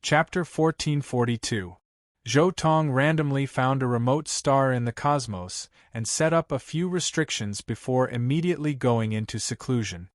Chapter 1442. Zhou Tong randomly found a remote star in the cosmos and set up a few restrictions before immediately going into seclusion.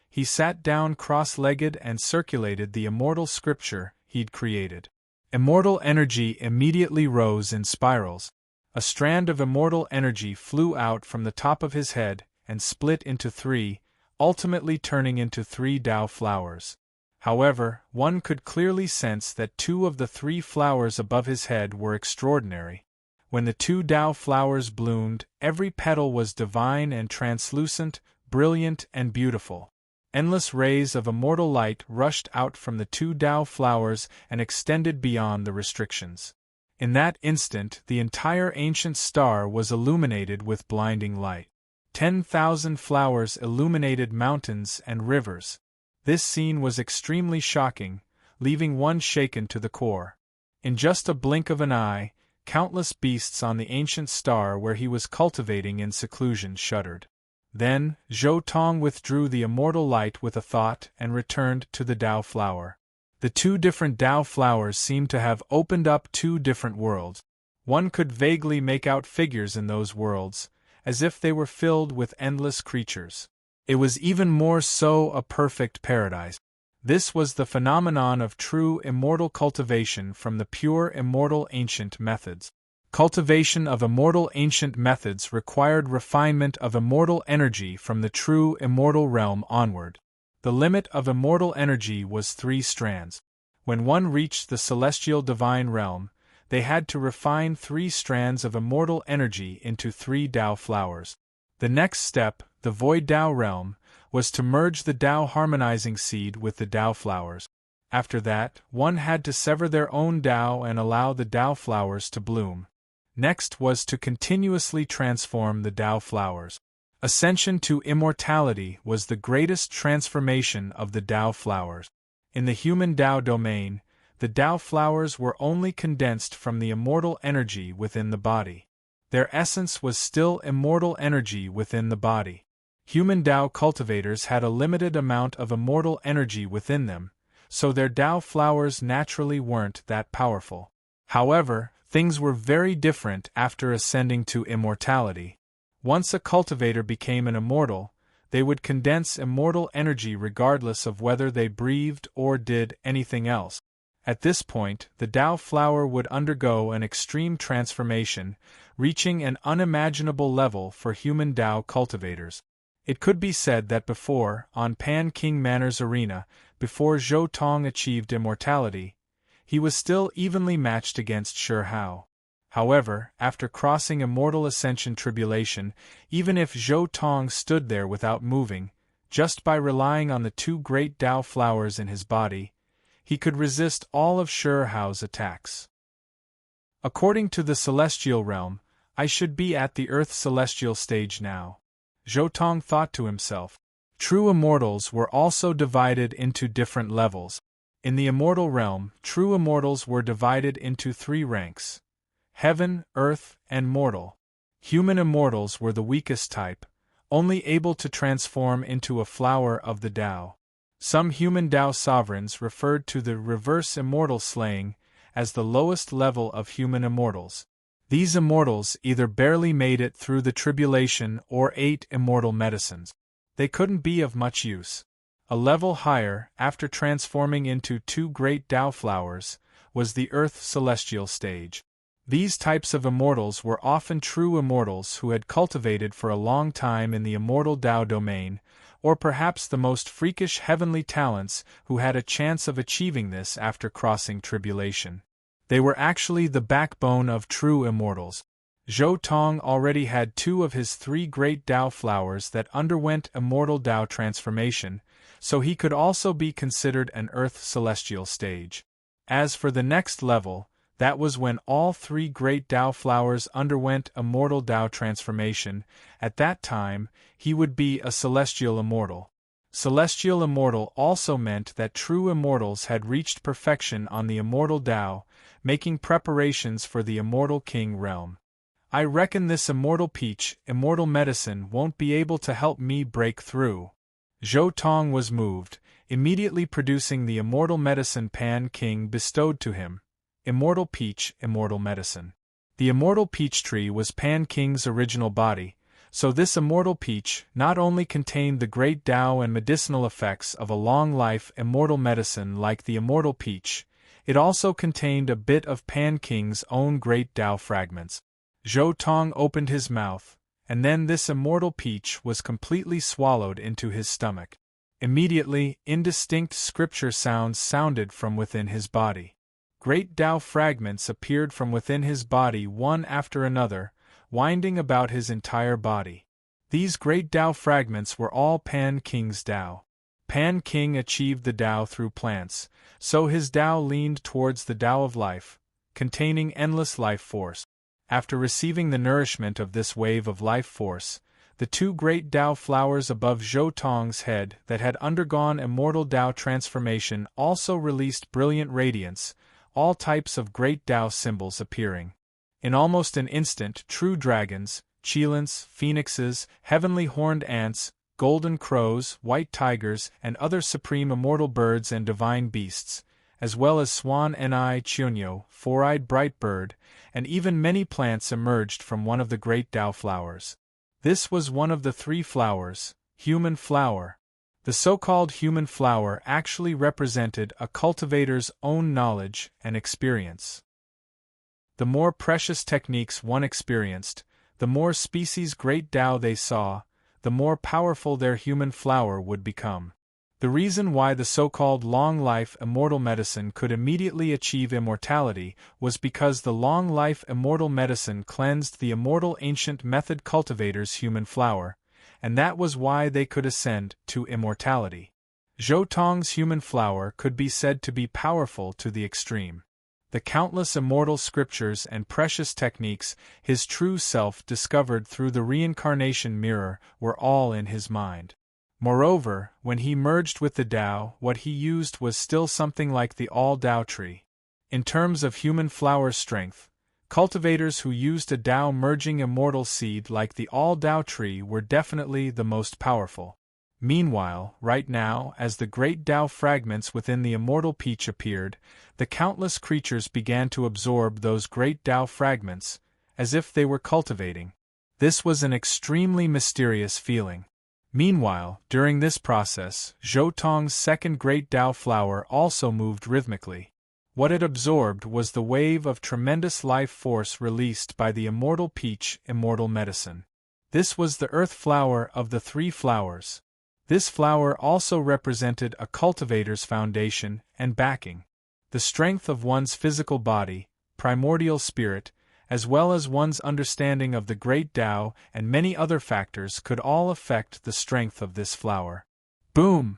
He sat down cross-legged and circulated the immortal scripture he'd created. Immortal energy immediately rose in spirals. A strand of immortal energy flew out from the top of his head and split into three, ultimately turning into 3 Tao flowers. However, one could clearly sense that 2 of the 3 flowers above his head were extraordinary. When the 2 Tao flowers bloomed, every petal was divine and translucent, brilliant and beautiful. Endless rays of immortal light rushed out from the 2 Tao flowers and extended beyond the restrictions. In that instant, the entire ancient star was illuminated with blinding light. 10,000 flowers illuminated mountains and rivers. This scene was extremely shocking, leaving one shaken to the core. In just a blink of an eye, countless beasts on the ancient star where he was cultivating in seclusion shuddered. Then, Zhou Tong withdrew the immortal light with a thought and returned to the Tao flower. The 2 different Tao flowers seemed to have opened up 2 different worlds. One could vaguely make out figures in those worlds, as if they were filled with endless creatures. It was even more so a perfect paradise. This was the phenomenon of true immortal cultivation from the pure immortal ancient methods. Cultivation of immortal ancient methods required refinement of immortal energy from the true immortal realm onward. The limit of immortal energy was 3 strands. When one reached the celestial divine realm, they had to refine 3 strands of immortal energy into 3 Tao flowers. The next step, the void Tao realm, was to merge the Tao harmonizing seed with the Tao flowers. After that, one had to sever their own Tao and allow the Tao flowers to bloom. Next was to continuously transform the Tao flowers. Ascension to immortality was the greatest transformation of the Tao flowers. In the human Tao domain, the Tao flowers were only condensed from the immortal energy within the body. Their essence was still immortal energy within the body. Human Tao cultivators had a limited amount of immortal energy within them, so their Tao flowers naturally weren't that powerful. However, things were very different after ascending to immortality. Once a cultivator became an immortal, they would condense immortal energy regardless of whether they breathed or did anything else. At this point, the Tao flower would undergo an extreme transformation, reaching an unimaginable level for human Tao cultivators. It could be said that before, on Pan King Manor's arena, before Zhou Tong achieved immortality, he was still evenly matched against Shi Hao. However, after crossing immortal ascension tribulation, even if Zhou Tong stood there without moving, just by relying on the 2 great Tao flowers in his body, he could resist all of Shi Hao's attacks. According to the celestial realm, I should be at the Earth celestial stage now. Zhou Tong thought to himself. True immortals were also divided into different levels. In the immortal realm, true immortals were divided into 3 ranks: heaven, earth, and mortal. Human immortals were the weakest type, only able to transform into a flower of the Tao. Some human Tao sovereigns referred to the reverse immortal slaying as the lowest level of human immortals. These immortals either barely made it through the tribulation or ate immortal medicines. They couldn't be of much use. A level higher, after transforming into 2 great Tao flowers, was the Earth celestial stage. These types of immortals were often true immortals who had cultivated for a long time in the immortal Tao domain, or perhaps the most freakish heavenly talents who had a chance of achieving this after crossing tribulation. They were actually the backbone of true immortals. Zhou Tong already had 2 of his 3 great Tao flowers that underwent immortal Tao transformation, so he could also be considered an Earth celestial stage. As for the next level, that was when all 3 great Tao flowers underwent immortal Tao transformation. At that time, he would be a celestial immortal. Celestial immortal also meant that true immortals had reached perfection on the immortal Tao, making preparations for the immortal king realm. I reckon this immortal peach, immortal medicine won't be able to help me break through. Zhou Tong was moved. immediately producing the immortal medicine Pan King bestowed to him. Immortal peach, immortal medicine. The immortal peach tree was Pan King's original body, so this immortal peach not only contained the great Tao and medicinal effects of a long life immortal medicine like the immortal peach, it also contained a bit of Pan King's own great Tao fragments. Zhou Tong opened his mouth, and then this immortal peach was completely swallowed into his stomach. Immediately, indistinct scripture sounds sounded from within his body. Great Tao fragments appeared from within his body one after another, winding about his entire body. These great Tao fragments were all Pan King's Tao. Pan King achieved the Tao through plants, so his Tao leaned towards the Tao of life, containing endless life force. After receiving the nourishment of this wave of life force, the two great Tao flowers above Zhou Tong's head that had undergone immortal Tao transformation also released brilliant radiance, all types of great Tao symbols appearing. In almost an instant, true dragons, cheilants, phoenixes, heavenly horned ants, golden crows, white tigers, and other supreme immortal birds and divine beasts, as well as swan ni chunyo, four-eyed bright bird, and even many plants emerged from one of the great Tao flowers. This was one of the three flowers, human flower. The so-called human flower actually represented a cultivator's own knowledge and experience. The more precious techniques one experienced, the more species great Tao they saw, the more powerful their human flower would become. The reason why the so-called long-life immortal medicine could immediately achieve immortality was because the long-life immortal medicine cleansed the immortal ancient method cultivator's human flower, and that was why they could ascend to immortality. Zhou Tong's human flower could be said to be powerful to the extreme. The countless immortal scriptures and precious techniques his true self discovered through the reincarnation mirror were all in his mind. Moreover, when he merged with the Tao, what he used was still something like the all-Tao tree. In terms of human flower strength, cultivators who used a Tao merging immortal seed like the all-Tao tree were definitely the most powerful. Meanwhile, right now, as the great Tao fragments within the immortal peach appeared, the countless creatures began to absorb those great Tao fragments, as if they were cultivating. This was an extremely mysterious feeling. Meanwhile, during this process, Zhou Tong's second great Tao flower also moved rhythmically. What it absorbed was the wave of tremendous life force released by the immortal peach immortal medicine. This was the earth flower of the three flowers. This flower also represented a cultivator's foundation and backing. The strength of one's physical body, primordial spirit, as well as one's understanding of the great Tao and many other factors could all affect the strength of this flower. Boom!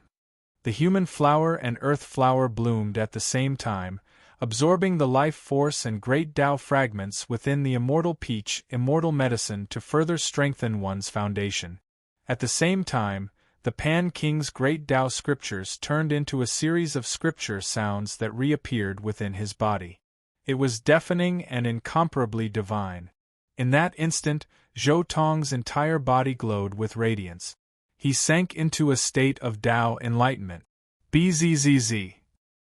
The human flower and earth flower bloomed at the same time, absorbing the life force and great Tao fragments within the immortal peach immortal medicine to further strengthen one's foundation. At the same time, the Pan King's great Tao scriptures turned into a series of scripture sounds that reappeared within his body. It was deafening and incomparably divine. In that instant, Zhou Tong's entire body glowed with radiance. He sank into a state of Tao enlightenment. Bzzz.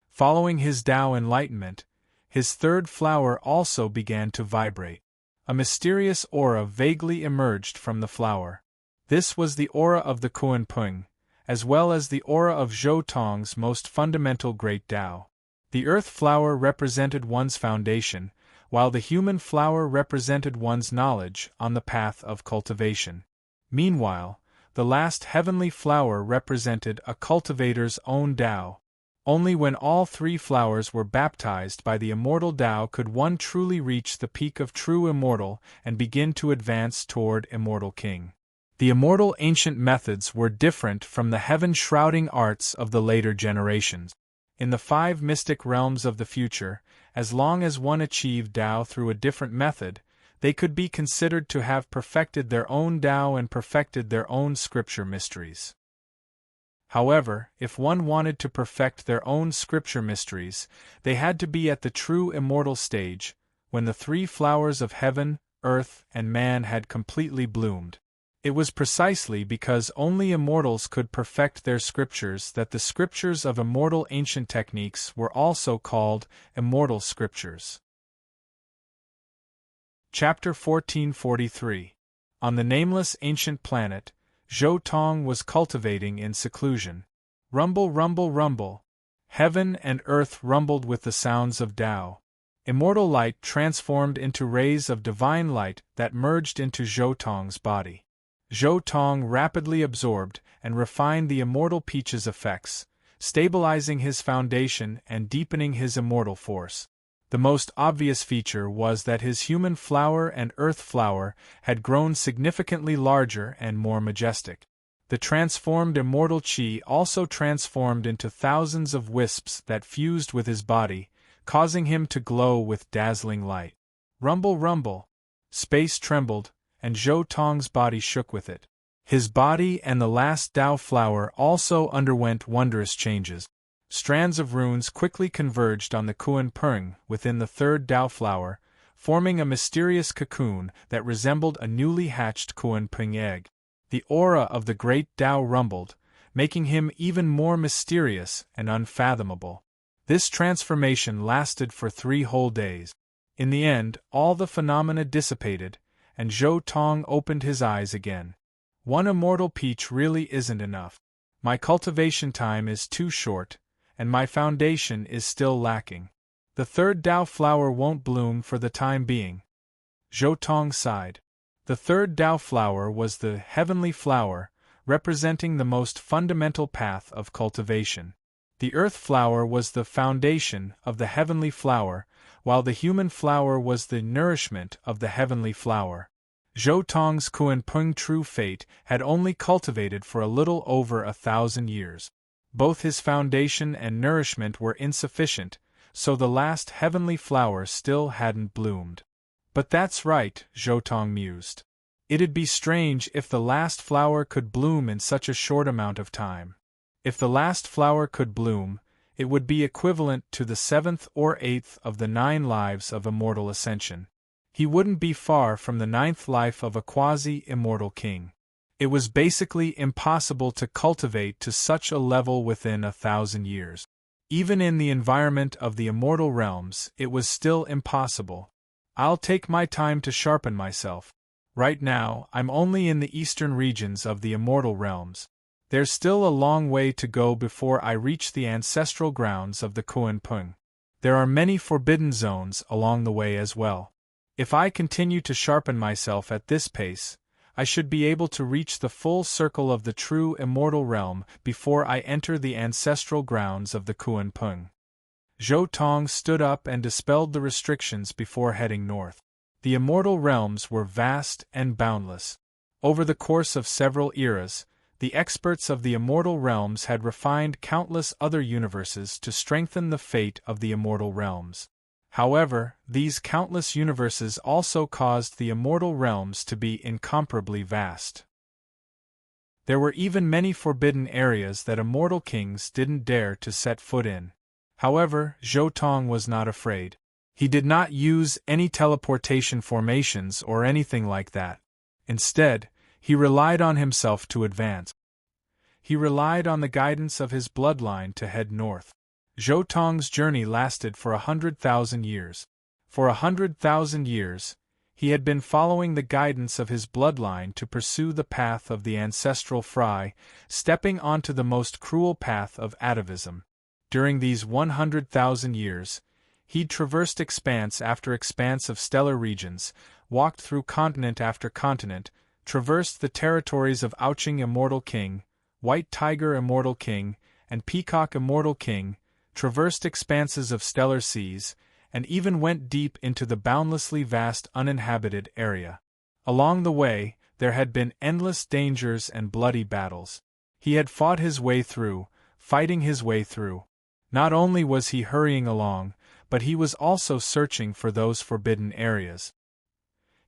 Following his Tao enlightenment, his third flower also began to vibrate. A mysterious aura vaguely emerged from the flower. This was the aura of the Kuan-Pung, as well as the aura of Zhou Tong's most fundamental great Tao. The earth flower represented one's foundation, while the human flower represented one's knowledge on the path of cultivation. Meanwhile, the last heavenly flower represented a cultivator's own Tao. Only when all three flowers were baptized by the immortal Tao could one truly reach the peak of true immortal and begin to advance toward immortal king. The immortal ancient methods were different from the heaven-shrouding arts of the later generations. In the 5 mystic realms of the future, as long as one achieved Tao through a different method, they could be considered to have perfected their own Tao and perfected their own scripture mysteries. However, if one wanted to perfect their own scripture mysteries, they had to be at the true immortal stage, when the three flowers of heaven, earth, and man had completely bloomed. It was precisely because only immortals could perfect their scriptures that the scriptures of immortal ancient techniques were also called immortal scriptures. Chapter 1443. On the nameless ancient planet, Zhou Tong was cultivating in seclusion. Rumble, rumble, rumble. Heaven and earth rumbled with the sounds of Tao. Immortal light transformed into rays of divine light that merged into Zhou Tong's body. Zhou Tong rapidly absorbed and refined the immortal peach's effects, stabilizing his foundation and deepening his immortal force. The most obvious feature was that his human flower and earth flower had grown significantly larger and more majestic. The transformed immortal qi also transformed into thousands of wisps that fused with his body, causing him to glow with dazzling light. Rumble, rumble. Space trembled, and Zhou Tong's body shook with it. His body and the last Tao flower also underwent wondrous changes. Strands of runes quickly converged on the Kuan Peng within the third Tao flower, forming a mysterious cocoon that resembled a newly hatched Kuan Peng egg. The aura of the great Tao rumbled, making him even more mysterious and unfathomable. This transformation lasted for 3 whole days. In the end, all the phenomena dissipated, and Zhou Tong opened his eyes again. One immortal peach really isn't enough. My cultivation time is too short, and my foundation is still lacking. The third Tao flower won't bloom for the time being. Zhou Tong sighed. The third Tao flower was the heavenly flower, representing the most fundamental path of cultivation. The earth flower was the foundation of the heavenly flower, while the human flower was the nourishment of the heavenly flower. Zhou Tong's Kuan Peng true fate had only cultivated for a little over 1,000 years. Both his foundation and nourishment were insufficient, so the last heavenly flower still hadn't bloomed. But that's right, Zhou Tong mused. It'd be strange if the last flower could bloom in such a short amount of time. If the last flower could bloom, it would be equivalent to the 7th or 8th of the 9 lives of immortal ascension. He wouldn't be far from the 9th life of a quasi-immortal king. It was basically impossible to cultivate to such a level within 1,000 years. Even in the environment of the immortal realms, it was still impossible. I'll take my time to sharpen myself. Right now, I'm only in the eastern regions of the immortal realms. There's still a long way to go before I reach the ancestral grounds of the Kuan Peng. There are many forbidden zones along the way as well. If I continue to sharpen myself at this pace, I should be able to reach the full circle of the true immortal realm before I enter the ancestral grounds of the Kuan Peng. Zhou Tong stood up and dispelled the restrictions before heading north. The immortal realms were vast and boundless. Over the course of several eras, the experts of the immortal realms had refined countless other universes to strengthen the fate of the immortal realms. However, these countless universes also caused the immortal realms to be incomparably vast. There were even many forbidden areas that immortal kings didn't dare to set foot in. However, Zhou Tong was not afraid. He did not use any teleportation formations or anything like that. Instead, he relied on himself to advance. He relied on the guidance of his bloodline to head north. Zhou Tong's journey lasted for 100,000 years. For 100,000 years, he had been following the guidance of his bloodline to pursue the path of the ancestral Fry, stepping onto the most cruel path of atavism. During these 100,000 years, he'd traversed expanse after expanse of stellar regions, walked through continent after continent, traversed the territories of Ouching Immortal King, White Tiger Immortal King, and Peacock Immortal King, traversed expanses of stellar seas, and even went deep into the boundlessly vast uninhabited area. Along the way, there had been endless dangers and bloody battles. He had fought his way through, fighting his way through. Not only was he hurrying along, but he was also searching for those forbidden areas.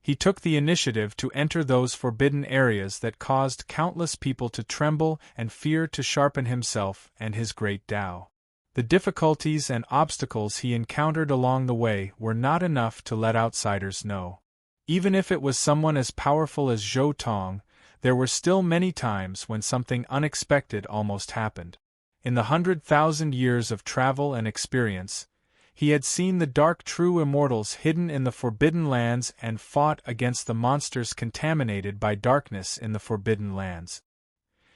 He took the initiative to enter those forbidden areas that caused countless people to tremble and fear to sharpen himself and his great Tao. The difficulties and obstacles he encountered along the way were not enough to let outsiders know. Even if it was someone as powerful as Zhou Tong, there were still many times when something unexpected almost happened. In the 100,000 years of travel and experience, he had seen the dark true immortals hidden in the Forbidden Lands and fought against the monsters contaminated by darkness in the Forbidden Lands.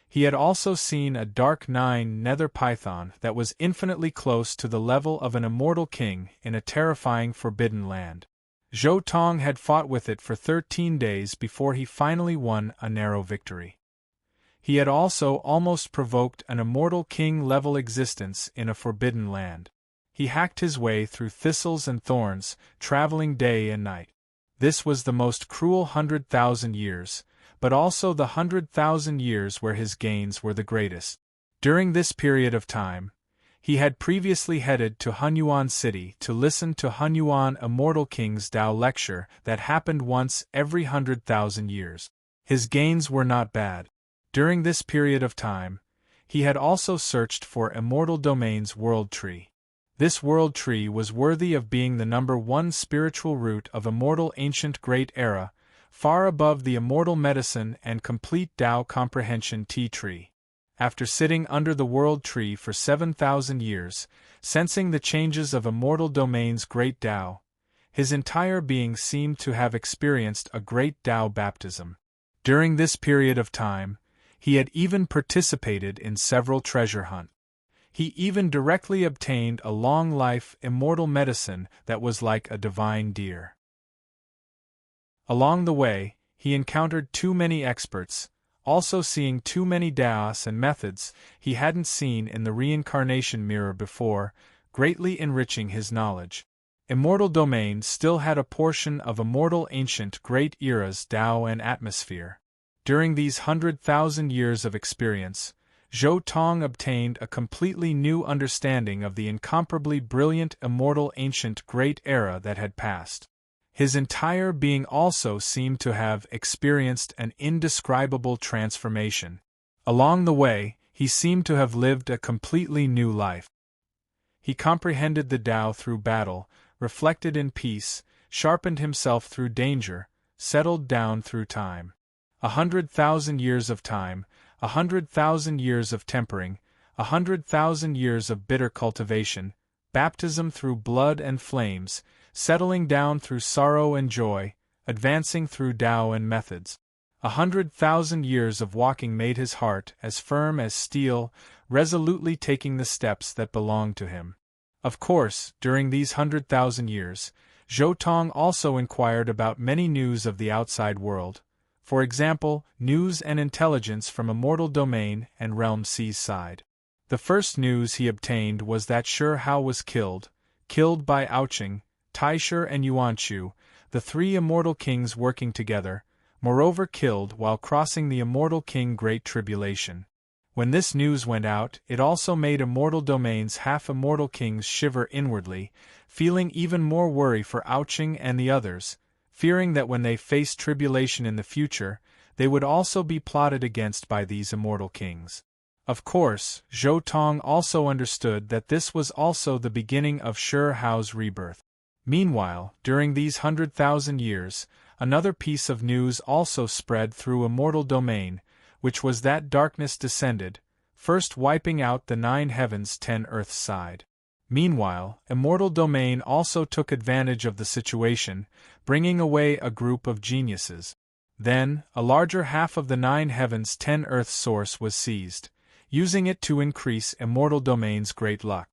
He had also seen a dark 9 nether python that was infinitely close to the level of an immortal king in a terrifying Forbidden Land. Zhou Tong had fought with it for 13 days before he finally won a narrow victory. He had also almost provoked an immortal king-level existence in a Forbidden Land. He hacked his way through thistles and thorns, traveling day and night. This was the most cruel 100,000 years, but also the 100,000 years where his gains were the greatest. During this period of time, he had previously headed to Hunyuan City to listen to Hunyuan Immortal King's Tao lecture that happened once every 100,000 years. His gains were not bad. During this period of time, he had also searched for Immortal Domain's World Tree. This World Tree was worthy of being the number 1 spiritual root of Immortal Ancient Great Era, far above the Immortal Medicine and Complete Tao Comprehension Tea Tree. After sitting under the World Tree for 7,000 years, sensing the changes of Immortal Domain's Great Tao, his entire being seemed to have experienced a great Tao baptism. During this period of time, he had even participated in several treasure hunts. He even directly obtained a long-life immortal medicine that was like a divine deer. Along the way, he encountered too many experts, also seeing too many Daos and methods he hadn't seen in the reincarnation mirror before, greatly enriching his knowledge. Immortal Domain still had a portion of Immortal Ancient Great Era's Tao and atmosphere. During these 100,000 years of experience, Zhou Tong obtained a completely new understanding of the incomparably brilliant Immortal Ancient Great Era that had passed. His entire being also seemed to have experienced an indescribable transformation. Along the way, he seemed to have lived a completely new life. He comprehended the Tao through battle, reflected in peace, sharpened himself through danger, settled down through time. 100,000 years of time, 100,000 years of tempering, 100,000 years of bitter cultivation, baptism through blood and flames, settling down through sorrow and joy, advancing through Tao and methods. 100,000 years of walking made his heart as firm as steel, resolutely taking the steps that belonged to him. Of course, during these 100,000 years, Zhou Tong also inquired about many news of the outside world, for example, news and intelligence from Immortal Domain and Realm C's side. The first news he obtained was that Shi Hao was killed by Ouching, Taisher and Yuanchu, the 3 immortal kings working together, moreover killed while crossing the Immortal King Great Tribulation. When this news went out, it also made Immortal Domain's half-immortal kings shiver inwardly, feeling even more worry for Ouching and the others, fearing that when they faced tribulation in the future, they would also be plotted against by these immortal kings. Of course, Zhou Tong also understood that this was also the beginning of Shi Hao's rebirth. Meanwhile, during these 100,000 years, another piece of news also spread through Immortal Domain, which was that darkness descended, first wiping out the 9 heavens 10 earth's side. Meanwhile, Immortal Domain also took advantage of the situation, bringing away a group of geniuses. Then, a larger half of the 9 heavens 10 earth's source was seized, using it to increase Immortal Domain's great luck.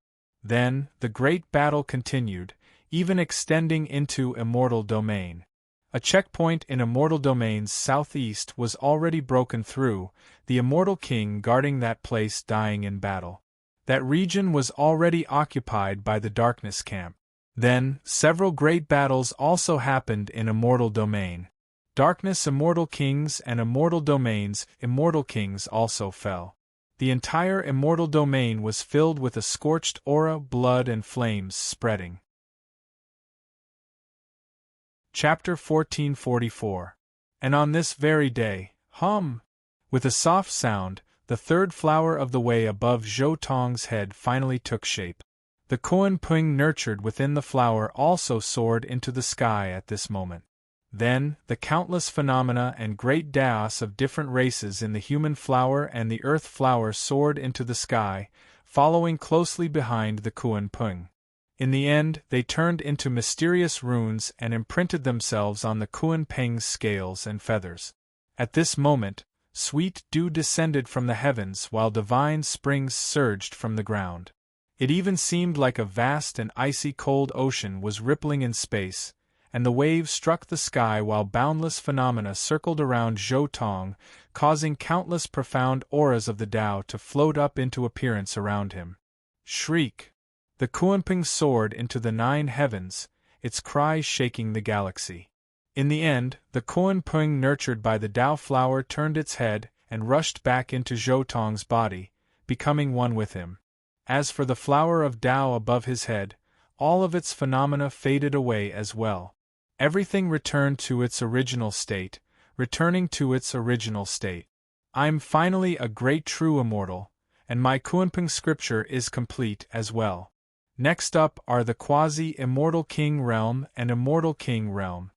Then, the great battle continued, even extending into Immortal Domain. A checkpoint in Immortal Domain's southeast was already broken through, the Immortal King guarding that place dying in battle. That region was already occupied by the Darkness Camp. Then, several great battles also happened in Immortal Domain. Darkness Immortal Kings and Immortal Domain's Immortal Kings also fell. The entire Immortal Domain was filled with a scorched aura, blood and flames spreading. Chapter 1444. And on this very day, with a soft sound, the 3rd flower of the way above Zhou Tong's head finally took shape. The Koan Ping nurtured within the flower also soared into the sky at this moment. Then, the countless phenomena and great chaos of different races in the human flower and the earth flower soared into the sky, following closely behind the Kuan Pung. In the end, they turned into mysterious runes and imprinted themselves on the Kuan Peng's scales and feathers. At this moment, sweet dew descended from the heavens while divine springs surged from the ground. It even seemed like a vast and icy cold ocean was rippling in space, and the waves struck the sky while boundless phenomena circled around Zhou Tong, causing countless profound auras of the Tao to float up into appearance around him. Shriek! The Kuanping soared into the 9 heavens, its cry shaking the galaxy. In the end, the Kuanping nurtured by the Tao flower turned its head and rushed back into Zhou Tong's body, becoming one with him. As for the flower of Tao above his head, all of its phenomena faded away as well. Everything returned to its original state, returning to its original state. I'm finally a great true immortal, and my Kuanping scripture is complete as well. Next up are the quasi-immortal king realm and immortal king realm.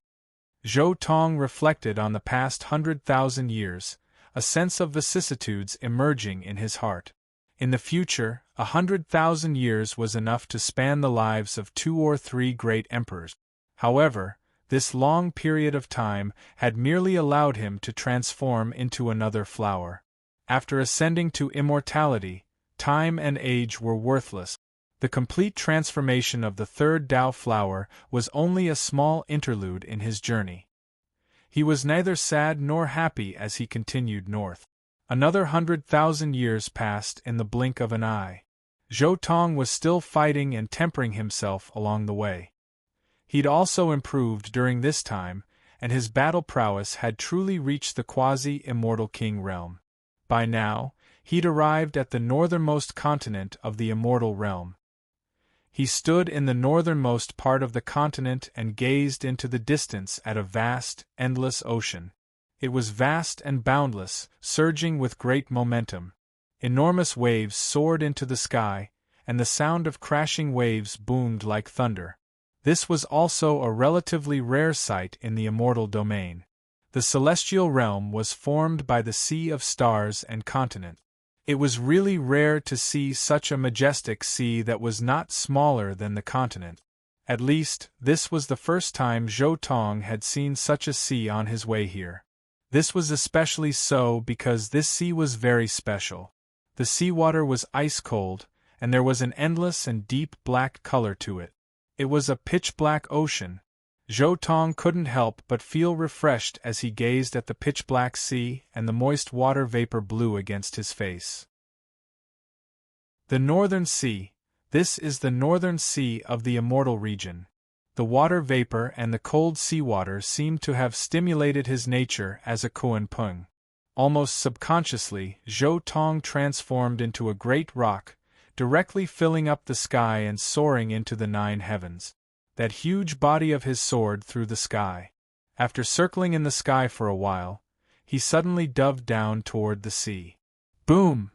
Zhou Tong reflected on the past 100,000 years, a sense of vicissitudes emerging in his heart. In the future, 100,000 years was enough to span the lives of 2 or 3 great emperors. However, this long period of time had merely allowed him to transform into another flower. After ascending to immortality, time and age were worthless. The complete transformation of the 3rd Tao flower was only a small interlude in his journey. He was neither sad nor happy as he continued north. Another 100,000 years passed in the blink of an eye. Zhou Tong was still fighting and tempering himself along the way. He'd also improved during this time, and his battle prowess had truly reached the quasi-immortal king realm. By now, he'd arrived at the northernmost continent of the immortal realm. He stood in the northernmost part of the continent and gazed into the distance at a vast, endless ocean. It was vast and boundless, surging with great momentum. Enormous waves soared into the sky, and the sound of crashing waves boomed like thunder. This was also a relatively rare sight in the immortal domain. The celestial realm was formed by the sea of stars and continents. It was really rare to see such a majestic sea that was not smaller than the continent. At least, this was the first time Zhou Tong had seen such a sea on his way here. This was especially so because this sea was very special. The seawater was ice-cold, and there was an endless and deep black color to it. It was a pitch-black ocean. Zhou Tong couldn't help but feel refreshed as he gazed at the pitch-black sea and the moist water vapor blew against his face. The Northern Sea. This is the Northern Sea of the immortal region. The water vapor and the cold seawater seemed to have stimulated his nature as a Kuan Pung. Almost subconsciously, Zhou Tong transformed into a great rock, directly filling up the sky and soaring into the 9 heavens. That huge body of his soared through the sky. After circling in the sky for a while, he suddenly dove down toward the sea. Boom!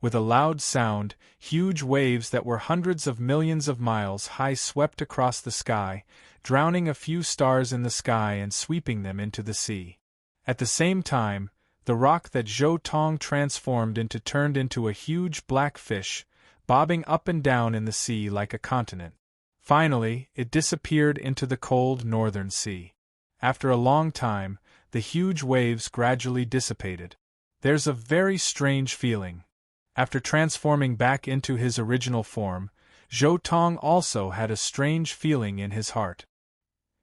With a loud sound, huge waves that were hundreds of millions of miles high swept across the sky, drowning a few stars in the sky and sweeping them into the sea. At the same time, the rock that Zhou Tong transformed into turned into a huge black fish, bobbing up and down in the sea like a continent. Finally, it disappeared into the cold northern sea. After a long time, the huge waves gradually dissipated. There's a very strange feeling. After transforming back into his original form, Zhou Tong also had a strange feeling in his heart.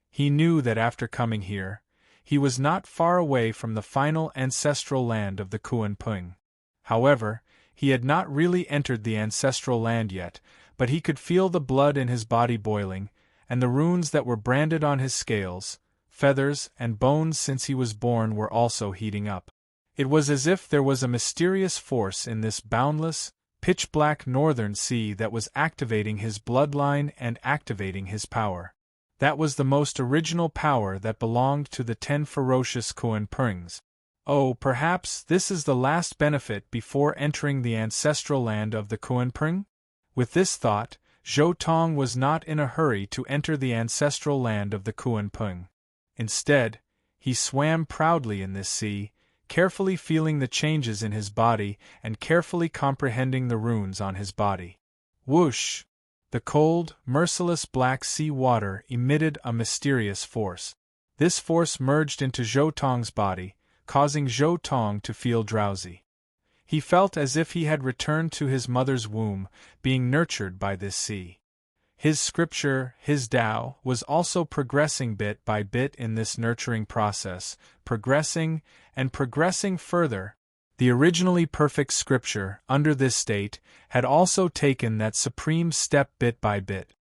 He knew that after coming here, he was not far away from the final ancestral land of the Kuan Pung. However, he had not really entered the ancestral land yet, but he could feel the blood in his body boiling, and the runes that were branded on his scales, feathers, and bones since he was born were also heating up. It was as if there was a mysterious force in this boundless, pitch-black northern sea that was activating his bloodline and activating his power. That was the most original power that belonged to the 10 ferocious Kuan Pungs. Oh, perhaps this is the last benefit before entering the ancestral land of the Kuan Pung? With this thought, Zhou Tong was not in a hurry to enter the ancestral land of the Kuan Pung. Instead, he swam proudly in this sea, carefully feeling the changes in his body and carefully comprehending the runes on his body. Whoosh! The cold, merciless black sea water emitted a mysterious force. This force merged into Zhou Tong's body, causing Zhou Tong to feel drowsy. He felt as if he had returned to his mother's womb, being nurtured by this sea. His scripture, his Tao, was also progressing bit by bit in this nurturing process, progressing and progressing further. The originally perfect scripture, under this state, had also taken that supreme step bit by bit.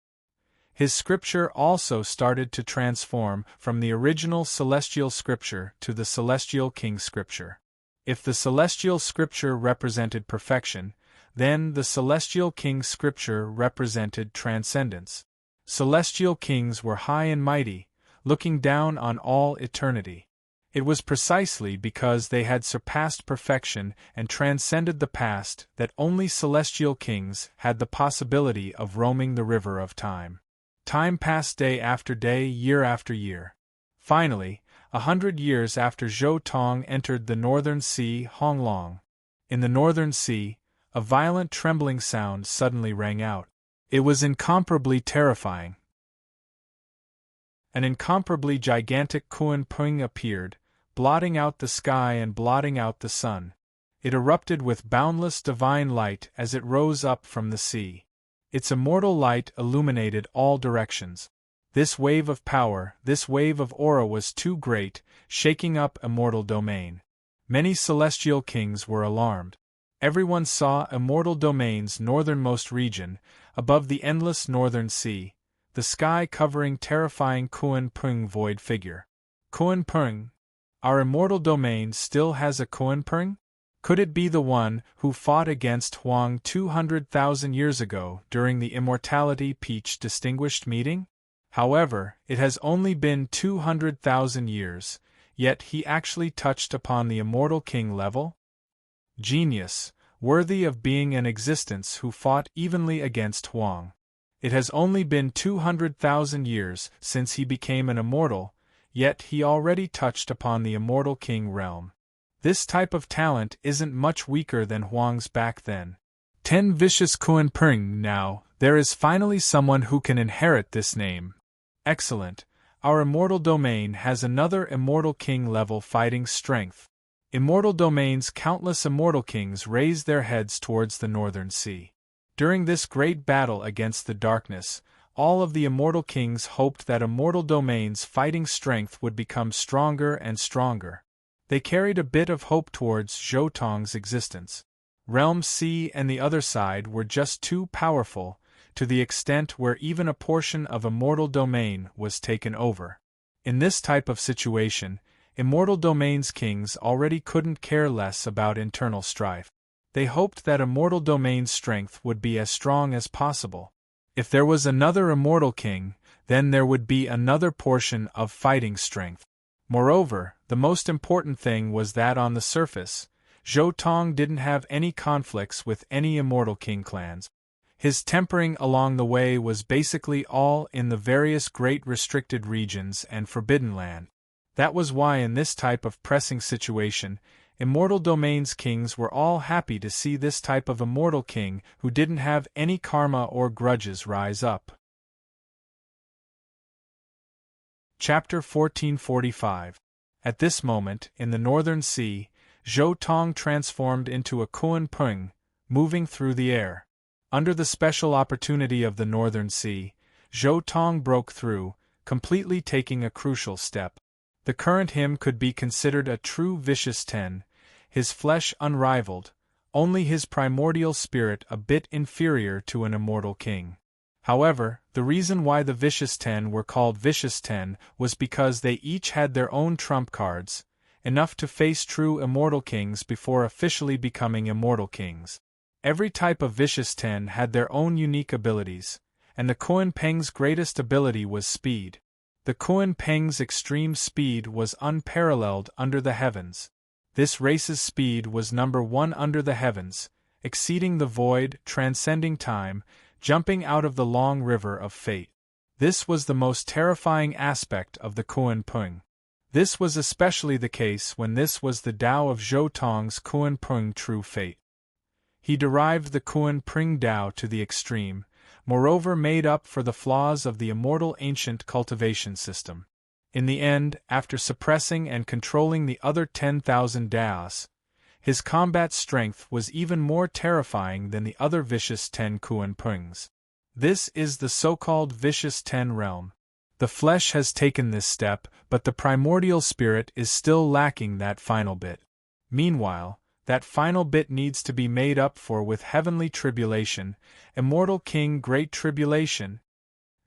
His scripture also started to transform from the original celestial scripture to the celestial king scripture. If the celestial scripture represented perfection, then the celestial king scripture represented transcendence. Celestial kings were high and mighty, looking down on all eternity. It was precisely because they had surpassed perfection and transcended the past that only celestial kings had the possibility of roaming the river of time. Time passed day after day, year after year. Finally, 100 years after Zhou Tong entered the northern sea Honglong. In the northern sea, a violent trembling sound suddenly rang out. It was incomparably terrifying. An incomparably gigantic Kuan Ping appeared, blotting out the sky and blotting out the sun. It erupted with boundless divine light as it rose up from the sea. Its immortal light illuminated all directions. This wave of power, this wave of aura was too great, shaking up immortal domain. Many celestial kings were alarmed. Everyone saw immortal domain's northernmost region, above the endless northern sea, the sky covering terrifying Kuan Ping void figure. Kuan Ping? Our immortal domain still has a Kuan Ping? Could it be the one who fought against Huang 200,000 years ago during the Immortality Peach Distinguished Meeting? However, it has only been 200,000 years, yet he actually touched upon the immortal king level? Genius, worthy of being an existence who fought evenly against Huang. It has only been 200,000 years since he became an immortal, yet he already touched upon the immortal king realm. This type of talent isn't much weaker than Huang's back then. 10 vicious Kuan Ping now, there is finally someone who can inherit this name. Excellent, our immortal domain has another immortal king level fighting strength. Immortal domain's countless immortal kings raised their heads towards the northern sea. During this great battle against the darkness, all of the immortal kings hoped that immortal domain's fighting strength would become stronger and stronger. They carried a bit of hope towards Zhou Tong's existence. Realm C and the other side were just too powerful, to the extent where even a portion of immortal domain was taken over. In this type of situation, immortal domain's kings already couldn't care less about internal strife. They hoped that immortal domain's strength would be as strong as possible. If there was another immortal king, then there would be another portion of fighting strength. Moreover, the most important thing was that on the surface, Zhou Tong didn't have any conflicts with any immortal king clans. His tempering along the way was basically all in the various great restricted regions and forbidden land. That was why in this type of pressing situation, immortal domain's kings were all happy to see this type of immortal king who didn't have any karma or grudges rise up. Chapter 1445. At this moment, in the northern sea, Zhou Tong transformed into a Kuan Ping, moving through the air. Under the special opportunity of the northern sea, Zhou Tong broke through, completely taking a crucial step. The current him could be considered a true vicious 10, his flesh unrivaled, only his primordial spirit a bit inferior to an immortal king. However, the reason why the Vicious 10 were called Vicious 10 was because they each had their own trump cards, enough to face true immortal kings before officially becoming immortal kings. Every type of Vicious 10 had their own unique abilities, and the Kuan Ping's greatest ability was speed. The Kuan Ping's extreme speed was unparalleled under the heavens. This race's speed was number 1 under the heavens, exceeding the void, transcending time, jumping out of the long river of fate. This was the most terrifying aspect of the Kuan Pung. This was especially the case when this was the Tao of Zhou Tong's Kuan Pung true fate. He derived the Kuan Pung Tao to the extreme, moreover made up for the flaws of the immortal ancient cultivation system. In the end, after suppressing and controlling the other 10,000 Taos, his combat strength was even more terrifying than the other vicious 10 Kuan Pungs. This is the so-called vicious 10 realm. The flesh has taken this step, but the primordial spirit is still lacking that final bit. Meanwhile, that final bit needs to be made up for with heavenly tribulation, immortal king great tribulation.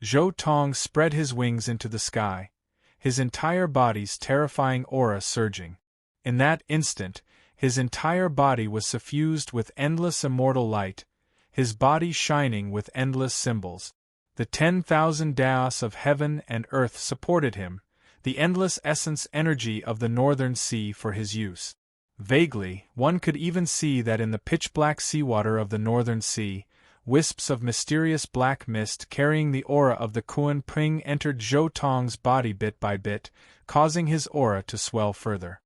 Zhou Tong spread his wings into the sky, his entire body's terrifying aura surging. In that instant, his entire body was suffused with endless immortal light, his body shining with endless symbols. The 10,000 Taos of heaven and earth supported him, the endless essence energy of the northern sea for his use. Vaguely, one could even see that in the pitch-black seawater of the northern sea, wisps of mysterious black mist carrying the aura of the Kuan Pung entered Zhou Tong's body bit by bit, causing his aura to swell further.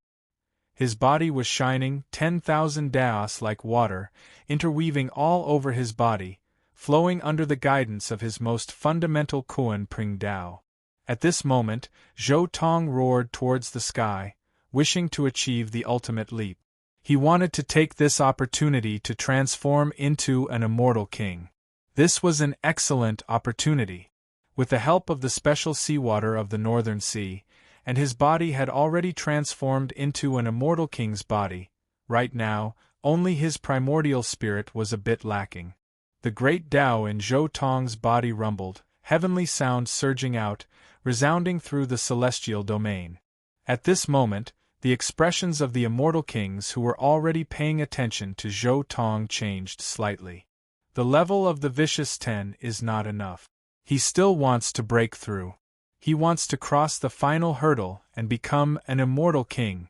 His body was shining 10,000 Taos like water, interweaving all over his body, flowing under the guidance of his most fundamental Kuan Pung Tao. At this moment, Zhou Tong roared towards the sky, wishing to achieve the ultimate leap. He wanted to take this opportunity to transform into an immortal king. This was an excellent opportunity. With the help of the special seawater of the northern sea, and his body had already transformed into an immortal king's body, right now, only his primordial spirit was a bit lacking. The great Tao in Zhou Tong's body rumbled, heavenly sound surging out, resounding through the celestial domain. At this moment, the expressions of the immortal kings who were already paying attention to Zhou Tong changed slightly. The level of the vicious 10 is not enough. He still wants to break through. He wants to cross the final hurdle and become an immortal king.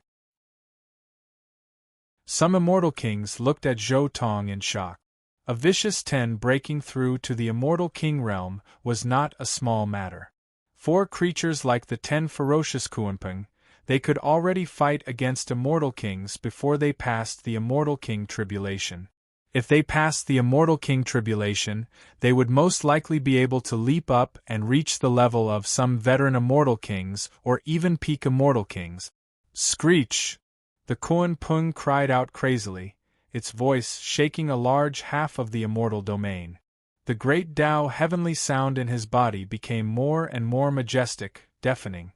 Some immortal kings looked at Zhou Tong in shock. A vicious 10 breaking through to the immortal king realm was not a small matter. 4 creatures like the 10 ferocious Kuanping, they could already fight against immortal kings before they passed the immortal king tribulation. If they passed the immortal king tribulation, they would most likely be able to leap up and reach the level of some veteran immortal kings or even peak immortal kings. Screech! The Kuan Pung cried out crazily, its voice shaking a large half of the immortal domain. The great Tao heavenly sound in his body became more and more majestic, deafening.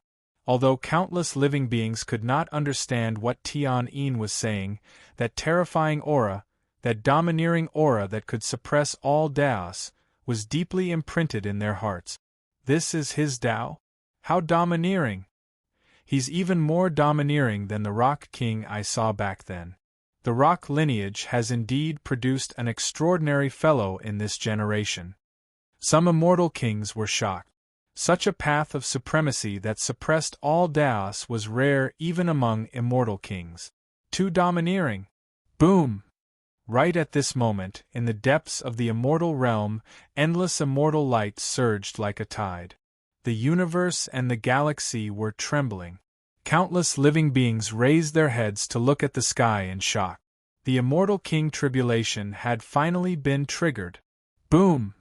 Although countless living beings could not understand what Tian-Yin was saying, that terrifying aura, that domineering aura that could suppress all Taos, was deeply imprinted in their hearts. This is his Tao? How domineering! He's even more domineering than the Rock King I saw back then. The Rock lineage has indeed produced an extraordinary fellow in this generation. Some immortal kings were shocked. Such a path of supremacy that suppressed all Taos was rare even among immortal kings. Too domineering! Boom! Right at this moment, in the depths of the immortal realm, endless immortal light surged like a tide. The universe and the galaxy were trembling. Countless living beings raised their heads to look at the sky in shock. The immortal king tribulation had finally been triggered. Boom!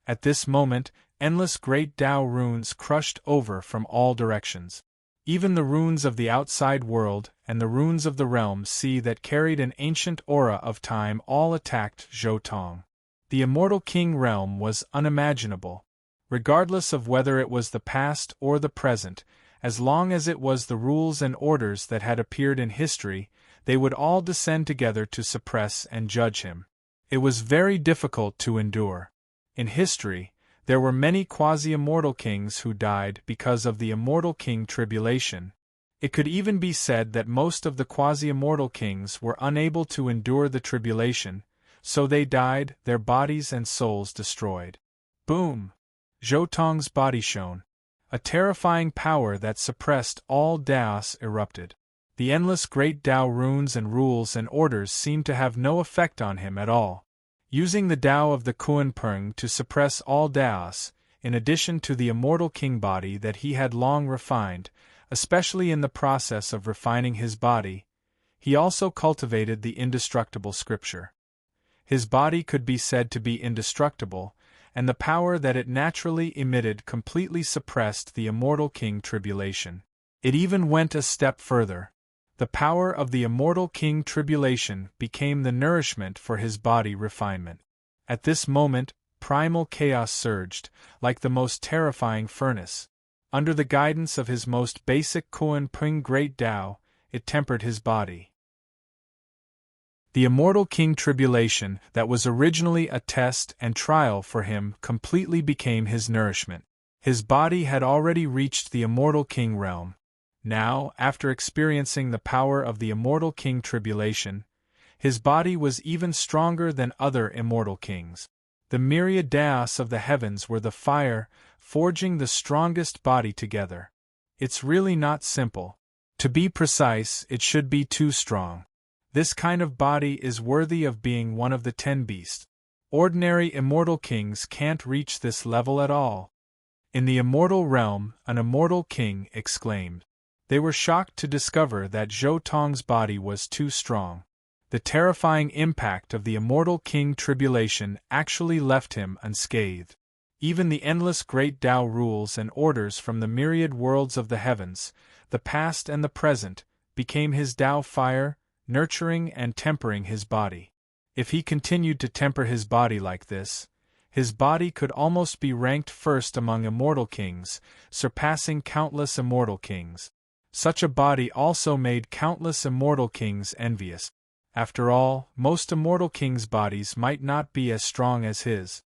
At this moment, endless great Tao runes crushed over from all directions. Even the runes of the outside world and the runes of the realm sea that carried an ancient aura of time all attacked Zhou Tong. The immortal king realm was unimaginable. Regardless of whether it was the past or the present, as long as it was the rules and orders that had appeared in history, they would all descend together to suppress and judge him. It was very difficult to endure. In history, there were many quasi-immortal kings who died because of the immortal king tribulation. It could even be said that most of the quasi-immortal kings were unable to endure the tribulation, so they died, their bodies and souls destroyed. Boom! Zhou Tong's body shone. A terrifying power that suppressed all Taos erupted. The endless great Tao runes and rules and orders seemed to have no effect on him at all. Using the Tao of the Kuan Pung to suppress all Taos, in addition to the immortal king body that he had long refined, especially in the process of refining his body, he also cultivated the indestructible scripture. His body could be said to be indestructible, and the power that it naturally emitted completely suppressed the immortal king tribulation. It even went a step further. The power of the immortal king tribulation became the nourishment for his body refinement. At this moment, primal chaos surged, like the most terrifying furnace. Under the guidance of his most basic Kuan Ping Great Tao, it tempered his body. The immortal king tribulation that was originally a test and trial for him completely became his nourishment. His body had already reached the immortal king realm. Now, after experiencing the power of the immortal king tribulation, his body was even stronger than other immortal kings. The myriad daos of the heavens were the fire, forging the strongest body together. It's really not simple. To be precise, it should be too strong. This kind of body is worthy of being one of the 10 beasts. Ordinary immortal kings can't reach this level at all. In the immortal realm, an immortal king exclaimed. They were shocked to discover that Zhou Tong's body was too strong. The terrifying impact of the immortal king tribulation actually left him unscathed. Even the endless great Tao rules and orders from the myriad worlds of the heavens, the past and the present, became his Tao fire, nurturing and tempering his body. If he continued to temper his body like this, his body could almost be ranked first among immortal kings, surpassing countless immortal kings. Such a body also made countless immortal kings envious. After all, most immortal kings' bodies might not be as strong as his.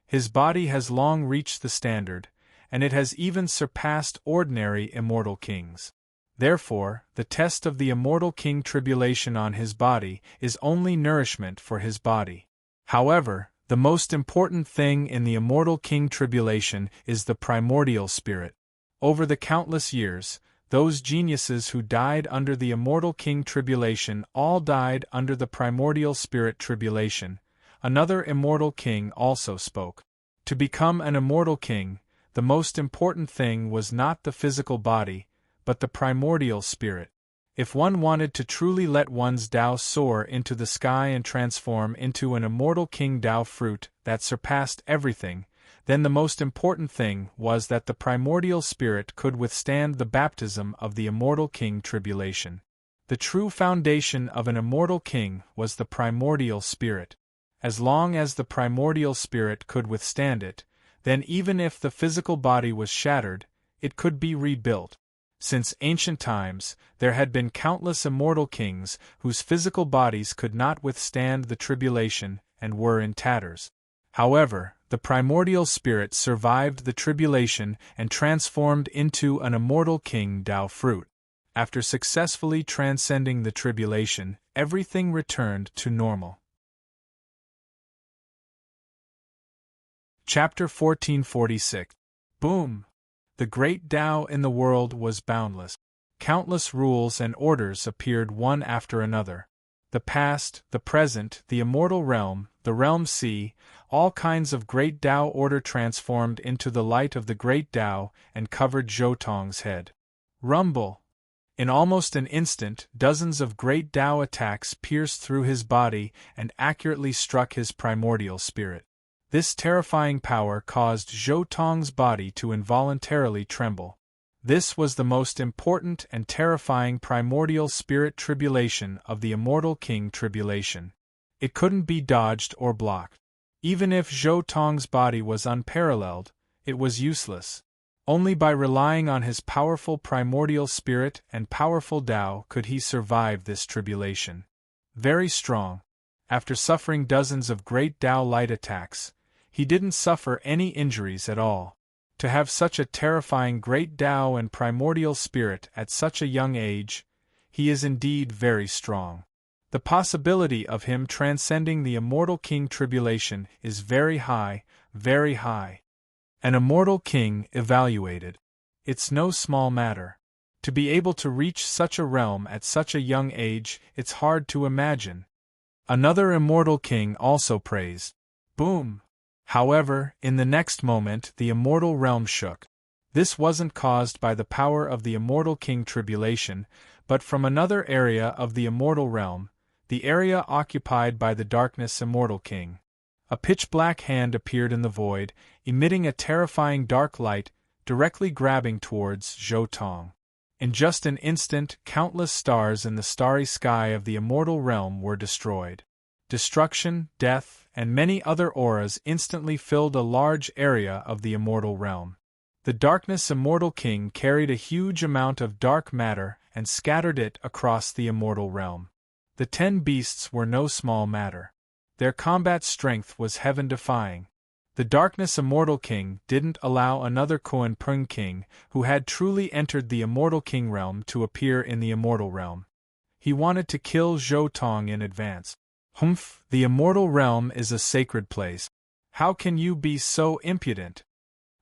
His body has long reached the standard, and it has even surpassed ordinary immortal kings. Therefore, the test of the immortal king tribulation on his body is only nourishment for his body. However, the most important thing in the immortal king tribulation is the primordial spirit. Over the countless years, those geniuses who died under the immortal king tribulation all died under the primordial spirit tribulation. Another immortal king also spoke. To become an immortal king, the most important thing was not the physical body, but the primordial spirit. If one wanted to truly let one's Tao soar into the sky and transform into an immortal king Tao fruit that surpassed everything, then the most important thing was that the primordial spirit could withstand the baptism of the immortal king tribulation. The true foundation of an immortal king was the primordial spirit. As long as the primordial spirit could withstand it, then even if the physical body was shattered, it could be rebuilt. Since ancient times, there had been countless immortal kings whose physical bodies could not withstand the tribulation and were in tatters. However, the primordial spirit survived the tribulation and transformed into an immortal king Tao fruit. After successfully transcending the tribulation, everything returned to normal. Chapter 1446. Boom! The great Tao in the world was boundless. Countless rules and orders appeared one after another. The past, the present, the immortal realm, the realm sea, all kinds of great Tao order transformed into the light of the great Tao and covered Zhou Tong's head. Rumble! In almost an instant, dozens of great Tao attacks pierced through his body and accurately struck his primordial spirit. This terrifying power caused Zhou Tong's body to involuntarily tremble. This was the most important and terrifying primordial spirit tribulation of the immortal king tribulation. It couldn't be dodged or blocked. Even if Zhou Tong's body was unparalleled, it was useless. Only by relying on his powerful primordial spirit and powerful Tao could he survive this tribulation. Very strong. After suffering dozens of great Tao light attacks, he didn't suffer any injuries at all. To have such a terrifying great Tao and primordial spirit at such a young age, he is indeed very strong. The possibility of him transcending the immortal king tribulation is very high, very high. An immortal king evaluated. It's no small matter. To be able to reach such a realm at such a young age, it's hard to imagine. Another immortal king also praised. Boom! However, in the next moment the immortal realm shook. This wasn't caused by the power of the immortal king tribulation, but from another area of the immortal realm, the area occupied by the darkness immortal king. A pitch-black hand appeared in the void, emitting a terrifying dark light, directly grabbing towards Zhou Tong. In just an instant, countless stars in the starry sky of the immortal realm were destroyed. Destruction, death, and many other auras instantly filled a large area of the immortal realm. The darkness immortal king carried a huge amount of dark matter and scattered it across the immortal realm. The 10 beasts were no small matter. Their combat strength was heaven-defying. The darkness immortal king didn't allow another Kunpeng king who had truly entered the immortal king realm to appear in the immortal realm. He wanted to kill Zhou Tong in advance. Humph, the immortal realm is a sacred place. How can you be so impudent?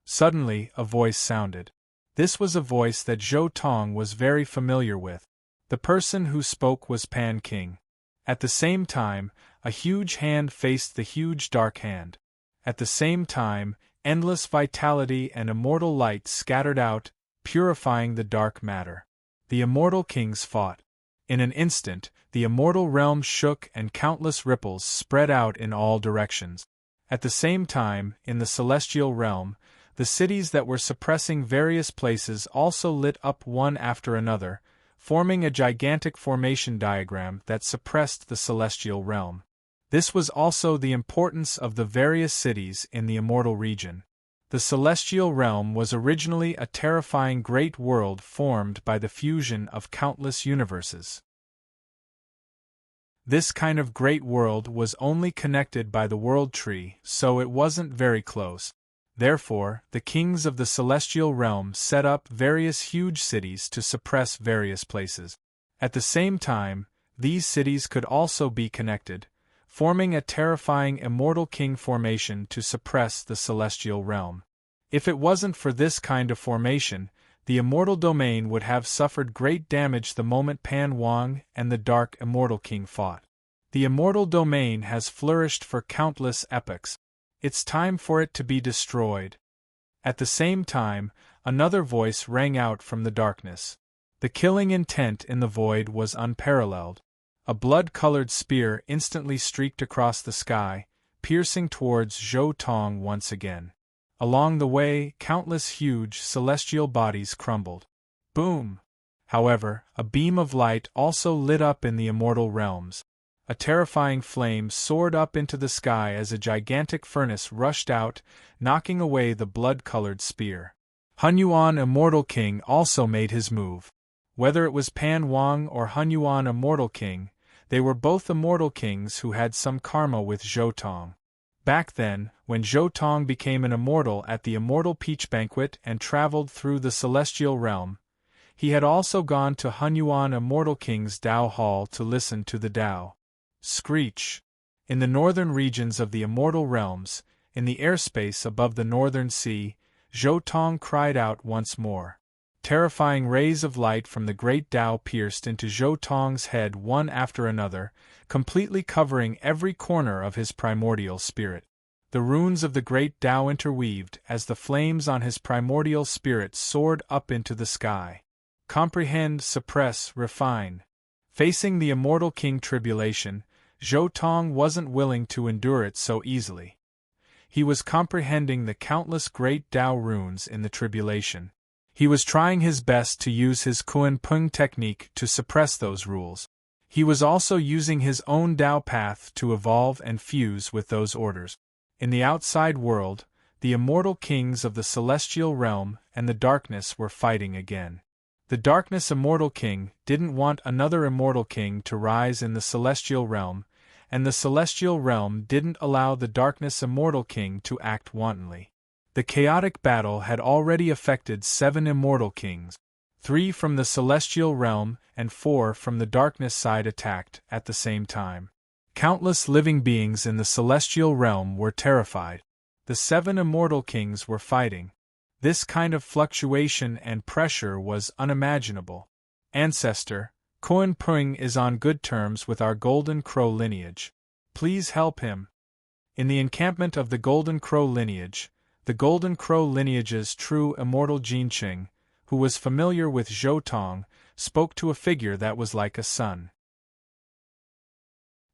Suddenly, a voice sounded. This was a voice that Zhou Tong was very familiar with. The person who spoke was Pan King. At the same time, a huge hand faced the huge dark hand. At the same time, endless vitality and immortal light scattered out, purifying the dark matter. The immortal kings fought. In an instant, the immortal realm shook and countless ripples spread out in all directions. At the same time, in the celestial realm, the cities that were suppressing various places also lit up one after another, forming a gigantic formation diagram that suppressed the celestial realm. This was also the importance of the various cities in the immortal region. The celestial realm was originally a terrifying great world formed by the fusion of countless universes. This kind of great world was only connected by the world tree, so it wasn't very close. Therefore, the kings of the celestial realm set up various huge cities to suppress various places. At the same time, these cities could also be connected, forming a terrifying immortal king formation to suppress the celestial realm. If it wasn't for this kind of formation, the immortal domain would have suffered great damage the moment Pan Wang and the dark immortal king fought. The immortal domain has flourished for countless epochs. It's time for it to be destroyed. At the same time, another voice rang out from the darkness. The killing intent in the void was unparalleled. A blood-colored spear instantly streaked across the sky, piercing towards Zhou Tong once again. Along the way, countless huge celestial bodies crumbled. Boom! However, a beam of light also lit up in the immortal realms. A terrifying flame soared up into the sky as a gigantic furnace rushed out, knocking away the blood-colored spear. Hunyuan Immortal King also made his move. Whether it was Pan Wang or Hunyuan Immortal King, they were both immortal kings who had some karma with Zhou Tong. Back then, when Zhou Tong became an immortal at the Immortal Peach Banquet and traveled through the celestial realm, he had also gone to Hunyuan Immortal King's Dao Hall to listen to the Dao. Screech! In the northern regions of the immortal realms, in the airspace above the northern sea, Zhou Tong cried out once more. Terrifying rays of light from the great Dao pierced into Zhou Tong's head one after another, completely covering every corner of his primordial spirit. The runes of the great Dao interweaved as the flames on his primordial spirit soared up into the sky. Comprehend, suppress, refine. Facing the immortal king tribulation, Zhou Tong wasn't willing to endure it so easily. He was comprehending the countless great Dao runes in the tribulation. He was trying his best to use his Kunpeng technique to suppress those rules. He was also using his own Dao path to evolve and fuse with those orders. In the outside world, the immortal kings of the celestial realm and the darkness were fighting again. The darkness immortal king didn't want another immortal king to rise in the celestial realm, and the celestial realm didn't allow the darkness immortal king to act wantonly. The chaotic battle had already affected 7 immortal kings. 3 from the celestial realm and 4 from the darkness side attacked at the same time. Countless living beings in the celestial realm were terrified. The 7 immortal kings were fighting. This kind of fluctuation and pressure was unimaginable. Ancestor, Kunpeng is on good terms with our Golden Crow lineage. Please help him. In the encampment of the Golden Crow lineage, the Golden Crow lineage's true immortal Jinqing, who was familiar with Zhou Tong, spoke to a figure that was like a sun.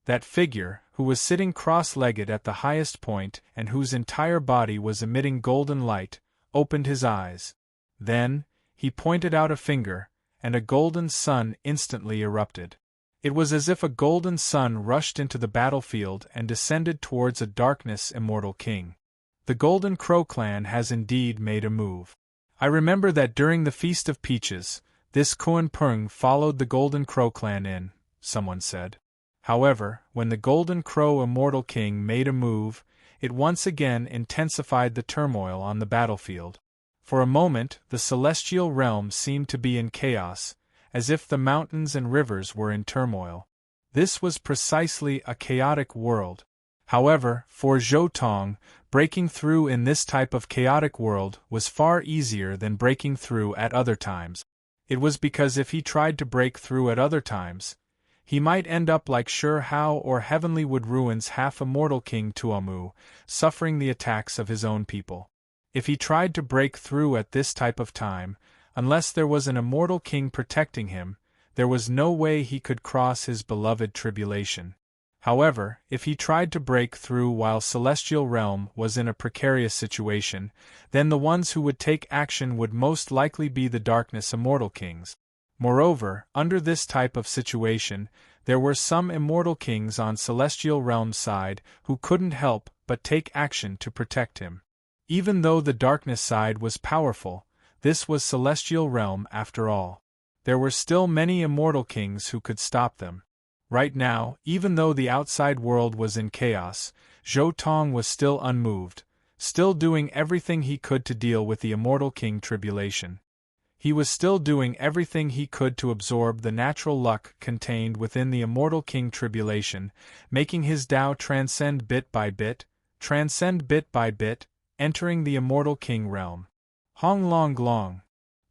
That figure, who was sitting cross-legged at the highest point and whose entire body was emitting golden light, opened his eyes. Then, he pointed out a finger, and a golden sun instantly erupted. It was as if a golden sun rushed into the battlefield and descended towards a darkness immortal king. The Golden Crow clan has indeed made a move. I remember that during the Feast of Peaches, this Kunpeng followed the Golden Crow clan in, someone said. However, when the Golden Crow immortal king made a move, it once again intensified the turmoil on the battlefield. For a moment, the celestial realm seemed to be in chaos, as if the mountains and rivers were in turmoil. This was precisely a chaotic world. However, for Zhou Tong, breaking through in this type of chaotic world was far easier than breaking through at other times. It was because if he tried to break through at other times, he might end up like Sure Hao or Heavenly Wood Ruins' half-immortal King Tuomu, suffering the attacks of his own people. If he tried to break through at this type of time, unless there was an immortal king protecting him, there was no way he could cross his beloved tribulation. However, if he tried to break through while Celestial Realm was in a precarious situation, then the ones who would take action would most likely be the Darkness Immortal Kings. Moreover, under this type of situation, there were some immortal kings on Celestial Realm's side who couldn't help but take action to protect him. Even though the darkness side was powerful, this was Celestial Realm after all. There were still many immortal kings who could stop them. Right now, even though the outside world was in chaos, Zhou Tong was still unmoved, still doing everything he could to deal with the immortal king tribulation. He was still doing everything he could to absorb the natural luck contained within the immortal king tribulation, making his Tao transcend bit by bit, entering the immortal king realm. Hong Long Glong.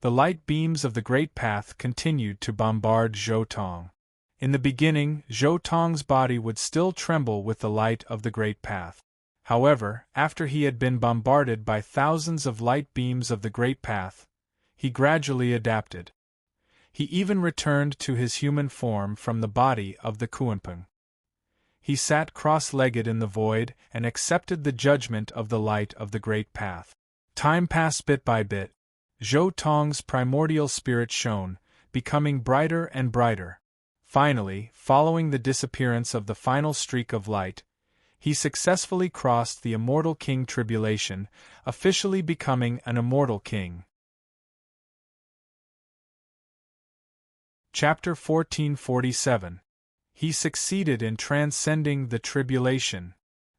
The light beams of the Great Path continued to bombard Zhou Tong. In the beginning, Zhou Tong's body would still tremble with the light of the Great Path. However, after he had been bombarded by thousands of light beams of the Great Path, he gradually adapted. He even returned to his human form from the body of the Kunpeng. He sat cross-legged in the void and accepted the judgment of the light of the Great Path. Time passed bit by bit. Zhou Tong's primordial spirit shone, becoming brighter and brighter. Finally, following the disappearance of the final streak of light, he successfully crossed the immortal king tribulation, officially becoming an immortal king. Chapter 1447. He succeeded in transcending the tribulation.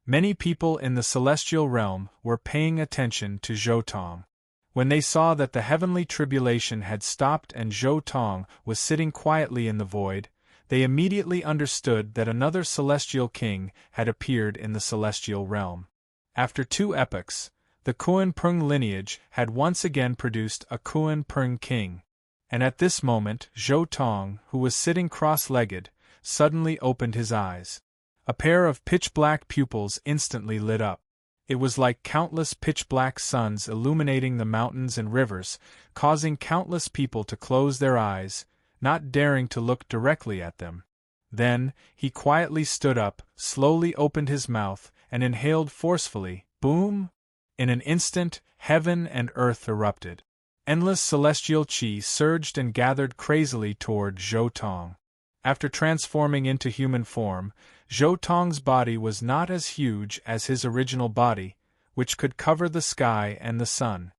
Many people in the celestial realm were paying attention to Zhou Tong. When they saw that the heavenly tribulation had stopped and Zhou Tong was sitting quietly in the void, they immediately understood that another celestial king had appeared in the celestial realm. After 2 epochs, the Kunpeng lineage had once again produced a Kunpeng king. And at this moment, Zhou Tong, who was sitting cross-legged, suddenly opened his eyes. A pair of pitch-black pupils instantly lit up. It was like countless pitch-black suns illuminating the mountains and rivers, causing countless people to close their eyes, not daring to look directly at them. Then, he quietly stood up, slowly opened his mouth, and inhaled forcefully. Boom! In an instant, heaven and earth erupted. Endless celestial qi surged and gathered crazily toward Zhou Tong. After transforming into human form, Zhou Tong's body was not as huge as his original body, which could cover the sky and the sun.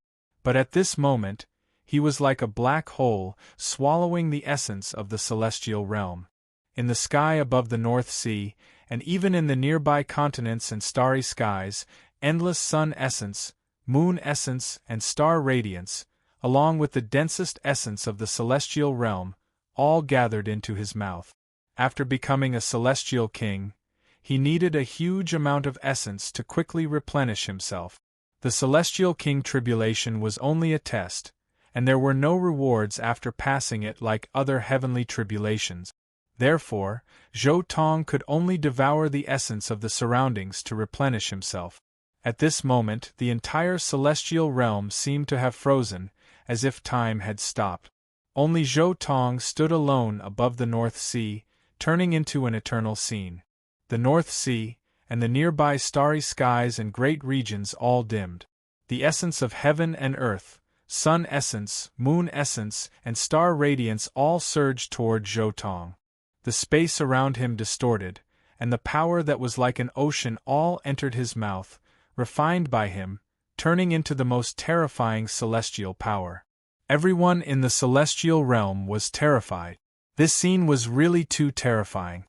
But at this moment, he was like a black hole, swallowing the essence of the celestial realm. In the sky above the North Sea, and even in the nearby continents and starry skies, endless sun essence, moon essence, and star radiance, along with the densest essence of the celestial realm, all gathered into his mouth. After becoming a celestial king, he needed a huge amount of essence to quickly replenish himself. The celestial king tribulation was only a test, and there were no rewards after passing it like other heavenly tribulations. Therefore, Zhou Tong could only devour the essence of the surroundings to replenish himself. At this moment, the entire celestial realm seemed to have frozen, as if time had stopped. Only Zhou Tong stood alone above the North Sea, turning into an eternal scene. The North Sea, and the nearby starry skies and great regions all dimmed. The essence of heaven and earth, sun essence, moon essence, and star radiance all surged toward Zhou Tong. The space around him distorted, and the power that was like an ocean all entered his mouth, refined by him, turning into the most terrifying celestial power. Everyone in the celestial realm was terrified. This scene was really too terrifying.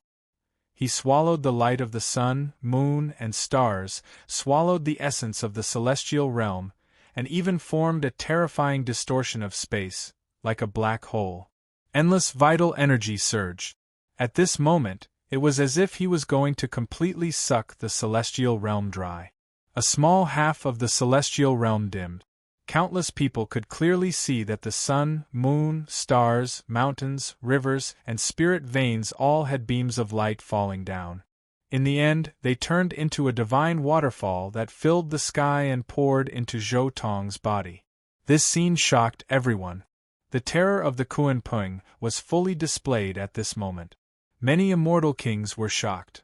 He swallowed the light of the sun, moon, and stars, swallowed the essence of the celestial realm, and even formed a terrifying distortion of space, like a black hole. Endless vital energy surged. At this moment, it was as if he was going to completely suck the celestial realm dry. A small half of the celestial realm dimmed. Countless people could clearly see that the sun, moon, stars, mountains, rivers, and spirit veins all had beams of light falling down. In the end, they turned into a divine waterfall that filled the sky and poured into Zhou Tong's body. This scene shocked everyone. The terror of the Kunpeng was fully displayed at this moment. Many immortal kings were shocked.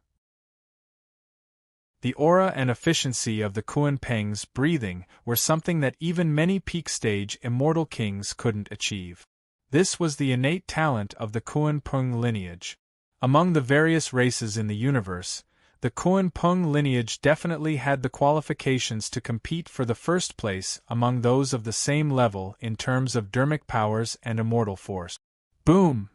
The aura and efficiency of the Kunpeng's breathing were something that even many peak-stage immortal kings couldn't achieve. This was the innate talent of the Kunpeng lineage. Among the various races in the universe, the Kunpeng lineage definitely had the qualifications to compete for the first place among those of the same level in terms of dermic powers and immortal force. Boom!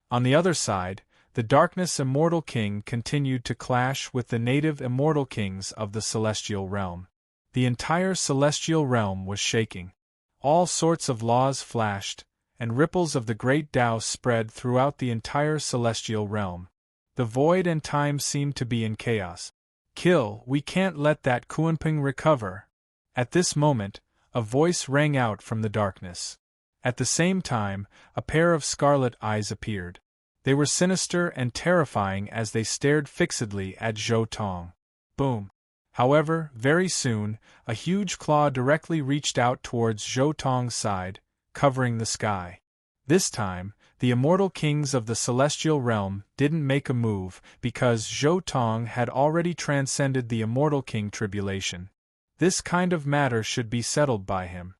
On the other side, the Darkness Immortal King continued to clash with the native immortal kings of the celestial realm. The entire celestial realm was shaking. All sorts of laws flashed, and ripples of the great Tao spread throughout the entire celestial realm. The void and time seemed to be in chaos. Kill, we can't let that Kunpeng recover. At this moment, a voice rang out from the darkness. At the same time, a pair of scarlet eyes appeared. They were sinister and terrifying as they stared fixedly at Zhou Tong. Boom! However, very soon, a huge claw directly reached out towards Zhou Tong's side, covering the sky. This time, the immortal kings of the celestial realm didn't make a move because Zhou Tong had already transcended the immortal king tribulation. This kind of matter should be settled by him.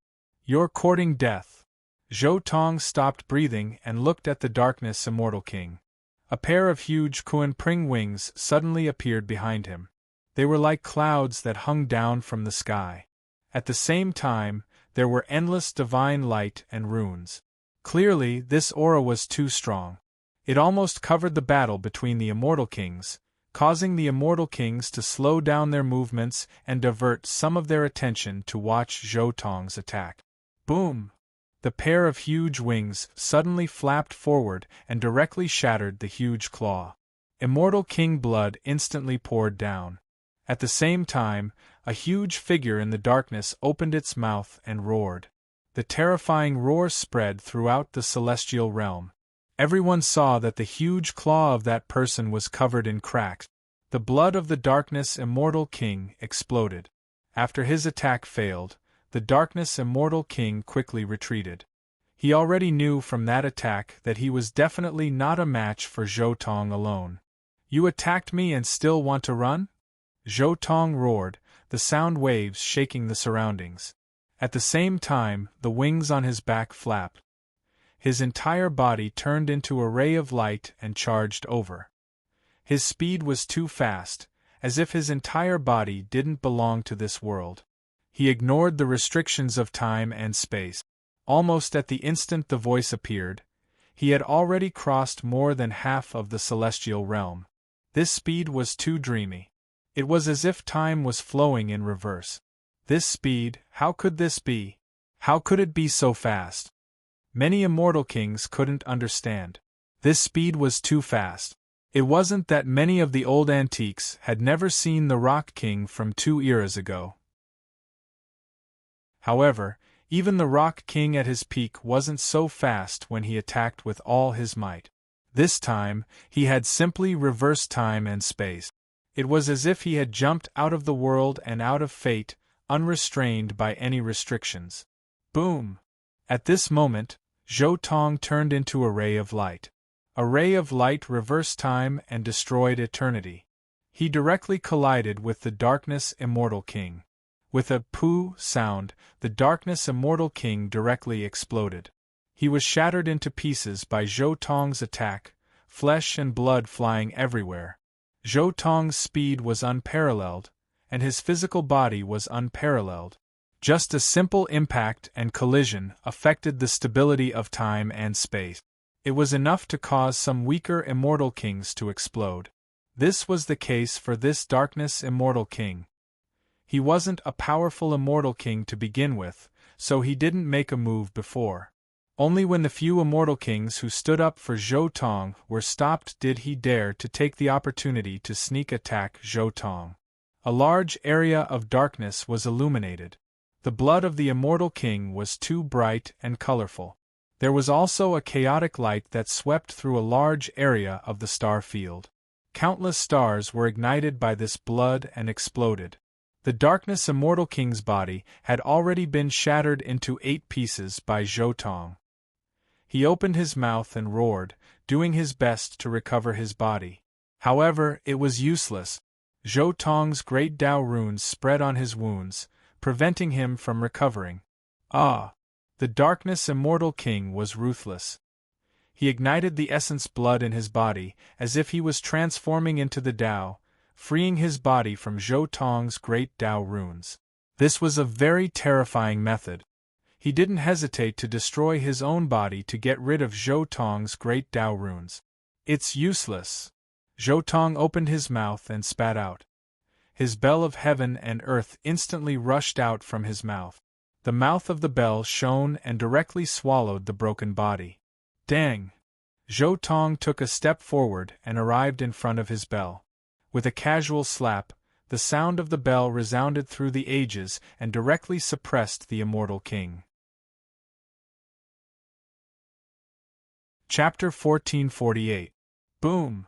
You're courting death. Zhou Tong stopped breathing and looked at the Darkness Immortal King. A pair of huge Kunpeng wings suddenly appeared behind him. They were like clouds that hung down from the sky. At the same time, there were endless divine light and runes. Clearly, this aura was too strong. It almost covered the battle between the immortal kings, causing the immortal kings to slow down their movements and divert some of their attention to watch Zhou Tong's attack. Boom! The pair of huge wings suddenly flapped forward and directly shattered the huge claw. Immortal King blood instantly poured down. At the same time, a huge figure in the darkness opened its mouth and roared. The terrifying roar spread throughout the celestial realm. Everyone saw that the huge claw of that person was covered in cracks. The blood of the Darkness Immortal King exploded. After his attack failed, the Darkness Immortal King quickly retreated. He already knew from that attack that he was definitely not a match for Zhou Tong alone. You attacked me and still want to run? Zhou Tong roared, the sound waves shaking the surroundings. At the same time, the wings on his back flapped. His entire body turned into a ray of light and charged over. His speed was too fast, as if his entire body didn't belong to this world. He ignored the restrictions of time and space. Almost at the instant the voice appeared, he had already crossed more than half of the celestial realm. This speed was too dreamy. It was as if time was flowing in reverse. This speed, how could this be? How could it be so fast? Many immortal kings couldn't understand. This speed was too fast. It wasn't that many of the old antiques had never seen the Rock King from 2 eras ago. However, even the Rock King at his peak wasn't so fast when he attacked with all his might. This time, he had simply reversed time and space. It was as if he had jumped out of the world and out of fate, unrestrained by any restrictions. Boom! At this moment, Zhou Tong turned into a ray of light. A ray of light reversed time and destroyed eternity. He directly collided with the Darkness Immortal King. With a pooh sound, the Darkness Immortal King directly exploded. He was shattered into pieces by Zhou Tong's attack, flesh and blood flying everywhere. Zhou Tong's speed was unparalleled, and his physical body was unparalleled. Just a simple impact and collision affected the stability of time and space. It was enough to cause some weaker immortal kings to explode. This was the case for this Darkness Immortal King. He wasn't a powerful immortal king to begin with, so he didn't make a move before. Only when the few immortal kings who stood up for Zhou Tong were stopped did he dare to take the opportunity to sneak attack Zhou Tong. A large area of darkness was illuminated. The blood of the immortal king was too bright and colorful. There was also a chaotic light that swept through a large area of the star field. Countless stars were ignited by this blood and exploded. The Darkness Immortal King's body had already been shattered into 8 pieces by Zhou Tong. He opened his mouth and roared, doing his best to recover his body. However, it was useless. Zhou Tong's great Dao runes spread on his wounds, preventing him from recovering. Ah! The Darkness Immortal King was ruthless. He ignited the essence blood in his body, as if he was transforming into the Dao, freeing his body from Zhou Tong's great Dao runes. This was a very terrifying method. He didn't hesitate to destroy his own body to get rid of Zhou Tong's great Dao runes. It's useless. Zhou Tong opened his mouth and spat out. His bell of heaven and earth instantly rushed out from his mouth. The mouth of the bell shone and directly swallowed the broken body. Dang! Zhou Tong took a step forward and arrived in front of his bell. With a casual slap, the sound of the bell resounded through the ages and directly suppressed the immortal king. Chapter 1448. Boom!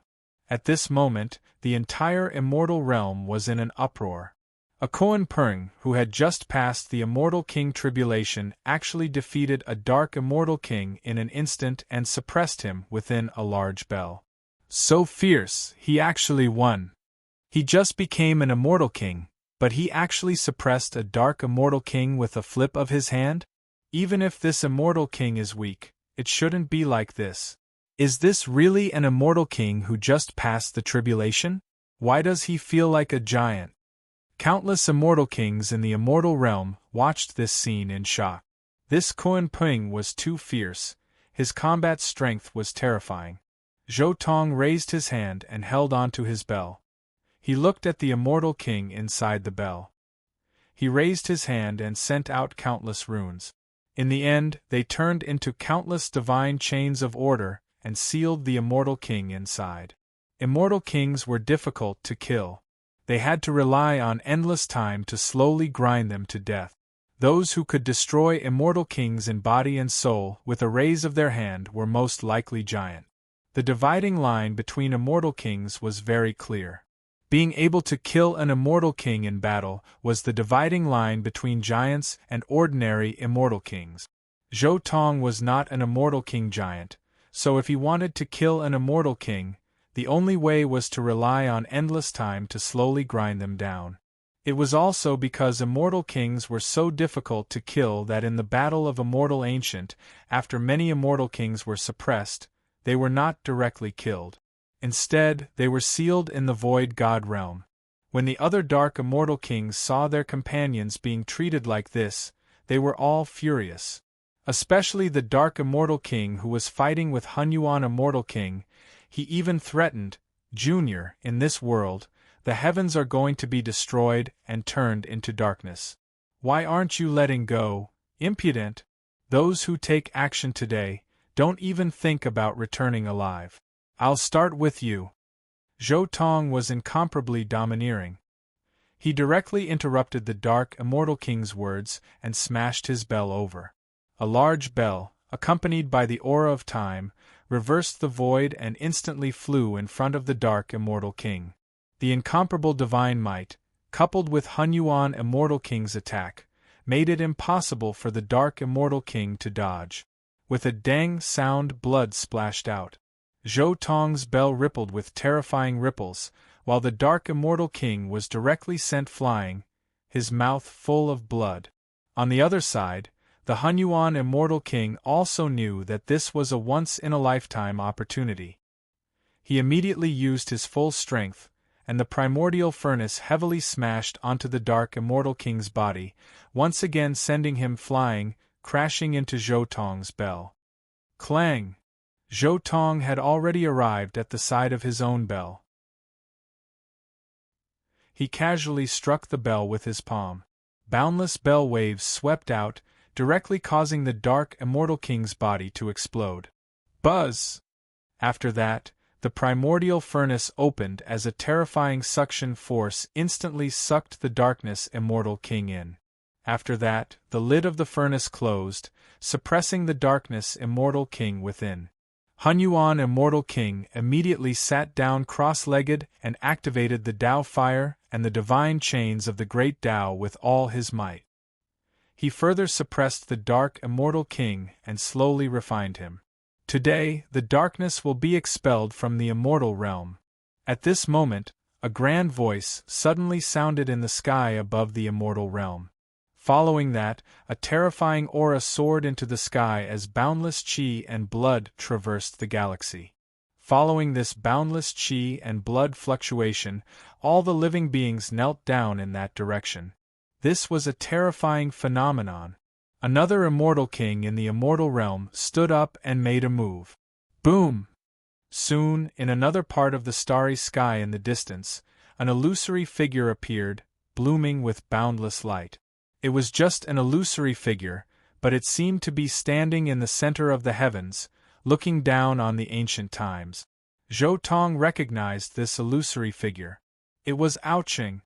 At this moment, the entire immortal realm was in an uproar. A Koan Peng, who had just passed the immortal king tribulation, actually defeated a dark immortal king in an instant and suppressed him within a large bell. So fierce, he actually won. He just became an immortal king, but he actually suppressed a dark immortal king with a flip of his hand? Even if this immortal king is weak, it shouldn't be like this. Is this really an immortal king who just passed the tribulation? Why does he feel like a giant? Countless immortal kings in the immortal realm watched this scene in shock. This Koan Peng was too fierce, his combat strength was terrifying. Zhou Tong raised his hand and held onto his bell. He looked at the immortal king inside the bell. He raised his hand and sent out countless runes. In the end, they turned into countless divine chains of order and sealed the immortal king inside. Immortal kings were difficult to kill. They had to rely on endless time to slowly grind them to death. Those who could destroy immortal kings in body and soul with a raise of their hand were most likely giant. The dividing line between immortal kings was very clear. Being able to kill an immortal king in battle was the dividing line between giants and ordinary immortal kings. Zhou Tong was not an immortal king giant, so if he wanted to kill an immortal king, the only way was to rely on endless time to slowly grind them down. It was also because immortal kings were so difficult to kill that in the Battle of Immortal Ancient, after many immortal kings were suppressed, they were not directly killed. Instead, they were sealed in the Void God realm. When the other dark immortal kings saw their companions being treated like this, they were all furious. Especially the dark immortal king who was fighting with Hunyuan immortal king. He even threatened, Junior, in this world, the heavens are going to be destroyed and turned into darkness. Why aren't you letting go, impudent? Those who take action today, don't even think about returning alive. I'll start with you. Zhou Tong was incomparably domineering. He directly interrupted the dark immortal king's words and smashed his bell over. A large bell, accompanied by the aura of time, reversed the void and instantly flew in front of the Dark Immortal King. The incomparable divine might, coupled with Hun Yuan Immortal King's attack, made it impossible for the Dark Immortal King to dodge. With a dang sound, blood splashed out. Zhou Tong's bell rippled with terrifying ripples, while the Dark Immortal King was directly sent flying, his mouth full of blood. On the other side, the Hun Yuan Immortal King also knew that this was a once-in-a-lifetime opportunity. He immediately used his full strength, and the primordial furnace heavily smashed onto the Dark Immortal King's body, once again sending him flying, crashing into Zhou Tong's bell. Clang! Zhou Tong had already arrived at the side of his own bell. He casually struck the bell with his palm. Boundless bell waves swept out, directly causing the Dark Immortal King's body to explode. Buzz! After that, the primordial furnace opened as a terrifying suction force instantly sucked the Darkness Immortal King in. After that, the lid of the furnace closed, suppressing the Darkness Immortal King within. Hun Yuan Immortal King immediately sat down cross-legged and activated the Tao Fire and the divine chains of the Great Tao with all his might. He further suppressed the Dark Immortal King and slowly refined him. Today, the darkness will be expelled from the immortal realm. At this moment, a grand voice suddenly sounded in the sky above the immortal realm. Following that, a terrifying aura soared into the sky as boundless qi and blood traversed the galaxy. Following this boundless qi and blood fluctuation, all the living beings knelt down in that direction. This was a terrifying phenomenon. Another immortal king in the immortal realm stood up and made a move. Boom! Soon, in another part of the starry sky in the distance, an illusory figure appeared, blooming with boundless light. It was just an illusory figure, but it seemed to be standing in the center of the heavens, looking down on the ancient times. Zhou Tong recognized this illusory figure. It was Aoqing.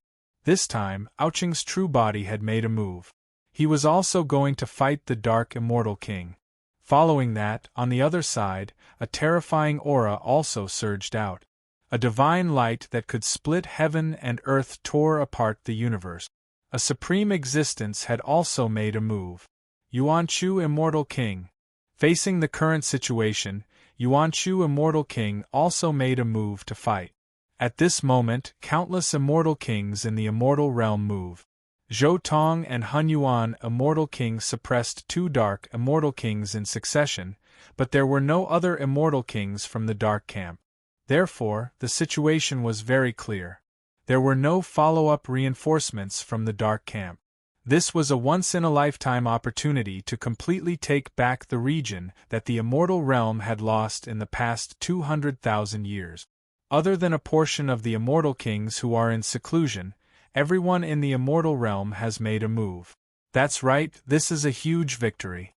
This time, Aoqing's true body had made a move. He was also going to fight the Dark Immortal King. Following that, on the other side, a terrifying aura also surged out. A divine light that could split heaven and earth tore apart the universe. A supreme existence had also made a move. Yuanchu Immortal King. Facing the current situation, Yuanchu Immortal King also made a move to fight. At this moment, countless immortal kings in the immortal realm moved. Zhou Tong and Hun Yuan Immortal King suppressed two Dark Immortal Kings in succession, but there were no other immortal kings from the Dark Camp. Therefore, the situation was very clear. There were no follow-up reinforcements from the Dark Camp. This was a once-in-a-lifetime opportunity to completely take back the region that the immortal realm had lost in the past 200,000 years. Other than a portion of the immortal kings who are in seclusion, everyone in the immortal realm has made a move. That's right, this is a huge victory.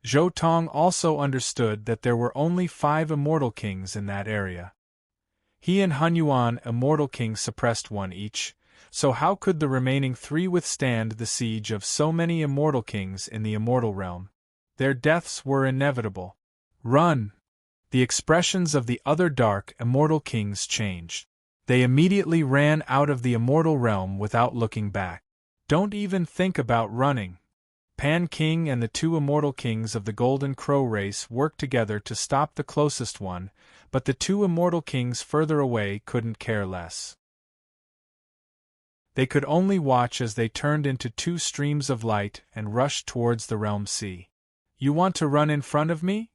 Zhou Tong also understood that there were only 5 immortal kings in that area. He and Hun Yuan Immortal King suppressed one each, so how could the remaining 3 withstand the siege of so many immortal kings in the immortal realm? Their deaths were inevitable. Run! The expressions of the other Dark Immortal Kings changed. They immediately ran out of the immortal realm without looking back. Don't even think about running. Pan King and the 2 immortal kings of the Golden Crow race worked together to stop the closest one, but the 2 immortal kings further away couldn't care less. They could only watch as they turned into 2 streams of light and rushed towards the realm sea. You want to run in front of me?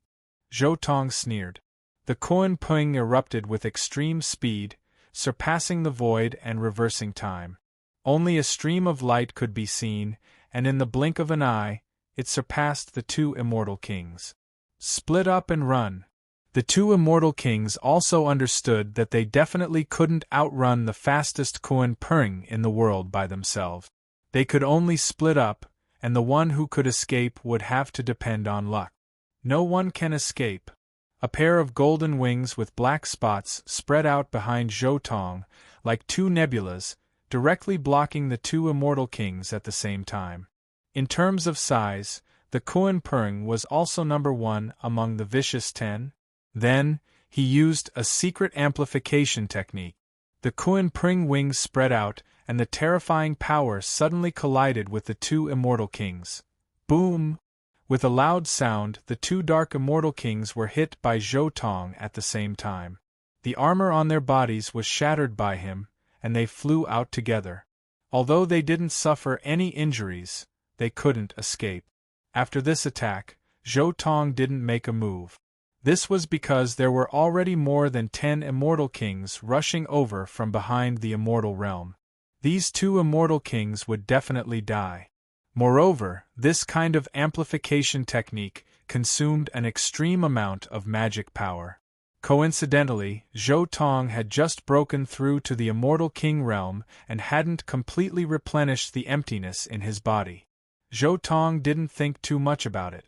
Zhou Tong sneered. The Kuan Ping erupted with extreme speed, surpassing the void and reversing time. Only a stream of light could be seen, and in the blink of an eye, it surpassed the 2 immortal kings. Split up and run. The 2 immortal kings also understood that they definitely couldn't outrun the fastest Kuan Ping in the world by themselves. They could only split up, and the one who could escape would have to depend on luck. No one can escape. A pair of golden wings with black spots spread out behind Zhou Tong, like 2 nebulas, directly blocking the 2 immortal kings at the same time. In terms of size, the Kuan Ping was also number 1 among the Vicious 10. Then, he used a secret amplification technique. The Kuan Pring wings spread out, and the terrifying power suddenly collided with the two immortal kings. Boom! With a loud sound, the two dark immortal kings were hit by Zhou Tong at the same time. The armor on their bodies was shattered by him, and they flew out together. Although they didn't suffer any injuries, they couldn't escape. After this attack, Zhou Tong didn't make a move. This was because there were already more than 10 immortal kings rushing over from behind the immortal realm. These two immortal kings would definitely die. Moreover, this kind of amplification technique consumed an extreme amount of magic power. Coincidentally, Zhou Tong had just broken through to the immortal king realm and hadn't completely replenished the emptiness in his body. Zhou Tong didn't think too much about it.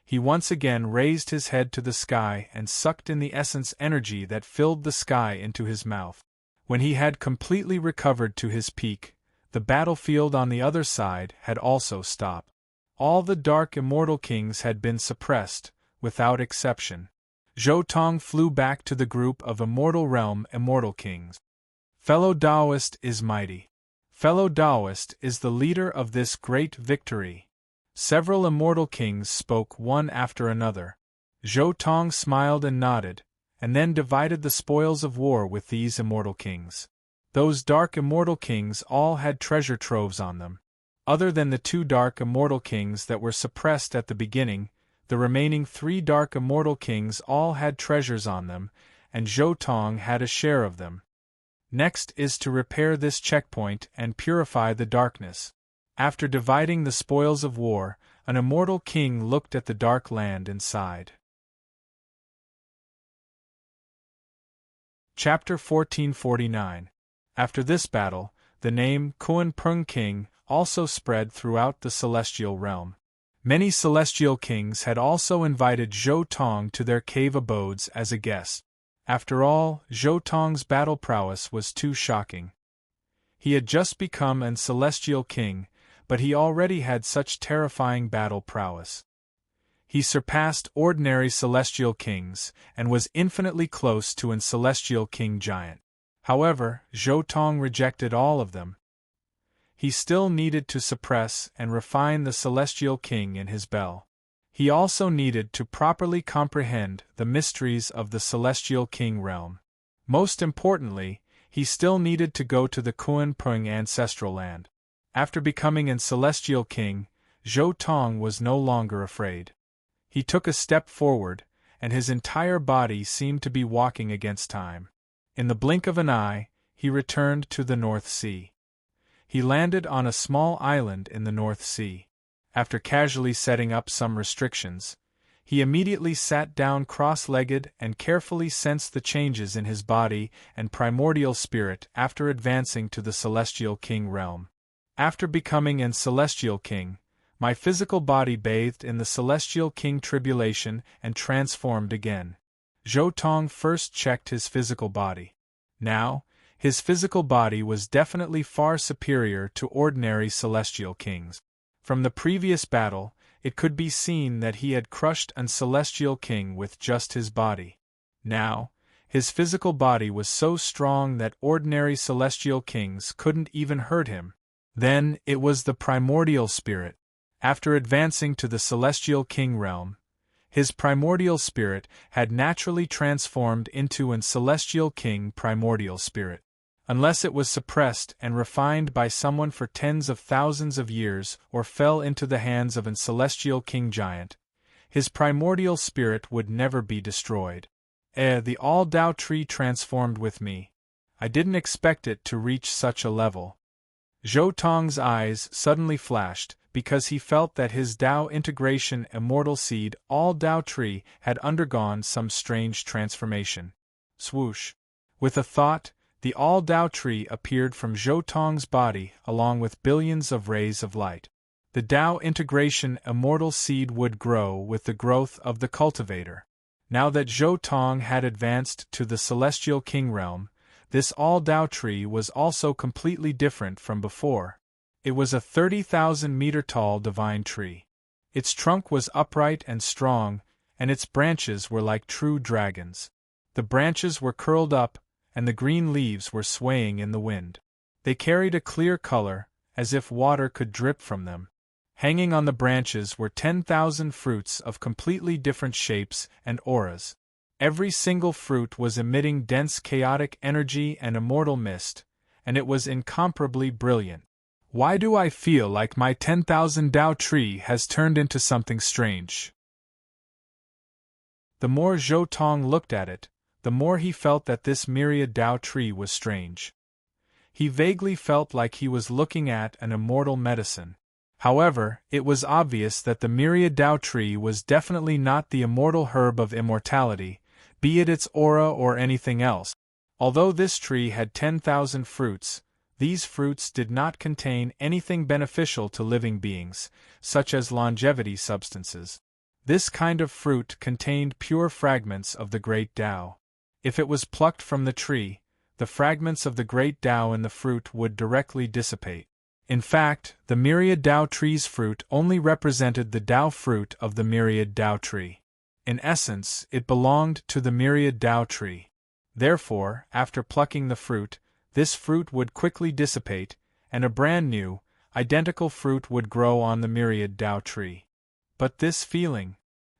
He once again raised his head to the sky and sucked in the essence energy that filled the sky into his mouth. When he had completely recovered to his peak, the battlefield on the other side had also stopped. All the dark immortal kings had been suppressed, without exception. Zhou Tong flew back to the group of immortal realm immortal kings. Fellow Taoist is mighty. Fellow Taoist is the leader of this great victory. Several immortal kings spoke one after another. Zhou Tong smiled and nodded, and then divided the spoils of war with these immortal kings. Those dark immortal kings all had treasure troves on them. Other than the two dark immortal kings that were suppressed at the beginning, the remaining 3 dark immortal kings all had treasures on them, and Zhou Tong had a share of them. Next is to repair this checkpoint and purify the darkness. After dividing the spoils of war, an immortal king looked at the dark land and sighed. Chapter 1449. After this battle, the name Kuan Pring King also spread throughout the celestial realm. Many celestial kings had also invited Zhou Tong to their cave abodes as a guest. After all, Zhou Tong's battle prowess was too shocking. He had just become an celestial king, but he already had such terrifying battle prowess. He surpassed ordinary celestial kings, and was infinitely close to an celestial king giant. However, Zhou Tong rejected all of them. He still needed to suppress and refine the celestial king in his bell. He also needed to properly comprehend the mysteries of the celestial king realm. Most importantly, he still needed to go to the Kuan Pring ancestral land. After becoming an celestial king, Zhou Tong was no longer afraid. He took a step forward, and his entire body seemed to be walking against time. In the blink of an eye, he returned to the North Sea. He landed on a small island in the North Sea. After casually setting up some restrictions, he immediately sat down cross-legged and carefully sensed the changes in his body and primordial spirit after advancing to the Celestial King realm. After becoming an Celestial King, my physical body bathed in the Celestial King tribulation and transformed again. Zhou Tong first checked his physical body. Now, his physical body was definitely far superior to ordinary celestial kings. From the previous battle, it could be seen that he had crushed an celestial king with just his body. Now, his physical body was so strong that ordinary celestial kings couldn't even hurt him. Then, it was the primordial spirit. After advancing to the celestial king realm, his primordial spirit had naturally transformed into an celestial king primordial spirit. Unless it was suppressed and refined by someone for tens of thousands of years or fell into the hands of an celestial king giant, his primordial spirit would never be destroyed. The all-Tao tree transformed with me. I didn't expect it to reach such a level. Zhou Tong's eyes suddenly flashed, because he felt that his Tao integration immortal seed all-Tao tree had undergone some strange transformation. Swoosh! With a thought, the all-Tao tree appeared from Zhou Tong's body along with billions of rays of light. The Tao integration immortal seed would grow with the growth of the cultivator. Now that Zhou Tong had advanced to the Celestial King realm, this all-Tao tree was also completely different from before. It was a 30,000-meter tall divine tree. Its trunk was upright and strong, and its branches were like true dragons. The branches were curled up, and the green leaves were swaying in the wind. They carried a clear color, as if water could drip from them. Hanging on the branches were 10,000 fruits of completely different shapes and auras. Every single fruit was emitting dense chaotic energy and immortal mist, and it was incomparably brilliant. Why do I feel like my 10,000 Tao tree has turned into something strange? The more Zhou Tong looked at it, the more he felt that this myriad Tao tree was strange. He vaguely felt like he was looking at an immortal medicine. However, it was obvious that the myriad Tao tree was definitely not the immortal herb of immortality, be it its aura or anything else. Although this tree had 10,000 fruits, these fruits did not contain anything beneficial to living beings, such as longevity substances. This kind of fruit contained pure fragments of the great Tao. If it was plucked from the tree, the fragments of the great Tao in the fruit would directly dissipate. In fact, the myriad Tao tree's fruit only represented the Tao fruit of the myriad Tao tree. In essence, it belonged to the myriad Tao tree. Therefore, after plucking the fruit, this fruit would quickly dissipate, and a brand new, identical fruit would grow on the myriad Tao tree. But this feeling...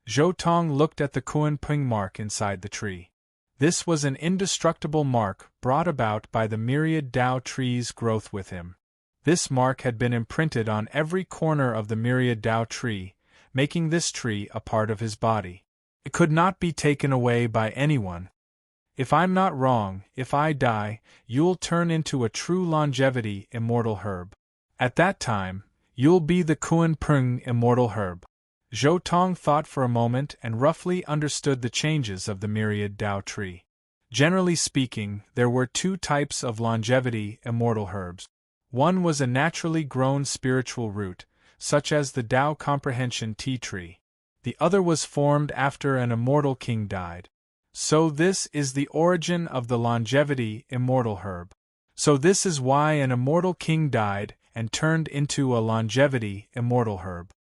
Zhou Tong looked at the Kunpeng mark inside the tree. This was an indestructible mark brought about by the myriad Tao tree's growth with him. This mark had been imprinted on every corner of the myriad Tao tree, making this tree a part of his body. It could not be taken away by anyone. If I'm not wrong, if I die, you'll turn into a true longevity immortal herb. At that time, you'll be the Kunpeng immortal herb. Zhou Tong thought for a moment and roughly understood the changes of the myriad Tao tree. Generally speaking, there were two types of longevity immortal herbs. One was a naturally grown spiritual root, such as the Tao comprehension tea tree. The other was formed after an immortal king died. So this is the origin of the longevity immortal herb. So this is why an immortal king died and turned into a longevity immortal herb.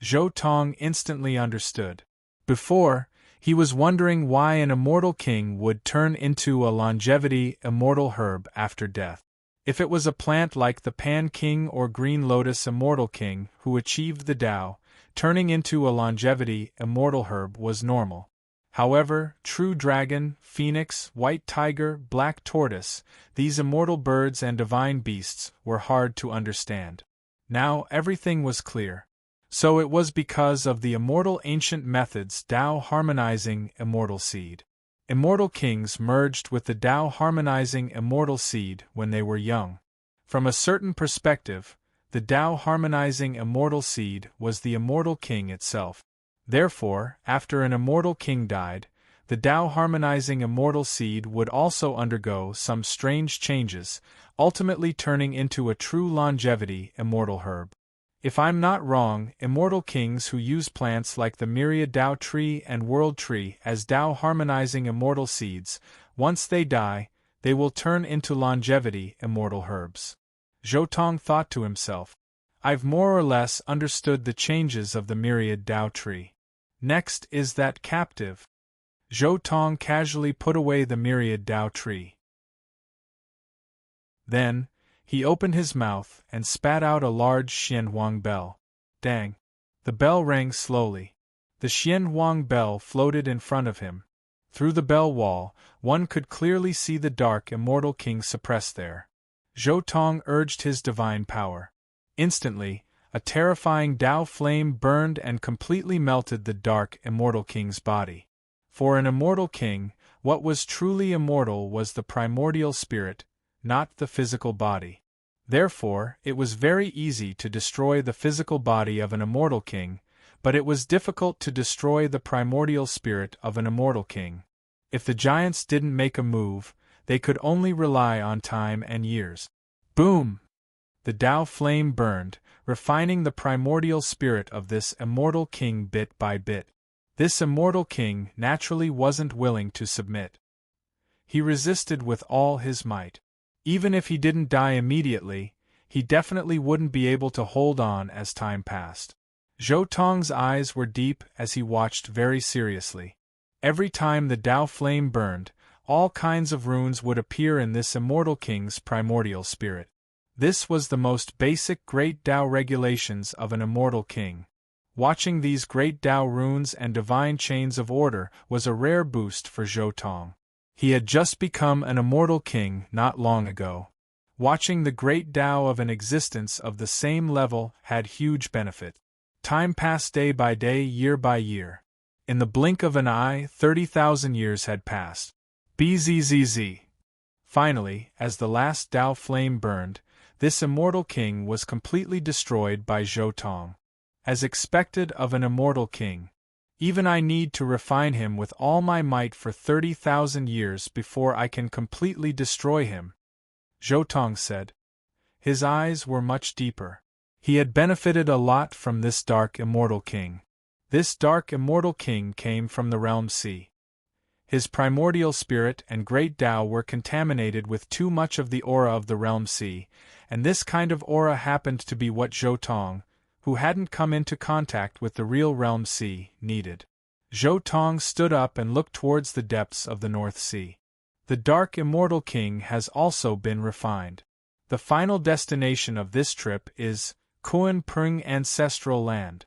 Zhou Tong instantly understood. Before, he was wondering why an immortal king would turn into a longevity immortal herb after death. If it was a plant like the Pan King or Green Lotus immortal king who achieved the Tao, turning into a longevity immortal herb was normal. However, true dragon, phoenix, white tiger, black tortoise, these immortal birds and divine beasts were hard to understand. Now everything was clear. So it was because of the immortal ancient methods Tao harmonizing immortal seed. Immortal kings merged with the Tao harmonizing immortal seed when they were young. From a certain perspective, the Tao harmonizing immortal seed was the immortal king itself. Therefore, after an immortal king died, the Tao harmonizing immortal seed would also undergo some strange changes, ultimately turning into a true longevity immortal herb. If I'm not wrong, immortal kings who use plants like the myriad Tao tree and world tree as Tao harmonizing immortal seeds, once they die, they will turn into longevity immortal herbs. Zhou Tong thought to himself, I've more or less understood the changes of the myriad Tao tree. Next is that captive. Zhou Tong casually put away the myriad Tao tree. Then, he opened his mouth and spat out a large Xianhuang bell. Dang! The bell rang slowly. The Xianhuang bell floated in front of him. Through the bell wall, one could clearly see the dark immortal king suppressed there. Zhou Tong urged his divine power. Instantly, a terrifying Tao flame burned and completely melted the dark immortal king's body. For an immortal king, what was truly immortal was the primordial spirit, not the physical body. Therefore, it was very easy to destroy the physical body of an immortal king, but it was difficult to destroy the primordial spirit of an immortal king. If the giants didn't make a move, they could only rely on time and years. Boom! The Tao flame burned, refining the primordial spirit of this immortal king bit by bit. This immortal king naturally wasn't willing to submit. He resisted with all his might. Even if he didn't die immediately, he definitely wouldn't be able to hold on as time passed. Zhou Tong's eyes were deep as he watched very seriously. Every time the Tao flame burned, all kinds of runes would appear in this immortal king's primordial spirit. This was the most basic great Tao regulations of an immortal king. Watching these great Tao runes and divine chains of order was a rare boost for Zhou Tong. He had just become an immortal king not long ago. Watching the great Tao of an existence of the same level had huge benefit. Time passed day by day, year by year. In the blink of an eye, 30,000 years had passed. Bzzz. Finally, as the last Tao flame burned, this immortal king was completely destroyed by Zhou Tong. As expected of an immortal king. Even I need to refine him with all my might for 30,000 years before I can completely destroy him, Zhou Tong said. His eyes were much deeper. He had benefited a lot from this dark immortal king. This dark immortal king came from the realm sea. His primordial spirit and great Tao were contaminated with too much of the aura of the realm sea, and this kind of aura happened to be what Zhou Tong, who hadn't come into contact with the real realm sea, needed. Zhou Tong stood up and looked towards the depths of the North Sea. The dark immortal king has also been refined. The final destination of this trip is Kuan Prng Ancestral Land.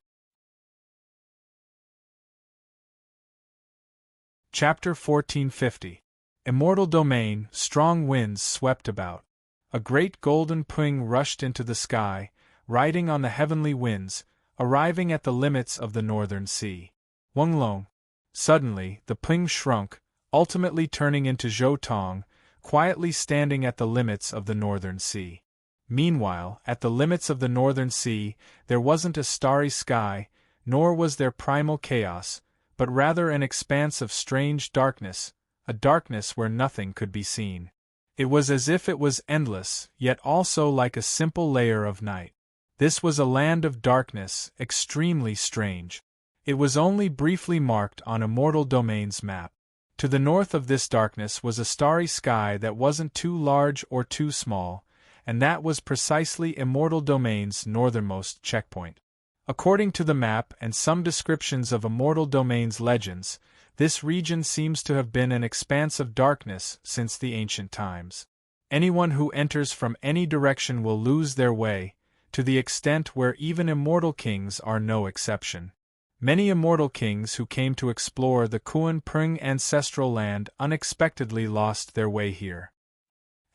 Chapter 1450. Immortal Domain. Strong winds swept about. A great golden ping rushed into the sky, riding on the heavenly winds, arriving at the limits of the northern sea. Wenglong. Suddenly, the ping shrunk, ultimately turning into Zhou Tong, quietly standing at the limits of the northern sea. Meanwhile, at the limits of the northern sea, there wasn't a starry sky, nor was there primal chaos, but rather an expanse of strange darkness, a darkness where nothing could be seen. It was as if it was endless, yet also like a simple layer of night. This was a land of darkness, extremely strange. It was only briefly marked on Immortal Domain's map. To the north of this darkness was a starry sky that wasn't too large or too small, and that was precisely Immortal Domain's northernmost checkpoint. According to the map and some descriptions of Immortal Domain's legends, this region seems to have been an expanse of darkness since the ancient times. Anyone who enters from any direction will lose their way, to the extent where even immortal kings are no exception. Many immortal kings who came to explore the Kuan Prng Ancestral Land unexpectedly lost their way here.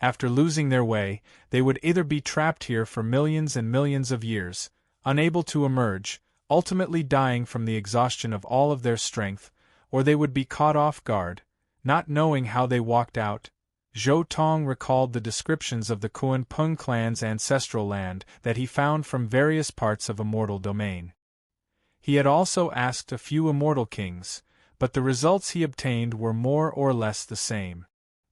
After losing their way, they would either be trapped here for millions and millions of years, unable to emerge, ultimately dying from the exhaustion of all of their strength, or they would be caught off guard, not knowing how they walked out. Zhou Tong recalled the descriptions of the Kuan Prng clan's ancestral land that he found from various parts of Immortal Domain. He had also asked a few immortal kings, but the results he obtained were more or less the same.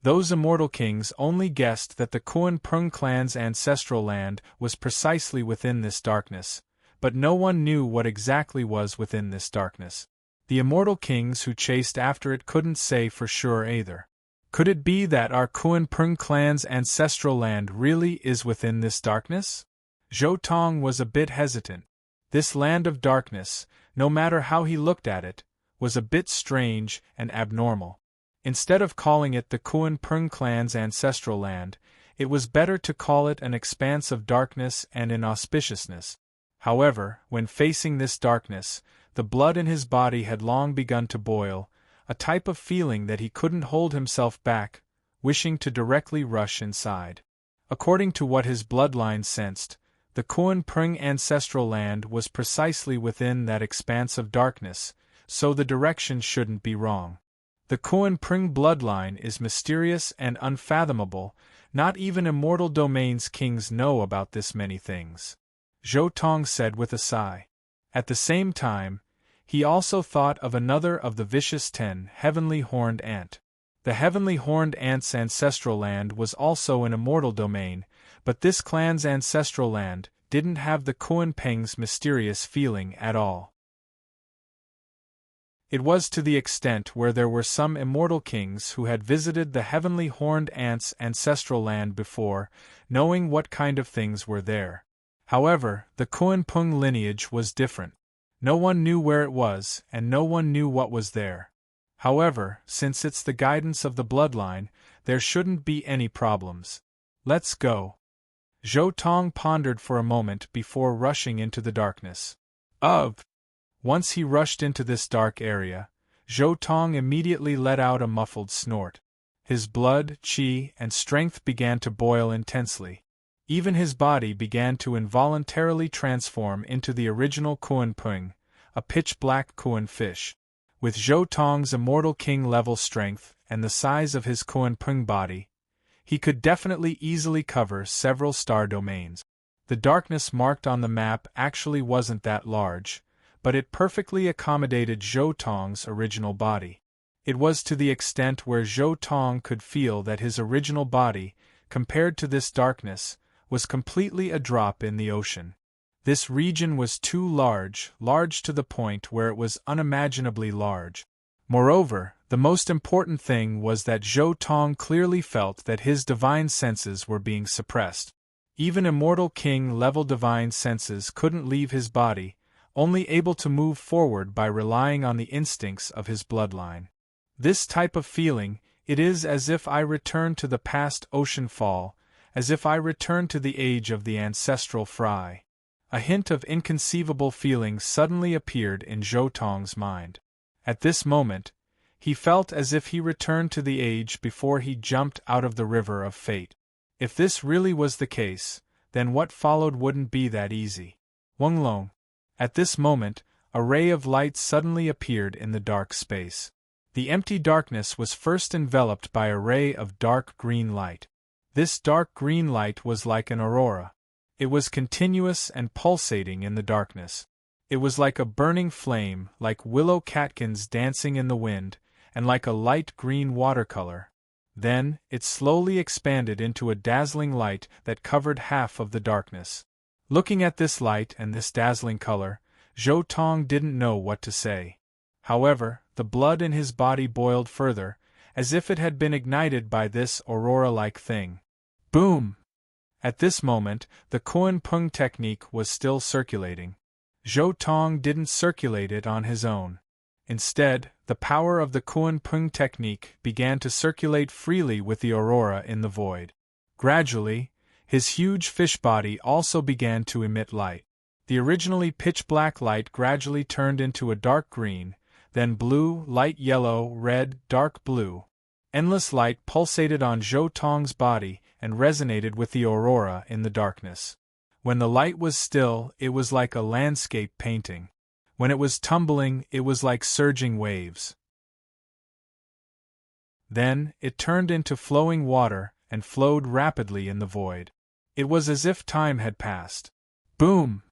Those immortal kings only guessed that the Kuan Prng clan's ancestral land was precisely within this darkness, but no one knew what exactly was within this darkness. The immortal kings who chased after it couldn't say for sure either. Could it be that our Kuan Prng clan's ancestral land really is within this darkness? Zhou Tong was a bit hesitant. This land of darkness, no matter how he looked at it, was a bit strange and abnormal. Instead of calling it the Kuan Prng clan's ancestral land, it was better to call it an expanse of darkness and inauspiciousness. However, when facing this darkness, the blood in his body had long begun to boil, a type of feeling that he couldn't hold himself back, wishing to directly rush inside. According to what his bloodline sensed, the Kuan Prng ancestral land was precisely within that expanse of darkness, so the direction shouldn't be wrong. The Kuan Prng bloodline is mysterious and unfathomable, not even Immortal Domain's kings know about this many things, Zhou Tong said with a sigh. At the same time, he also thought of another of the vicious 10 heavenly horned ant. The heavenly horned ant's ancestral land was also an Immortal Domain, but this clan's ancestral land didn't have the Kuan Prng's mysterious feeling at all. It was to the extent where there were some immortal kings who had visited the heavenly horned ant's ancestral land before, knowing what kind of things were there. However, the Kuan Prng lineage was different. No one knew where it was, and no one knew what was there. However, since it's the guidance of the bloodline, there shouldn't be any problems. Let's go. Zhou Tong pondered for a moment before rushing into the darkness. Once he rushed into this dark area, Zhou Tong immediately let out a muffled snort. His blood, qi, and strength began to boil intensely. Even his body began to involuntarily transform into the original Kuan Pung, a pitch-black Kuan fish. With Zhou Tong's immortal king-level strength and the size of his Kuan Pung body, he could definitely easily cover several star domains. The darkness marked on the map actually wasn't that large, but it perfectly accommodated Zhou Tong's original body. It was to the extent where Zhou Tong could feel that his original body, compared to this darkness, was completely a drop in the ocean. This region was too large to the point where it was unimaginably large. Moreover, the most important thing was that Zhou Tong clearly felt that his divine senses were being suppressed. Even immortal king-level divine senses couldn't leave his body, only able to move forward by relying on the instincts of his bloodline. This type of feeling, it is as if I return to the past ocean fall, as if I return to the age of the ancestral fry. A hint of inconceivable feeling suddenly appeared in Zhou Tong's mind. At this moment, he felt as if he returned to the age before he jumped out of the river of fate. If this really was the case, then what followed wouldn't be that easy. Wenglong. At this moment, a ray of light suddenly appeared in the dark space. The empty darkness was first enveloped by a ray of dark green light. This dark green light was like an aurora. It was continuous and pulsating in the darkness. It was like a burning flame, like willow catkins dancing in the wind, and like a light green watercolor. Then, it slowly expanded into a dazzling light that covered half of the darkness. Looking at this light and this dazzling color, Zhou Tong didn't know what to say. However, the blood in his body boiled further, as if it had been ignited by this aurora-like thing. Boom! At this moment, the Kuan Pung technique was still circulating. Zhou Tong didn't circulate it on his own. Instead, the power of the Kuan Pung technique began to circulate freely with the aurora in the void. Gradually, his huge fish body also began to emit light. The originally pitch-black light gradually turned into a dark green, then blue, light yellow, red, dark blue. Endless light pulsated on Zhou Tong's body and resonated with the aurora in the darkness. When the light was still, it was like a landscape painting. When it was tumbling, it was like surging waves. Then, it turned into flowing water and flowed rapidly in the void. It was as if time had passed. Boom!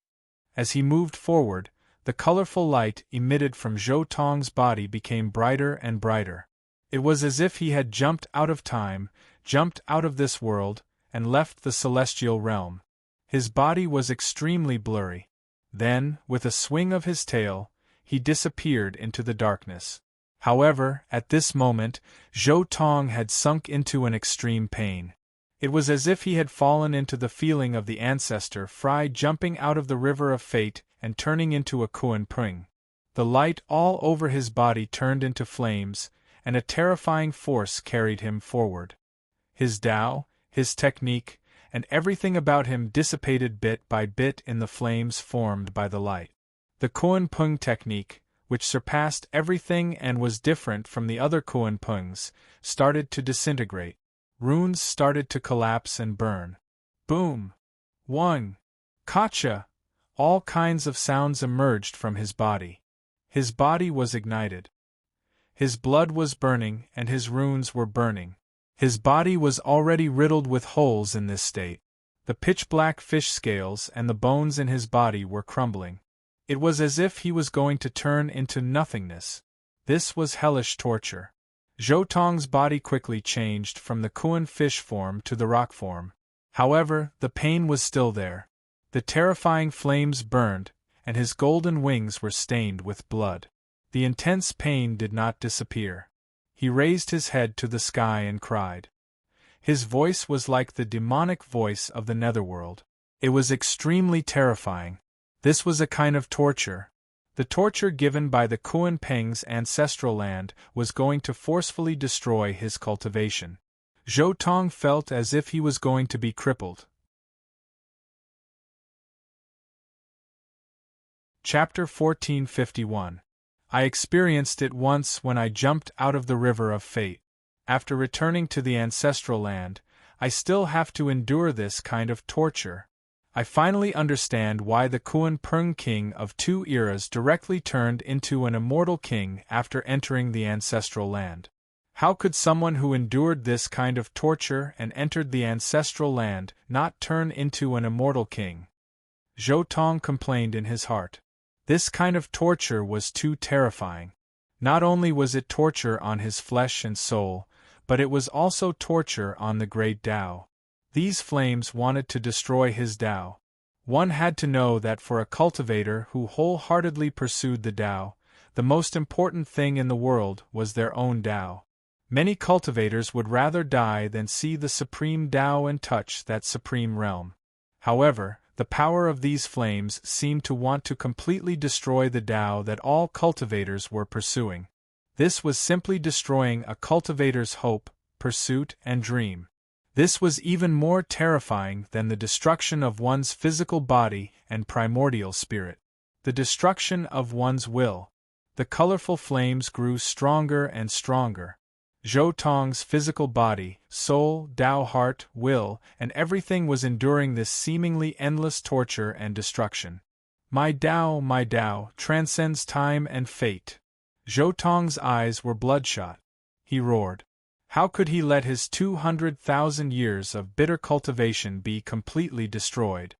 As he moved forward, the colorful light emitted from Zhou Tong's body became brighter and brighter. It was as if he had jumped out of time, jumped out of this world, and left the celestial realm. His body was extremely blurry. Then, with a swing of his tail, he disappeared into the darkness. However, at this moment, Zhou Tong had sunk into an extreme pain. It was as if he had fallen into the feeling of the ancestor Fry jumping out of the river of fate and turning into a Kuan Pung. The light all over his body turned into flames, and a terrifying force carried him forward. His Tao, his technique, and everything about him dissipated bit by bit in the flames formed by the light. The Kuan Pung technique, which surpassed everything and was different from the other Kuan Pungs, started to disintegrate. Runes started to collapse and burn. Boom! Wang! Kacha! All kinds of sounds emerged from his body. His body was ignited. His blood was burning and his runes were burning. His body was already riddled with holes in this state. The pitch-black fish scales and the bones in his body were crumbling. It was as if he was going to turn into nothingness. This was hellish torture. Zhou Tong's body quickly changed from the Kuan fish form to the rock form. However, the pain was still there. The terrifying flames burned, and his golden wings were stained with blood. The intense pain did not disappear. He raised his head to the sky and cried. His voice was like the demonic voice of the netherworld. It was extremely terrifying. This was a kind of torture. The torture given by the Kuan Peng's ancestral land was going to forcefully destroy his cultivation. Zhou Tong felt as if he was going to be crippled. Chapter 1451. I experienced it once when I jumped out of the river of fate. After returning to the ancestral land, I still have to endure this kind of torture. I finally understand why the Kuan Peng king of two eras directly turned into an immortal king after entering the ancestral land. How could someone who endured this kind of torture and entered the ancestral land not turn into an immortal king? Zhou Tong complained in his heart. This kind of torture was too terrifying. Not only was it torture on his flesh and soul, but it was also torture on the great Tao. These flames wanted to destroy his Tao. One had to know that for a cultivator who wholeheartedly pursued the Tao, the most important thing in the world was their own Tao. Many cultivators would rather die than see the supreme Tao and touch that supreme realm. However, the power of these flames seemed to want to completely destroy the Tao that all cultivators were pursuing. This was simply destroying a cultivator's hope, pursuit, and dream. This was even more terrifying than the destruction of one's physical body and primordial spirit. The destruction of one's will. The colorful flames grew stronger and stronger. Zhou Tong's physical body, soul, Tao heart, will, and everything was enduring this seemingly endless torture and destruction. My Tao, transcends time and fate. Zhou Tong's eyes were bloodshot. He roared. How could he let his 200,000 years of bitter cultivation be completely destroyed?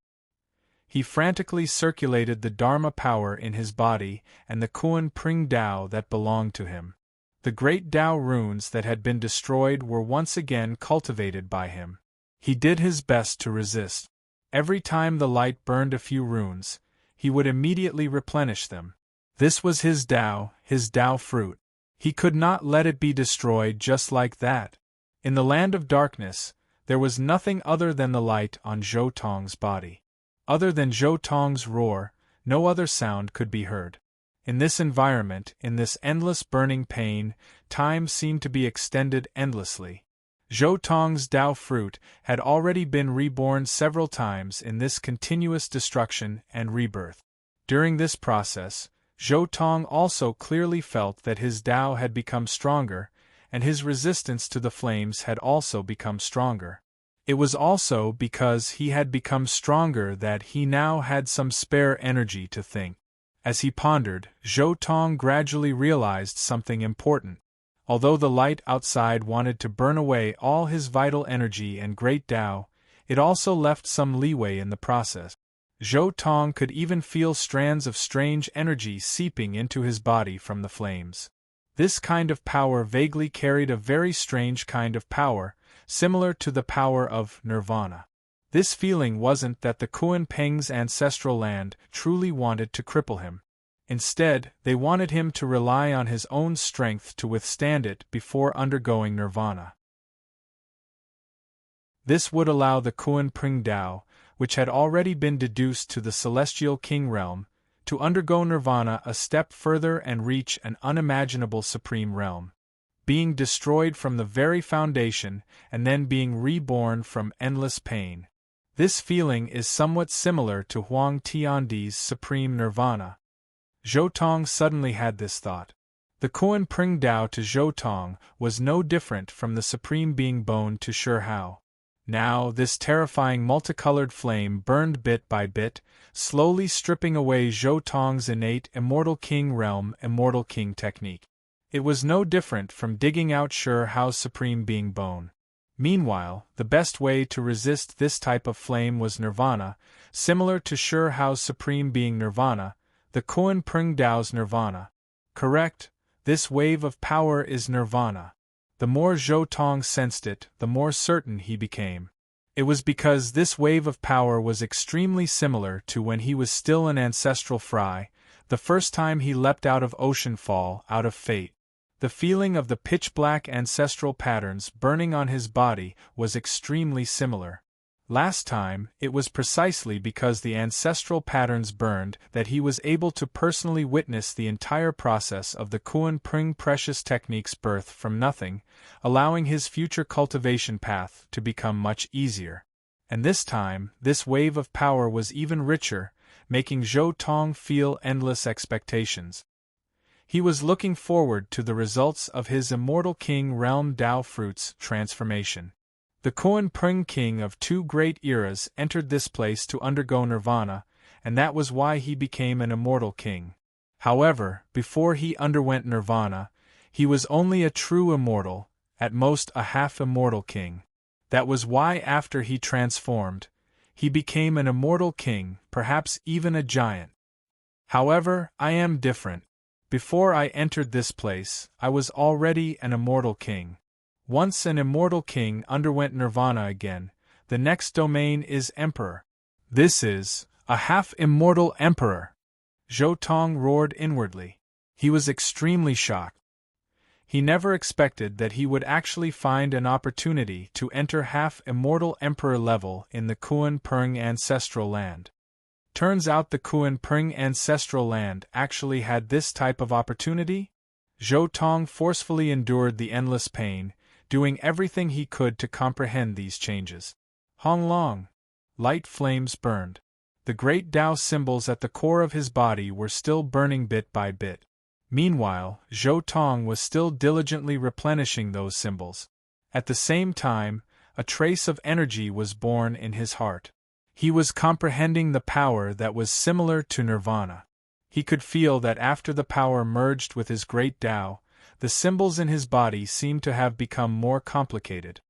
He frantically circulated the Dharma power in his body and the Kuan Peng Tao that belonged to him. The great Tao runes that had been destroyed were once again cultivated by him. He did his best to resist. Every time the light burned a few runes, he would immediately replenish them. This was his Tao fruit. He could not let it be destroyed just like that. In the land of darkness, there was nothing other than the light on Zhou Tong's body. Other than Zhou Tong's roar, no other sound could be heard. In this environment, in this endless burning pain, time seemed to be extended endlessly. Zhou Tong's Tao fruit had already been reborn several times in this continuous destruction and rebirth. During this process, Zhou Tong also clearly felt that his Tao had become stronger, and his resistance to the flames had also become stronger. It was also because he had become stronger that he now had some spare energy to think. As he pondered, Zhou Tong gradually realized something important. Although the light outside wanted to burn away all his vital energy and great Tao, it also left some leeway in the process. Zhou Tong could even feel strands of strange energy seeping into his body from the flames. This kind of power vaguely carried a very strange kind of power, similar to the power of nirvana. This feeling wasn't that the Kuan Peng's ancestral land truly wanted to cripple him. Instead, they wanted him to rely on his own strength to withstand it before undergoing nirvana. This would allow the Kuan Peng Tao, which had already been deduced to the celestial king realm, to undergo nirvana a step further and reach an unimaginable supreme realm, being destroyed from the very foundation and then being reborn from endless pain. This feeling is somewhat similar to Huang Tiandi's supreme nirvana. Zhou Tong suddenly had this thought. The Kuan Peng Tao to Zhou Tong was no different from the supreme being Bone to Shi Hao. Now, this terrifying multicolored flame burned bit by bit, slowly stripping away Zhou Tong's innate Immortal King realm Immortal King technique. It was no different from digging out Shi Hao's supreme being Bone. Meanwhile, the best way to resist this type of flame was nirvana, similar to Shi Hao's supreme being nirvana, the Kuan Peng Tao's nirvana. Correct, this wave of power is nirvana. The more Zhou Tong sensed it, the more certain he became. It was because this wave of power was extremely similar to when he was still an ancestral fry, the first time he leapt out of ocean fall, out of fate. The feeling of the pitch-black ancestral patterns burning on his body was extremely similar. Last time, it was precisely because the ancestral patterns burned that he was able to personally witness the entire process of the Kuan Pring precious technique's birth from nothing, allowing his future cultivation path to become much easier. And this time, this wave of power was even richer, making Zhou Tong feel endless expectations. He was looking forward to the results of his Immortal King Realm Dao Fruits transformation. The Kuan Pring king of two great eras entered this place to undergo nirvana, and that was why he became an immortal king. However, before he underwent nirvana, he was only a true immortal, at most a half-immortal king. That was why after he transformed, he became an immortal king, perhaps even a giant. However, I am different. Before I entered this place, I was already an immortal king. Once an immortal king underwent nirvana again, the next domain is emperor. This is a half-immortal emperor! Zhou Tong roared inwardly. He was extremely shocked. He never expected that he would actually find an opportunity to enter half-immortal emperor level in the Kuan Pring ancestral land. Turns out the Kuan Pring ancestral land actually had this type of opportunity? Zhou Tong forcefully endured the endless pain, doing everything he could to comprehend these changes. Hong Long. Light flames burned. The great Dao symbols at the core of his body were still burning bit by bit. Meanwhile, Zhou Tong was still diligently replenishing those symbols. At the same time, a trace of energy was born in his heart. He was comprehending the power that was similar to nirvana. He could feel that after the power merged with his great Dao, the symbols in his body seemed to have become more complicated.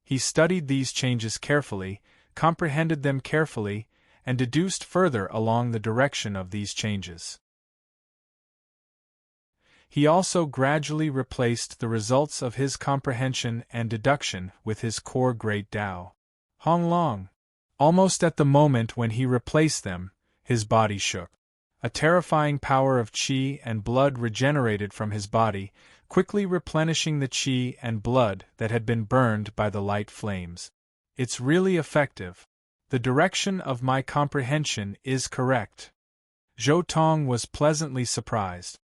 He studied these changes carefully, comprehended them carefully, and deduced further along the direction of these changes. He also gradually replaced the results of his comprehension and deduction with his core great Dao. Hong Long. Almost at the moment when he replaced them, his body shook. A terrifying power of qi and blood regenerated from his body, quickly replenishing the qi and blood that had been burned by the light flames. It's really effective. The direction of my comprehension is correct. Zhou Tong was pleasantly surprised.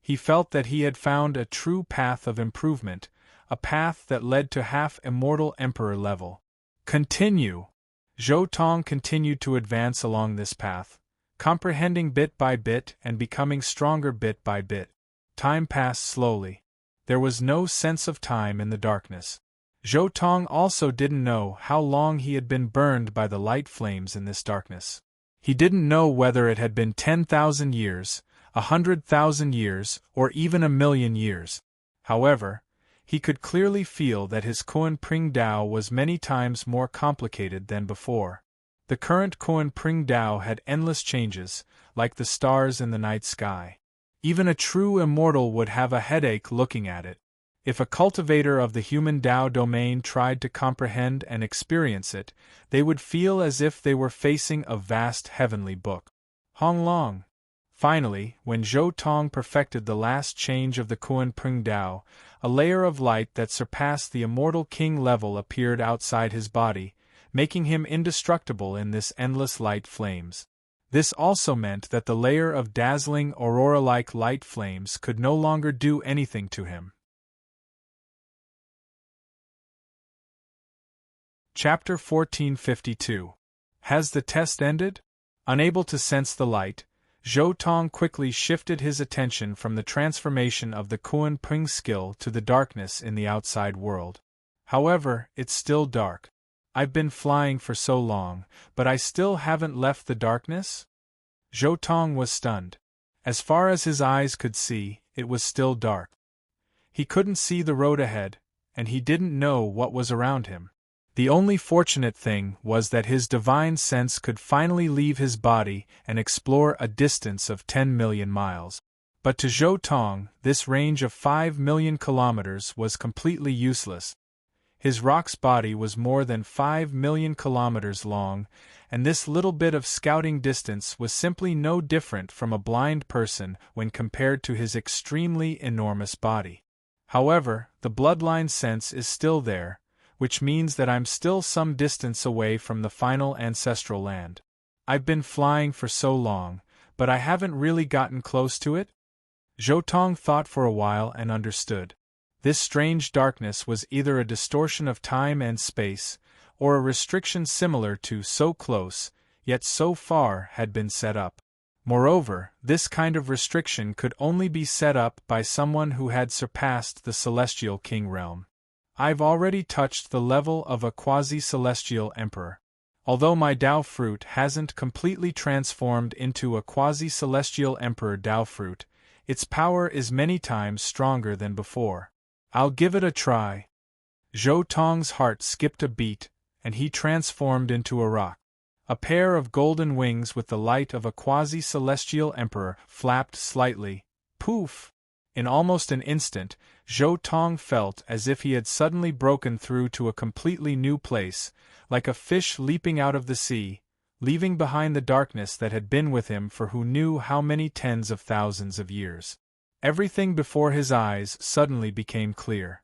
He felt that he had found a true path of improvement, a path that led to half-immortal emperor level. Continue! Zhou Tong continued to advance along this path, comprehending bit by bit and becoming stronger bit by bit. Time passed slowly. There was no sense of time in the darkness. Zhou Tong also didn't know how long he had been burned by the light flames in this darkness. He didn't know whether it had been 10,000 years, 100,000 years, or even 1,000,000 years. However, he could clearly feel that his Kuan Pring Dao was many times more complicated than before. The current Kuan Pring Dao had endless changes, like the stars in the night sky. Even a true immortal would have a headache looking at it. If a cultivator of the human Dao domain tried to comprehend and experience it, they would feel as if they were facing a vast heavenly book. Hong Long. Finally, when Zhou Tong perfected the last change of the Kuan Pring Dao, a layer of light that surpassed the immortal king level appeared outside his body, making him indestructible in this endless light flames. This also meant that the layer of dazzling aurora-like light flames could no longer do anything to him. Chapter 1452. Has the test ended? Unable to sense the light, Zhou Tong quickly shifted his attention from the transformation of the Kuan Pring skill to the darkness in the outside world. However, it's still dark. I've been flying for so long, but I still haven't left the darkness? Zhou Tong was stunned. As far as his eyes could see, it was still dark. He couldn't see the road ahead, and he didn't know what was around him. The only fortunate thing was that his divine sense could finally leave his body and explore a distance of 10 million miles. But to Zhou Tong, this range of 5 million kilometers was completely useless. His rock's body was more than 5 million kilometers long, and this little bit of scouting distance was simply no different from a blind person when compared to his extremely enormous body. However, the bloodline sense is still there, which means that I'm still some distance away from the final ancestral land. I've been flying for so long, but I haven't really gotten close to it? Zhou Tong thought for a while and understood. This strange darkness was either a distortion of time and space, or a restriction similar to so close, yet so far had been set up. Moreover, this kind of restriction could only be set up by someone who had surpassed the Celestial King realm. I've already touched the level of a quasi-celestial emperor. Although my Dao fruit hasn't completely transformed into a quasi-celestial emperor Dao fruit, its power is many times stronger than before. I'll give it a try. Zhou Tong's heart skipped a beat, and he transformed into a rock. A pair of golden wings with the light of a quasi-celestial emperor flapped slightly. Poof! In almost an instant, Zhou Tong felt as if he had suddenly broken through to a completely new place, like a fish leaping out of the sea, leaving behind the darkness that had been with him for who knew how many tens of thousands of years. Everything before his eyes suddenly became clear.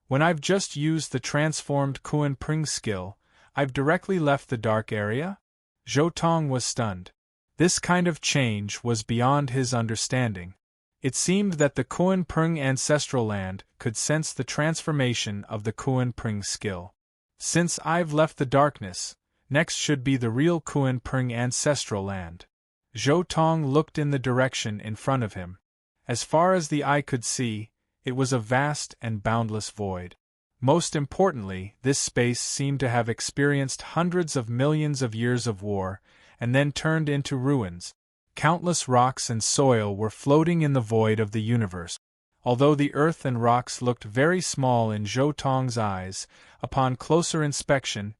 When I've just used the transformed Kuan Pring skill, I've directly left the dark area? Zhou Tong was stunned. This kind of change was beyond his understanding. It seemed that the Kuan Pring ancestral land could sense the transformation of the Kuan Pring skill. Since I've left the darkness, next should be the real Kuan Pring ancestral land. Zhou Tong looked in the direction in front of him. As far as the eye could see, it was a vast and boundless void. Most importantly, this space seemed to have experienced hundreds of millions of years of war, and then turned into ruins. Countless rocks and soil were floating in the void of the universe. Although the earth and rocks looked very small in Zhou Tong's eyes, upon closer inspection,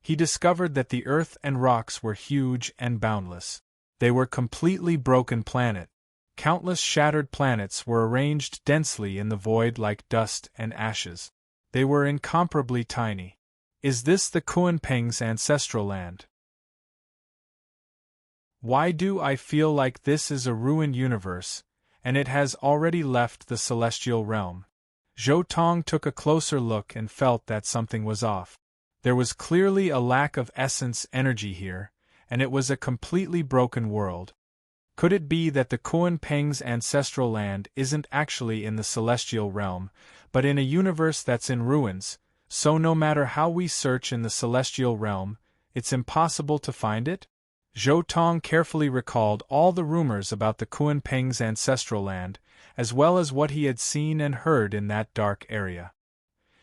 he discovered that the earth and rocks were huge and boundless. They were completely broken planet. Countless shattered planets were arranged densely in the void like dust and ashes. They were incomparably tiny. Is this the Kuan Peng's ancestral land? Why do I feel like this is a ruined universe, and it has already left the celestial realm? Zhou Tong took a closer look and felt that something was off. There was clearly a lack of essence energy here, and it was a completely broken world. Could it be that the Kuan Peng's ancestral land isn't actually in the celestial realm, but in a universe that's in ruins, so no matter how we search in the celestial realm, it's impossible to find it? Zhou Tong carefully recalled all the rumors about the Kuan Peng's ancestral land, as well as what he had seen and heard in that dark area.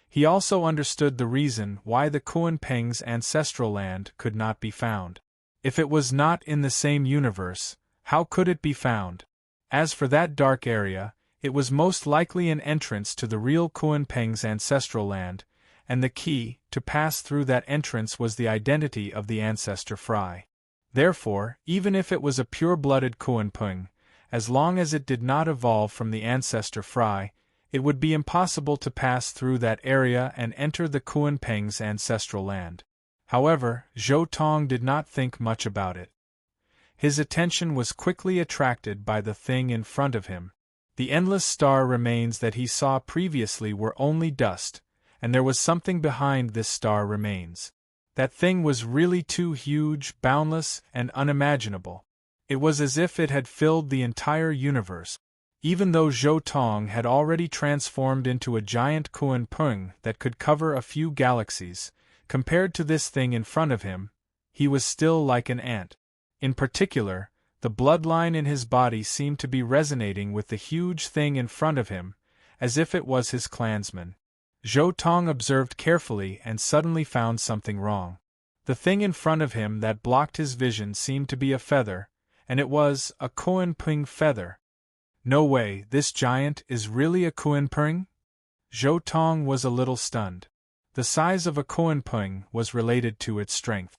He also understood the reason why the Kuan Peng's ancestral land could not be found. If it was not in the same universe, how could it be found? As for that dark area, it was most likely an entrance to the real Kuan Peng's ancestral land, and the key to pass through that entrance was the identity of the ancestor Fry. Therefore, even if it was a pure-blooded Kuan Peng, as long as it did not evolve from the ancestor Fry, it would be impossible to pass through that area and enter the Kuan Peng's ancestral land. However, Zhou Tong did not think much about it. His attention was quickly attracted by the thing in front of him. The endless star remains that he saw previously were only dust, and there was something behind this star remains. That thing was really too huge, boundless, and unimaginable. It was as if it had filled the entire universe. Even though Zhou Tong had already transformed into a giant Kuan Peng that could cover a few galaxies, compared to this thing in front of him, he was still like an ant. In particular, the bloodline in his body seemed to be resonating with the huge thing in front of him, as if it was his clansman. Zhou Tong observed carefully and suddenly found something wrong. The thing in front of him that blocked his vision seemed to be a feather, and it was a Kuan Peng feather. No way, this giant is really a Kuan Peng? Zhou Tong was a little stunned. The size of a Kuan Peng was related to its strength.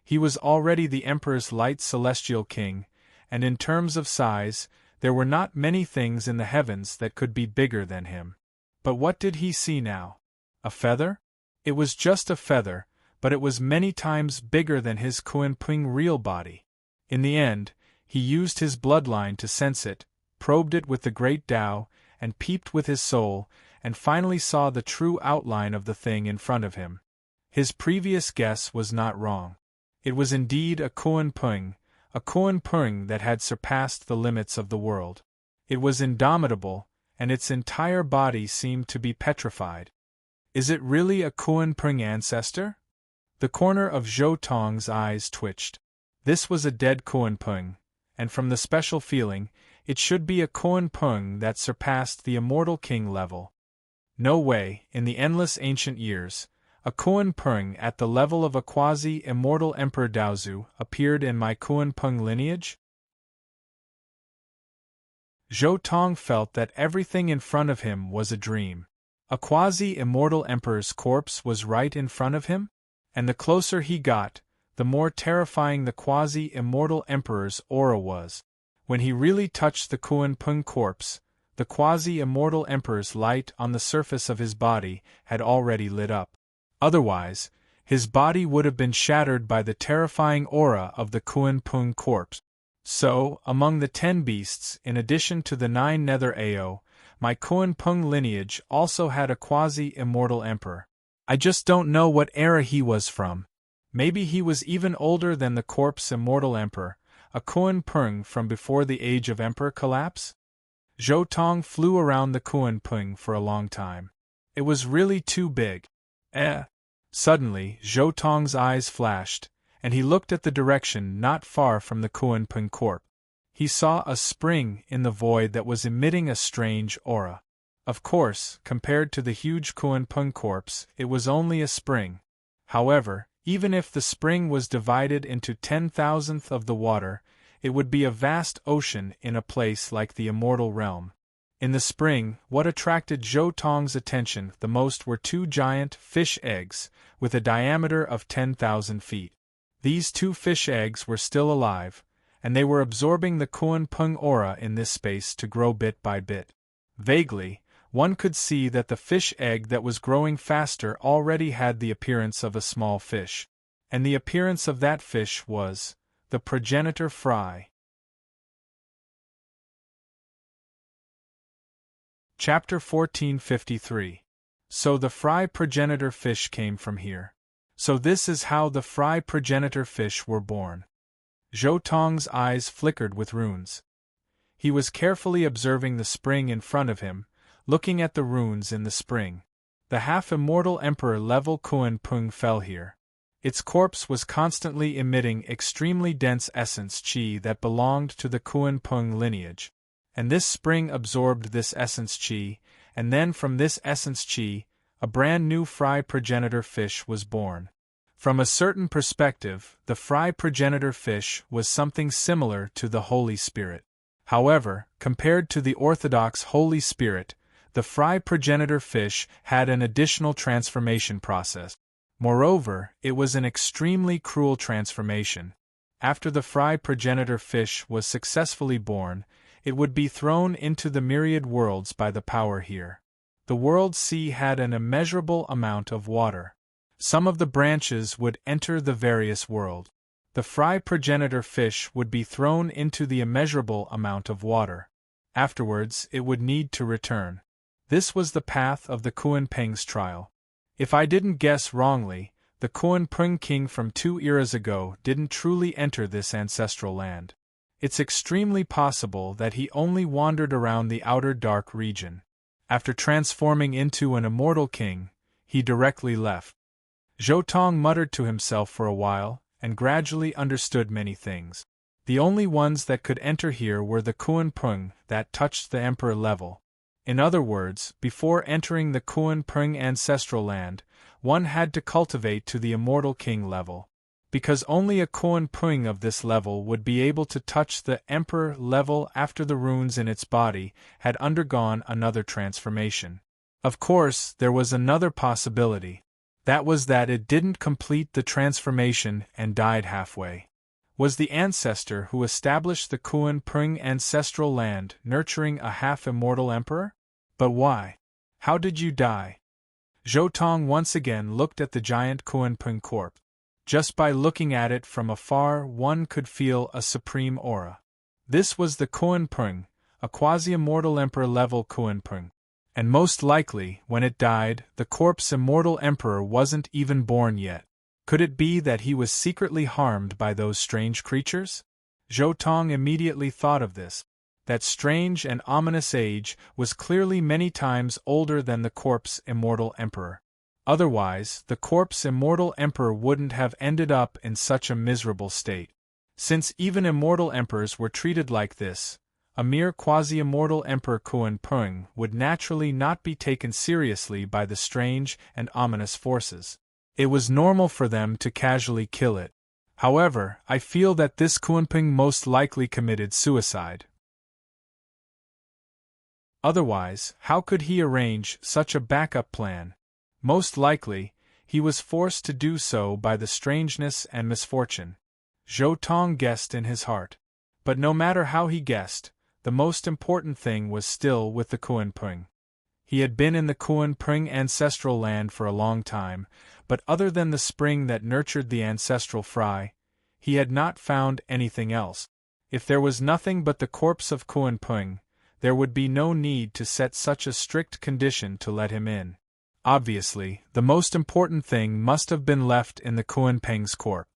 He was already the Emperor's light celestial king, and in terms of size, there were not many things in the heavens that could be bigger than him. But what did he see now? A feather? It was just a feather, but it was many times bigger than his Kuan Peng real body. In the end, he used his bloodline to sense it, probed it with the great Tao, and peeped with his soul, and finally saw the true outline of the thing in front of him. His previous guess was not wrong. It was indeed a Kuan-pung that had surpassed the limits of the world. It was indomitable, and its entire body seemed to be petrified. Is it really a Kuan-pung ancestor? The corner of Zhou Tong's eyes twitched. This was a dead Kuan-pung, and from the special feeling, it should be a Kuan-pung that surpassed the immortal king level. No way, in the endless ancient years, a Kuan-pung at the level of a quasi-immortal Emperor Daozu appeared in my Kuan-pung lineage? Zhou Tong felt that everything in front of him was a dream. A quasi-immortal emperor's corpse was right in front of him? And the closer he got, the more terrifying the quasi-immortal emperor's aura was. When he really touched the Kuan-pung corpse, the quasi-immortal emperor's light on the surface of his body had already lit up. Otherwise, his body would have been shattered by the terrifying aura of the Kuan-pung corpse. So, among the 10 beasts, in addition to the 9 Nether Ao, my Kuan-pung lineage also had a quasi-immortal emperor. I just don't know what era he was from. Maybe he was even older than the corpse-immortal emperor, a Kuan-pung from before the age of emperor collapse? Zhou Tong flew around the Kuan-pung for a long time. It was really too big. Suddenly, Zhou Tong's eyes flashed, and he looked at the direction not far from the Kuan-pung corpse. He saw a spring in the void that was emitting a strange aura. Of course, compared to the huge Kuan-pung corpse, it was only a spring. However, even if the spring was divided into 10,000th of the water, it would be a vast ocean in a place like the immortal realm. In the spring, what attracted Zhou Tong's attention the most were 2 giant fish eggs, with a diameter of 10,000 feet. These 2 fish eggs were still alive, and they were absorbing the Kuan-pung aura in this space to grow bit by bit. Vaguely, one could see that the fish egg that was growing faster already had the appearance of a small fish. And the appearance of that fish was the progenitor fry. Chapter 1453. So the fry progenitor fish came from here. So this is how the fry progenitor fish were born. Zhou Tong's eyes flickered with runes. He was carefully observing the spring in front of him, looking at the runes in the spring. The half-immortal emperor-level Kuan-pung fell here. Its corpse was constantly emitting extremely dense essence qi that belonged to the Kuan-pung lineage. And this spring absorbed this essence qi, and then from this essence qi, a brand new fry progenitor fish was born. From a certain perspective, the fry progenitor fish was something similar to the Holy Spirit. However, compared to the orthodox Holy Spirit, the fry progenitor fish had an additional transformation process. Moreover, it was an extremely cruel transformation. After the fry progenitor fish was successfully born, it would be thrown into the myriad worlds by the power here. The world sea had an immeasurable amount of water. Some of the branches would enter the various world. The fry progenitor fish would be thrown into the immeasurable amount of water. Afterwards, it would need to return. This was the path of the Kuan-pung's trial. If I didn't guess wrongly, the Kuan-pung king from 2 eras ago didn't truly enter this ancestral land. It's extremely possible that he only wandered around the outer dark region. After transforming into an immortal king, he directly left. Zhou Tong muttered to himself for a while, and gradually understood many things. The only ones that could enter here were the Kuan-pung that touched the emperor level. In other words, before entering the Kuan-pung ancestral land, one had to cultivate to the immortal king level. Because only a Kuan-pung of this level would be able to touch the emperor level after the runes in its body had undergone another transformation. Of course, there was another possibility. That was that it didn't complete the transformation and died halfway. Was the ancestor who established the Kuan-pung ancestral land nurturing a half-immortal emperor? But why? How did you die? Zhou Tong once again looked at the giant Kuan-pung corpse. Just by looking at it from afar, one could feel a supreme aura. This was the Kuan-pung, a quasi-immortal emperor-level Kuan-pung. And most likely, when it died, the corpse immortal emperor wasn't even born yet. Could it be that he was secretly harmed by those strange creatures? Zhou Tong immediately thought of this. That strange and ominous age was clearly many times older than the corpse immortal emperor. Otherwise, the corpse immortal emperor wouldn't have ended up in such a miserable state. Since even immortal emperors were treated like this, a mere quasi-immortal Emperor Kuan Peng would naturally not be taken seriously by the strange and ominous forces. It was normal for them to casually kill it. However, I feel that this Kuan Peng most likely committed suicide. Otherwise, how could he arrange such a backup plan? Most likely, he was forced to do so by the strangeness and misfortune. Zhou Tong guessed in his heart. But no matter how he guessed, the most important thing was still with the Kuan Peng. He had been in the Kuan Peng ancestral land for a long time, but other than the spring that nurtured the ancestral fry, he had not found anything else. If there was nothing but the corpse of Kuan Peng, there would be no need to set such a strict condition to let him in. Obviously, the most important thing must have been left in the Kuan Peng's corpse.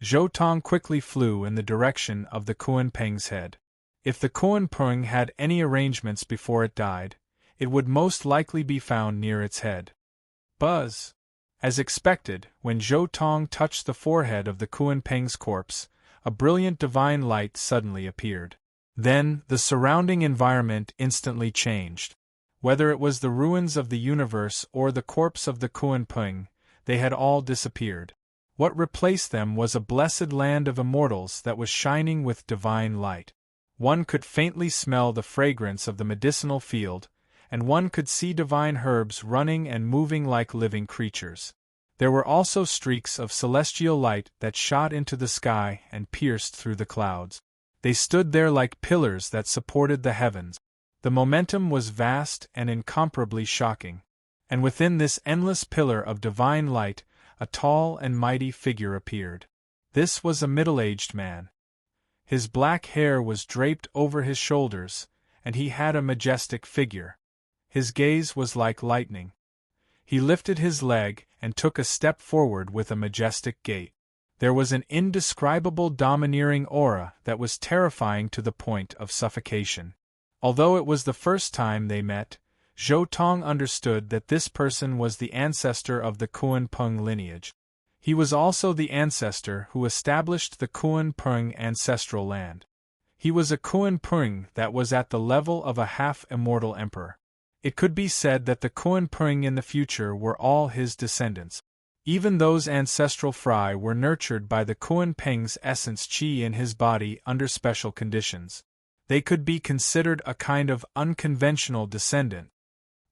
Zhou Tong quickly flew in the direction of the Kuan Peng's head. If the Kuan Peng had any arrangements before it died, it would most likely be found near its head. Buzz! As expected, when Zhou Tong touched the forehead of the Kuan Peng's corpse, a brilliant divine light suddenly appeared. Then, the surrounding environment instantly changed. Whether it was the ruins of the universe or the corpse of the Kuan Peng, they had all disappeared. What replaced them was a blessed land of immortals that was shining with divine light. One could faintly smell the fragrance of the medicinal field, and one could see divine herbs running and moving like living creatures. There were also streaks of celestial light that shot into the sky and pierced through the clouds. They stood there like pillars that supported the heavens. The momentum was vast and incomparably shocking. And within this endless pillar of divine light, a tall and mighty figure appeared. This was a middle-aged man. His black hair was draped over his shoulders, and he had a majestic figure. His gaze was like lightning. He lifted his leg and took a step forward with a majestic gait. There was an indescribable domineering aura that was terrifying to the point of suffocation. Although it was the first time they met, Zhou Tong understood that this person was the ancestor of the Kuan Peng lineage. He was also the ancestor who established the Kuan Peng ancestral land. He was a Kuan Peng that was at the level of a half-immortal emperor. It could be said that the Kuan Peng in the future were all his descendants. Even those ancestral fry were nurtured by the Kuan Peng's essence qi in his body under special conditions. They could be considered a kind of unconventional descendant.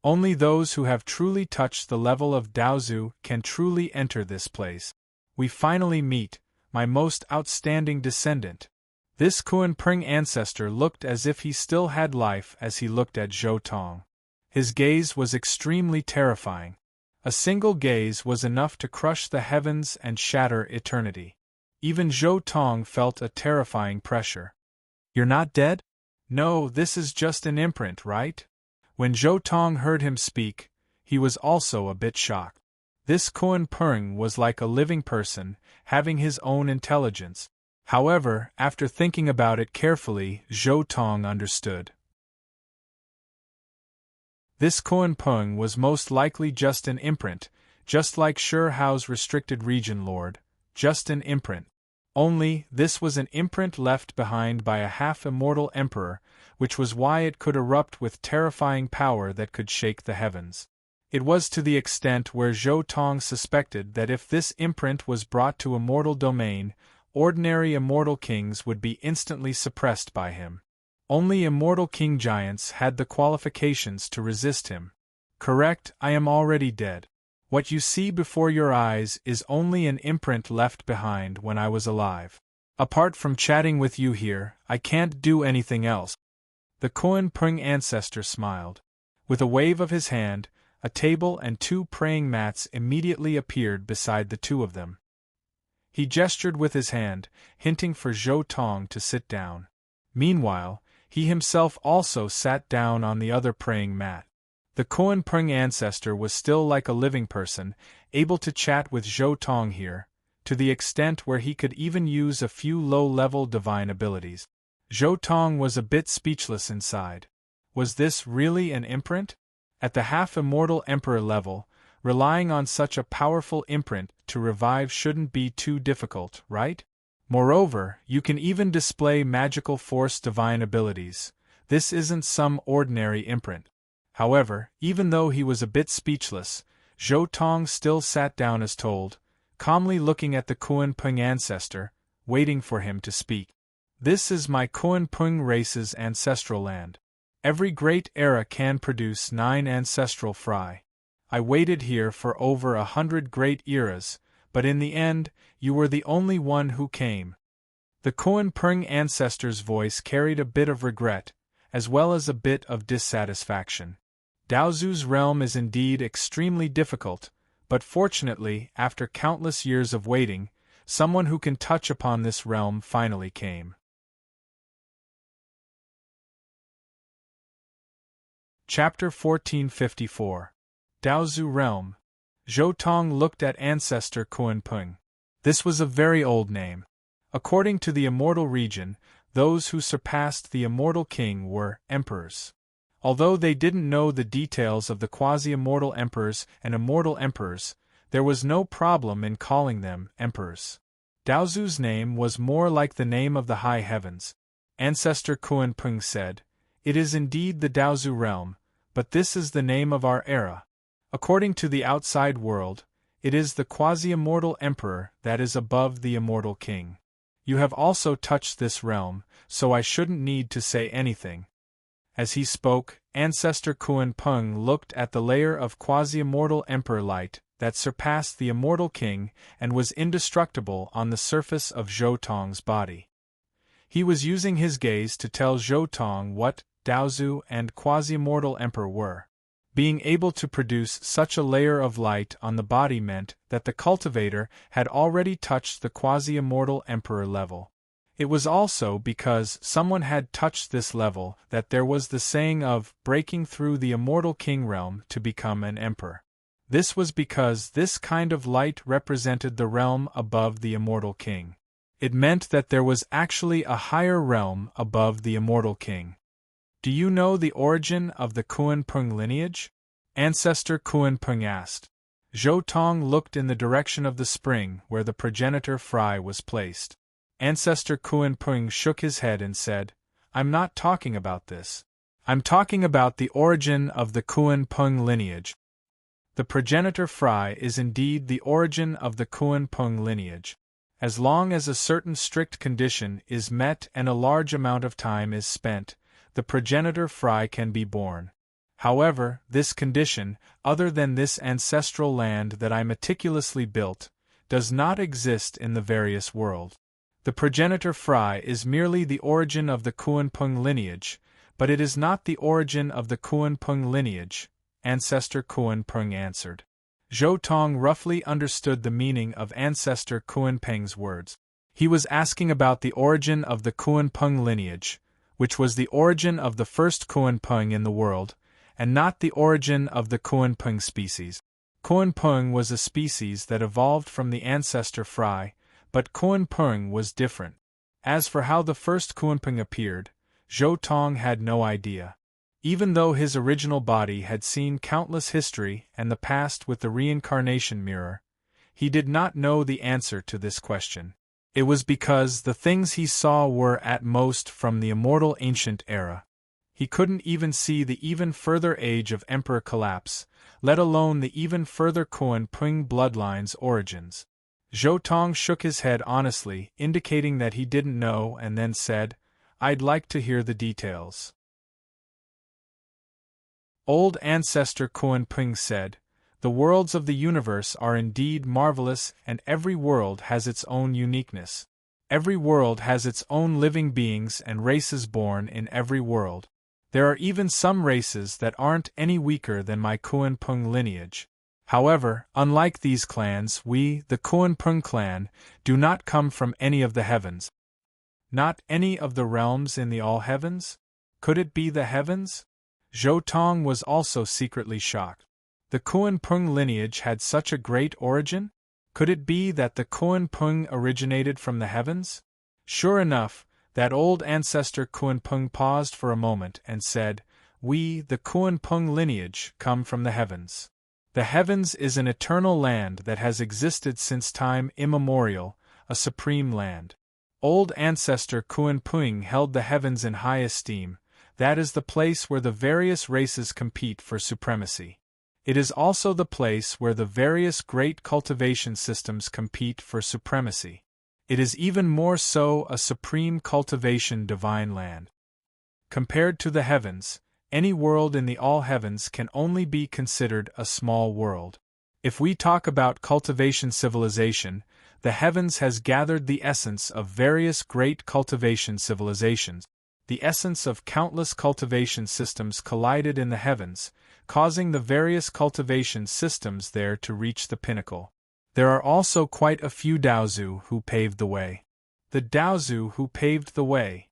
Only those who have truly touched the level of Daozu can truly enter this place. We finally meet, my most outstanding descendant. This Kuan Peng ancestor looked as if he still had life as he looked at Zhou Tong. His gaze was extremely terrifying. A single gaze was enough to crush the heavens and shatter eternity. Even Zhou Tong felt a terrifying pressure. "You're not dead? No, this is just an imprint, right?" When Zhou Tong heard him speak, he was also a bit shocked. This Kuan Peng was like a living person, having his own intelligence. However, after thinking about it carefully, Zhou Tong understood. This Kuan Peng was most likely just an imprint, just like Shi Hao's restricted region lord, just an imprint. Only, this was an imprint left behind by a half-immortal emperor, which was why it could erupt with terrifying power that could shake the heavens. It was to the extent where Zhou Tong suspected that if this imprint was brought to immortal domain, ordinary immortal kings would be instantly suppressed by him. Only immortal king giants had the qualifications to resist him. Correct, I am already dead. What you see before your eyes is only an imprint left behind when I was alive. Apart from chatting with you here, I can't do anything else. The Kuan Peng ancestor smiled. With a wave of his hand, a table and 2 praying mats immediately appeared beside the two of them. He gestured with his hand, hinting for Zhou Tong to sit down. Meanwhile, he himself also sat down on the other praying mat. The Kuan-Pung ancestor was still like a living person, able to chat with Zhou Tong here, to the extent where he could even use a few low-level divine abilities. Zhou Tong was a bit speechless inside. Was this really an imprint? At the half-immortal emperor level, relying on such a powerful imprint to revive shouldn't be too difficult, right? Moreover, you can even display magical force divine abilities. This isn't some ordinary imprint. However, even though he was a bit speechless, Zhou Tong still sat down as told, calmly looking at the Kuan-Pung ancestor, waiting for him to speak. This is my Kuan-Pung race's ancestral land. Every great era can produce 9 ancestral fry. I waited here for over 100 great eras, but in the end, you were the only one who came. The Kuan-Pung ancestor's voice carried a bit of regret, as well as a bit of dissatisfaction. Daozu's realm is indeed extremely difficult, but fortunately, after countless years of waiting, someone who can touch upon this realm finally came. Chapter 1454. Daozu Realm. Zhou Tong looked at ancestor Kuan-Pung. This was a very old name. According to the immortal region, those who surpassed the immortal king were emperors. Although they didn't know the details of the quasi-immortal emperors and immortal emperors, there was no problem in calling them emperors. Daozu's name was more like the name of the high heavens. Ancestor Kuan-Pung said, "It is indeed the Daozu realm, but this is the name of our era. According to the outside world, it is the quasi-immortal emperor that is above the immortal king. You have also touched this realm, so I shouldn't need to say anything." As he spoke, ancestor Kuan-Pung looked at the layer of quasi-immortal emperor light that surpassed the immortal king and was indestructible on the surface of Zhou Tong's body. He was using his gaze to tell Zhou Tong what Daozu and quasi-immortal emperor were. Being able to produce such a layer of light on the body meant that the cultivator had already touched the quasi-immortal emperor level. It was also because someone had touched this level that there was the saying of breaking through the immortal king realm to become an emperor. This was because this kind of light represented the realm above the immortal king. It meant that there was actually a higher realm above the immortal king. Do you know the origin of the Kuan-Pung lineage? Ancestor Kuan-Pung asked. Zhou Tong looked in the direction of the spring where the progenitor fry was placed. Ancestor Kuan-Pung shook his head and said, "I'm not talking about this. I'm talking about the origin of the Kuan-Pung lineage. The progenitor fry is indeed the origin of the Kuan-Pung lineage. As long as a certain strict condition is met and a large amount of time is spent, the progenitor fry can be born. However, this condition, other than this ancestral land that I meticulously built, does not exist in the various world. The progenitor fry is merely the origin of the Kuan-Pung lineage, but it is not the origin of the Kuan-Pung lineage," Ancestor Kuan-Pung answered. Zhou Tong roughly understood the meaning of Ancestor Kuan-Pung's words. He was asking about the origin of the Kuan-Pung lineage, which was the origin of the first Kuan-Pung in the world, and not the origin of the Kuan-Pung species. Kuan-Pung was a species that evolved from the ancestor fry, but Kuan-Pung was different. As for how the first Kuan-Pung appeared, Zhou Tong had no idea. Even though his original body had seen countless history and the past with the reincarnation mirror, he did not know the answer to this question. It was because the things he saw were at most from the immortal ancient era. He couldn't even see the even further age of emperor collapse, let alone the even further Kuan-Pung bloodline's origins. Zhou Tong shook his head honestly, indicating that he didn't know, and then said, "I'd like to hear the details." Old ancestor Kuan-Pung said, "The worlds of the universe are indeed marvelous, and every world has its own uniqueness. Every world has its own living beings and races born in every world. There are even some races that aren't any weaker than my Kuan-Pung lineage. However, unlike these clans, we, the Kuan-Pung clan, do not come from any of the heavens." "Not any of the realms in the all heavens? Could it be the heavens?" Zhou Tong was also secretly shocked. The Kuan-Pung lineage had such a great origin? Could it be that the Kuan-Pung originated from the heavens? Sure enough, that old ancestor Kuan-Pung paused for a moment and said, "We, the Kuan-Pung lineage, come from the heavens. The heavens is an eternal land that has existed since time immemorial, a supreme land. Old ancestor Kuan-Pung held the heavens in high esteem. That is the place where the various races compete for supremacy. It is also the place where the various great cultivation systems compete for supremacy. It is even more so a supreme cultivation divine land. Compared to the heavens, any world in the all heavens can only be considered a small world. If we talk about cultivation civilization, the heavens has gathered the essence of various great cultivation civilizations. The essence of countless cultivation systems collided in the heavens, causing the various cultivation systems there to reach the pinnacle. There are also quite a few Daozu who paved the way. The Daozu who paved the way.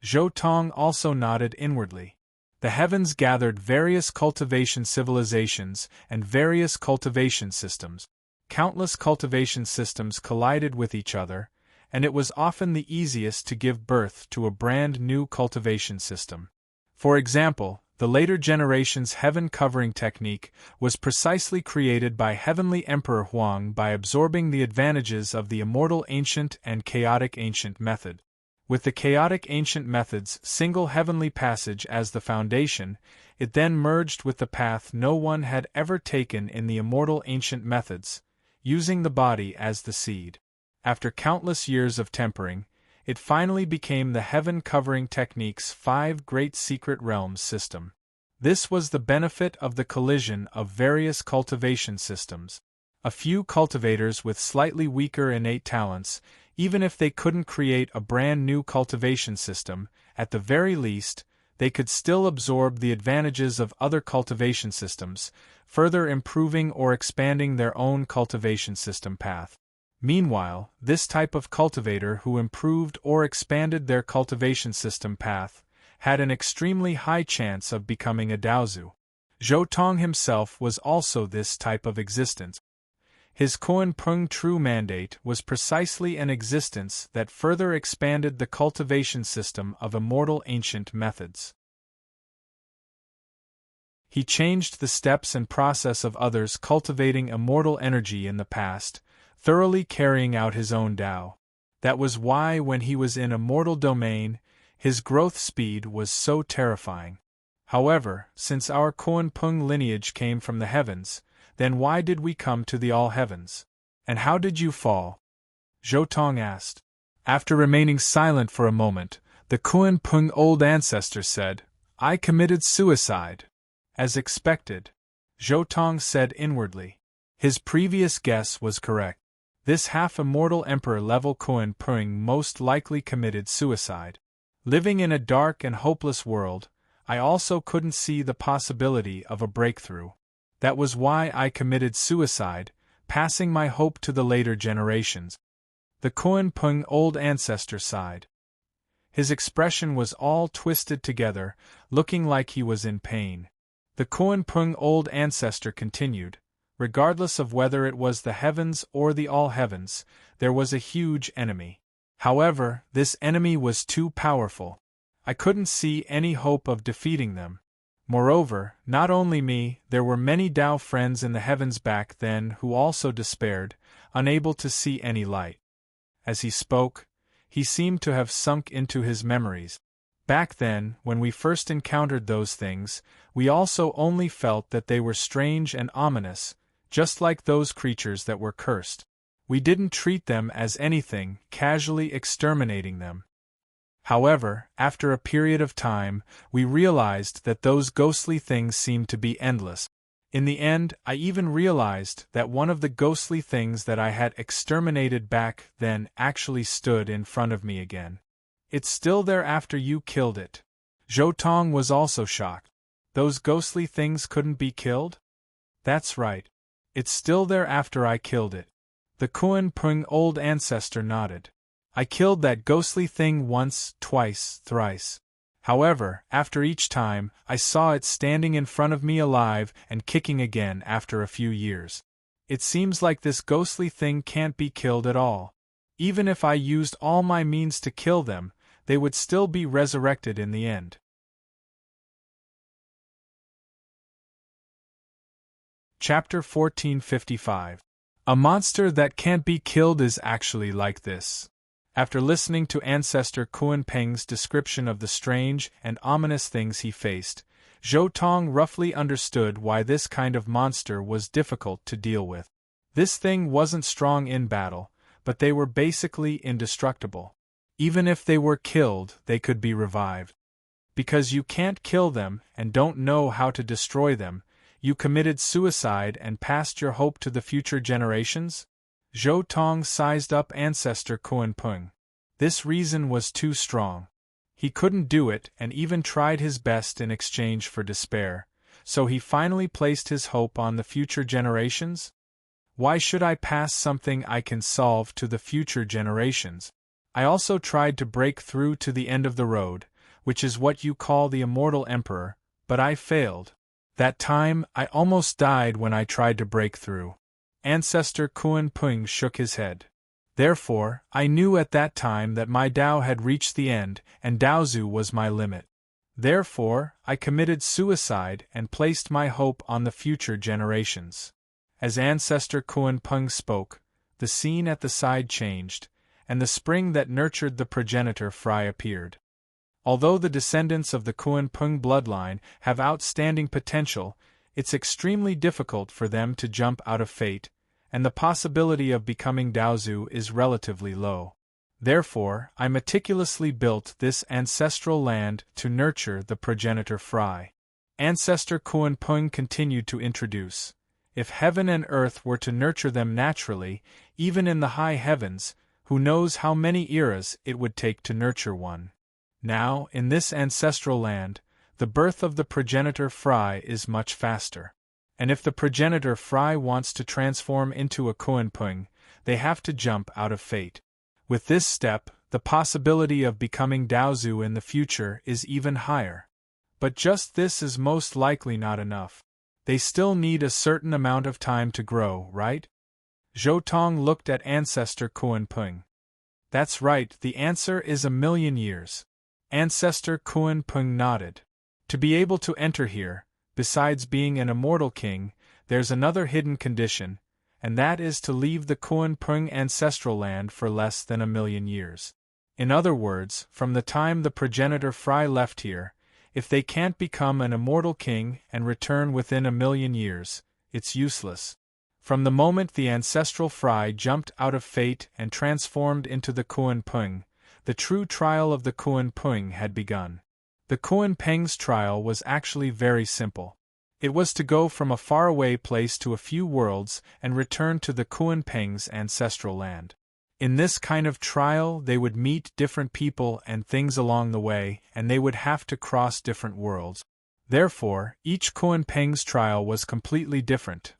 Zhou Tong also nodded inwardly. The heavens gathered various cultivation civilizations and various cultivation systems. Countless cultivation systems collided with each other, and it was often the easiest to give birth to a brand new cultivation system. For example, the later generation's heaven covering technique was precisely created by Heavenly Emperor Huang by absorbing the advantages of the immortal ancient and chaotic ancient method. With the chaotic ancient method's single heavenly passage as the foundation, it then merged with the path no one had ever taken in the immortal ancient methods, using the body as the seed. After countless years of tempering, it finally became the heaven-covering technique's 5 great secret realms system. This was the benefit of the collision of various cultivation systems. A few cultivators with slightly weaker innate talents, even if they couldn't create a brand new cultivation system, at the very least, they could still absorb the advantages of other cultivation systems, further improving or expanding their own cultivation system path. Meanwhile, this type of cultivator who improved or expanded their cultivation system path had an extremely high chance of becoming a Daozu. Zhou Tong himself was also this type of existence. His Kuan-Pung true mandate was precisely an existence that further expanded the cultivation system of immortal ancient methods. He changed the steps and process of others cultivating immortal energy in the past, thoroughly carrying out his own Tao. That was why when he was in a mortal domain, his growth speed was so terrifying. However, since our Kuan-Pung lineage came from the heavens, then why did we come to the all heavens? And how did you fall? Zhou Tong asked. After remaining silent for a moment, the Kuan-Pung old ancestor said, "I committed suicide." As expected, Zhou Tong said inwardly. His previous guess was correct. This half-immortal emperor-level Kuan-Pung most likely committed suicide. Living in a dark and hopeless world, I also couldn't see the possibility of a breakthrough. That was why I committed suicide, passing my hope to the later generations. The Kuan-Pung old ancestor sighed. His expression was all twisted together, looking like he was in pain. The Kuan-Pung old ancestor continued, regardless of whether it was the heavens or the all heavens, there was a huge enemy. However, this enemy was too powerful. I couldn't see any hope of defeating them. Moreover, not only me, there were many Tao friends in the heavens back then who also despaired, unable to see any light. As he spoke, he seemed to have sunk into his memories. Back then, when we first encountered those things, we also only felt that they were strange and ominous, just like those creatures that were cursed. We didn't treat them as anything, casually exterminating them. However, after a period of time, we realized that those ghostly things seemed to be endless. In the end, I even realized that one of the ghostly things that I had exterminated back then actually stood in front of me again. It's still there after you killed it. Zhou Tong was also shocked. Those ghostly things couldn't be killed? That's right. It's still there after I killed it. The Kuan-Pung old ancestor nodded. I killed that ghostly thing once, twice, thrice. However, after each time, I saw it standing in front of me alive and kicking again after a few years. It seems like this ghostly thing can't be killed at all. Even if I used all my means to kill them, they would still be resurrected in the end. Chapter 1455. A monster that can't be killed is actually like this. After listening to Ancestor Kuan Peng's description of the strange and ominous things he faced, Zhou Tong roughly understood why this kind of monster was difficult to deal with. This thing wasn't strong in battle, but they were basically indestructible. Even if they were killed, they could be revived. Because you can't kill them and don't know how to destroy them, you committed suicide and passed your hope to the future generations? Zhou Tong sized up Ancestor Kuan Peng. This reason was too strong. He couldn't do it and even tried his best in exchange for despair, so he finally placed his hope on the future generations? Why should I pass something I can solve to the future generations? I also tried to break through to the end of the road, which is what you call the immortal emperor, but I failed. That time, I almost died when I tried to break through. Ancestor Kuan Peng shook his head. Therefore, I knew at that time that my Tao had reached the end, and Daozu was my limit. Therefore, I committed suicide and placed my hope on the future generations. As Ancestor Kuan Peng spoke, the scene at the side changed, and the spring that nurtured the progenitor Fry appeared. Although the descendants of the Kuan Peng bloodline have outstanding potential, it's extremely difficult for them to jump out of fate, and the possibility of becoming Daozu is relatively low. Therefore, I meticulously built this ancestral land to nurture the progenitor Fry. Ancestor Kuan Peng continued to introduce. If heaven and earth were to nurture them naturally, even in the high heavens, who knows how many eras it would take to nurture one. Now, in this ancestral land, the birth of the progenitor Fry is much faster. And if the progenitor Fry wants to transform into a Kuan Peng, they have to jump out of fate. With this step, the possibility of becoming Daozu in the future is even higher. But just this is most likely not enough. They still need a certain amount of time to grow, right? Zhou Tong looked at Ancestor Kuan Peng. That's right, the answer is 1,000,000 years. Ancestor Kuan Peng nodded. To be able to enter here, besides being an immortal king, there's another hidden condition, and that is to leave the Kuan Peng ancestral land for less than 1,000,000 years. In other words, from the time the progenitor Fry left here, if they can't become an immortal king and return within 1,000,000 years, it's useless. From the moment the ancestral Fry jumped out of fate and transformed into the Kuan Peng, the true trial of the Kuan Peng had begun. The Kuan Peng's trial was actually very simple. It was to go from a faraway place to a few worlds and return to the Kuan Peng's ancestral land. In this kind of trial, they would meet different people and things along the way, and they would have to cross different worlds. Therefore, each Kuan Peng's trial was completely different.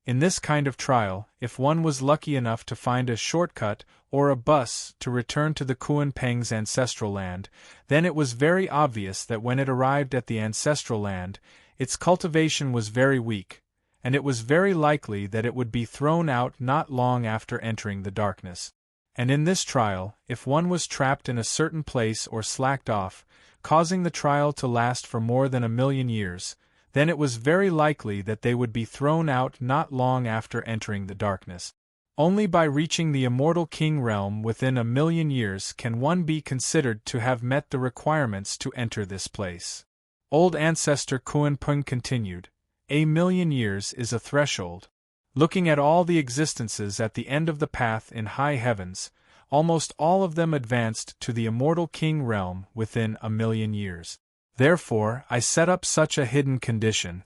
In this kind of trial, if one was lucky enough to find a shortcut or a bus to return to the Kuan Peng's ancestral land, then it was very obvious that when it arrived at the ancestral land, its cultivation was very weak, and it was very likely that it would be thrown out not long after entering the darkness. And in this trial, if one was trapped in a certain place or slacked off, causing the trial to last for more than 1,000,000 years, then it was very likely that they would be thrown out not long after entering the darkness. Only by reaching the immortal king realm within 1,000,000 years can one be considered to have met the requirements to enter this place. Old Ancestor Kuan Peng continued, 1,000,000 years is a threshold. Looking at all the existences at the end of the path in high heavens, almost all of them advanced to the immortal king realm within 1,000,000 years. Therefore, I set up such a hidden condition.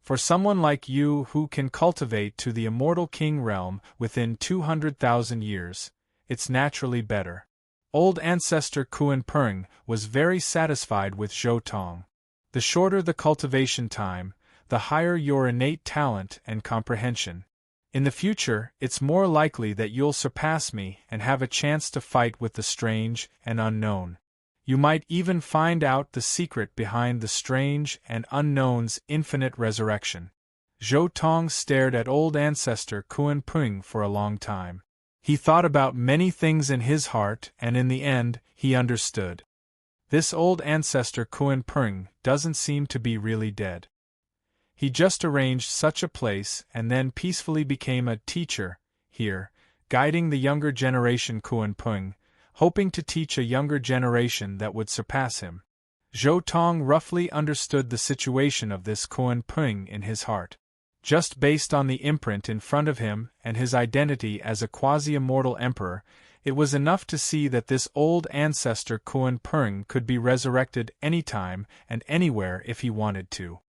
For someone like you who can cultivate to the immortal king realm within 200,000 years, it's naturally better. Old Ancestor Kuan Peng was very satisfied with Zhou Tong. The shorter the cultivation time, the higher your innate talent and comprehension. In the future, it's more likely that you'll surpass me and have a chance to fight with the strange and unknown. You might even find out the secret behind the strange and unknown's infinite resurrection. Zhou Tong stared at old ancestor Kuan Ping for a long time. He thought about many things in his heart, and in the end, he understood. This old ancestor Kuan Ping doesn't seem to be really dead. He just arranged such a place and then peacefully became a teacher here, guiding the younger generation Kuan Ping, hoping to teach a younger generation that would surpass him. Zhou Tong roughly understood the situation of this Kuan Ping in his heart. Just based on the imprint in front of him and his identity as a quasi-immortal emperor, it was enough to see that this old ancestor Kuan Ping could be resurrected anytime and anywhere if he wanted to.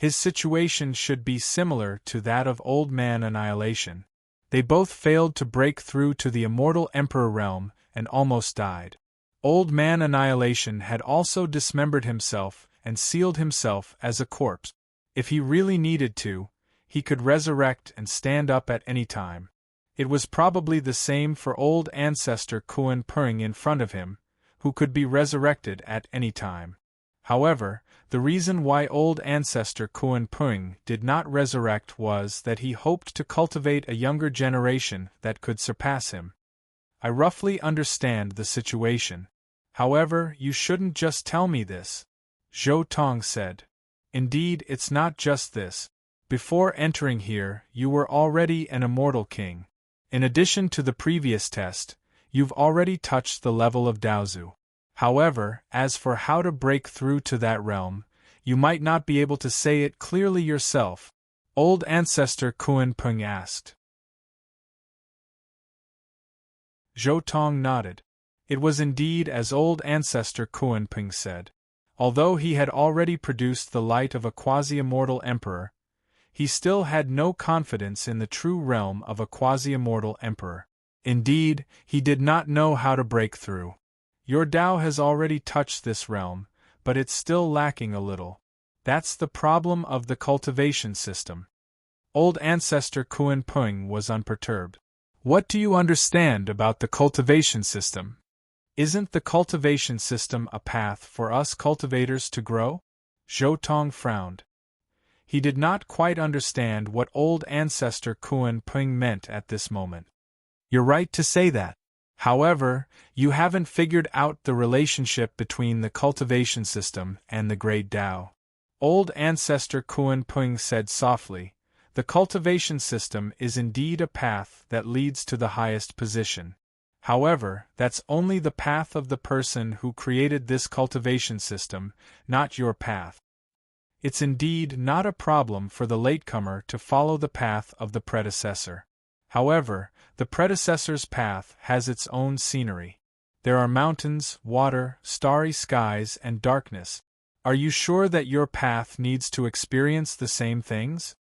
His situation should be similar to that of Old Man Annihilation. They both failed to break through to the immortal emperor realm and almost died. Old Man Annihilation had also dismembered himself and sealed himself as a corpse. If he really needed to, he could resurrect and stand up at any time. It was probably the same for old ancestor Kuan Ping in front of him, who could be resurrected at any time. However, the reason why old ancestor Kuan Ping did not resurrect was that he hoped to cultivate a younger generation that could surpass him. I roughly understand the situation. However, you shouldn't just tell me this, Zhou Tong said. Indeed, it's not just this. Before entering here, you were already an immortal king. In addition to the previous test, you've already touched the level of Daozu. However, as for how to break through to that realm, you might not be able to say it clearly yourself, old ancestor Kuan Ping asked. Zhou Tong nodded. It was indeed as old ancestor Kuan Ping said. Although he had already produced the light of a quasi-immortal emperor, he still had no confidence in the true realm of a quasi-immortal emperor. Indeed, he did not know how to break through. Your Tao has already touched this realm, but it's still lacking a little. That's the problem of the cultivation system. Old ancestor Kuan Ping was unperturbed. What do you understand about the cultivation system? Isn't the cultivation system a path for us cultivators to grow? Zhou Tong frowned. He did not quite understand what old ancestor Kuan Ping meant at this moment. You're right to say that. However, you haven't figured out the relationship between the cultivation system and the great Tao. Old ancestor Kuan Ping said softly, the cultivation system is indeed a path that leads to the highest position. However, that's only the path of the person who created this cultivation system, not your path. It's indeed not a problem for the latecomer to follow the path of the predecessor. However, the predecessor's path has its own scenery. There are mountains, water, starry skies, and darkness. Are you sure that your path needs to experience the same things?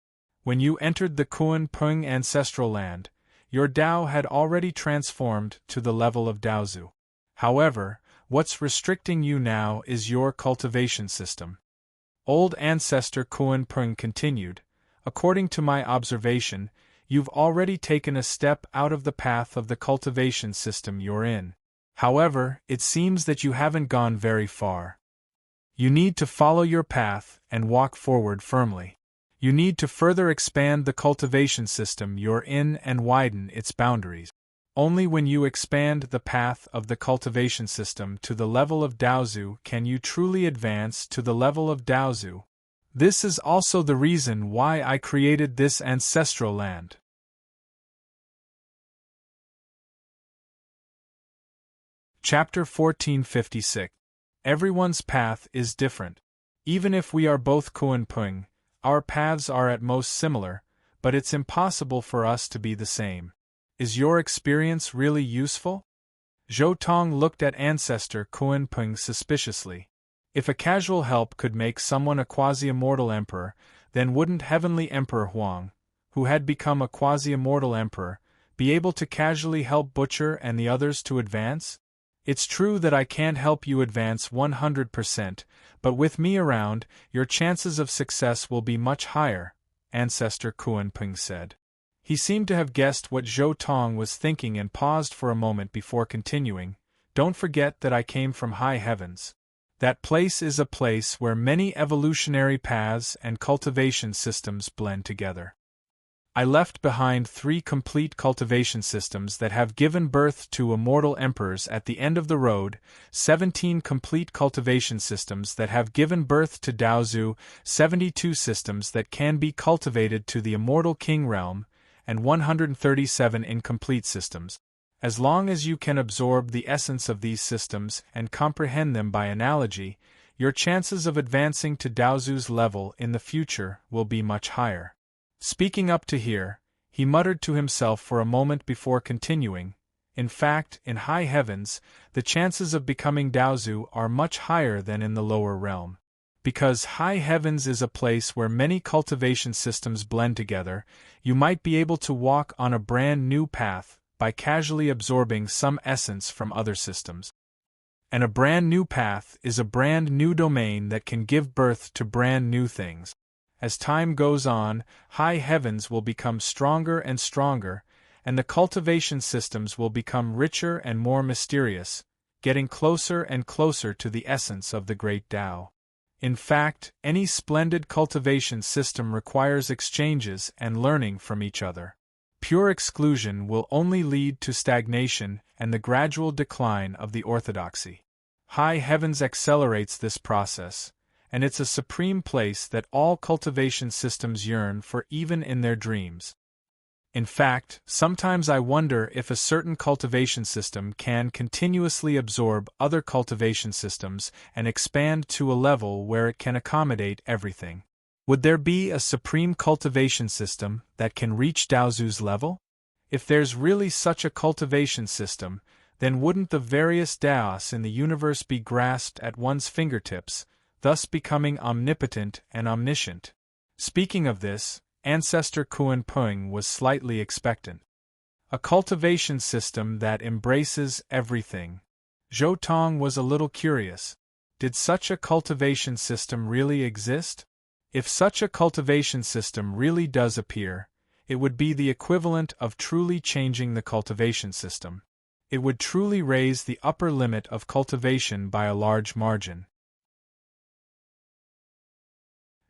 When you entered the Kuan Ping ancestral land, your Tao had already transformed to the level of Daozu. However, what's restricting you now is your cultivation system. Old ancestor Kuan Ping continued, according to my observation, you've already taken a step out of the path of the cultivation system you're in. However, it seems that you haven't gone very far. You need to follow your path and walk forward firmly. You need to further expand the cultivation system you're in and widen its boundaries. Only when you expand the path of the cultivation system to the level of Daozu can you truly advance to the level of Daozu. This is also the reason why I created this ancestral land. Chapter 1456. Everyone's path is different. Even if we are both Kuan Ping, our paths are at most similar, but it's impossible for us to be the same. Is your experience really useful? Zhou Tong looked at ancestor Kuan Ping suspiciously. If a casual help could make someone a quasi-immortal emperor, then wouldn't Heavenly Emperor Huang, who had become a quasi-immortal emperor, be able to casually help Butcher and the others to advance? It's true that I can't help you advance 100%, but with me around, your chances of success will be much higher, ancestor Kuan Ping said. He seemed to have guessed what Zhou Tong was thinking and paused for a moment before continuing. Don't forget that I came from high heavens. That place is a place where many evolutionary paths and cultivation systems blend together. I left behind 3 complete cultivation systems that have given birth to immortal emperors at the end of the road, 17 complete cultivation systems that have given birth to Daozu, 72 systems that can be cultivated to the immortal king realm, and 137 incomplete systems. As long as you can absorb the essence of these systems and comprehend them by analogy, your chances of advancing to Daozu's level in the future will be much higher. Speaking up to here, he muttered to himself for a moment before continuing. In fact, in high heavens, the chances of becoming Daozu are much higher than in the lower realm. Because high heavens is a place where many cultivation systems blend together, you might be able to walk on a brand new path by casually absorbing some essence from other systems. And a brand new path is a brand new domain that can give birth to brand new things. As time goes on, high heavens will become stronger and stronger, and the cultivation systems will become richer and more mysterious, getting closer and closer to the essence of the great Tao. In fact, any splendid cultivation system requires exchanges and learning from each other. Pure exclusion will only lead to stagnation and the gradual decline of the orthodoxy. High heavens accelerates this process, and it's a supreme place that all cultivation systems yearn for even in their dreams. In fact, sometimes I wonder if a certain cultivation system can continuously absorb other cultivation systems and expand to a level where it can accommodate everything. Would there be a supreme cultivation system that can reach Daozu's level? If there's really such a cultivation system, then wouldn't the various Daos in the universe be grasped at one's fingertips, thus becoming omnipotent and omniscient? Speaking of this, Ancestor Kuan Peng was slightly expectant. A cultivation system that embraces everything. Zhou Tong was a little curious. Did such a cultivation system really exist? If such a cultivation system really does appear, it would be the equivalent of truly changing the cultivation system. It would truly raise the upper limit of cultivation by a large margin.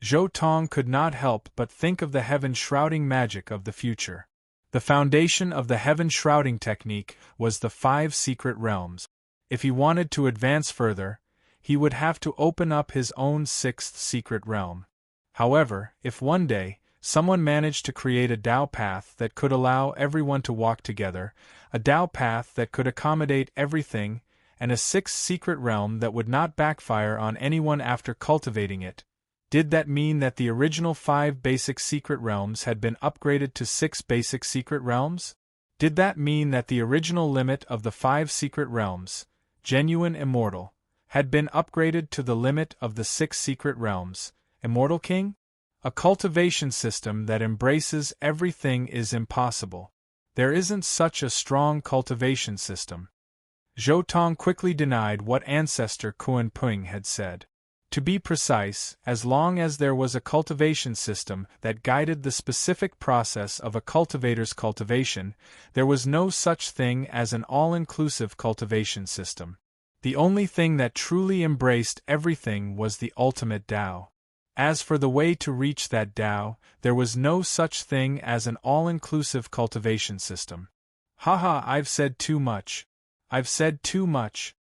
Zhou Tong could not help but think of the heaven-shrouding magic of the future. The foundation of the heaven-shrouding technique was the 5 secret realms. If he wanted to advance further, he would have to open up his own 6th secret realm. However, if one day, someone managed to create a Tao path that could allow everyone to walk together, a Tao path that could accommodate everything, and a 6th secret realm that would not backfire on anyone after cultivating it, did that mean that the original 5 basic secret realms had been upgraded to 6 basic secret realms? Did that mean that the original limit of the 5 secret realms, genuine immortal, had been upgraded to the limit of the 6 secret realms, immortal king? A cultivation system that embraces everything is impossible. There isn't such a strong cultivation system. Zhou Tong quickly denied what Ancestor Kuan Peng had said. To be precise, as long as there was a cultivation system that guided the specific process of a cultivator's cultivation, there was no such thing as an all-inclusive cultivation system. The only thing that truly embraced everything was the ultimate Tao. As for the way to reach that Tao, there was no such thing as an all-inclusive cultivation system. Haha, I've said too much. I've said too much.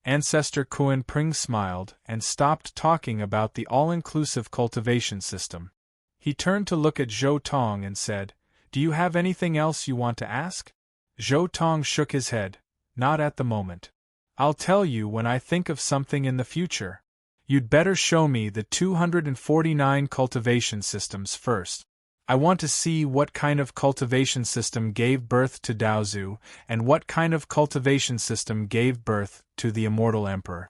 Ancestor Kuan Peng smiled and stopped talking about the all-inclusive cultivation system. He turned to look at Zhou Tong and said, "Do you have anything else you want to ask?" Zhou Tong shook his head. "Not at the moment. I'll tell you when I think of something in the future. You'd better show me the 249 cultivation systems first. I want to see what kind of cultivation system gave birth to Daozu, and what kind of cultivation system gave birth to the Immortal Emperor."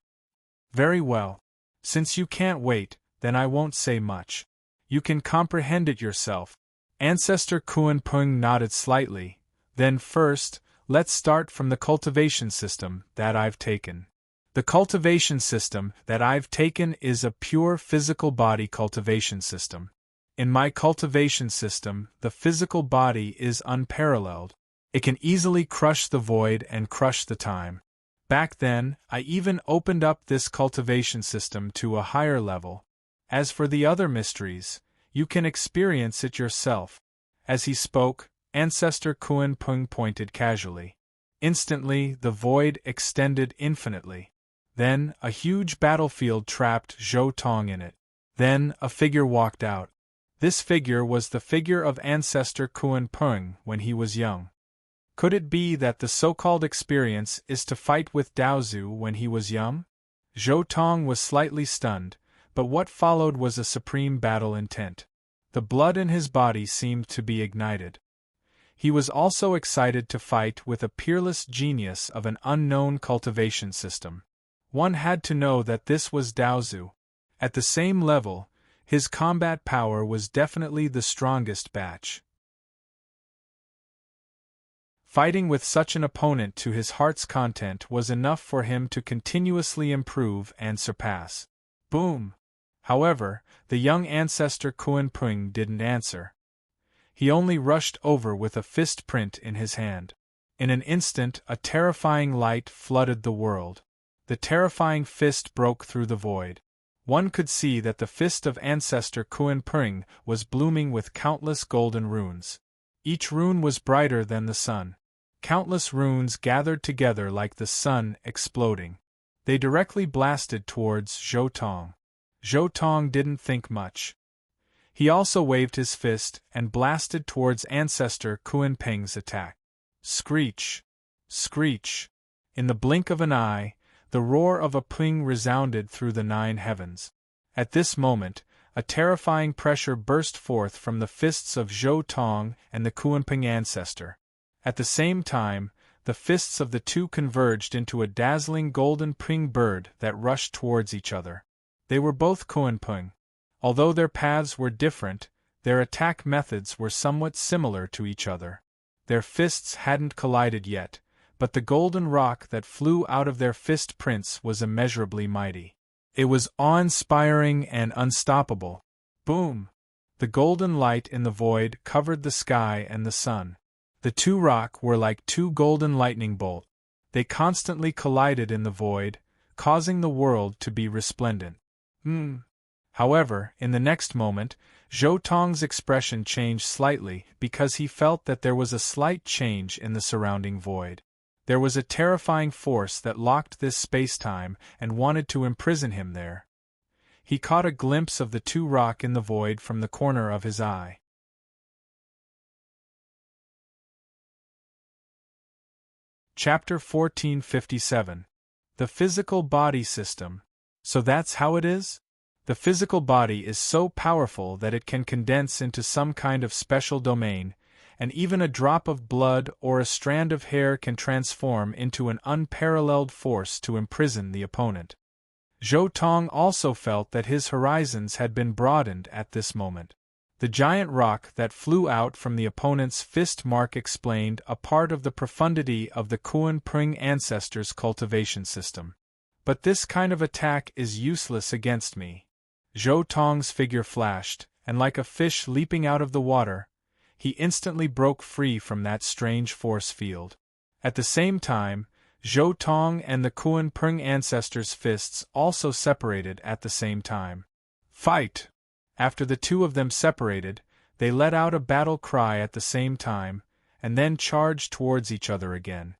"Very well. Since you can't wait, then I won't say much. You can comprehend it yourself." Ancestor Kuan Peng nodded slightly. "Then first, let's start from the cultivation system that I've taken. The cultivation system that I've taken is a pure physical body cultivation system. In my cultivation system, the physical body is unparalleled. It can easily crush the void and crush the time. Back then, I even opened up this cultivation system to a higher level. As for the other mysteries, you can experience it yourself." As he spoke, Ancestor Kuan Pung pointed casually. Instantly, the void extended infinitely. Then, a huge battlefield trapped Zhou Tong in it. Then, a figure walked out. This figure was the figure of Ancestor Kuan Pung when he was young. Could it be that the so-called experience is to fight with Daozu when he was young? Zhou Tong was slightly stunned, but what followed was a supreme battle intent. The blood in his body seemed to be ignited. He was also excited to fight with a peerless genius of an unknown cultivation system. One had to know that this was Daozu. At the same level, his combat power was definitely the strongest batch. Fighting with such an opponent to his heart's content was enough for him to continuously improve and surpass. Boom! However, the young Ancestor Kuan Pung didn't answer. He only rushed over with a fist print in his hand. In an instant, a terrifying light flooded the world. The terrifying fist broke through the void. One could see that the fist of Ancestor Kuan Pung was blooming with countless golden runes. Each rune was brighter than the sun. Countless runes gathered together like the sun exploding. They directly blasted towards Zhou Tong. Zhou Tong didn't think much. He also waved his fist and blasted towards Ancestor Kuan Pung's attack. Screech! Screech! In the blink of an eye, the roar of a ping resounded through the 9 heavens. At this moment, a terrifying pressure burst forth from the fists of Zhou Tong and the Kuan Pung ancestor. At the same time, the fists of the two converged into a dazzling golden ping bird that rushed towards each other. They were both Kuan Pung. Although their paths were different, their attack methods were somewhat similar to each other. Their fists hadn't collided yet, but the golden rock that flew out of their fist prints was immeasurably mighty. It was awe-inspiring and unstoppable. Boom! The golden light in the void covered the sky and the sun. The two rock were like two golden lightning bolts. They constantly collided in the void, causing the world to be resplendent. However, in the next moment, Zhou Tong's expression changed slightly because he felt that there was a slight change in the surrounding void. There was a terrifying force that locked this space-time and wanted to imprison him there. He caught a glimpse of the two rock in the void from the corner of his eye. Chapter 1457. The Physical Body System. So that's how it is? The physical body is so powerful that it can condense into some kind of special domain, and even a drop of blood or a strand of hair can transform into an unparalleled force to imprison the opponent. Zhou Tong also felt that his horizons had been broadened at this moment. The giant rock that flew out from the opponent's fist mark explained a part of the profundity of the Kuan Pung ancestors' cultivation system. But this kind of attack is useless against me. Zhou Tong's figure flashed, and like a fish leaping out of the water, he instantly broke free from that strange force field. At the same time, Zhou Tong and the Kuan Pung ancestors' fists also separated at the same time. Fight! After the two of them separated, they let out a battle cry at the same time, and then charged towards each other again.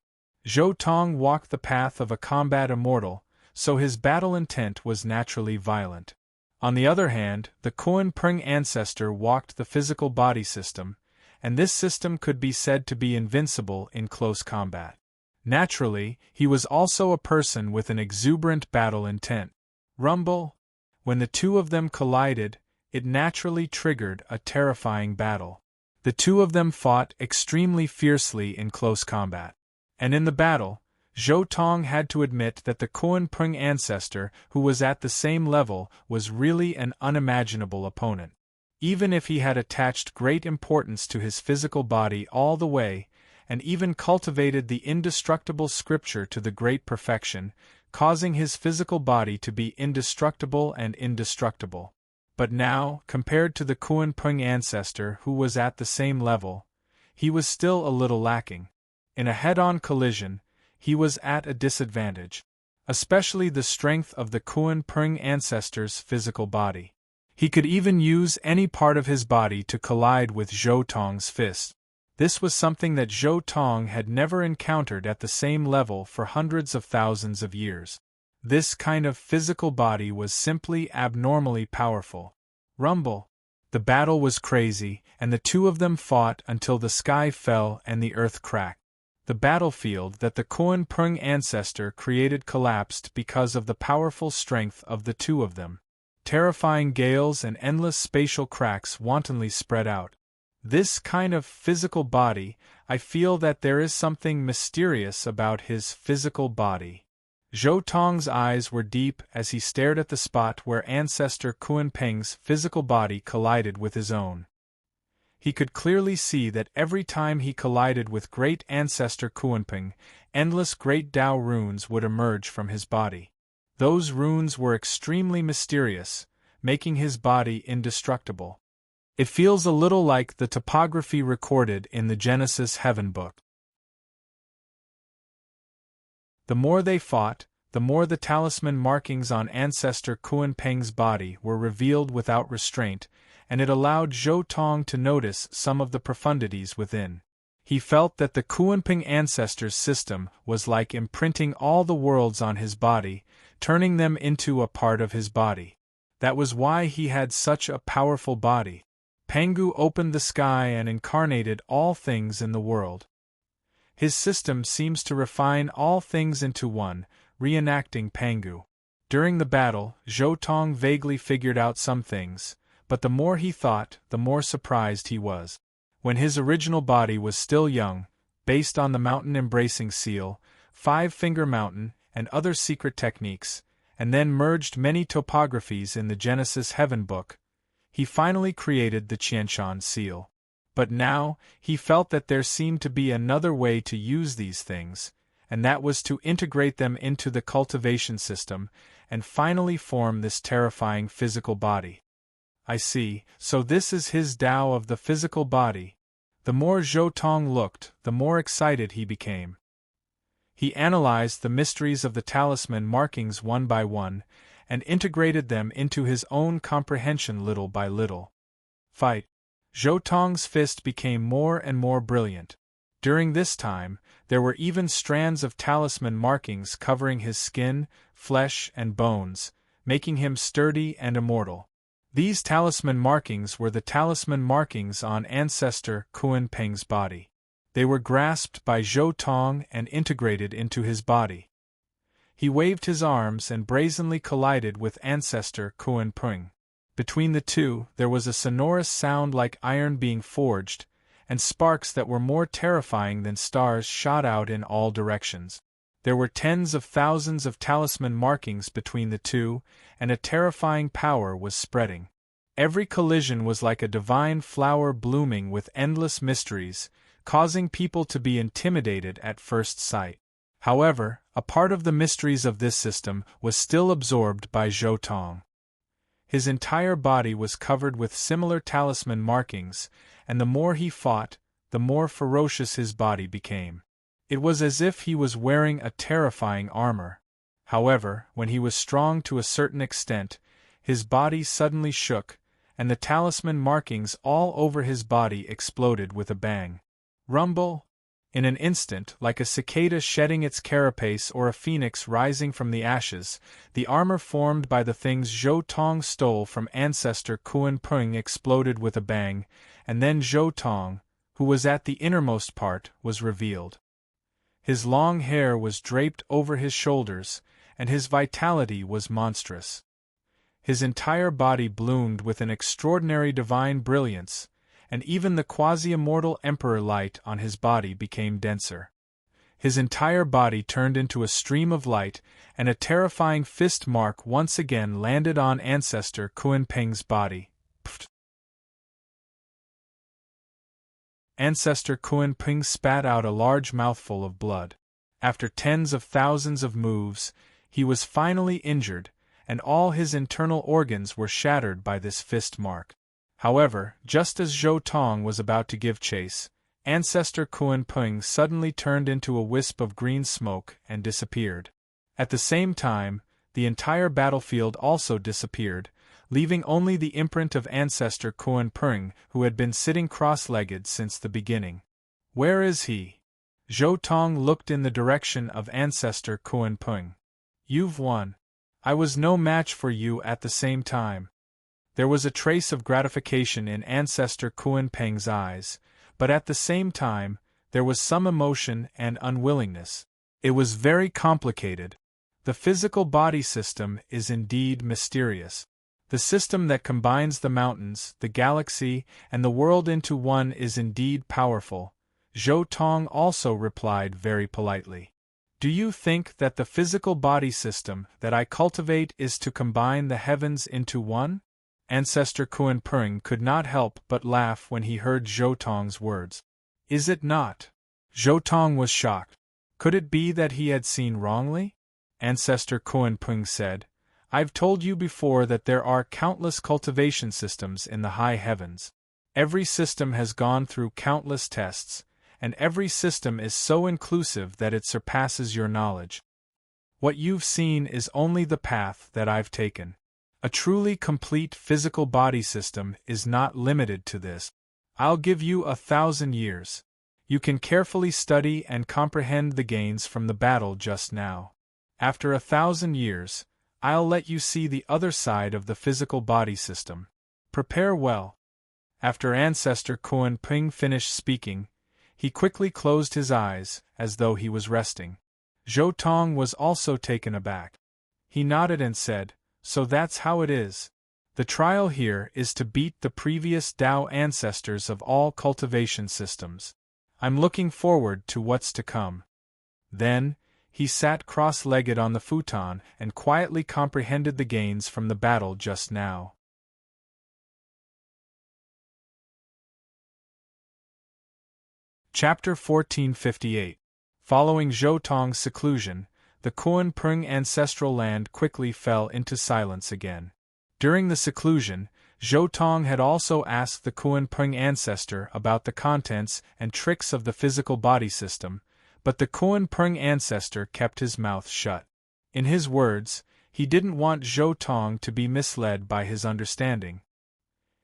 Zhou Tong walked the path of a combat immortal, so his battle intent was naturally violent. On the other hand, the Kuan Pung ancestor walked the physical body system, and this system could be said to be invincible in close combat. Naturally, he was also a person with an exuberant battle intent. Rumble! When the two of them collided, it naturally triggered a terrifying battle. The two of them fought extremely fiercely in close combat. And in the battle, Zhou Tong had to admit that the Kuan Pung ancestor, who was at the same level, was really an unimaginable opponent. Even if he had attached great importance to his physical body all the way, and even cultivated the indestructible scripture to the great perfection, causing his physical body to be indestructible and indestructible. But now, compared to the Kunpeng ancestor who was at the same level, he was still a little lacking. In a head-on collision, he was at a disadvantage, especially the strength of the Kunpeng ancestor's physical body. He could even use any part of his body to collide with Zhou Tong's fist. This was something that Zhou Tong had never encountered at the same level for hundreds of thousands of years. This kind of physical body was simply abnormally powerful. Rumble. The battle was crazy, and the two of them fought until the sky fell and the earth cracked. The battlefield that the Kunpeng ancestor created collapsed because of the powerful strength of the two of them. Terrifying gales and endless spatial cracks wantonly spread out. This kind of physical body, I feel that there is something mysterious about his physical body. Zhou Tong's eyes were deep as he stared at the spot where Ancestor Kunpeng's physical body collided with his own. He could clearly see that every time he collided with Great Ancestor Kunpeng, endless Great Tao runes would emerge from his body. Those runes were extremely mysterious, making his body indestructible. It feels a little like the topography recorded in the Genesis Heaven book. The more they fought, the more the talisman markings on Ancestor Kunpeng's body were revealed without restraint, and it allowed Zhou Tong to notice some of the profundities within. He felt that the Kunpeng ancestor's system was like imprinting all the worlds on his body, turning them into a part of his body. That was why he had such a powerful body. Pangu opened the sky and incarnated all things in the world. His system seems to refine all things into one, reenacting Pangu. During the battle, Zhou Tong vaguely figured out some things, but the more he thought, the more surprised he was. When his original body was still young, based on the mountain-embracing seal, five-finger mountain, and other secret techniques, and then merged many topographies in the Genesis Heaven book, he finally created the Qianshan seal. But now, he felt that there seemed to be another way to use these things, and that was to integrate them into the cultivation system, and finally form this terrifying physical body. I see, so this is his Tao of the physical body. The more Zhou Tong looked, the more excited he became. He analyzed the mysteries of the talisman markings one by one, and integrated them into his own comprehension little by little. Fight. Zhou Tong's fist became more and more brilliant. During this time, there were even strands of talisman markings covering his skin, flesh, and bones, making him sturdy and immortal. These talisman markings were the talisman markings on Ancestor Kunpeng's body. They were grasped by Zhou Tong and integrated into his body. He waved his arms and brazenly collided with Ancestor Kunpeng. Between the two, there was a sonorous sound like iron being forged, and sparks that were more terrifying than stars shot out in all directions. There were tens of thousands of talisman markings between the two, and a terrifying power was spreading. Every collision was like a divine flower blooming with endless mysteries, causing people to be intimidated at first sight. However, a part of the mysteries of this system was still absorbed by Zhou Tong. His entire body was covered with similar talisman markings, and the more he fought, the more ferocious his body became. It was as if he was wearing a terrifying armor. However, when he was strong to a certain extent, his body suddenly shook, and the talisman markings all over his body exploded with a bang. Rumble! In an instant, like a cicada shedding its carapace or a phoenix rising from the ashes, the armor formed by the things Zhou Tong stole from Ancestor Kunpeng exploded with a bang, and then Zhou Tong, who was at the innermost part, was revealed. His long hair was draped over his shoulders, and his vitality was monstrous. His entire body bloomed with an extraordinary divine brilliance, and even the quasi-immortal emperor light on his body became denser. His entire body turned into a stream of light, and a terrifying fist mark once again landed on Ancestor Kunpeng's body. Pfft. Ancestor Kunpeng spat out a large mouthful of blood. After tens of thousands of moves, he was finally injured, and all his internal organs were shattered by this fist mark. However, just as Zhou Tong was about to give chase, Ancestor Kuan Peng suddenly turned into a wisp of green smoke and disappeared. At the same time, the entire battlefield also disappeared, leaving only the imprint of Ancestor Kuan Peng, who had been sitting cross-legged since the beginning. Where is he? Zhou Tong looked in the direction of Ancestor Kuan Peng. You've won. I was no match for you at the same time. There was a trace of gratification in Ancestor Kuan Peng's eyes, but at the same time, there was some emotion and unwillingness. It was very complicated. The physical body system is indeed mysterious. The system that combines the mountains, the galaxy, and the world into one is indeed powerful. Zhou Tong also replied very politely. Do you think that the physical body system that I cultivate is to combine the heavens into one? Ancestor Kuan Peng could not help but laugh when he heard Zhou Tong's words. Is it not? Zhou Tong was shocked. Could it be that he had seen wrongly? Ancestor Kuan Peng said, I've told you before that there are countless cultivation systems in the high heavens. Every system has gone through countless tests, and every system is so inclusive that it surpasses your knowledge. What you've seen is only the path that I've taken. A truly complete physical body system is not limited to this. I'll give you 1,000 years. You can carefully study and comprehend the gains from the battle just now. After 1,000 years, I'll let you see the other side of the physical body system. Prepare well. After Ancestor Kuan Peng finished speaking, he quickly closed his eyes, as though he was resting. Zhou Tong was also taken aback. He nodded and said, So that's how it is. The trial here is to beat the previous Tao ancestors of all cultivation systems. I'm looking forward to what's to come. Then, he sat cross-legged on the futon and quietly comprehended the gains from the battle just now. Chapter 1458. Following Zhou Tong's seclusion, the Kuan Peng ancestral land quickly fell into silence again. During the seclusion, Zhou Tong had also asked the Kuan Peng ancestor about the contents and tricks of the physical body system, but the Kuan Peng ancestor kept his mouth shut. In his words, he didn't want Zhou Tong to be misled by his understanding.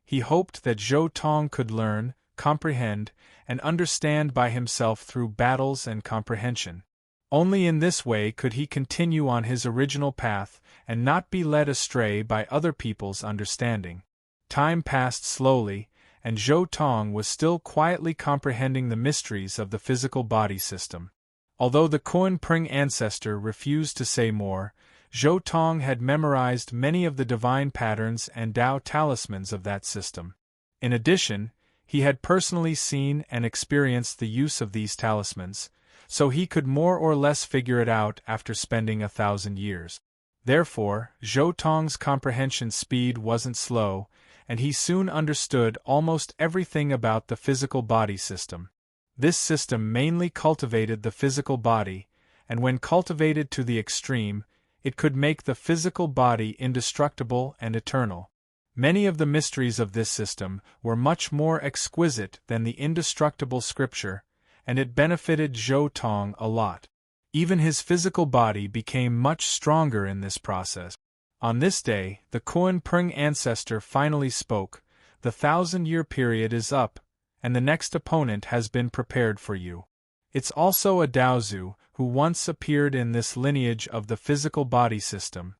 He hoped that Zhou Tong could learn, comprehend, and understand by himself through battles and comprehension. Only in this way could he continue on his original path and not be led astray by other people's understanding. Time passed slowly, and Zhou Tong was still quietly comprehending the mysteries of the physical body system. Although the Kuan Peng ancestor refused to say more, Zhou Tong had memorized many of the divine patterns and Tao talismans of that system. In addition, he had personally seen and experienced the use of these talismans, so he could more or less figure it out after spending 1,000 years. Therefore, Zhou Tong's comprehension speed wasn't slow, and he soon understood almost everything about the physical body system. This system mainly cultivated the physical body, and when cultivated to the extreme, it could make the physical body indestructible and eternal. Many of the mysteries of this system were much more exquisite than the indestructible scripture, and it benefited Zhou Tong a lot. Even his physical body became much stronger in this process. On this day, the Kuan Peng ancestor finally spoke. The 1,000-year period is up, and the next opponent has been prepared for you. It's also a Daozu, who once appeared in this lineage of the physical body system.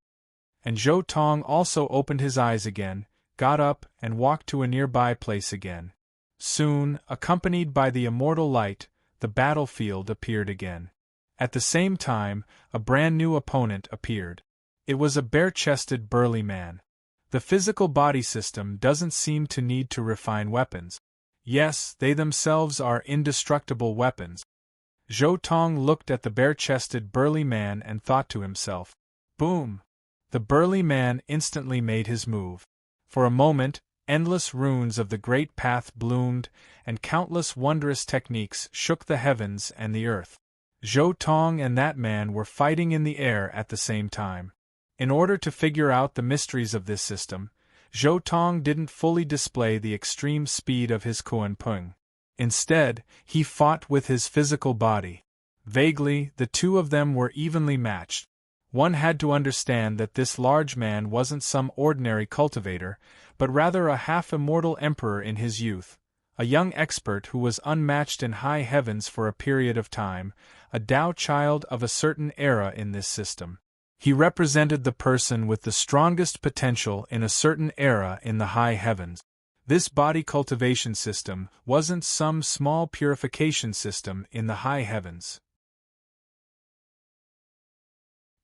And Zhou Tong also opened his eyes again, got up, and walked to a nearby place again. Soon, accompanied by the immortal light, the battlefield appeared again. At the same time, a brand new opponent appeared. It was a bare-chested burly man. The physical body system doesn't seem to need to refine weapons. Yes, they themselves are indestructible weapons. Zhou Tong looked at the bare-chested burly man and thought to himself, Boom! The burly man instantly made his move. For a moment, endless runes of the Great Path bloomed, and countless wondrous techniques shook the heavens and the earth. Zhou Tong and that man were fighting in the air at the same time. In order to figure out the mysteries of this system, Zhou Tong didn't fully display the extreme speed of his Kunpeng. Instead, he fought with his physical body. Vaguely, the two of them were evenly matched. One had to understand that this large man wasn't some ordinary cultivator, but rather a half-immortal emperor in his youth, a young expert who was unmatched in high heavens for a period of time, a Tao child of a certain era in this system. He represented the person with the strongest potential in a certain era in the high heavens. This body cultivation system wasn't some small purification system in the high heavens.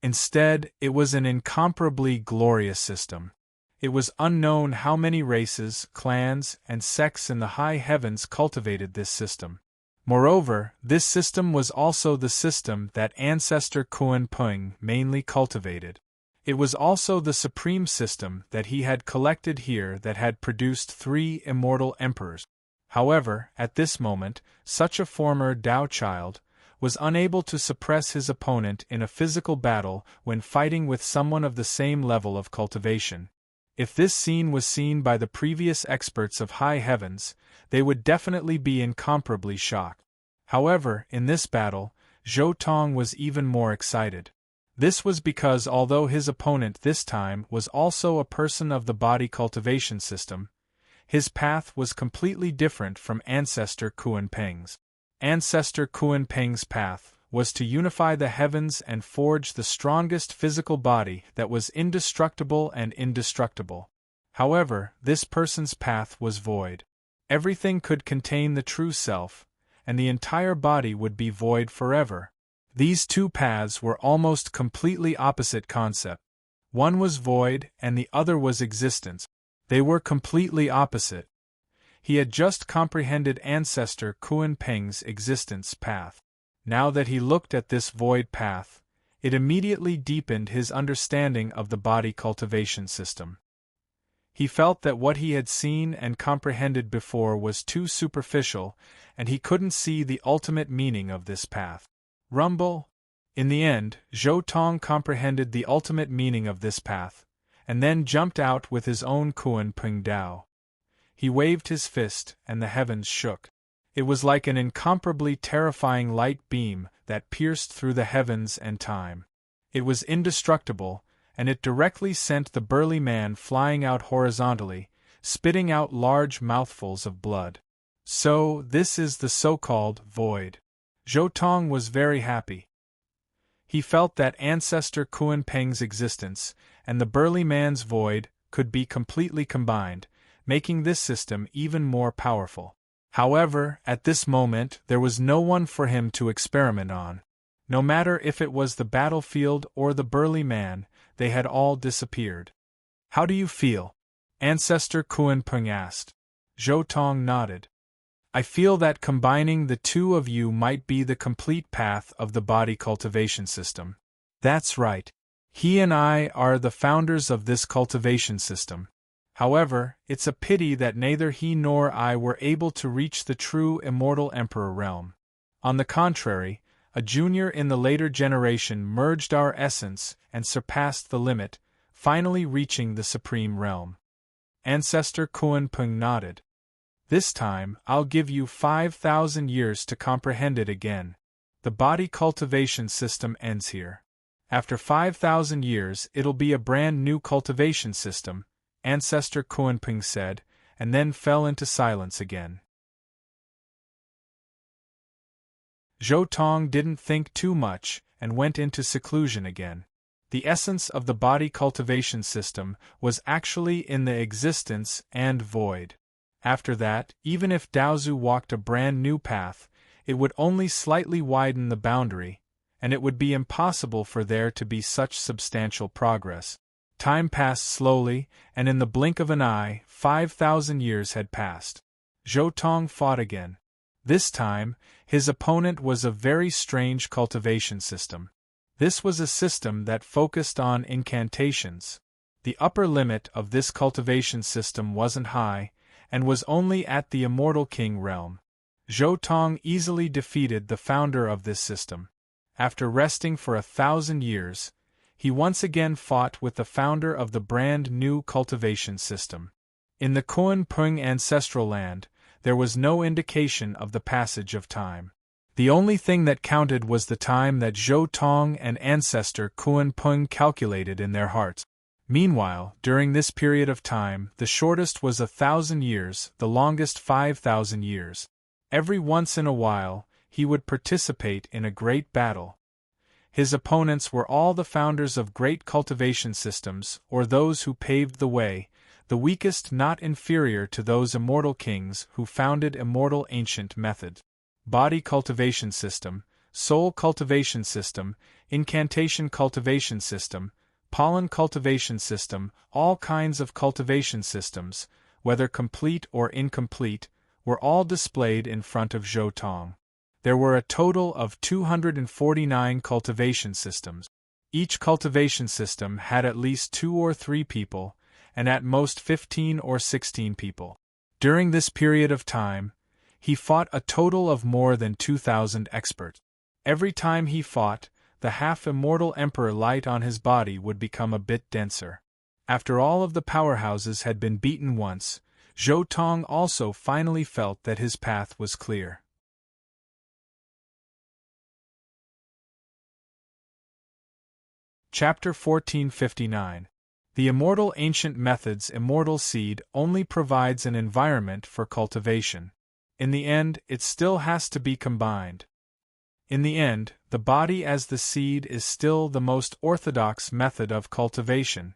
Instead, it was an incomparably glorious system. It was unknown how many races, clans, and sects in the high heavens cultivated this system. Moreover, this system was also the system that ancestor Kunpeng mainly cultivated. It was also the supreme system that he had collected here that had produced 3 immortal emperors. However, at this moment, such a former Tao child was unable to suppress his opponent in a physical battle when fighting with someone of the same level of cultivation. If this scene was seen by the previous experts of high heavens, they would definitely be incomparably shocked. However, in this battle, Zhou Tong was even more excited. This was because although his opponent this time was also a person of the body cultivation system, his path was completely different from Ancestor Kunpeng's. Ancestor Kunpeng's path was to unify the heavens and forge the strongest physical body that was indestructible and indestructible. However, this person's path was void. Everything could contain the true self, and the entire body would be void forever. These two paths were almost completely opposite concepts. One was void and the other was existence. They were completely opposite. He had just comprehended Ancestor Kunpeng's existence path. Now that he looked at this void path, it immediately deepened his understanding of the body cultivation system. He felt that what he had seen and comprehended before was too superficial, and he couldn't see the ultimate meaning of this path. Rumble. In the end, Zhou Tong comprehended the ultimate meaning of this path, and then jumped out with his own Kunpeng Dao. He waved his fist, and the heavens shook. It was like an incomparably terrifying light beam that pierced through the heavens and time. It was indestructible, and it directly sent the burly man flying out horizontally, spitting out large mouthfuls of blood. So, this is the so-called void. Zhou Tong was very happy. He felt that Ancestor Kunpeng's existence and the burly man's void could be completely combined, making this system even more powerful. However, at this moment there was no one for him to experiment on. No matter if it was the battlefield or the burly man, they had all disappeared. "How do you feel?" Ancestor Kunpeng asked. Zhou Tong nodded. "I feel that combining the two of you might be the complete path of the body cultivation system." "That's right. He and I are the founders of this cultivation system. However, it's a pity that neither he nor I were able to reach the true immortal emperor realm. On the contrary, a junior in the later generation merged our essence and surpassed the limit, finally reaching the supreme realm." Ancestor Kunpeng nodded. "This time, I'll give you 5,000 years to comprehend it again. The body cultivation system ends here. After 5,000 years it'll be a brand new cultivation system," Ancestor Kunpeng said, and then fell into silence again. Zhou Tong didn't think too much and went into seclusion again. The essence of the body cultivation system was actually in the existence and void. After that, even if Daozu walked a brand new path, it would only slightly widen the boundary, and it would be impossible for there to be such substantial progress. Time passed slowly, and in the blink of an eye, 5,000 years had passed. Zhou Tong fought again. This time, his opponent was a very strange cultivation system. This was a system that focused on incantations. The upper limit of this cultivation system wasn't high, and was only at the Immortal King realm. Zhou Tong easily defeated the founder of this system. After resting for 1,000 years, he once again fought with the founder of the brand new cultivation system. In the Kuan Pung ancestral land, there was no indication of the passage of time. The only thing that counted was the time that Zhou Tong and ancestor Kuan Pung calculated in their hearts. Meanwhile, during this period of time, the shortest was 1,000 years, the longest 5,000 years. Every once in a while, he would participate in a great battle. His opponents were all the founders of great cultivation systems, or those who paved the way, the weakest not inferior to those immortal kings who founded immortal ancient method. Body cultivation system, soul cultivation system, incantation cultivation system, pollen cultivation system, all kinds of cultivation systems, whether complete or incomplete, were all displayed in front of Zhou Tong. There were a total of 249 cultivation systems. Each cultivation system had at least 2 or 3 people, and at most 15 or 16 people. During this period of time, he fought a total of more than 2,000 experts. Every time he fought, the half-immortal emperor light on his body would become a bit denser. After all of the powerhouses had been beaten once, Zhou Tong also finally felt that his path was clear. Chapter 1459. The Immortal Ancient Methods Immortal Seed only provides an environment for cultivation. In the end, it still has to be combined. In the end, the body as the seed is still the most orthodox method of cultivation.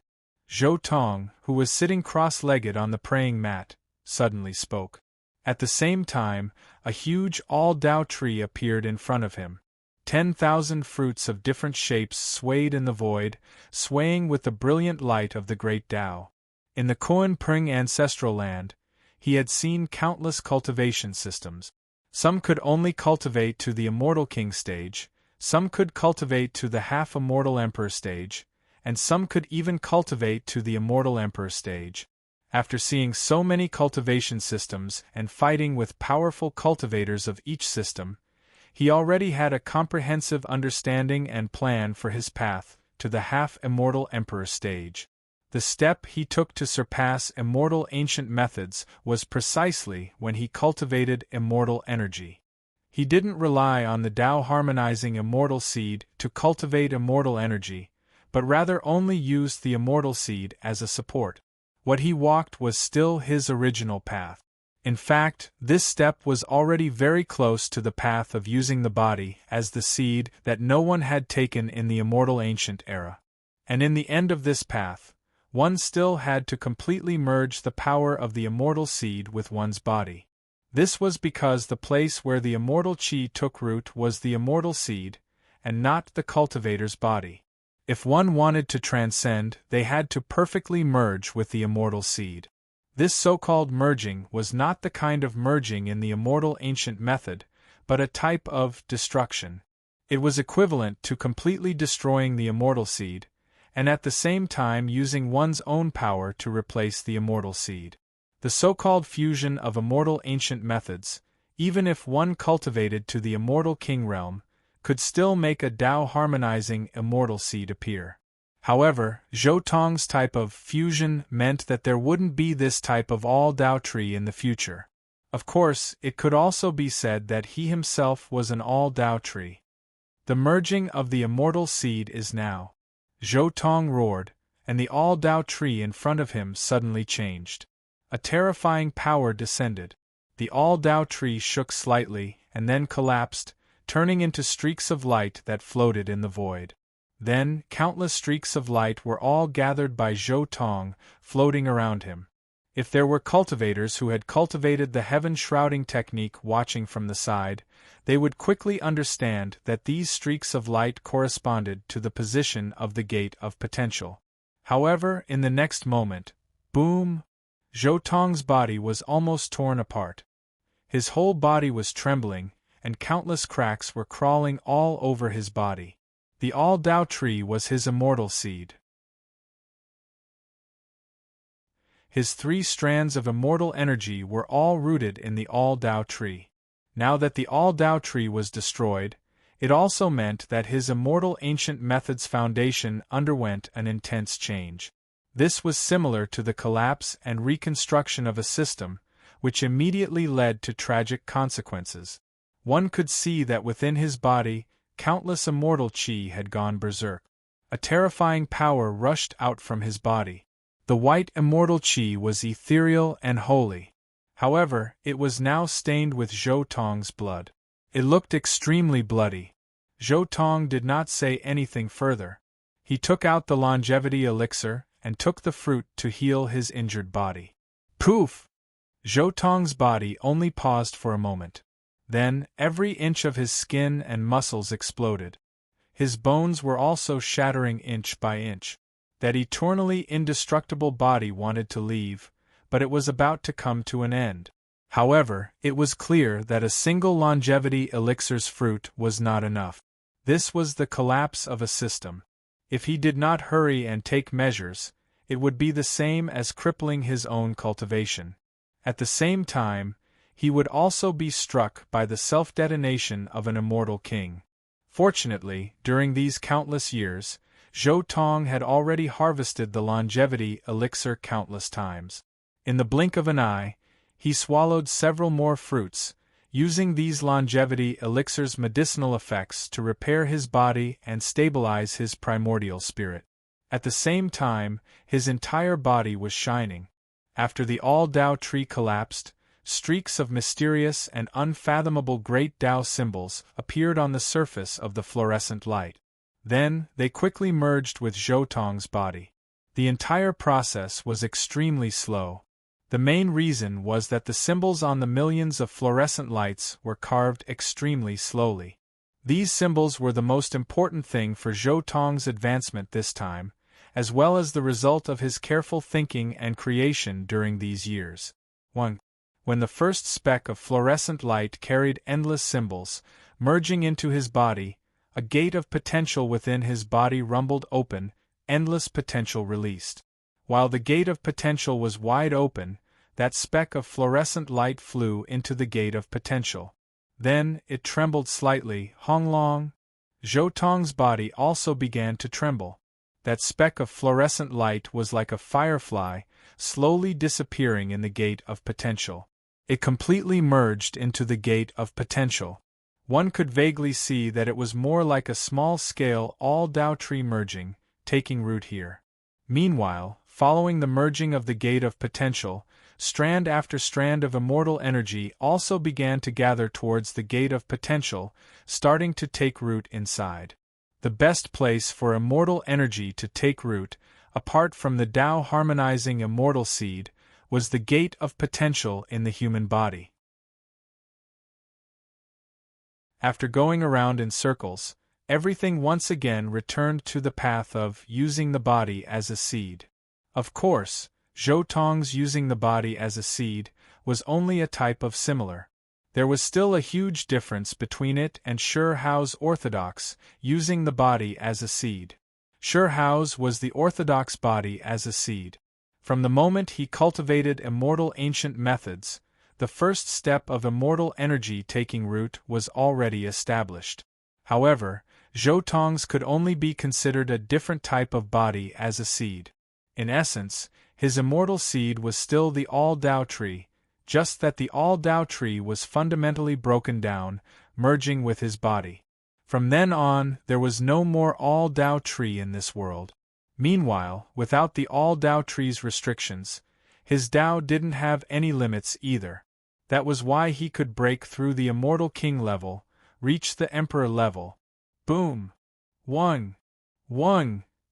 Zhou Tong, who was sitting cross-legged on the praying mat, suddenly spoke. At the same time, a huge all-Dao tree appeared in front of him. 10,000 fruits of different shapes swayed in the void, swaying with the brilliant light of the great Tao. In the Kuan Pung ancestral land, he had seen countless cultivation systems. Some could only cultivate to the immortal king stage, some could cultivate to the half-immortal emperor stage, and some could even cultivate to the immortal emperor stage. After seeing so many cultivation systems and fighting with powerful cultivators of each system, he already had a comprehensive understanding and plan for his path to the half-immortal emperor stage. The step he took to surpass immortal ancient methods was precisely when he cultivated immortal energy. He didn't rely on the Tao harmonizing immortal seed to cultivate immortal energy, but rather only used the immortal seed as a support. What he walked was still his original path. In fact, this step was already very close to the path of using the body as the seed that no one had taken in the immortal ancient era. And in the end of this path, one still had to completely merge the power of the immortal seed with one's body. This was because the place where the immortal chi took root was the immortal seed, and not the cultivator's body. If one wanted to transcend, they had to perfectly merge with the immortal seed. This so-called merging was not the kind of merging in the immortal ancient method, but a type of destruction. It was equivalent to completely destroying the immortal seed, and at the same time using one's own power to replace the immortal seed. The so-called fusion of immortal ancient methods, even if one cultivated to the immortal king realm, could still make a Tao harmonizing immortal seed appear. However, Zhou Tong's type of fusion meant that there wouldn't be this type of all-Tao tree in the future. Of course, it could also be said that he himself was an all-Tao tree. The merging of the immortal seed is now. Zhou Tong roared, and the all-Tao tree in front of him suddenly changed. A terrifying power descended. The all-Tao tree shook slightly, and then collapsed, turning into streaks of light that floated in the void. Then, countless streaks of light were all gathered by Zhou Tong, floating around him. If there were cultivators who had cultivated the heaven-shrouding technique watching from the side, they would quickly understand that these streaks of light corresponded to the position of the gate of potential. However, in the next moment, boom! Zhou Tong's body was almost torn apart. His whole body was trembling, and countless cracks were crawling all over his body. The all-Tao tree was his immortal seed. His 3 strands of immortal energy were all rooted in the all-Tao tree. Now that the all-Tao tree was destroyed, It also meant that his immortal ancient method's foundation underwent an intense change. This was similar to the collapse and reconstruction of a system, which immediately led to tragic consequences. One could see that within his body, countless immortal chi had gone berserk. A terrifying power rushed out from his body. The white immortal chi was ethereal and holy. However, it was now stained with Zhou Tong's blood. It looked extremely bloody. Zhou Tong did not say anything further. He took out the longevity elixir and took the fruit to heal his injured body. Poof! Zhou Tong's body only paused for a moment. Then, every inch of his skin and muscles exploded. His bones were also shattering inch by inch. That eternally indestructible body wanted to leave, but it was about to come to an end. However, it was clear that a single longevity elixir's fruit was not enough. This was the collapse of a system. If he did not hurry and take measures, it would be the same as crippling his own cultivation. At the same time, he would also be struck by the self-detonation of an immortal king. Fortunately, during these countless years, Zhou Tong had already harvested the longevity elixir countless times. In the blink of an eye, he swallowed several more fruits, using these longevity elixirs' medicinal effects to repair his body and stabilize his primordial spirit. At the same time, his entire body was shining. After the all-Tao tree collapsed, streaks of mysterious and unfathomable great Tao symbols appeared on the surface of the fluorescent light. Then, they quickly merged with Zhou Tong's body. The entire process was extremely slow. The main reason was that the symbols on the millions of fluorescent lights were carved extremely slowly. These symbols were the most important thing for Zhou Tong's advancement this time, as well as the result of his careful thinking and creation during these years. 1. When the first speck of fluorescent light carried endless symbols, merging into his body, a gate of potential within his body rumbled open, endless potential released. While the gate of potential was wide open, that speck of fluorescent light flew into the gate of potential. Then, it trembled slightly. Honglong. Zhou Tong's body also began to tremble. That speck of fluorescent light was like a firefly, slowly disappearing in the gate of potential. It completely merged into the gate of potential. One could vaguely see that it was more like a small-scale all-Tao tree merging, taking root here. Meanwhile, following the merging of the gate of potential, strand after strand of immortal energy also began to gather towards the gate of potential, starting to take root inside. The best place for immortal energy to take root, apart from the Tao harmonizing immortal seed, was the gate of potential in the human body. After going around in circles, everything once again returned to the path of using the body as a seed. Of course, Zhou Tong's using the body as a seed was only a type of similar. There was still a huge difference between it and Shi Hao's orthodox using the body as a seed. Shi Hao's was the orthodox body as a seed. From the moment he cultivated immortal ancient methods, the first step of immortal energy taking root was already established. However, Zhou Tong's could only be considered a different type of body as a seed. In essence, his immortal seed was still the all-Tao tree, just that the all-Tao tree was fundamentally broken down, merging with his body. From then on, there was no more all-Tao tree in this world. Meanwhile, without the all-Tao tree's restrictions, his Tao didn't have any limits either. That was why he could break through the immortal king level, reach the emperor level. Boom! One!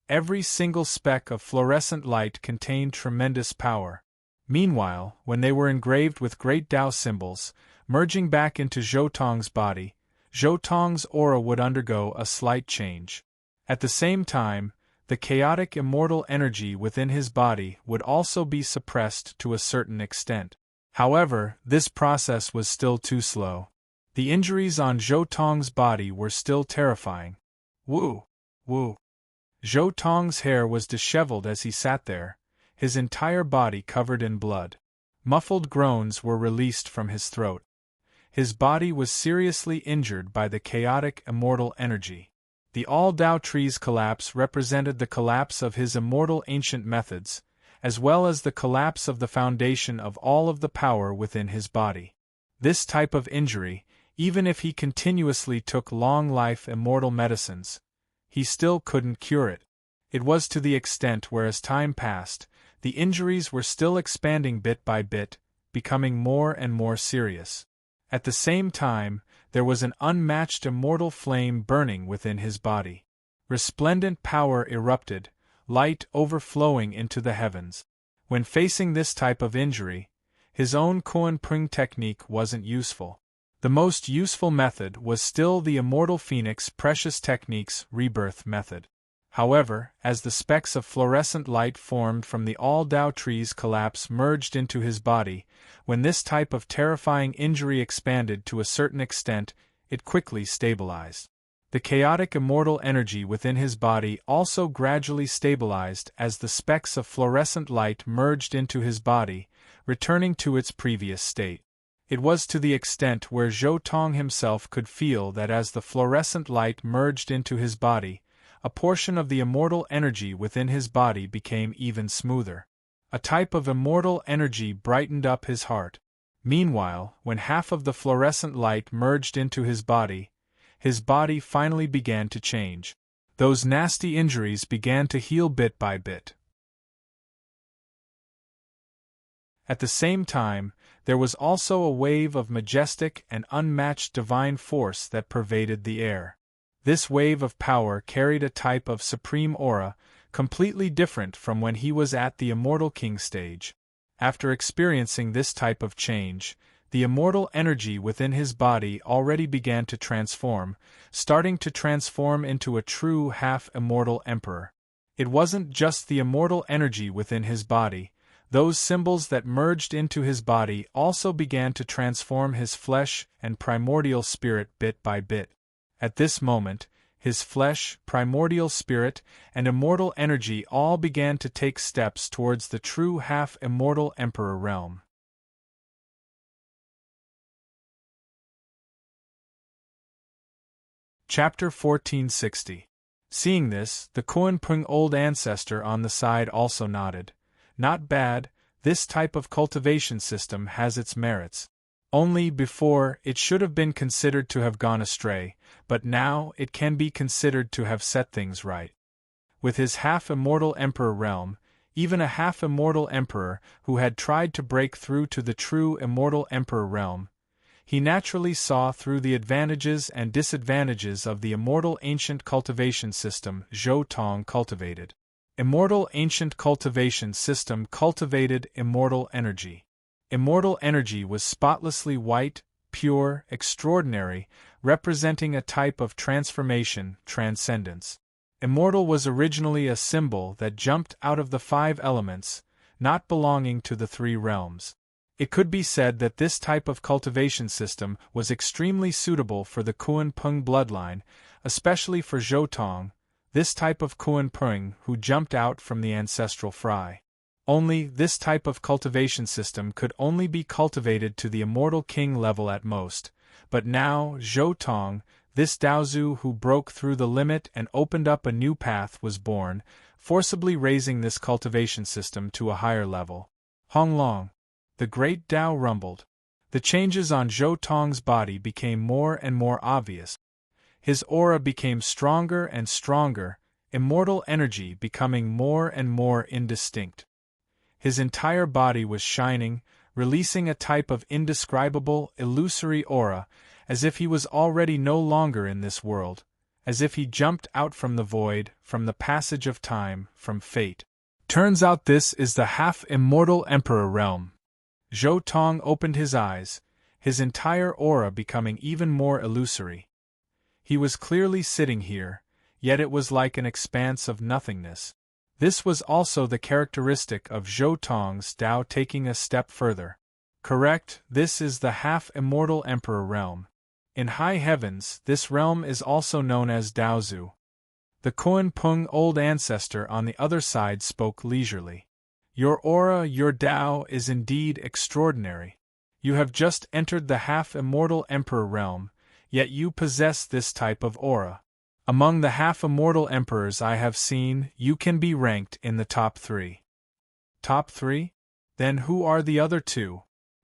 Every single speck of fluorescent light contained tremendous power. Meanwhile, when they were engraved with great Tao symbols, merging back into Zhou Tong's body, Zhou Tong's aura would undergo a slight change. At the same time, the chaotic immortal energy within his body would also be suppressed to a certain extent. However, this process was still too slow. The injuries on Zhou Tong's body were still terrifying. Woo! Zhou Tong's hair was disheveled as he sat there, his entire body covered in blood. Muffled groans were released from his throat. His body was seriously injured by the chaotic immortal energy. The all-Tao tree's collapse represented the collapse of his immortal ancient methods, as well as the collapse of the foundation of all of the power within his body. This type of injury, even if he continuously took long-life immortal medicines, he still couldn't cure it. It was to the extent where as time passed, the injuries were still expanding bit by bit, becoming more and more serious. At the same time, there was an unmatched immortal flame burning within his body. Resplendent power erupted, light overflowing into the heavens. When facing this type of injury, his own Kuan Pung technique wasn't useful. The most useful method was still the immortal phoenix precious technique's rebirth method. However, as the specks of fluorescent light formed from the all-Tao tree's collapse merged into his body, when this type of terrifying injury expanded to a certain extent, it quickly stabilized. The chaotic immortal energy within his body also gradually stabilized as the specks of fluorescent light merged into his body, returning to its previous state. It was to the extent where Zhou Tong himself could feel that as the fluorescent light merged into his body, a portion of the immortal energy within his body became even smoother. A type of immortal energy brightened up his heart. Meanwhile, when half of the fluorescent light merged into his body finally began to change. Those nasty injuries began to heal bit by bit. At the same time, there was also a wave of majestic and unmatched divine force that pervaded the air. This wave of power carried a type of supreme aura, completely different from when he was at the Immortal King stage. After experiencing this type of change, the immortal energy within his body already began to transform, starting to transform into a true half-immortal emperor. It wasn't just the immortal energy within his body. Those symbols that merged into his body also began to transform his flesh and primordial spirit bit by bit. At this moment, his flesh, primordial spirit, and immortal energy all began to take steps towards the true half-immortal emperor realm. Chapter 1460. Seeing this, the Kuan Pung old ancestor on the side also nodded. Not bad, this type of cultivation system has its merits. Only before, it should have been considered to have gone astray, but now it can be considered to have set things right. With his half-immortal emperor realm, even a half-immortal emperor who had tried to break through to the true immortal emperor realm, he naturally saw through the advantages and disadvantages of the immortal ancient cultivation system Zhou Tong cultivated. Immortal ancient cultivation system cultivated immortal energy. Immortal energy was spotlessly white, pure, extraordinary, representing a type of transformation, transcendence. Immortal was originally a symbol that jumped out of the 5 elements, not belonging to the 3 realms. It could be said that this type of cultivation system was extremely suitable for the Kuan Pung bloodline, especially for Zhou Tong, this type of Kuan Pung who jumped out from the ancestral fry. Only, this type of cultivation system could only be cultivated to the Immortal King level at most, but now, Zhou Tong, this Daozu who broke through the limit and opened up a new path was born, forcibly raising this cultivation system to a higher level. Hong Long. The great Tao rumbled. The changes on Zhou Tong's body became more and more obvious. His aura became stronger and stronger, immortal energy becoming more and more indistinct. His entire body was shining, releasing a type of indescribable, illusory aura, as if he was already no longer in this world, as if he jumped out from the void, from the passage of time, from fate. Turns out this is the half-immortal emperor realm. Zhou Tong opened his eyes, his entire aura becoming even more illusory. He was clearly sitting here, yet it was like an expanse of nothingness. This was also the characteristic of Zhou Tong's Tao taking a step further. Correct, this is the half-immortal emperor realm. In high heavens, this realm is also known as Daozu. The Kuan Pung old ancestor on the other side spoke leisurely. Your aura, your Tao, is indeed extraordinary. You have just entered the half-immortal Emperor realm, yet you possess this type of aura. Among the half-immortal emperors I have seen, you can be ranked in the top 3. Top 3? Then who are the other 2?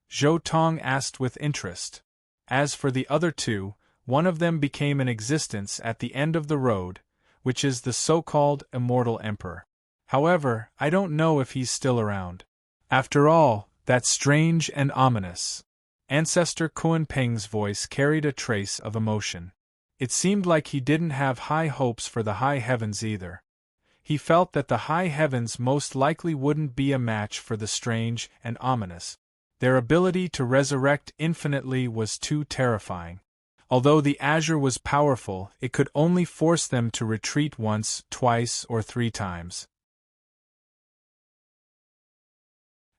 Zhou Tong asked with interest. As for the other 2, one of them became in existence at the end of the road, which is the so-called Immortal Emperor. However, I don't know if he's still around. After all, that's strange and ominous. Ancestor Kunpeng's voice carried a trace of emotion. It seemed like he didn't have high hopes for the high heavens either. He felt that the high heavens most likely wouldn't be a match for the strange and ominous. Their ability to resurrect infinitely was too terrifying. Although the azure was powerful, it could only force them to retreat once, twice, or 3 times.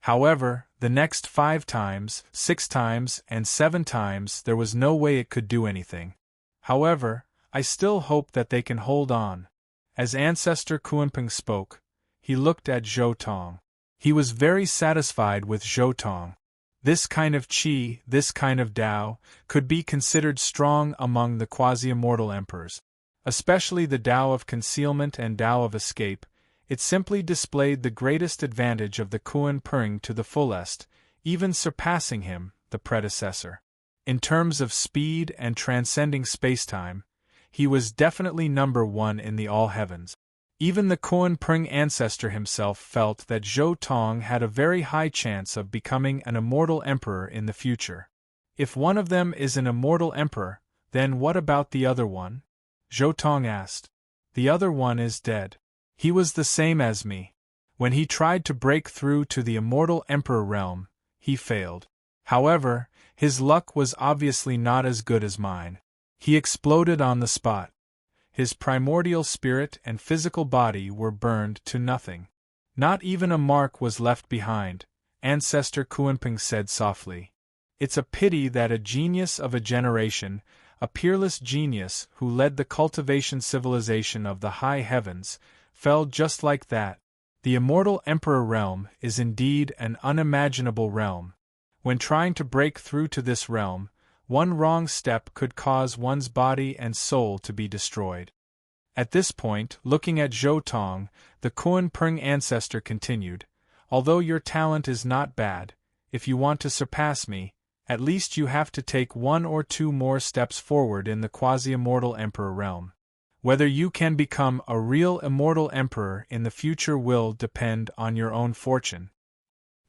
However, the next 5 times, 6 times, and 7 times there was no way it could do anything. However, I still hope that they can hold on. As Ancestor Kunpeng spoke, he looked at Zhou Tong. He was very satisfied with Zhou Tong. This kind of qi, this kind of Tao, could be considered strong among the quasi-immortal emperors. Especially the Tao of concealment and Tao of escape, it simply displayed the greatest advantage of the Kunpeng to the fullest, even surpassing him, the predecessor. In terms of speed and transcending spacetime, he was definitely number 1 in the all heavens. Even the Kunpeng ancestor himself felt that Zhou Tong had a very high chance of becoming an immortal emperor in the future. If one of them is an immortal emperor, then what about the other one? Zhou Tong asked. The other one is dead. He was the same as me. When he tried to break through to the immortal emperor realm, he failed. However, his luck was obviously not as good as mine. He exploded on the spot. His primordial spirit and physical body were burned to nothing. Not even a mark was left behind, Ancestor Kunpeng said softly. It's a pity that a genius of a generation, a peerless genius who led the cultivation civilization of the high heavens, fell just like that. The immortal emperor realm is indeed an unimaginable realm. When trying to break through to this realm, one wrong step could cause one's body and soul to be destroyed. At this point, looking at Zhou Tong, the Kunpeng ancestor continued, although your talent is not bad, if you want to surpass me, at least you have to take 1 or 2 more steps forward in the quasi-immortal emperor realm. Whether you can become a real immortal emperor in the future will depend on your own fortune.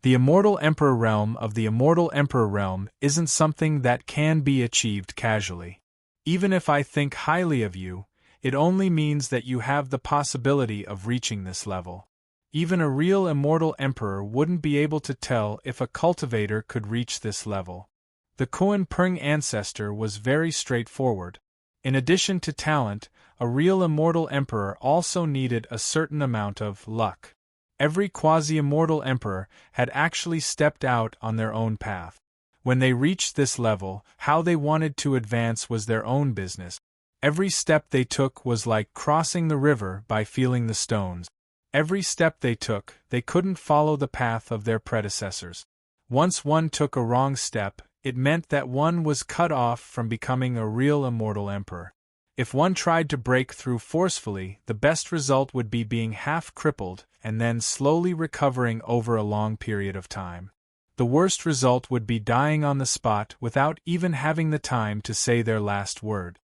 The immortal emperor realm of the immortal emperor realm isn't something that can be achieved casually. Even if I think highly of you, it only means that you have the possibility of reaching this level. Even a real immortal emperor wouldn't be able to tell if a cultivator could reach this level. The Kunpeng ancestor was very straightforward. In addition to talent, a real immortal emperor also needed a certain amount of luck. Every quasi-immortal emperor had actually stepped out on their own path. When they reached this level, how they wanted to advance was their own business. Every step they took was like crossing the river by feeling the stones. Every step they took, they couldn't follow the path of their predecessors. Once one took a wrong step, it meant that one was cut off from becoming a real immortal emperor. If one tried to break through forcefully, the best result would be being half crippled and then slowly recovering over a long period of time. The worst result would be dying on the spot without even having the time to say their last word.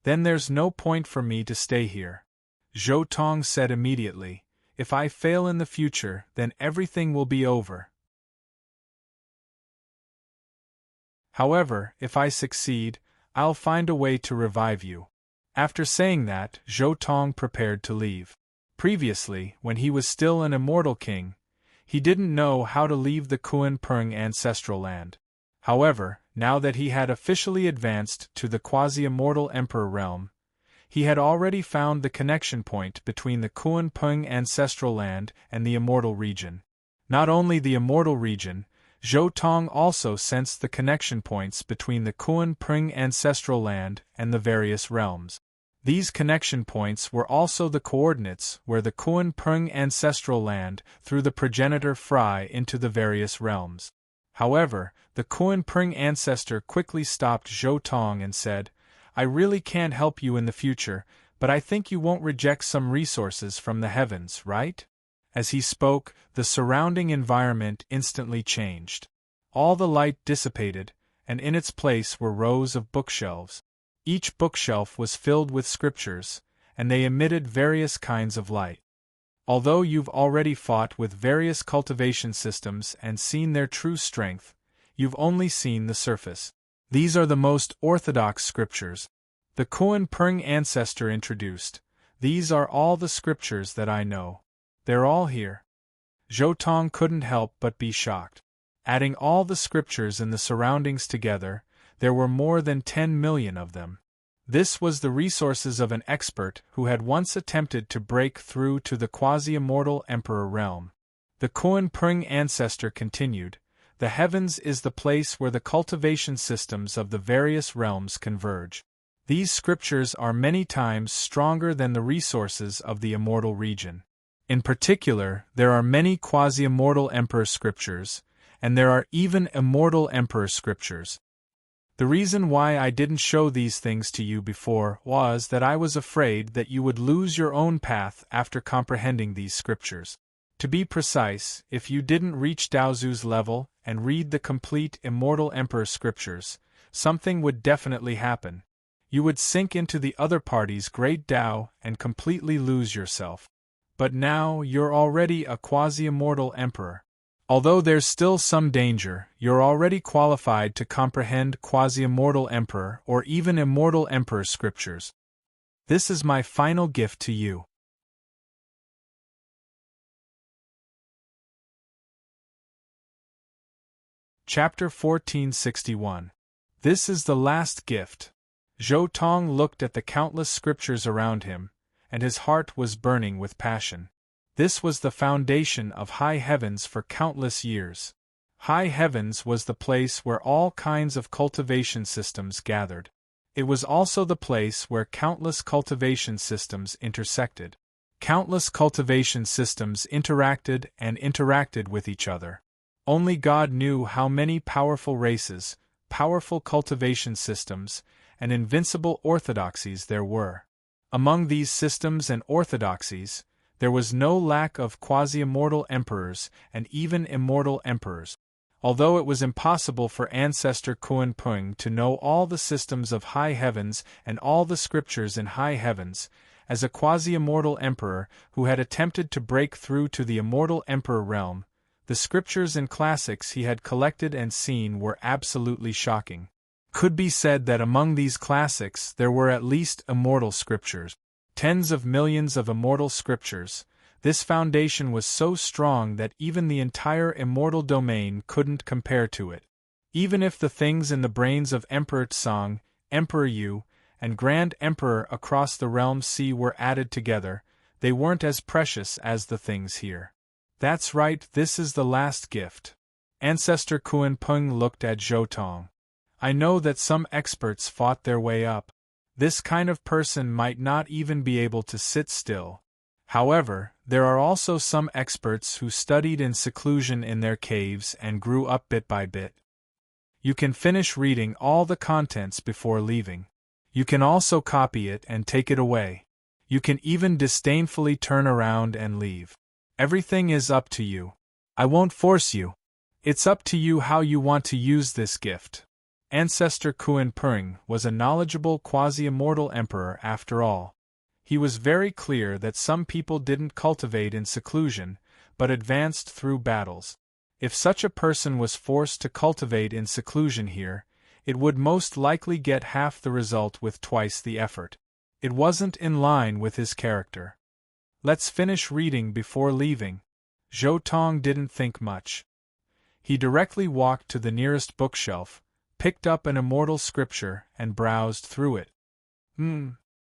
Then there's no point for me to stay here. Zhou Tong said immediately, if I fail in the future, then everything will be over. However, if I succeed, I'll find a way to revive you. After saying that, Zhou Tong prepared to leave. Previously, when he was still an immortal king, he didn't know how to leave the Kunpeng ancestral land. However, now that he had officially advanced to the quasi-immortal emperor realm, he had already found the connection point between the Kunpeng ancestral land and the immortal region. Not only the immortal region, Zhou Tong also sensed the connection points between the Kunpeng ancestral land and the various realms. These connection points were also the coordinates where the Kunpeng ancestral land threw the progenitor Fry into the various realms. However, the Kuan Pring ancestor quickly stopped Zhou Tong and said, "I really can't help you in the future, but I think you won't reject some resources from the heavens, right?" As he spoke, the surrounding environment instantly changed. All the light dissipated, and in its place were rows of bookshelves. Each bookshelf was filled with scriptures, and they emitted various kinds of light. Although you've already fought with various cultivation systems and seen their true strength, you've only seen the surface. These are the most orthodox scriptures. The Kuan Pring ancestor introduced. These are all the scriptures that I know. They're all here. Zhou Tong couldn't help but be shocked. Adding all the scriptures in the surroundings together, there were more than 10 million of them. This was the resources of an expert who had once attempted to break through to the quasi-immortal emperor realm. The Kuan Pring ancestor continued, "The heavens is the place where the cultivation systems of the various realms converge. These scriptures are many times stronger than the resources of the immortal region. In particular, there are many quasi-immortal emperor scriptures, and there are even immortal emperor scriptures. The reason why I didn't show these things to you before was that I was afraid that you would lose your own path after comprehending these scriptures. To be precise, if you didn't reach Daozu's level and read the complete immortal emperor scriptures, something would definitely happen. You would sink into the other party's great Dao and completely lose yourself. But now you're already a quasi-immortal emperor. Although there's still some danger, you're already qualified to comprehend quasi-immortal emperor or even immortal emperor scriptures. This is my final gift to you." Chapter 1461. This is the last gift. Zhou Tong looked at the countless scriptures around him, and his heart was burning with passion. This was the foundation of high heavens for countless years. High heavens was the place where all kinds of cultivation systems gathered. It was also the place where countless cultivation systems intersected. Countless cultivation systems interacted with each other. Only God knew how many powerful races, powerful cultivation systems, and invincible orthodoxies there were. Among these systems and orthodoxies, there was no lack of quasi-immortal emperors and even immortal emperors. Although it was impossible for Ancestor Kuan Pring to know all the systems of high heavens and all the scriptures in high heavens, as a quasi-immortal emperor who had attempted to break through to the immortal emperor realm, the scriptures and classics he had collected and seen were absolutely shocking. Could be said that among these classics there were at least immortal scriptures. Tens of millions of immortal scriptures. This foundation was so strong that even the entire immortal domain couldn't compare to it. Even if the things in the brains of Emperor Tsang, Emperor Yu, and Grand Emperor across the realm sea were added together, they weren't as precious as the things here. That's right, this is the last gift. Ancestor Kuan Peng looked at Zhou Tong. I know that some experts fought their way up. This kind of person might not even be able to sit still. However, there are also some experts who studied in seclusion in their caves and grew up bit by bit. You can finish reading all the contents before leaving. You can also copy it and take it away. You can even disdainfully turn around and leave. Everything is up to you. I won't force you. It's up to you how you want to use this gift. Ancestor Kuan Pring was a knowledgeable quasi-immortal emperor after all. He was very clear that some people didn't cultivate in seclusion, but advanced through battles. If such a person was forced to cultivate in seclusion here, it would most likely get half the result with twice the effort. It wasn't in line with his character. Let's finish reading before leaving. Zhou Tong didn't think much. He directly walked to the nearest bookshelf, picked up an immortal scripture, and browsed through it.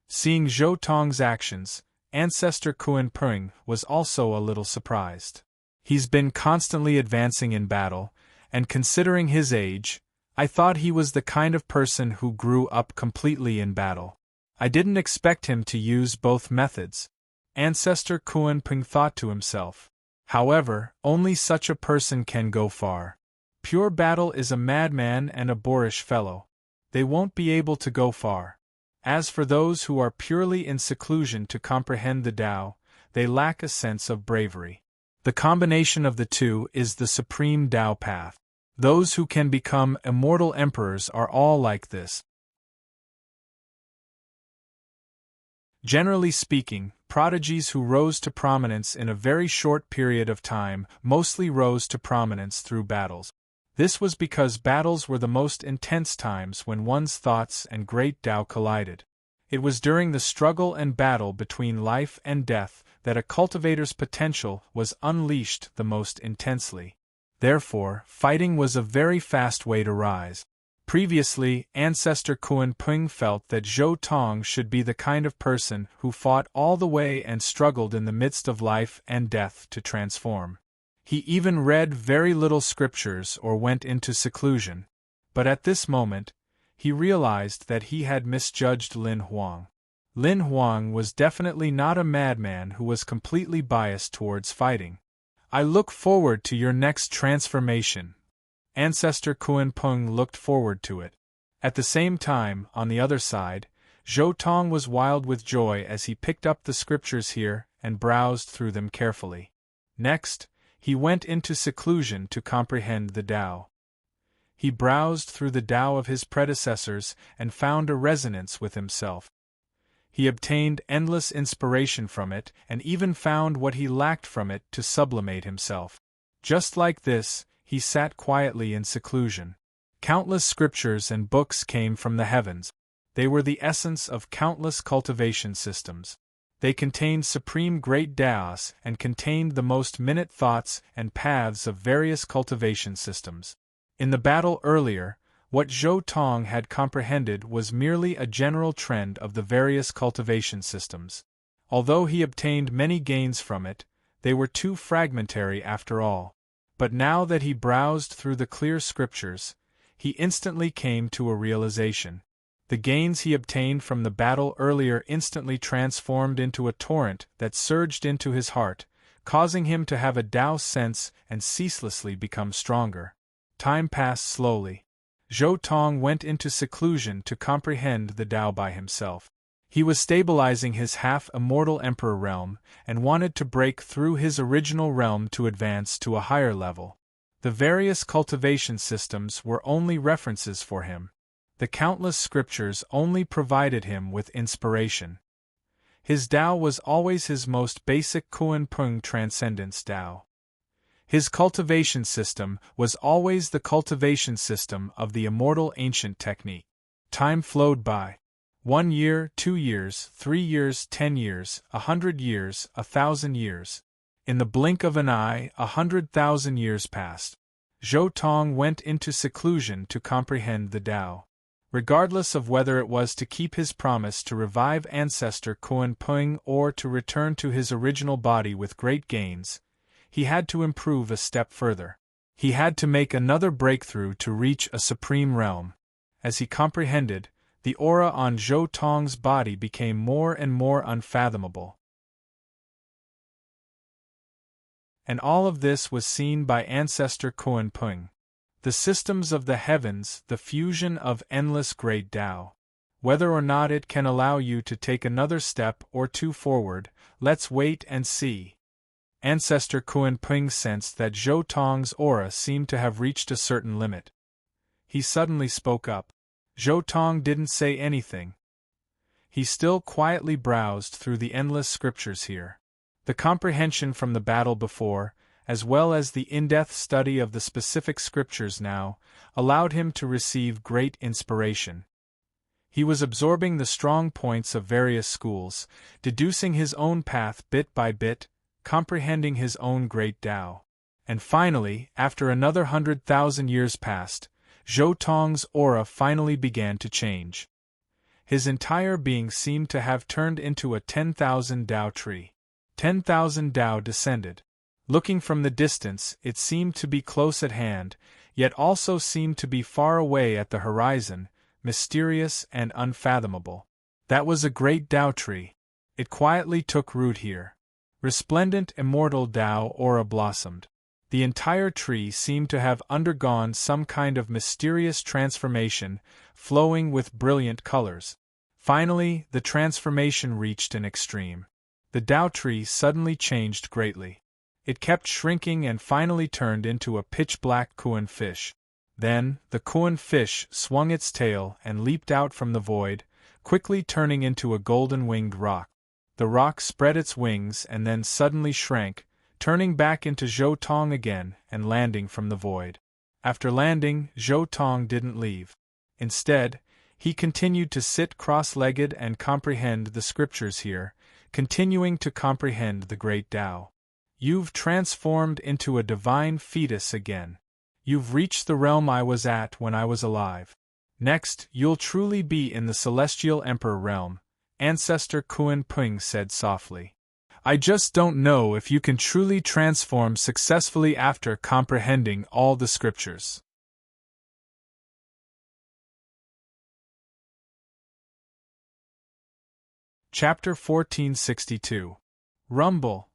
Seeing Zhou Tong's actions, Ancestor Kuan Pring was also a little surprised. He's been constantly advancing in battle, and considering his age, I thought he was the kind of person who grew up completely in battle. I didn't expect him to use both methods. Ancestor Kuan Pring thought to himself. However, only such a person can go far. Pure battle is a madman and a boorish fellow. They won't be able to go far. As for those who are purely in seclusion to comprehend the Tao, they lack a sense of bravery. The combination of the two is the supreme Tao path. Those who can become immortal emperors are all like this. Generally speaking, prodigies who rose to prominence in a very short period of time mostly rose to prominence through battles. This was because battles were the most intense times when one's thoughts and great Tao collided. It was during the struggle and battle between life and death that a cultivator's potential was unleashed the most intensely. Therefore, fighting was a very fast way to rise. Previously, Ancestor Kuan Ping felt that Zhou Tong should be the kind of person who fought all the way and struggled in the midst of life and death to transform. He even read very little scriptures or went into seclusion. But at this moment, he realized that he had misjudged Lin Huang. Lin Huang was definitely not a madman who was completely biased towards fighting. I look forward to your next transformation. Ancestor Kuan Ping looked forward to it. At the same time, on the other side, Zhou Tong was wild with joy as he picked up the scriptures here and browsed through them carefully. Next, he went into seclusion to comprehend the Tao. He browsed through the Tao of his predecessors and found a resonance with himself. He obtained endless inspiration from it and even found what he lacked from it to sublimate himself. Just like this, he sat quietly in seclusion. Countless scriptures and books came from the heavens. They were the essence of countless cultivation systems. They contained supreme great Taos and contained the most minute thoughts and paths of various cultivation systems. In the battle earlier, what Zhou Tong had comprehended was merely a general trend of the various cultivation systems. Although he obtained many gains from it, they were too fragmentary after all. But now that he browsed through the clear scriptures, he instantly came to a realization. The gains he obtained from the battle earlier instantly transformed into a torrent that surged into his heart, causing him to have a Tao sense and ceaselessly become stronger. Time passed slowly. Zhou Tong went into seclusion to comprehend the Tao by himself. He was stabilizing his half-immortal emperor realm and wanted to break through his original realm to advance to a higher level. The various cultivation systems were only references for him. The countless scriptures only provided him with inspiration. His Tao was always his most basic Kuan Ping transcendence Tao. His cultivation system was always the cultivation system of the immortal ancient technique. Time flowed by. 1 year, 2 years, 3 years, 10 years, 100 years, 1,000 years. In the blink of an eye, 100,000 years passed. Zhou Tong went into seclusion to comprehend the Tao. Regardless of whether it was to keep his promise to revive Ancestor Kuan Ping or to return to his original body with great gains, he had to improve a step further. He had to make another breakthrough to reach a supreme realm. As he comprehended, the aura on Zhou Tong's body became more and more unfathomable. And all of this was seen by Ancestor Kuan Ping. The systems of the heavens, the fusion of endless great Tao. Whether or not it can allow you to take another step or two forward, let's wait and see. Ancestor Kuan Ping sensed that Zhou Tong's aura seemed to have reached a certain limit. He suddenly spoke up. Zhou Tong didn't say anything. He still quietly browsed through the endless scriptures here. The comprehension from the battle before, as well as the in-depth study of the specific scriptures now, allowed him to receive great inspiration. He was absorbing the strong points of various schools, deducing his own path bit by bit, comprehending his own great Tao. And finally, after another 100,000 years passed, Zhou Tong's aura finally began to change. His entire being seemed to have turned into a 10,000 Tao tree. 10,000 Tao descended. Looking from the distance, it seemed to be close at hand, yet also seemed to be far away at the horizon, mysterious and unfathomable. That was a great Tao tree. It quietly took root here. Resplendent immortal Tao aura blossomed. The entire tree seemed to have undergone some kind of mysterious transformation, flowing with brilliant colors. Finally, the transformation reached an extreme. The Tao tree suddenly changed greatly. It kept shrinking and finally turned into a pitch-black Kuan fish. Then, the Kuan fish swung its tail and leaped out from the void, quickly turning into a golden-winged roc. The roc spread its wings and then suddenly shrank, turning back into Zhou Tong again and landing from the void. After landing, Zhou Tong didn't leave. Instead, he continued to sit cross-legged and comprehend the scriptures here, continuing to comprehend the great Tao. You've transformed into a divine fetus again. You've reached the realm I was at when I was alive. Next, you'll truly be in the Celestial Emperor realm, Ancestor Kuan Ping said softly. I just don't know if you can truly transform successfully after comprehending all the scriptures. Chapter 1462. Rumble.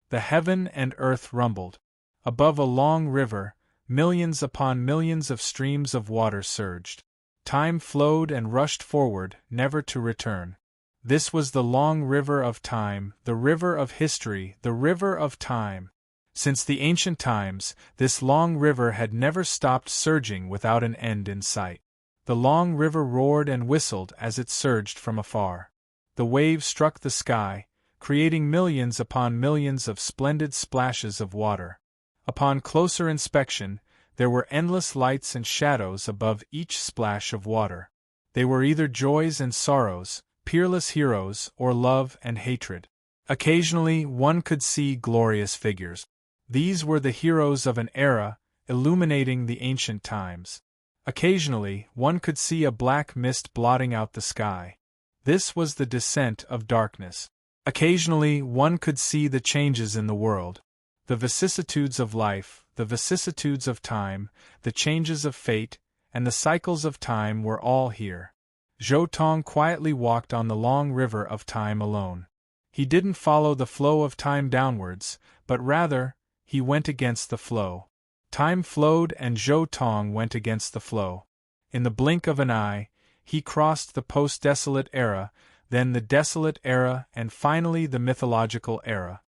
The heaven and earth rumbled. Above a long river, millions upon millions of streams of water surged. Time flowed and rushed forward, never to return. This was the long river of time, the river of history, the river of time. Since the ancient times, this long river had never stopped surging without an end in sight. The long river roared and whistled as it surged from afar. The waves struck the sky, creating millions upon millions of splendid splashes of water. Upon closer inspection, there were endless lights and shadows above each splash of water. They were either joys and sorrows, peerless heroes, or love and hatred. Occasionally, one could see glorious figures. These were the heroes of an era, illuminating the ancient times. Occasionally, one could see a black mist blotting out the sky. This was the descent of darkness. Occasionally, one could see the changes in the world. The vicissitudes of life, the vicissitudes of time, the changes of fate, and the cycles of time were all here. Zhou Tong quietly walked on the long river of time alone. He didn't follow the flow of time downwards, but rather, he went against the flow. Time flowed and Zhou Tong went against the flow. In the blink of an eye, he crossed the post-desolate era, then the desolate era, and finally the mythological era.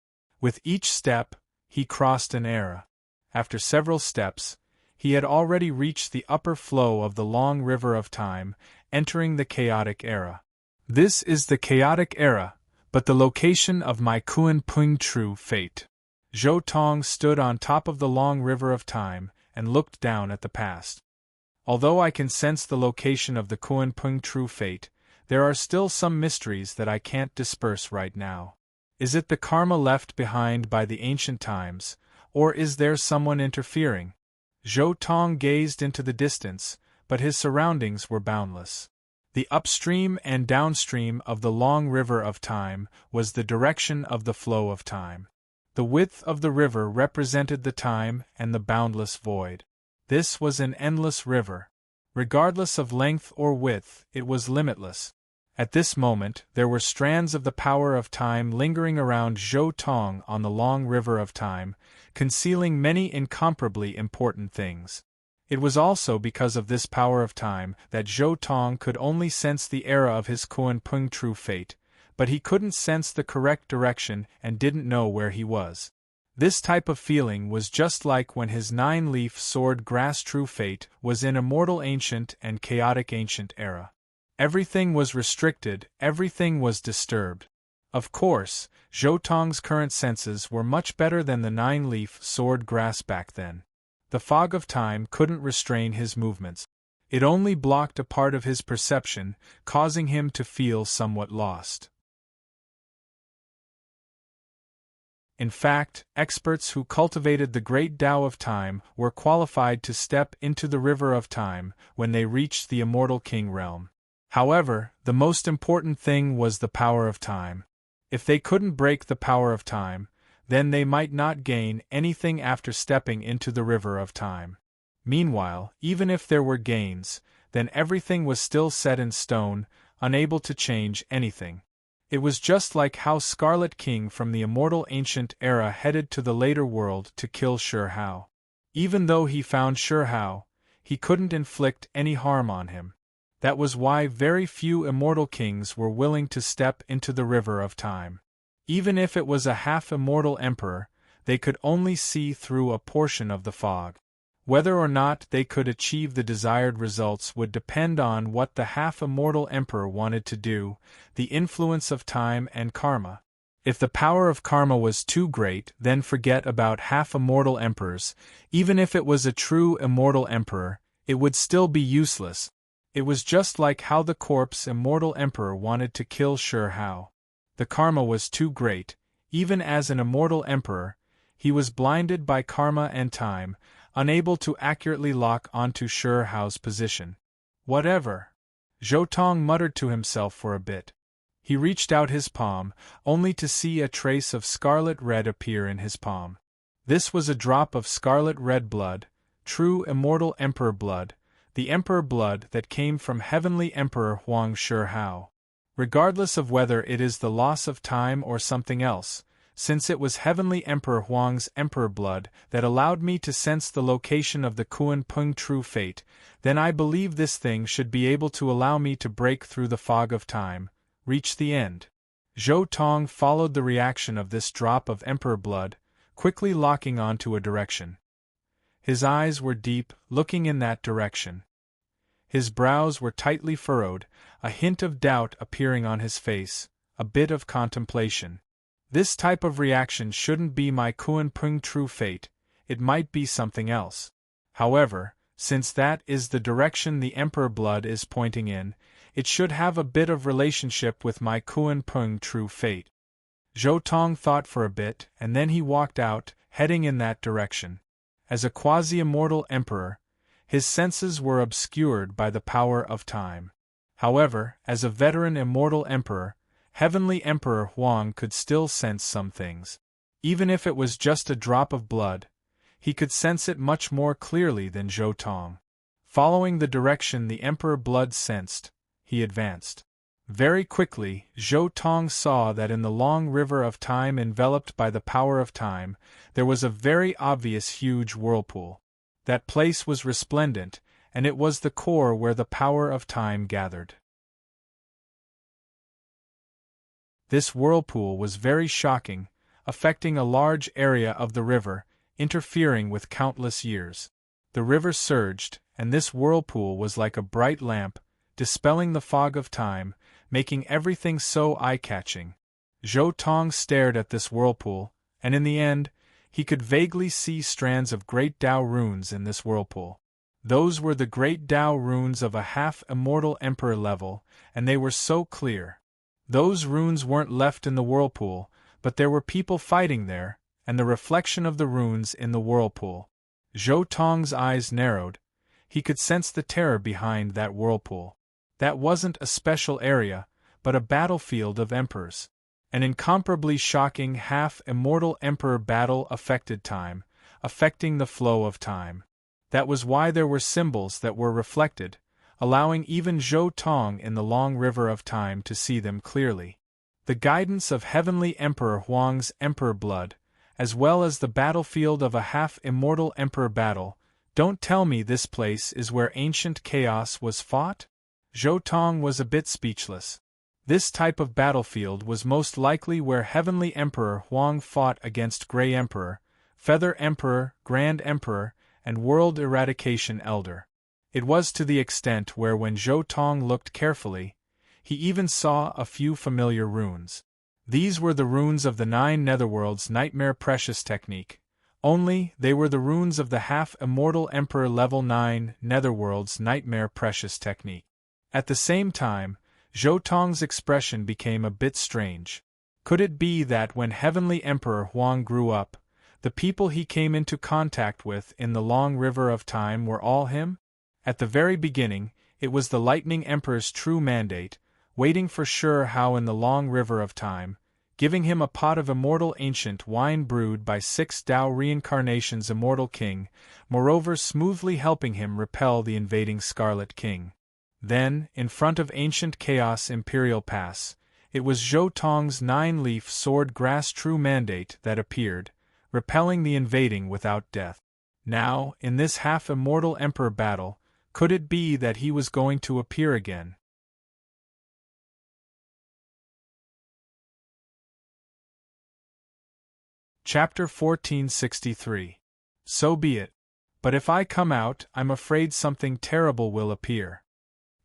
With each step, he crossed an era. After several steps, he had already reached the upper flow of the long river of time, entering the chaotic era. This is the chaotic era, but the location of my Kuan Ping true fate. Zhou Tong stood on top of the long river of time and looked down at the past. Although I can sense the location of the Kuan Ping true fate, there are still some mysteries that I can't disperse right now. Is it the karma left behind by the ancient times, or is there someone interfering? Zhou Tong gazed into the distance, but his surroundings were boundless. The upstream and downstream of the long river of time was the direction of the flow of time. The width of the river represented the time and the boundless void. This was an endless river. Regardless of length or width, it was limitless. At this moment, there were strands of the power of time lingering around Zhou Tong on the long river of time, concealing many incomparably important things. It was also because of this power of time that Zhou Tong could only sense the era of his Kuan Ping true fate, but he couldn't sense the correct direction and didn't know where he was. This type of feeling was just like when his nine-leaf sword grass true fate was in immortal ancient and chaotic ancient era. Everything was restricted, everything was disturbed. Of course, Zhou Tong's current senses were much better than the nine-leaf sword grass back then. The fog of time couldn't restrain his movements. It only blocked a part of his perception, causing him to feel somewhat lost. In fact, experts who cultivated the great Tao of time were qualified to step into the river of time when they reached the immortal king realm. However, the most important thing was the power of time. If they couldn't break the power of time, then they might not gain anything after stepping into the river of time. Meanwhile, even if there were gains, then everything was still set in stone, unable to change anything. It was just like how Scarlet King from the immortal ancient era headed to the later world to kill Sure Hao. Even though he found Sure Hao, he couldn't inflict any harm on him. That was why very few immortal kings were willing to step into the river of time. Even if it was a half-immortal emperor, they could only see through a portion of the fog. Whether or not they could achieve the desired results would depend on what the half-immortal emperor wanted to do, the influence of time and karma. If the power of karma was too great, then forget about half-immortal emperors. Even if it was a true immortal emperor, it would still be useless. It was just like how the corpse immortal emperor wanted to kill Sure Hao. The karma was too great. Even as an immortal emperor, he was blinded by karma and time, unable to accurately lock onto Sure Hao's position. Whatever. Zhou Tong muttered to himself for a bit. He reached out his palm, only to see a trace of scarlet red appear in his palm. This was a drop of scarlet red blood, true immortal emperor blood, the emperor blood that came from heavenly Emperor Huang Sure Hao. Regardless of whether it is the loss of time or something else, since it was heavenly Emperor Huang's emperor blood that allowed me to sense the location of the Kuan Peng true fate, then I believe this thing should be able to allow me to break through the fog of time, reach the end. Zhou Tong followed the reaction of this drop of emperor blood, quickly locking onto a direction. His eyes were deep, looking in that direction. His brows were tightly furrowed, a hint of doubt appearing on his face, a bit of contemplation. This type of reaction shouldn't be my Kuan Peng true fate, it might be something else. However, since that is the direction the emperor blood is pointing in, it should have a bit of relationship with my Kuan Peng true fate. Zhou Tong thought for a bit, and then he walked out, heading in that direction. As a quasi-immortal emperor, his senses were obscured by the power of time. However, as a veteran immortal emperor, Heavenly Emperor Huang could still sense some things. Even if it was just a drop of blood, he could sense it much more clearly than Zhou Tong. Following the direction the Emperor blood sensed, he advanced. Very quickly, Zhou Tong saw that in the long river of time enveloped by the power of time, there was a very obvious huge whirlpool. That place was resplendent, and it was the core where the power of time gathered. This whirlpool was very shocking, affecting a large area of the river, interfering with countless years. The river surged, and this whirlpool was like a bright lamp, dispelling the fog of time, making everything so eye-catching. Zhou Tong stared at this whirlpool, and in the end, he could vaguely see strands of great Tao runes in this whirlpool. Those were the great Tao runes of a half-immortal emperor level, and they were so clear. Those runes weren't left in the whirlpool, but there were people fighting there, and the reflection of the runes in the whirlpool. Zhou Tong's eyes narrowed. He could sense the terror behind that whirlpool. That wasn't a special area, but a battlefield of emperors. An incomparably shocking half-immortal emperor battle affected time, affecting the flow of time. That was why there were symbols that were reflected, allowing even Zhou Tong in the long river of time to see them clearly. The guidance of Heavenly Emperor Huang's emperor blood, as well as the battlefield of a half-immortal emperor battle. Don't tell me this place is where ancient chaos was fought? Zhou Tong was a bit speechless. This type of battlefield was most likely where Heavenly Emperor Huang fought against Grey Emperor, Feather Emperor, Grand Emperor, and World Eradication Elder. It was to the extent where when Zhou Tong looked carefully, he even saw a few familiar runes. These were the runes of the 9 Netherworld's Nightmare Precious technique, only they were the runes of the half-immortal Emperor Level 9 Netherworld's Nightmare Precious technique. At the same time, Zhou Tong's expression became a bit strange. Could it be that when Heavenly Emperor Huang grew up, the people he came into contact with in the long river of time were all him? At the very beginning, it was the Lightning Emperor's true mandate, waiting for Sure Hao in the long river of time, giving him a pot of immortal ancient wine brewed by 6 Tao reincarnations immortal king, moreover smoothly helping him repel the invading Scarlet King. Then, in front of ancient chaos Imperial Pass, It was Zhou Tong's 9-leaf sword grass true mandate that appeared, repelling the invading without death. Now, in this half-immortal emperor battle, could it be that he was going to appear again? Chapter 1463. So be it. But if I come out, I'm afraid something terrible will appear.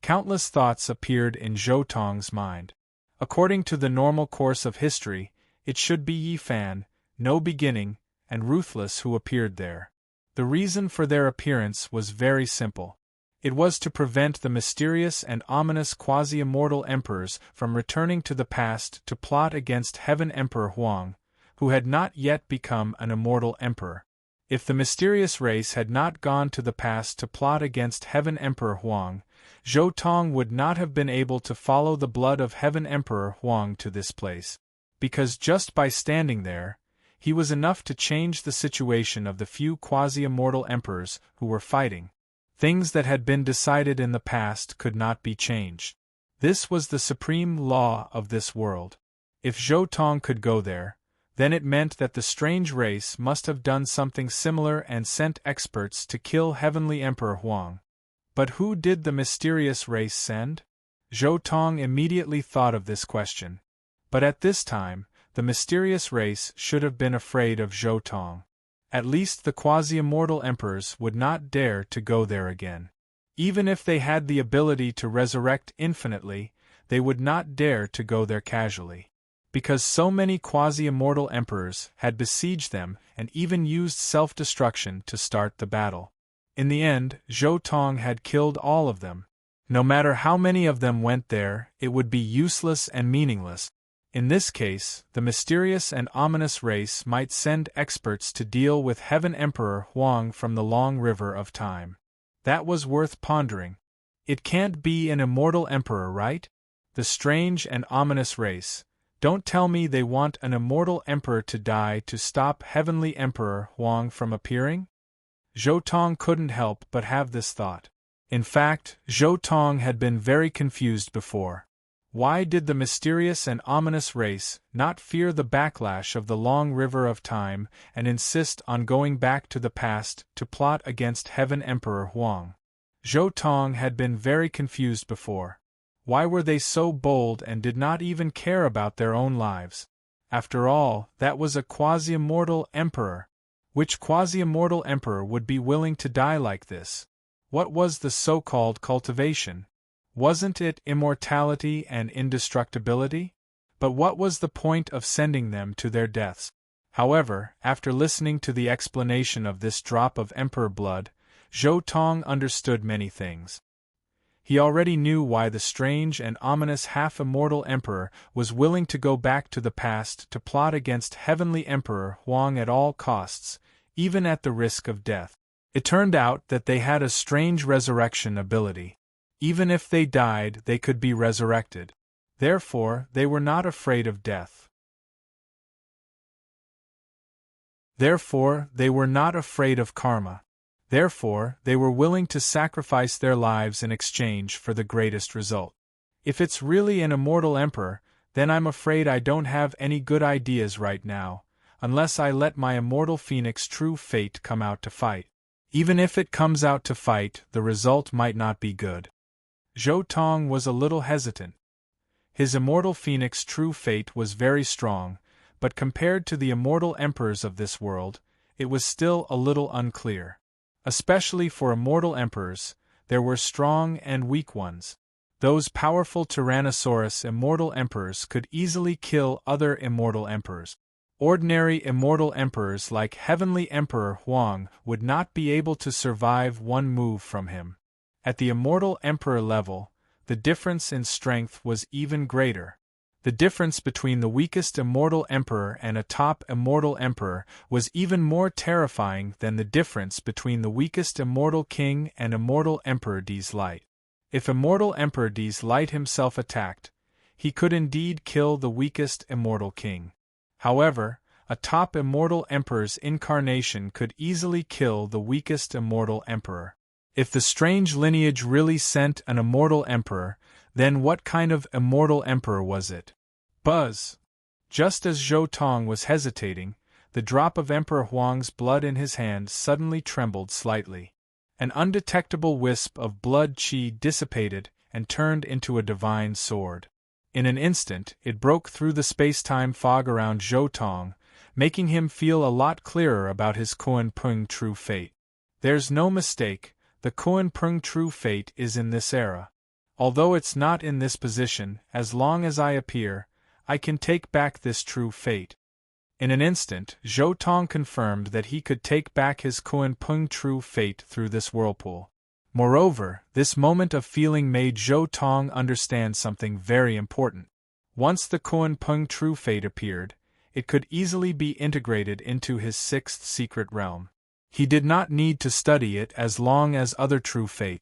Countless thoughts appeared in Zhou Tong's mind. According to the normal course of history, it should be Yi Fan, No Beginning, and Ruthless who appeared there. The reason for their appearance was very simple. It was to prevent the mysterious and ominous quasi-immortal emperors from returning to the past to plot against Heaven Emperor Huang, who had not yet become an immortal emperor. If the mysterious race had not gone to the past to plot against Heaven Emperor Huang, Zhou Tong would not have been able to follow the blood of Heaven Emperor Huang to this place, because just by standing there, he was enough to change the situation of the few quasi-immortal emperors who were fighting. Things that had been decided in the past could not be changed. This was the supreme law of this world. If Zhou Tong could go there, then it meant that the strange race must have done something similar and sent experts to kill Heavenly Emperor Huang. But who did the mysterious race send? Zhou Tong immediately thought of this question. But at this time, the mysterious race should have been afraid of Zhou Tong. At least the quasi-immortal emperors would not dare to go there again. Even if they had the ability to resurrect infinitely, they would not dare to go there casually. Because so many quasi-immortal emperors had besieged them and even used self-destruction to start the battle. In the end, Zhou Tong had killed all of them. No matter how many of them went there, it would be useless and meaningless. In this case, the mysterious and ominous race might send experts to deal with Heaven Emperor Huang from the long river of time. That was worth pondering. It can't be an immortal emperor, right? The strange and ominous race. Don't tell me they want an immortal emperor to die to stop Heavenly Emperor Huang from appearing? Zhou Tong couldn't help but have this thought. In fact, Zhou Tong had been very confused before. Why did the mysterious and ominous race not fear the backlash of the long river of time and insist on going back to the past to plot against Heaven Emperor Huang? Zhou Tong had been very confused before. Why were they so bold and did not even care about their own lives? After all, that was a quasi-immortal emperor. Which quasi-immortal emperor would be willing to die like this? What was the so-called cultivation? Wasn't it immortality and indestructibility? But what was the point of sending them to their deaths? However, after listening to the explanation of this drop of emperor blood, Zhou Tong understood many things. He already knew why the strange and ominous half-immortal emperor was willing to go back to the past to plot against Heavenly Emperor Huang at all costs, even at the risk of death. It turned out that they had a strange resurrection ability. Even if they died, they could be resurrected. Therefore, they were not afraid of death. Therefore, they were not afraid of karma. Therefore, they were willing to sacrifice their lives in exchange for the greatest result. If it's really an immortal emperor, then I'm afraid I don't have any good ideas right now, unless I let my immortal phoenix true fate come out to fight. Even if it comes out to fight, the result might not be good. Zhou Tong was a little hesitant. His immortal phoenix true fate was very strong, but compared to the immortal emperors of this world, it was still a little unclear. Especially for immortal emperors, there were strong and weak ones. Those powerful Tyrannosaurus immortal emperors could easily kill other immortal emperors. Ordinary immortal emperors like Heavenly Emperor Huang would not be able to survive one move from him. At the immortal emperor level, the difference in strength was even greater. The difference between the weakest immortal emperor and a top immortal emperor was even more terrifying than the difference between the weakest immortal king and immortal Emperor D's Light. If immortal Emperor D's Light himself attacked, he could indeed kill the weakest immortal king. However, a top immortal emperor's incarnation could easily kill the weakest immortal emperor. If the strange lineage really sent an immortal emperor, then what kind of immortal emperor was it? Buzz! Just as Zhou Tong was hesitating, the drop of Emperor Huang's blood in his hand suddenly trembled slightly. An undetectable wisp of blood qi dissipated and turned into a divine sword. In an instant, it broke through the space-time fog around Zhou Tong, making him feel a lot clearer about his Kunpeng true fate. There's no mistake, the Kunpeng true fate is in this era. Although it's not in this position, as long as I appear, I can take back this true fate. In an instant, Zhou Tong confirmed that he could take back his Kunpeng true fate through this whirlpool. Moreover, this moment of feeling made Zhou Tong understand something very important. Once the Kunpeng true fate appeared, it could easily be integrated into his sixth secret realm. He did not need to study it as long as other true fate.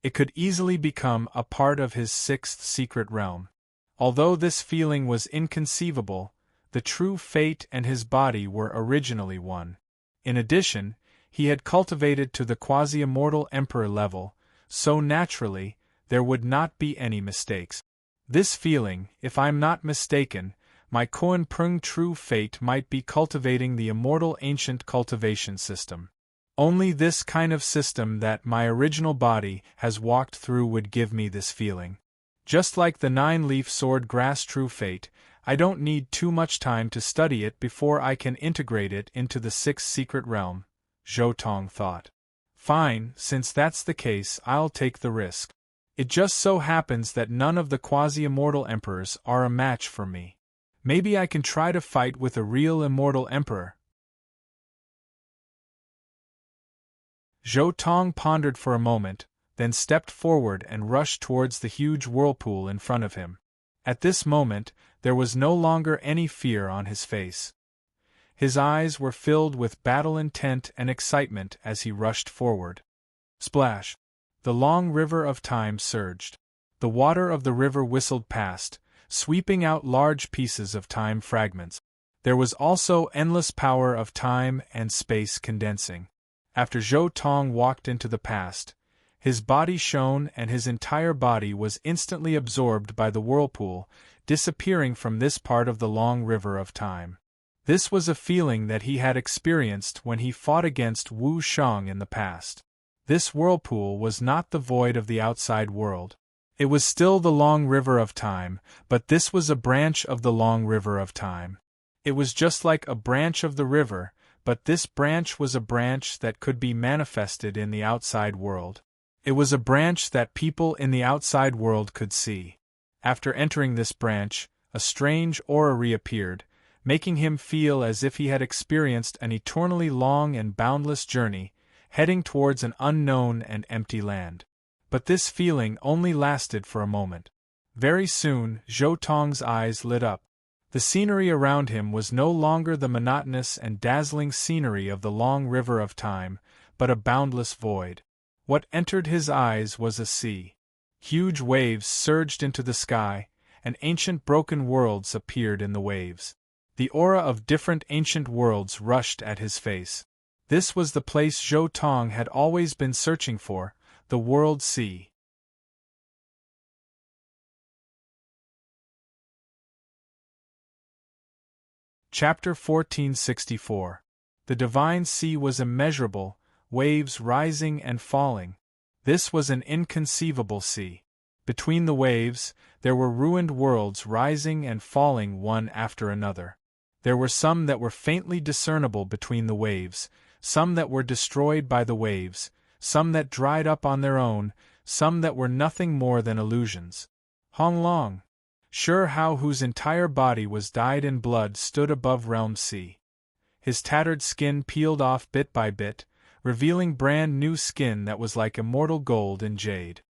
It could easily become a part of his sixth secret realm. Although this feeling was inconceivable, the true fate and his body were originally one. In addition, he had cultivated to the quasi-immortal emperor level, so naturally, there would not be any mistakes. This feeling, if I'm not mistaken, my Kunpeng true fate might be cultivating the immortal ancient cultivation system. Only this kind of system that my original body has walked through would give me this feeling. Just like the nine-leaf sword grass true fate, I don't need too much time to study it before I can integrate it into the sixth secret realm, Zhou Tong thought. Fine, since that's the case, I'll take the risk. It just so happens that none of the quasi-immortal emperors are a match for me. Maybe I can try to fight with a real immortal emperor. Zhou Tong pondered for a moment, then stepped forward and rushed towards the huge whirlpool in front of him. At this moment, there was no longer any fear on his face. His eyes were filled with battle intent and excitement as he rushed forward. Splash! The long river of time surged. The water of the river whistled past, sweeping out large pieces of time fragments. There was also endless power of time and space condensing. After Zhou Tong walked into the past, his body shone and his entire body was instantly absorbed by the whirlpool, disappearing from this part of the long river of time. This was a feeling that he had experienced when he fought against Wu Shang in the past. This whirlpool was not the void of the outside world. It was still the long river of time, but this was a branch of the long river of time. It was just like a branch of the river, but this branch was a branch that could be manifested in the outside world. It was a branch that people in the outside world could see. After entering this branch, a strange aura reappeared, making him feel as if he had experienced an eternally long and boundless journey, heading towards an unknown and empty land. But this feeling only lasted for a moment. Very soon, Zhou Tong's eyes lit up. The scenery around him was no longer the monotonous and dazzling scenery of the long river of time, but a boundless void. What entered his eyes was a sea. Huge waves surged into the sky, and ancient broken worlds appeared in the waves. The aura of different ancient worlds rushed at his face. This was the place Zhou Tong had always been searching for, the World Sea. Chapter 1464. The Divine Sea was immeasurable, waves rising and falling. This was an inconceivable sea. Between the waves, there were ruined worlds rising and falling one after another. There were some that were faintly discernible between the waves, some that were destroyed by the waves, some that dried up on their own, some that were nothing more than illusions. Hong Long, Sure Hao, whose entire body was dyed in blood, stood above Realm Sea. His tattered skin peeled off bit by bit, revealing brand new skin that was like immortal gold and jade.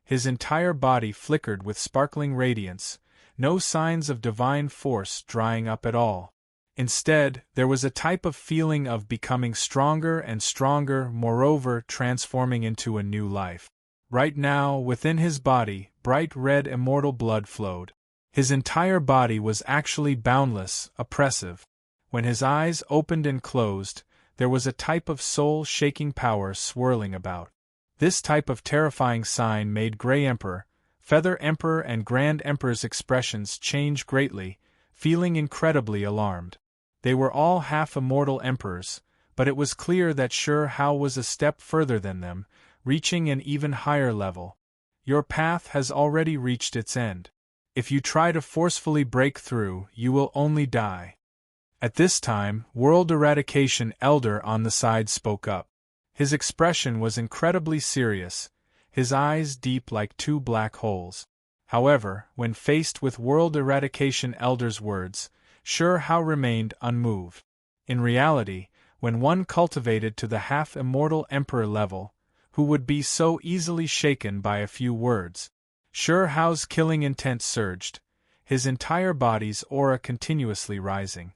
His entire body flickered with sparkling radiance, no signs of divine force drying up at all. Instead, there was a type of feeling of becoming stronger and stronger, moreover transforming into a new life. Right now, within his body, bright red immortal blood flowed. His entire body was actually boundless, oppressive. When his eyes opened and closed, there was a type of soul-shaking power swirling about. This type of terrifying sign made Grey Emperor, Feather Emperor and Grand Emperor's expressions changed greatly, feeling incredibly alarmed. They were all half-immortal emperors, but it was clear that Sure Hao was a step further than them, reaching an even higher level. Your path has already reached its end. If you try to forcefully break through, you will only die. At this time, World Eradication Elder on the side spoke up. His expression was incredibly serious, his eyes deep like two black holes. However, when faced with World Eradication Elder's words, Sure Hao remained unmoved. In reality, when one cultivated to the half-immortal emperor level, who would be so easily shaken by a few words? Sure Hao's killing intent surged, his entire body's aura continuously rising.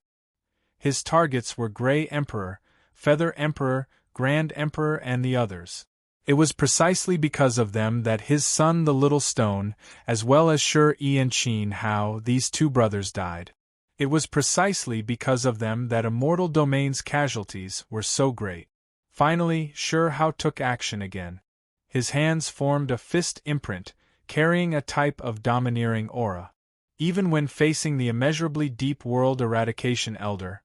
His targets were Grey Emperor, Feather Emperor, Grand Emperor and the others. It was precisely because of them that his son the Little Stone, as well as Sure Ian Qin Hao, these two brothers died. It was precisely because of them that Immortal Domain's casualties were so great. Finally, Sure Hao took action again. His hands formed a fist imprint, carrying a type of domineering aura. Even when facing the immeasurably deep World Eradication Elder,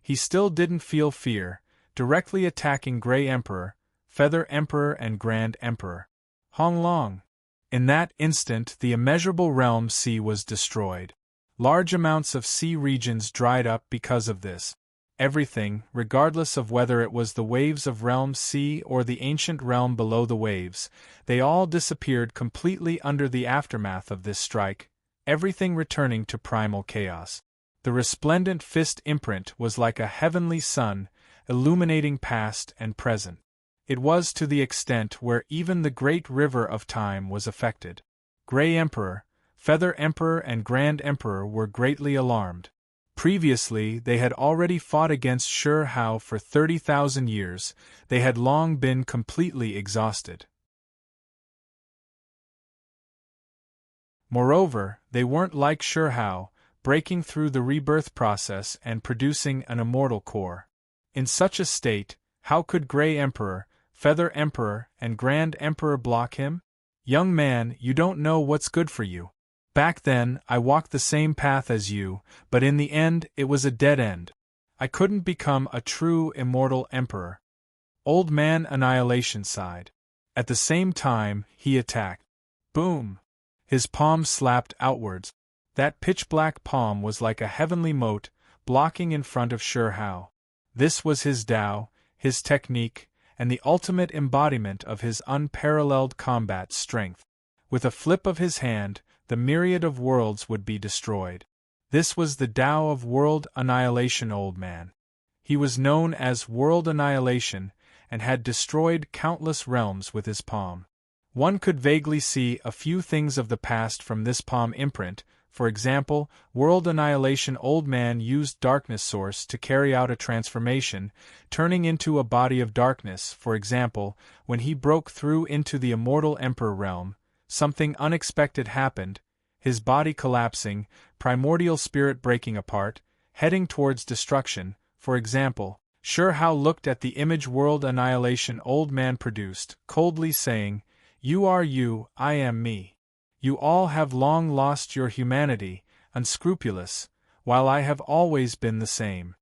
he still didn't feel fear, directly attacking Grey Emperor, Feather Emperor and Grand Emperor. Hong Long. In that instant the immeasurable realm sea was destroyed. Large amounts of sea regions dried up because of this. Everything, regardless of whether it was the waves of Realm Sea or the ancient realm below the waves, they all disappeared completely under the aftermath of this strike, everything returning to primal chaos. The resplendent fist imprint was like a heavenly sun, illuminating past and present. It was to the extent where even the great river of time was affected. Grey Emperor, Feather Emperor and Grand Emperor were greatly alarmed. Previously they had already fought against Sure Hao for 30,000 years, they had long been completely exhausted. Moreover, they weren't like Sure Hao, breaking through the rebirth process and producing an immortal core. In such a state, how could Grey Emperor, Feather Emperor, and Grand Emperor block him? Young man, you don't know what's good for you. Back then, I walked the same path as you, but in the end, it was a dead end. I couldn't become a true immortal emperor. Old Man Annihilation sighed. At the same time, he attacked. Boom! His palm slapped outwards. That pitch-black palm was like a heavenly moat, blocking in front of Sure Hao. This was his Tao, his technique, and the ultimate embodiment of his unparalleled combat strength. With a flip of his hand, the myriad of worlds would be destroyed. This was the Tao of World Annihilation Old Man. He was known as World Annihilation, and had destroyed countless realms with his palm. One could vaguely see a few things of the past from this palm imprint. For example, World Annihilation Old Man used Darkness Source to carry out a transformation, turning into a body of darkness. For example, when he broke through into the Immortal Emperor realm, something unexpected happened, his body collapsing, primordial spirit breaking apart, heading towards destruction. For example, Sure Hao looked at the image World Annihilation Old Man produced, coldly saying, "You are you, I am me. You all have long lost your humanity, unscrupulous, while I have always been the same."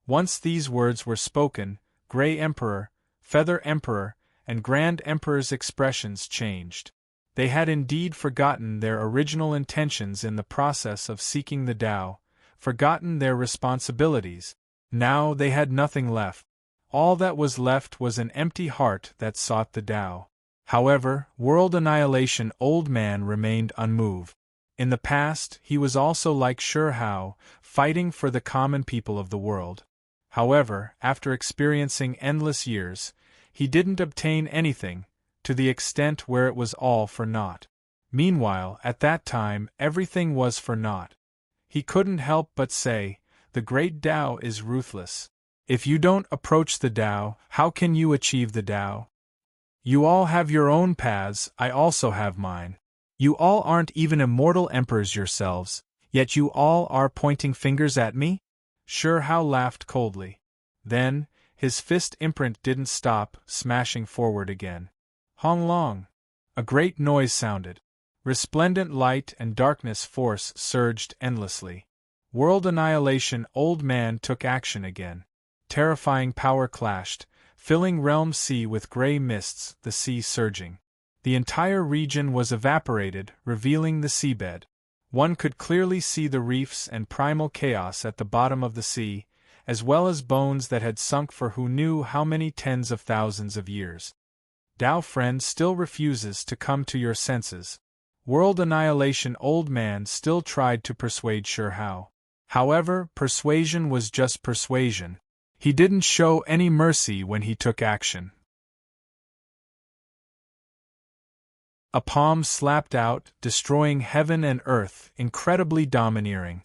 Once these words were spoken, Grey Emperor, Feather Emperor, and Grand Emperor's expressions changed. They had indeed forgotten their original intentions in the process of seeking the Tao, forgotten their responsibilities. Now they had nothing left. All that was left was an empty heart that sought the Tao. However, World Annihilation Old Man remained unmoved. In the past, he was also like Sure Hao, fighting for the common people of the world. However, after experiencing endless years, he didn't obtain anything, to the extent where it was all for naught. Meanwhile, at that time, everything was for naught. He couldn't help but say, "The great Tao is ruthless. If you don't approach the Tao, how can you achieve the Tao? You all have your own paths, I also have mine. You all aren't even immortal emperors yourselves, yet you all are pointing fingers at me?" Sure Hao laughed coldly. Then, his fist imprint didn't stop, smashing forward again. Hong Long! A great noise sounded. Resplendent light and darkness force surged endlessly. World annihilation. Old Man took action again. Terrifying power clashed, filling Realm C with gray mists, the sea surging. The entire region was evaporated, revealing the seabed. One could clearly see the reefs and primal chaos at the bottom of the sea, as well as bones that had sunk for who knew how many tens of thousands of years. Tao friend still refuses to come to your senses. World annihilation. Old Man still tried to persuade Sure How. However, persuasion was just persuasion. He didn't show any mercy when he took action. A palm slapped out, destroying heaven and earth, incredibly domineering.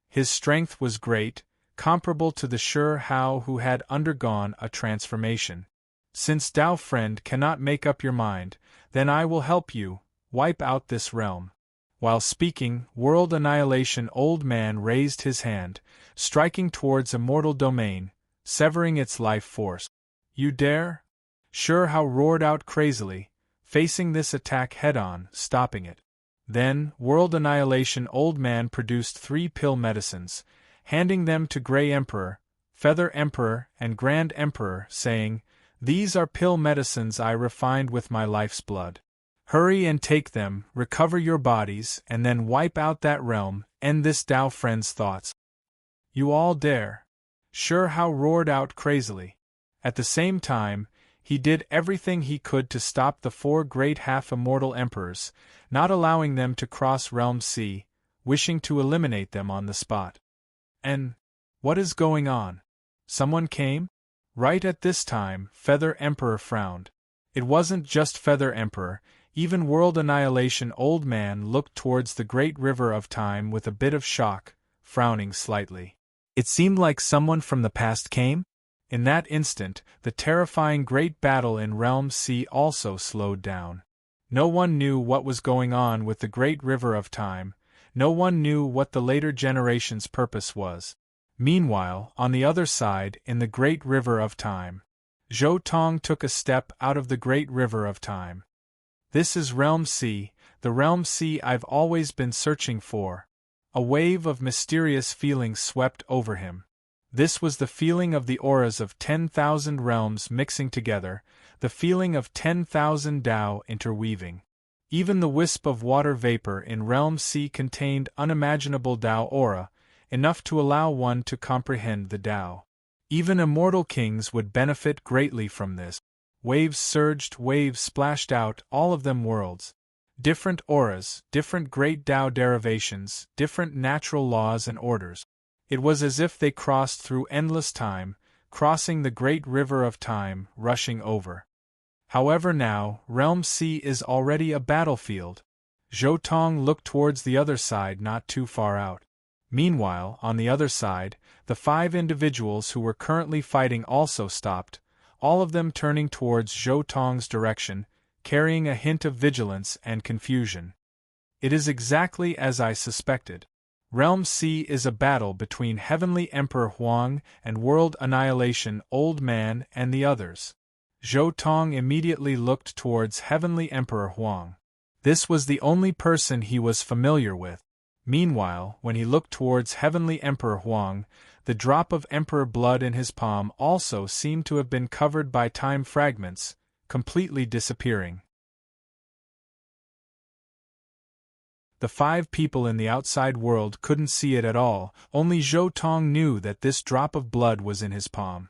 His strength was great, comparable to the Sure How who had undergone a transformation. Since Tao friend cannot make up your mind, then I will help you, wipe out this realm. While speaking, world annihilation. Old Man raised his hand, striking towards immortal domain, severing its life force. You dare? Sure How roared out crazily, facing this attack head-on, stopping it. Then, world annihilation. Old Man produced 3 pill medicines, handing them to Grey Emperor, Feather Emperor, and Grand Emperor, saying, "These are pill medicines I refined with my life's blood. Hurry and take them, recover your bodies, and then wipe out that realm, end this Tao friend's thoughts." You all dare? Sure How roared out crazily. At the same time, he did everything he could to stop the 4 great half-immortal emperors, not allowing them to cross Realm C, wishing to eliminate them on the spot. And what is going on? Someone came? Right at this time, Feather Emperor frowned. It wasn't just Feather Emperor, even world annihilation. Old Man looked towards the great river of time with a bit of shock, frowning slightly. It seemed like someone from the past came? In that instant, the terrifying great battle in Realm C also slowed down. No one knew what was going on with the great river of time, no one knew what the later generation's purpose was. Meanwhile, on the other side, in the great river of time, Zhou Tong took a step out of the great river of time. This is Realm C, the Realm C I've always been searching for. A wave of mysterious feelings swept over him. This was the feeling of the auras of 10,000 realms mixing together, the feeling of 10,000 Tao interweaving. Even the wisp of water vapor in Realm C contained unimaginable Tao aura, enough to allow one to comprehend the Tao. Even immortal kings would benefit greatly from this. Waves surged, waves splashed out, all of them worlds. Different auras, different great Tao derivations, different natural laws and orders. It was as if they crossed through endless time, crossing the great river of time, rushing over. However now, Realm C is already a battlefield. Zhou Tong looked towards the other side not too far out. Meanwhile, on the other side, the 5 individuals who were currently fighting also stopped, all of them turning towards Zhou Tong's direction, carrying a hint of vigilance and confusion. It is exactly as I suspected. Realm C is a battle between Heavenly Emperor Huang and World Annihilation Old Man and the others. Zhou Tong immediately looked towards Heavenly Emperor Huang. This was the only person he was familiar with. Meanwhile, when he looked towards Heavenly Emperor Huang, the drop of Emperor blood in his palm also seemed to have been covered by time fragments, completely disappearing. The 5 people in the outside world couldn't see it at all, only Zhou Tong knew that this drop of blood was in his palm.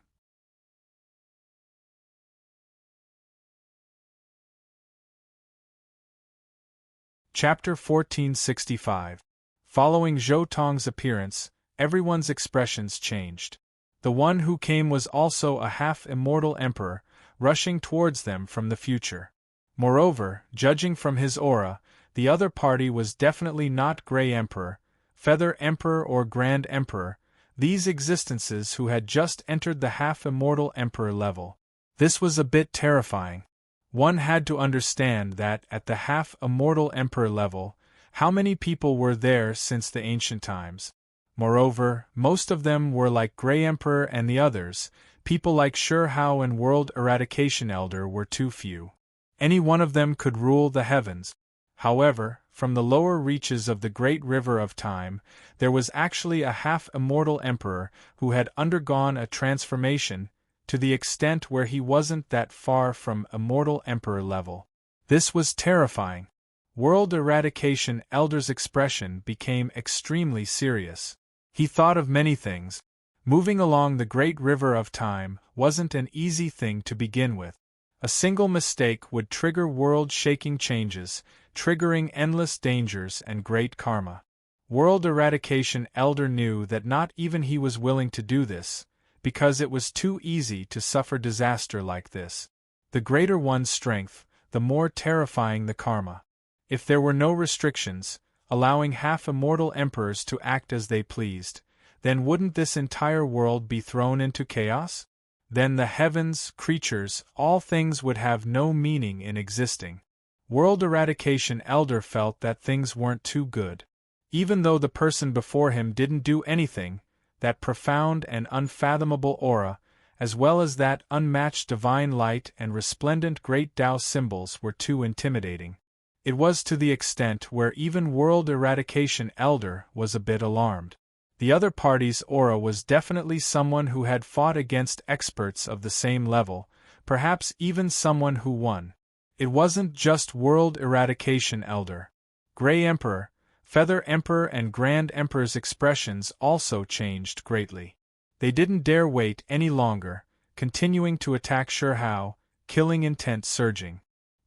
Chapter 1465. Following Zhou Tong's appearance, everyone's expressions changed. The one who came was also a half-immortal emperor, rushing towards them from the future. Moreover, judging from his aura, the other party was definitely not Grey Emperor, Feather Emperor or Grand Emperor, these existences who had just entered the half-immortal emperor level. This was a bit terrifying. One had to understand that, at the half-immortal emperor level, how many people were there since the ancient times. Moreover, most of them were like Grey Emperor and the others, people like Sure How and World Eradication Elder were too few. Any one of them could rule the heavens. However, from the lower reaches of the great river of time, there was actually a half-immortal emperor who had undergone a transformation, to the extent where he wasn't that far from immortal emperor level. This was terrifying. World Eradication Elder's expression became extremely serious. He thought of many things. Moving along the great river of time wasn't an easy thing to begin with. A single mistake would trigger world-shaking changes, triggering endless dangers and great karma. World Eradication Elder knew that not even he was willing to do this, because it was too easy to suffer disaster like this. The greater one's strength, the more terrifying the karma. If there were no restrictions, allowing half-immortal emperors to act as they pleased, then wouldn't this entire world be thrown into chaos? Then the heavens, creatures, all things would have no meaning in existing. World Eradication Elder felt that things weren't too good. Even though the person before him didn't do anything, that profound and unfathomable aura, as well as that unmatched divine light and resplendent great Tao symbols were too intimidating. It was to the extent where even World Eradication Elder was a bit alarmed. The other party's aura was definitely someone who had fought against experts of the same level, perhaps even someone who won. It wasn't just World Eradication Elder. Grey Emperor, Feather Emperor and Grand Emperor's expressions also changed greatly. They didn't dare wait any longer, continuing to attack Shihao, killing intent surging.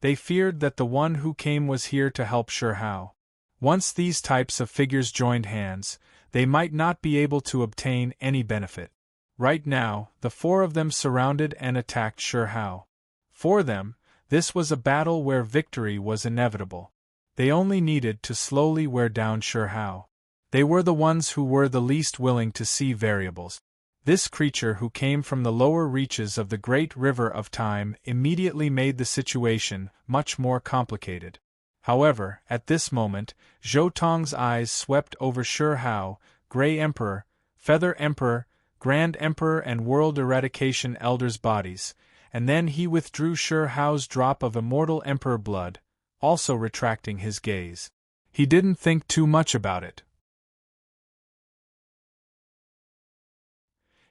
They feared that the one who came was here to help Shihao. Once these types of figures joined hands, they might not be able to obtain any benefit. Right now, the four of them surrounded and attacked Shihao. For them, this was a battle where victory was inevitable. They only needed to slowly wear down Shihao. They were the ones who were the least willing to see variables. This creature who came from the lower reaches of the great river of time immediately made the situation much more complicated. However, at this moment, Zhou Tong's eyes swept over Shihao, Grey Emperor, Feather Emperor, Grand Emperor and World Eradication Elder's bodies, and then he withdrew Shihao's drop of immortal emperor blood, also retracting his gaze. He didn't think too much about it.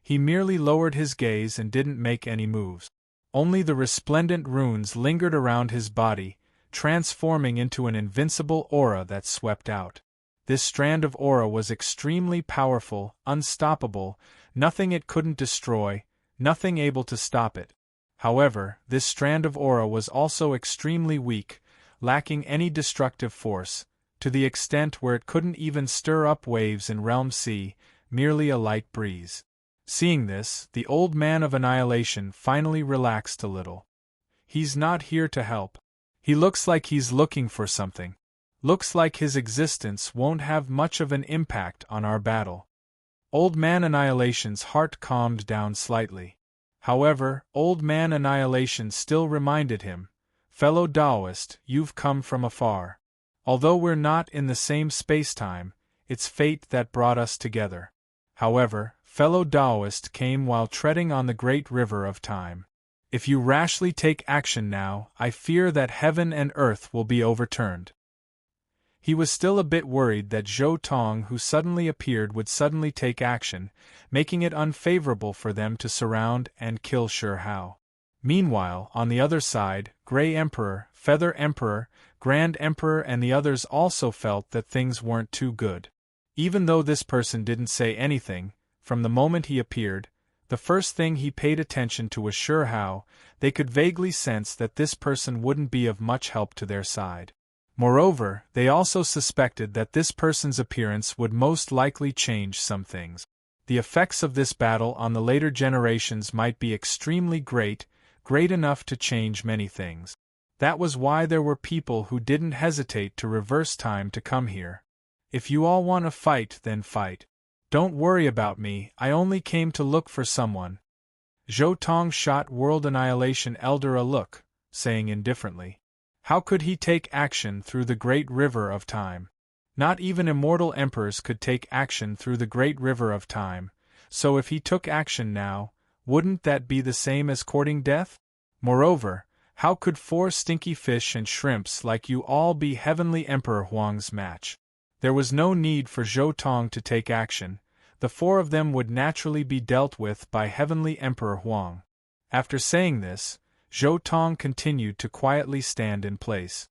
He merely lowered his gaze and didn't make any moves. Only the resplendent runes lingered around his body, transforming into an invincible aura that swept out. This strand of aura was extremely powerful, unstoppable, nothing it couldn't destroy, nothing able to stop it. However, this strand of aura was also extremely weak, lacking any destructive force, to the extent where it couldn't even stir up waves in Realm C, merely a light breeze. Seeing this, the old man of annihilation finally relaxed a little. He's not here to help. He looks like he's looking for something. Looks like his existence won't have much of an impact on our battle. Old Man Annihilation's heart calmed down slightly. However, Old Man Annihilation still reminded him, "Fellow Taoist, you've come from afar. Although we're not in the same space-time, it's fate that brought us together. However, fellow Taoist came while treading on the great river of time. If you rashly take action now, I fear that heaven and earth will be overturned." He was still a bit worried that Zhou Tong who suddenly appeared would suddenly take action, making it unfavorable for them to surround and kill Shihao. Meanwhile, on the other side, Grey Emperor, Feather Emperor, Grand Emperor and the others also felt that things weren't too good. Even though this person didn't say anything, from the moment he appeared, the first thing he paid attention to was Shihao. They could vaguely sense that this person wouldn't be of much help to their side. Moreover, they also suspected that this person's appearance would most likely change some things. The effects of this battle on the later generations might be extremely great, great enough to change many things. That was why there were people who didn't hesitate to reverse time to come here. If you all want to fight, then fight. Don't worry about me, I only came to look for someone. Zhou Tong shot World Annihilation Elder a look, saying indifferently, how could he take action through the great river of time? Not even immortal emperors could take action through the great river of time, so if he took action now, wouldn't that be the same as courting death? Moreover, How could 4 stinky fish and shrimps like you all be Heavenly Emperor Huang's match? There was no need for Zhou Tong to take action. The 4 of them would naturally be dealt with by Heavenly Emperor Huang. After saying this, Zhou Tong continued to quietly stand in place.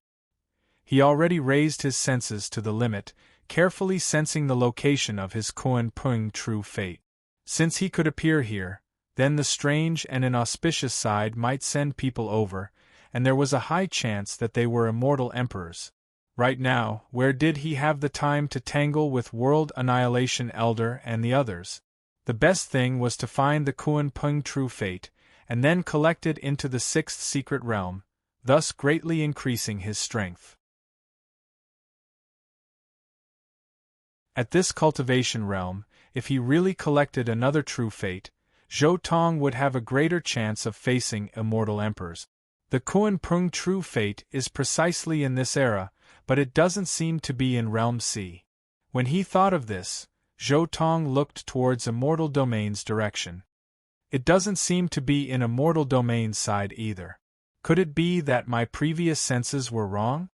He already raised his senses to the limit, carefully sensing the location of his Kunpeng true fate. Since he could appear here, then the strange and inauspicious side might send people over, and there was a high chance that they were immortal emperors. Right now, where did he have the time to tangle with World Annihilation Elder and the others? The best thing was to find the Kunpeng true fate, and then collect it into the 6th secret realm, thus greatly increasing his strength. At this cultivation realm, if he really collected another true fate, Zhou Tong would have a greater chance of facing immortal emperors. The Kunpeng true fate is precisely in this era, but it doesn't seem to be in Realm C. When he thought of this, Zhou Tong looked towards Immortal Domain's direction. It doesn't seem to be in Immortal Domain's side either. Could it be that my previous senses were wrong?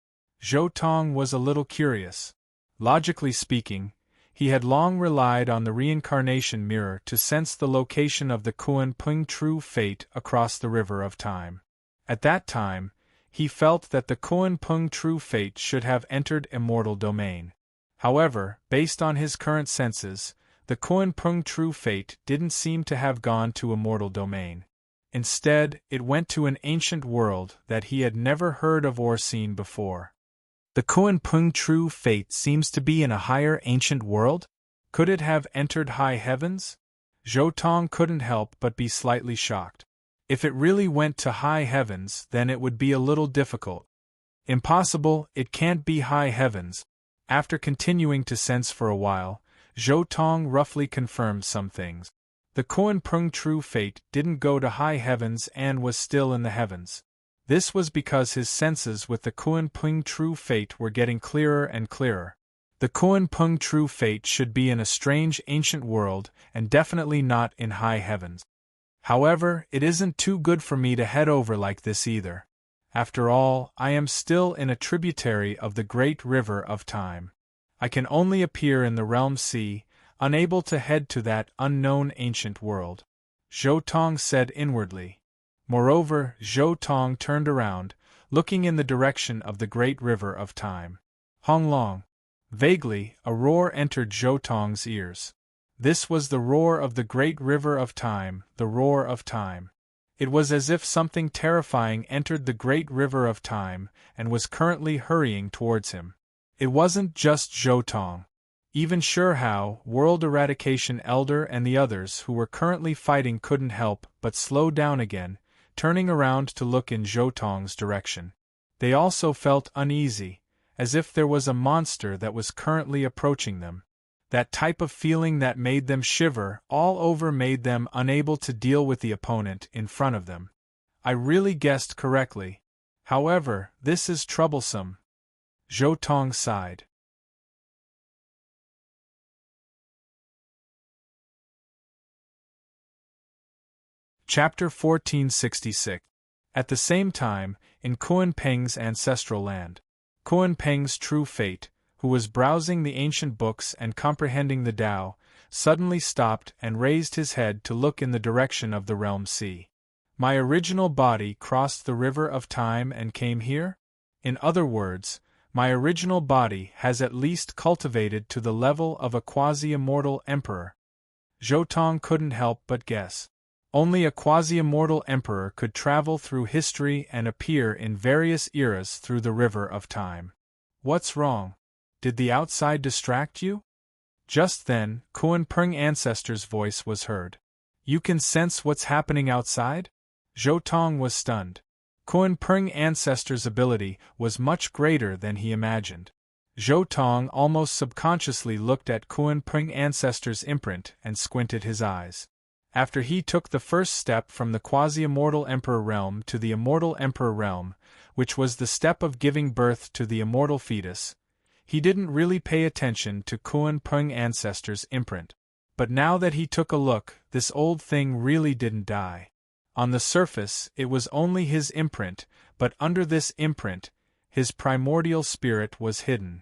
Zhou Tong was a little curious. Logically speaking, he had long relied on the reincarnation mirror to sense the location of the Kunpeng true fate across the river of time. At that time, he felt that the Kunpeng true fate should have entered Immortal Domain. However, based on his current senses, the Kunpeng true fate didn't seem to have gone to Immortal Domain. Instead, it went to an ancient world that he had never heard of or seen before. The Kunpeng true fate seems to be in a higher ancient world? Could it have entered high heavens? Zhou Tong couldn't help but be slightly shocked. If it really went to high heavens, then it would be a little difficult. Impossible, it can't be high heavens. After continuing to sense for a while, Zhou Tong roughly confirmed some things. The Kunpeng true fate didn't go to high heavens and was still in the heavens. This was because his senses with the Kunpeng true fate were getting clearer and clearer. The Kunpeng true fate should be in a strange ancient world and definitely not in high heavens. However, it isn't too good for me to head over like this either. After all, I am still in a tributary of the great river of time. I can only appear in the realm C, unable to head to that unknown ancient world. Zhou Tong said inwardly. Moreover, Zhou Tong turned around, looking in the direction of the great river of time. Hong Long. Vaguely, a roar entered Zhou Tong's ears. This was the roar of the great river of time, the roar of time. It was as if something terrifying entered the great river of time and was currently hurrying towards him. It wasn't just Zhou Tong. Even Sure Hao, World Eradication Elder and the others who were currently fighting couldn't help but slow down again, turning around to look in Zhou Tong's direction. They also felt uneasy, as if there was a monster that was currently approaching them. That type of feeling that made them shiver all over made them unable to deal with the opponent in front of them. I really guessed correctly. However, this is troublesome. Zhou Tong sighed. Chapter 1466. At the same time, in Kunpeng's ancestral land, Kunpeng's true fate, who was browsing the ancient books and comprehending the Tao, suddenly stopped and raised his head to look in the direction of the realm C. My original body crossed the river of time and came here? In other words, my original body has at least cultivated to the level of a quasi-immortal emperor. Zhou Tong couldn't help but guess. Only a quasi-immortal emperor could travel through history and appear in various eras through the river of time. What's wrong? Did the outside distract you? Just then, Kunpeng Ancestor's voice was heard. You can sense what's happening outside? Zhou Tong was stunned. Kunpeng Ancestor's ability was much greater than he imagined. Zhou Tong almost subconsciously looked at Kunpeng Ancestor's imprint and squinted his eyes. After he took the first step from the quasi-immortal emperor realm to the immortal emperor realm, which was the step of giving birth to the immortal fetus, he didn't really pay attention to Kunpeng Ancestor's imprint. But now that he took a look, this old thing really didn't die. On the surface, it was only his imprint, but under this imprint, his primordial spirit was hidden.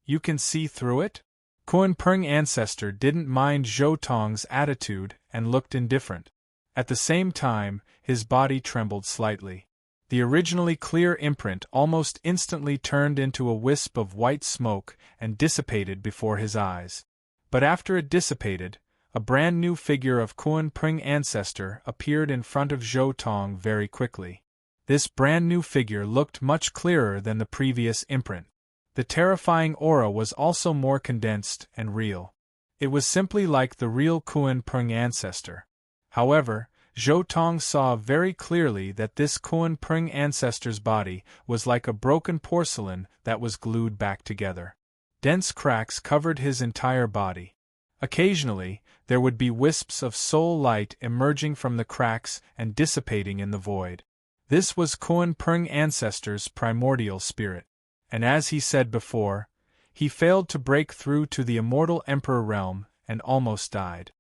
You can see through it? Kunpeng ancestor didn't mind Zhou Tong's attitude and looked indifferent. At the same time, his body trembled slightly. The originally clear imprint almost instantly turned into a wisp of white smoke and dissipated before his eyes. But after it dissipated, a brand new figure of Kunpeng ancestor appeared in front of Zhou Tong very quickly. This brand new figure looked much clearer than the previous imprint. The terrifying aura was also more condensed and real. It was simply like the real Kunpeng ancestor. However, Zhou Tong saw very clearly that this Kunpeng ancestor's body was like a broken porcelain that was glued back together. Dense cracks covered his entire body. Occasionally, there would be wisps of soul light emerging from the cracks and dissipating in the void. This was Kunpeng ancestor's primordial spirit. And as he said before, he failed to break through to the immortal emperor realm and almost died.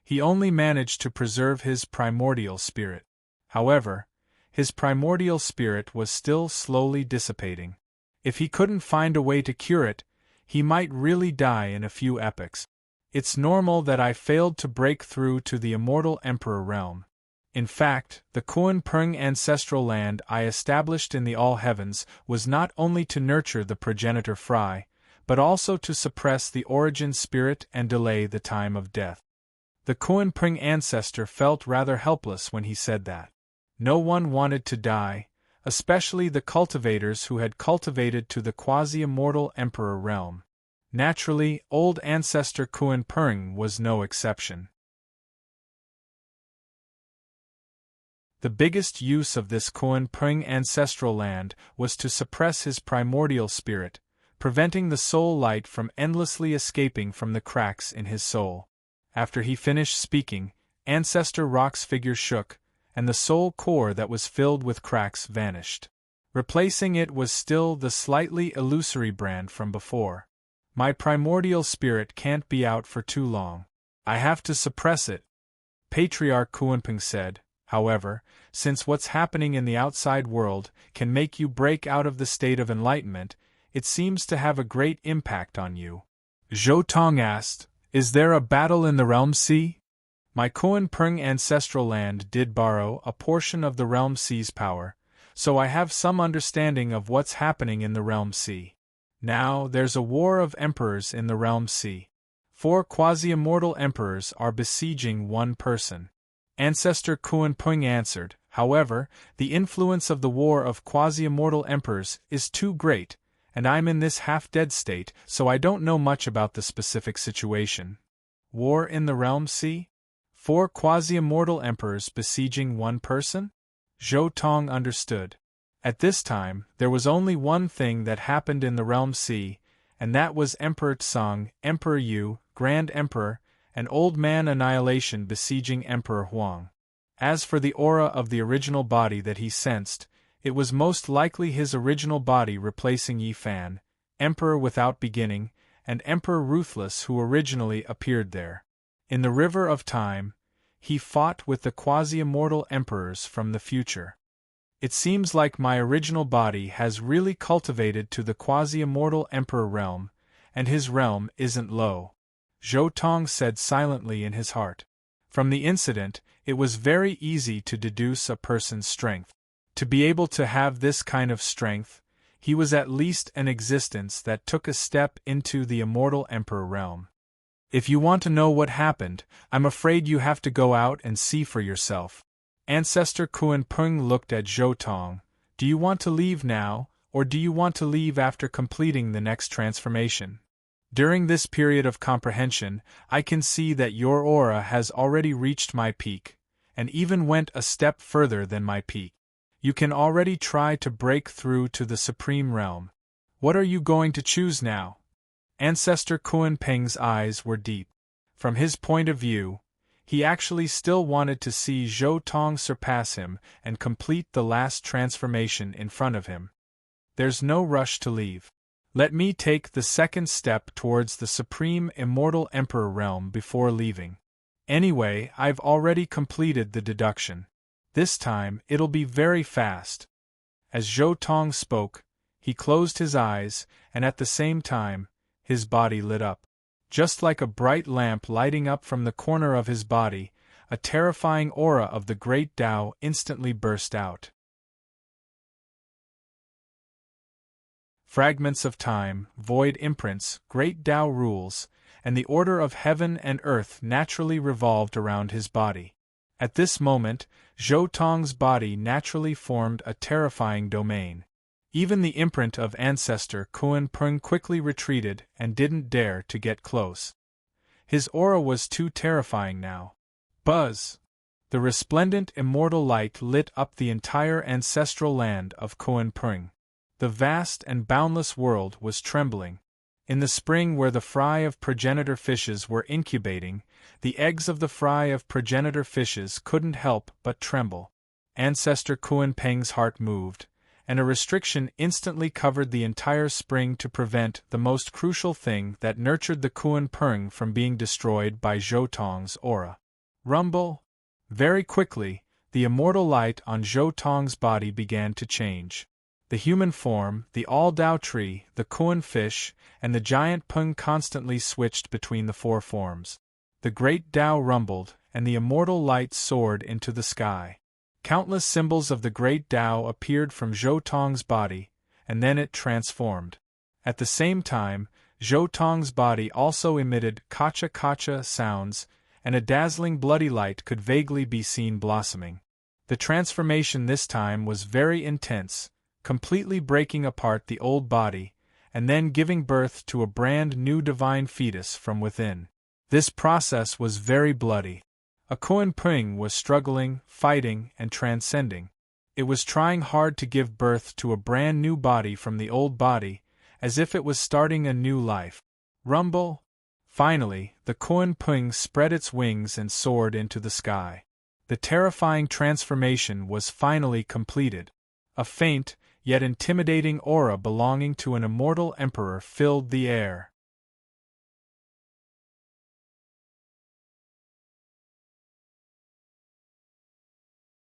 He only managed to preserve his primordial spirit. However, his primordial spirit was still slowly dissipating. If he couldn't find a way to cure it, he might really die in a few epochs. It's normal that I failed to break through to the immortal emperor realm. In fact, the Kunpeng ancestral land I established in the all heavens was not only to nurture the progenitor Fry, but also to suppress the origin spirit and delay the time of death. The Kunpeng ancestor felt rather helpless when he said that. No one wanted to die, especially the cultivators who had cultivated to the quasi-immortal emperor realm. Naturally, old ancestor Kunpeng was no exception. The biggest use of this Kunpeng ancestral land was to suppress his primordial spirit, preventing the soul light from endlessly escaping from the cracks in his soul. After he finished speaking, Ancestor Rock's figure shook, and the soul core that was filled with cracks vanished. Replacing it was still the slightly illusory brand from before. My primordial spirit can't be out for too long. I have to suppress it, Patriarch Kunpeng said. However, since what's happening in the outside world can make you break out of the state of enlightenment, it seems to have a great impact on you. Zhou Tong asked, "Is there a battle in the Realm Sea?" My Kunpeng ancestral land did borrow a portion of the Realm Sea's power, so I have some understanding of what's happening in the Realm Sea. Now, there's a war of emperors in the Realm Sea. 4 quasi-immortal emperors are besieging one person. Ancestor Kunpeng answered. However, the influence of the war of quasi-immortal emperors is too great, and I'm in this half-dead state, so I don't know much about the specific situation. War in the Realm Sea? 4 quasi-immortal emperors besieging one person? Zhou Tong understood. At this time, there was only one thing that happened in the Realm Sea, and that was Emperor Tsang, Emperor Yu, Grand Emperor, and Old Man Annihilation besieging Emperor Huang. As for the aura of the original body that he sensed, it was most likely his original body replacing Yi Fan, Emperor Without Beginning, and Emperor Ruthless who originally appeared there. In the River of Time, he fought with the quasi-immortal emperors from the future. It seems like my original body has really cultivated to the quasi-immortal emperor realm, and his realm isn't low. Zhou Tong said silently in his heart. From the incident, it was very easy to deduce a person's strength. To be able to have this kind of strength, he was at least an existence that took a step into the immortal emperor realm. If you want to know what happened, I'm afraid you have to go out and see for yourself. Ancestor Kunpeng looked at Zhou Tong. Do you want to leave now, or do you want to leave after completing the next transformation? During this period of comprehension, I can see that your aura has already reached my peak, and even went a step further than my peak. You can already try to break through to the Supreme Realm. What are you going to choose now? Ancestor Kunpeng's eyes were deep. From his point of view, he actually still wanted to see Zhou Tong surpass him and complete the last transformation in front of him. There's no rush to leave. Let me take the second step towards the Supreme Immortal Emperor realm before leaving. Anyway, I've already completed the deduction. This time, it'll be very fast. As Zhou Tong spoke, he closed his eyes, and at the same time, his body lit up. Just like a bright lamp lighting up from the corner of his body, a terrifying aura of the great Tao instantly burst out. Fragments of time, void imprints, great Tao rules, and the order of heaven and earth naturally revolved around his body. At this moment, Zhou Tong's body naturally formed a terrifying domain. Even the imprint of ancestor Kuan Peng quickly retreated and didn't dare to get close. His aura was too terrifying now. Buzz! The resplendent immortal light lit up the entire ancestral land of Kuan Peng. The vast and boundless world was trembling. In the spring where the fry of progenitor fishes were incubating, the eggs of the fry of progenitor fishes couldn't help but tremble. Ancestor Kuan Peng's heart moved, and a restriction instantly covered the entire spring to prevent the most crucial thing that nurtured the Kuan Peng from being destroyed by Zhou Tong's aura. Rumble! Very quickly, the immortal light on Zhou Tong's body began to change. The human form, the all-Tao tree, the Kuan fish, and the giant Peng constantly switched between the four forms. The great Tao rumbled, and the immortal light soared into the sky. Countless symbols of the great Tao appeared from Zhou Tong's body, and then it transformed. At the same time, Zhou Tong's body also emitted kacha-kacha sounds, and a dazzling bloody light could vaguely be seen blossoming. The transformation this time was very intense, completely breaking apart the old body, and then giving birth to a brand new divine fetus from within. This process was very bloody. A Kuan Peng was struggling, fighting, and transcending. It was trying hard to give birth to a brand new body from the old body, as if it was starting a new life. Rumble! Finally, the Kuan Peng spread its wings and soared into the sky. The terrifying transformation was finally completed. A faint, yet intimidating aura belonging to an immortal emperor filled the air.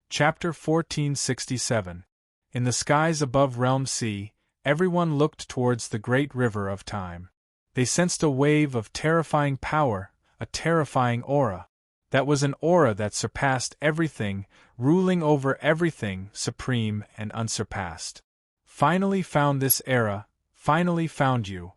Chapter 1467. In the skies above Realm Sea, everyone looked towards the great river of time. They sensed a wave of terrifying power, a terrifying aura. That was an aura that surpassed everything, ruling over everything, supreme and unsurpassed. Finally found this era, finally found you.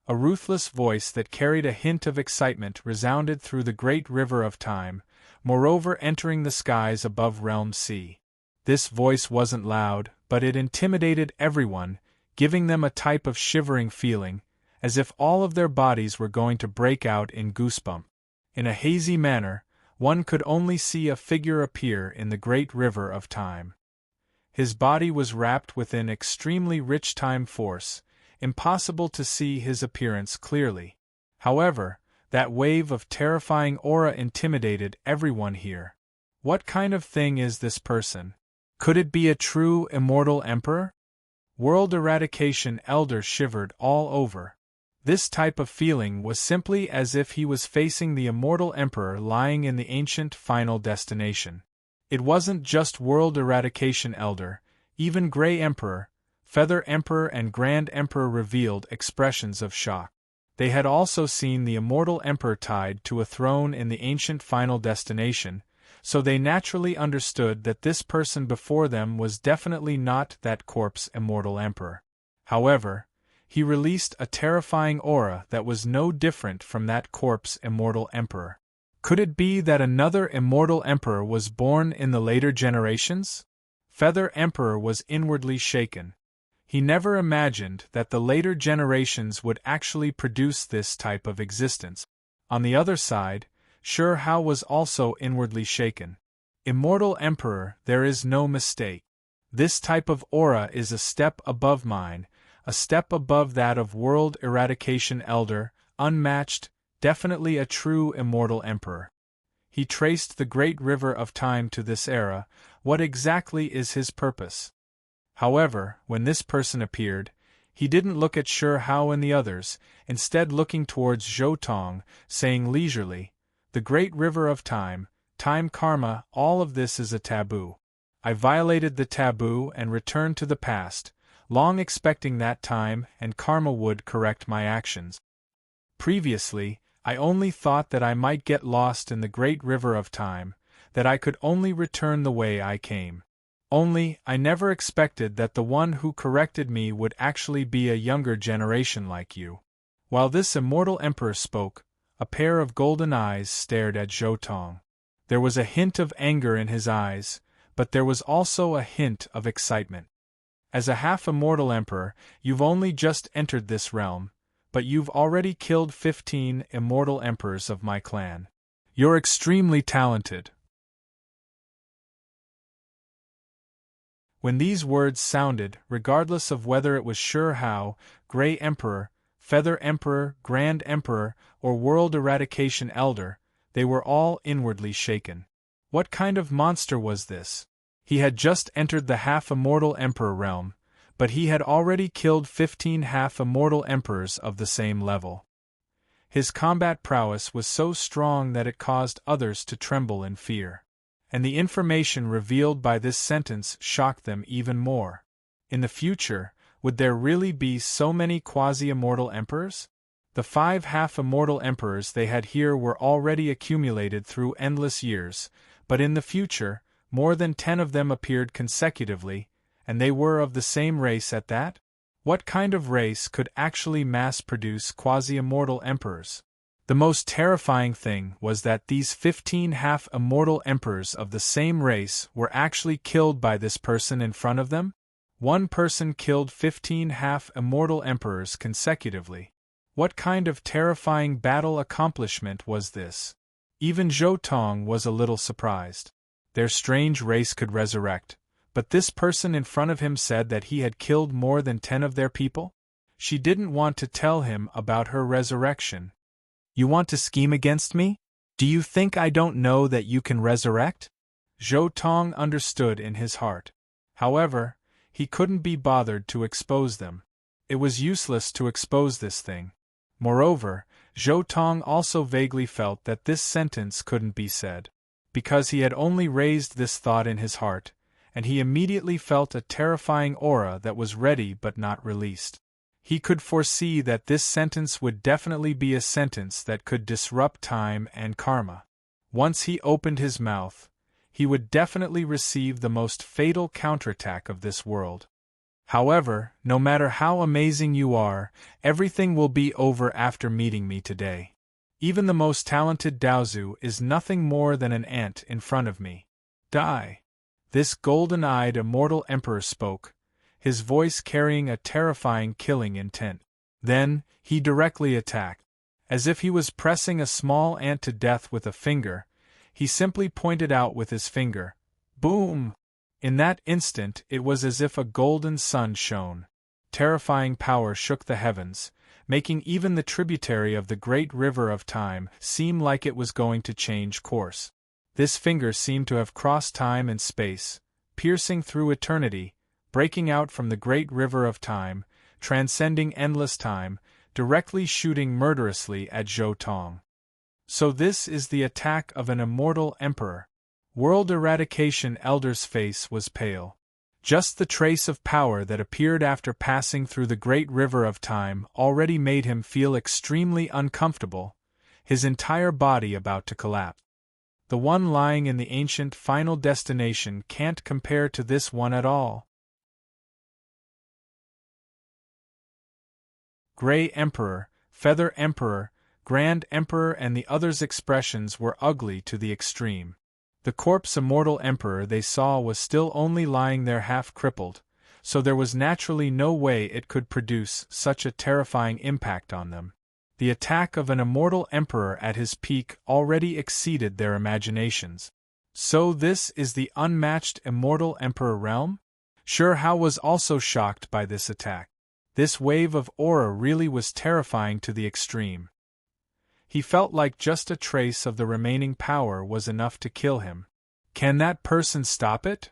A ruthless voice that carried a hint of excitement resounded through the great river of time, moreover entering the skies above Realm Sea. This voice wasn't loud, but it intimidated everyone, giving them a type of shivering feeling, as if all of their bodies were going to break out in goosebumps. In a hazy manner, one could only see a figure appear in the great river of time. His body was wrapped within extremely rich time force, impossible to see his appearance clearly. However, that wave of terrifying aura intimidated everyone here. What kind of thing is this person? Could it be a true immortal emperor? World Eradication Elder shivered all over. This type of feeling was simply as if he was facing the immortal emperor lying in the ancient final destination. It wasn't just World Eradication Elder, even Grey Emperor, Feather Emperor and Grand Emperor revealed expressions of shock. They had also seen the immortal emperor tied to a throne in the ancient final destination, so they naturally understood that this person before them was definitely not that corpse immortal emperor. However, he released a terrifying aura that was no different from that corpse immortal emperor. Could it be that another immortal emperor was born in the later generations? Feather Emperor was inwardly shaken. He never imagined that the later generations would actually produce this type of existence. On the other side, Sure Hao was also inwardly shaken. Immortal Emperor, there is no mistake. This type of aura is a step above mine, a step above that of World Eradication Elder, unmatched, definitely a true immortal emperor. He traced the great river of time to this era. What exactly is his purpose? However, when this person appeared, he didn't look at Sure Hao and the others, instead looking towards Zhou Tong, saying leisurely, "The great river of time, time karma, all of this is a taboo. I violated the taboo and returned to the past, long expecting that time and karma would correct my actions. Previously, I only thought that I might get lost in the great river of time, that I could only return the way I came. Only, I never expected that the one who corrected me would actually be a younger generation like you. While this immortal emperor spoke, a pair of golden eyes stared at Zhou Tong. There was a hint of anger in his eyes, but there was also a hint of excitement. As a half-immortal emperor, you've only just entered this realm, but you've already killed 15 immortal emperors of my clan. You're extremely talented. When these words sounded, regardless of whether it was Sure Hao, Grey Emperor, Feather Emperor, Grand Emperor, or World Eradication Elder, they were all inwardly shaken. What kind of monster was this? He had just entered the half-immortal emperor realm, but he had already killed 15 half-immortal emperors of the same level. His combat prowess was so strong that it caused others to tremble in fear. And the information revealed by this sentence shocked them even more. In the future, would there really be so many quasi-immortal emperors? The 5 half-immortal emperors they had here were already accumulated through endless years, but in the future, more than 10 of them appeared consecutively, and they were of the same race at that? What kind of race could actually mass-produce quasi-immortal emperors? The most terrifying thing was that these 15 half-immortal emperors of the same race were actually killed by this person in front of them? One person killed 15 half-immortal emperors consecutively. What kind of terrifying battle accomplishment was this? Even Zhou Tong was a little surprised. Their strange race could resurrect, but this person in front of him said that he had killed more than 10 of their people? She didn't want to tell him about her resurrection. You want to scheme against me? Do you think I don't know that you can resurrect? Zhou Tong understood in his heart. However, he couldn't be bothered to expose them. It was useless to expose this thing. Moreover, Zhou Tong also vaguely felt that this sentence couldn't be said, because he had only raised this thought in his heart, and he immediately felt a terrifying aura that was ready but not released. He could foresee that this sentence would definitely be a sentence that could disrupt time and karma. Once he opened his mouth, he would definitely receive the most fatal counterattack of this world. However, no matter how amazing you are, everything will be over after meeting me today. Even the most talented Daozu is nothing more than an ant in front of me. Die! This golden-eyed immortal emperor spoke, his voice carrying a terrifying killing intent. Then, he directly attacked. As if he was pressing a small ant to death with a finger, he simply pointed out with his finger. Boom! In that instant it was as if a golden sun shone. Terrifying power shook the heavens, making even the tributary of the great river of time seem like it was going to change course. This finger seemed to have crossed time and space, piercing through eternity, breaking out from the great river of time, transcending endless time, directly shooting murderously at Zhou Tong. So this is the attack of an immortal emperor. World Eradication Elder's face was pale. Just the trace of power that appeared after passing through the great river of time already made him feel extremely uncomfortable, his entire body about to collapse. The one lying in the ancient final destination can't compare to this one at all. Grey Emperor, Feather Emperor, Grand Emperor and the others' expressions were ugly to the extreme. The corpse immortal emperor they saw was still only lying there half-crippled, so there was naturally no way it could produce such a terrifying impact on them. The attack of an immortal emperor at his peak already exceeded their imaginations. So this is the unmatched immortal emperor realm? Sure Hao was also shocked by this attack. This wave of aura really was terrifying to the extreme. He felt like just a trace of the remaining power was enough to kill him. Can that person stop it?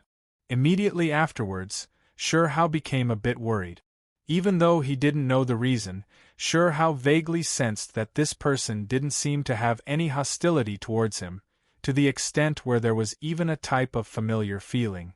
Immediately afterwards, Sure Hao became a bit worried. Even though he didn't know the reason, Sure Hao vaguely sensed that this person didn't seem to have any hostility towards him, to the extent where there was even a type of familiar feeling.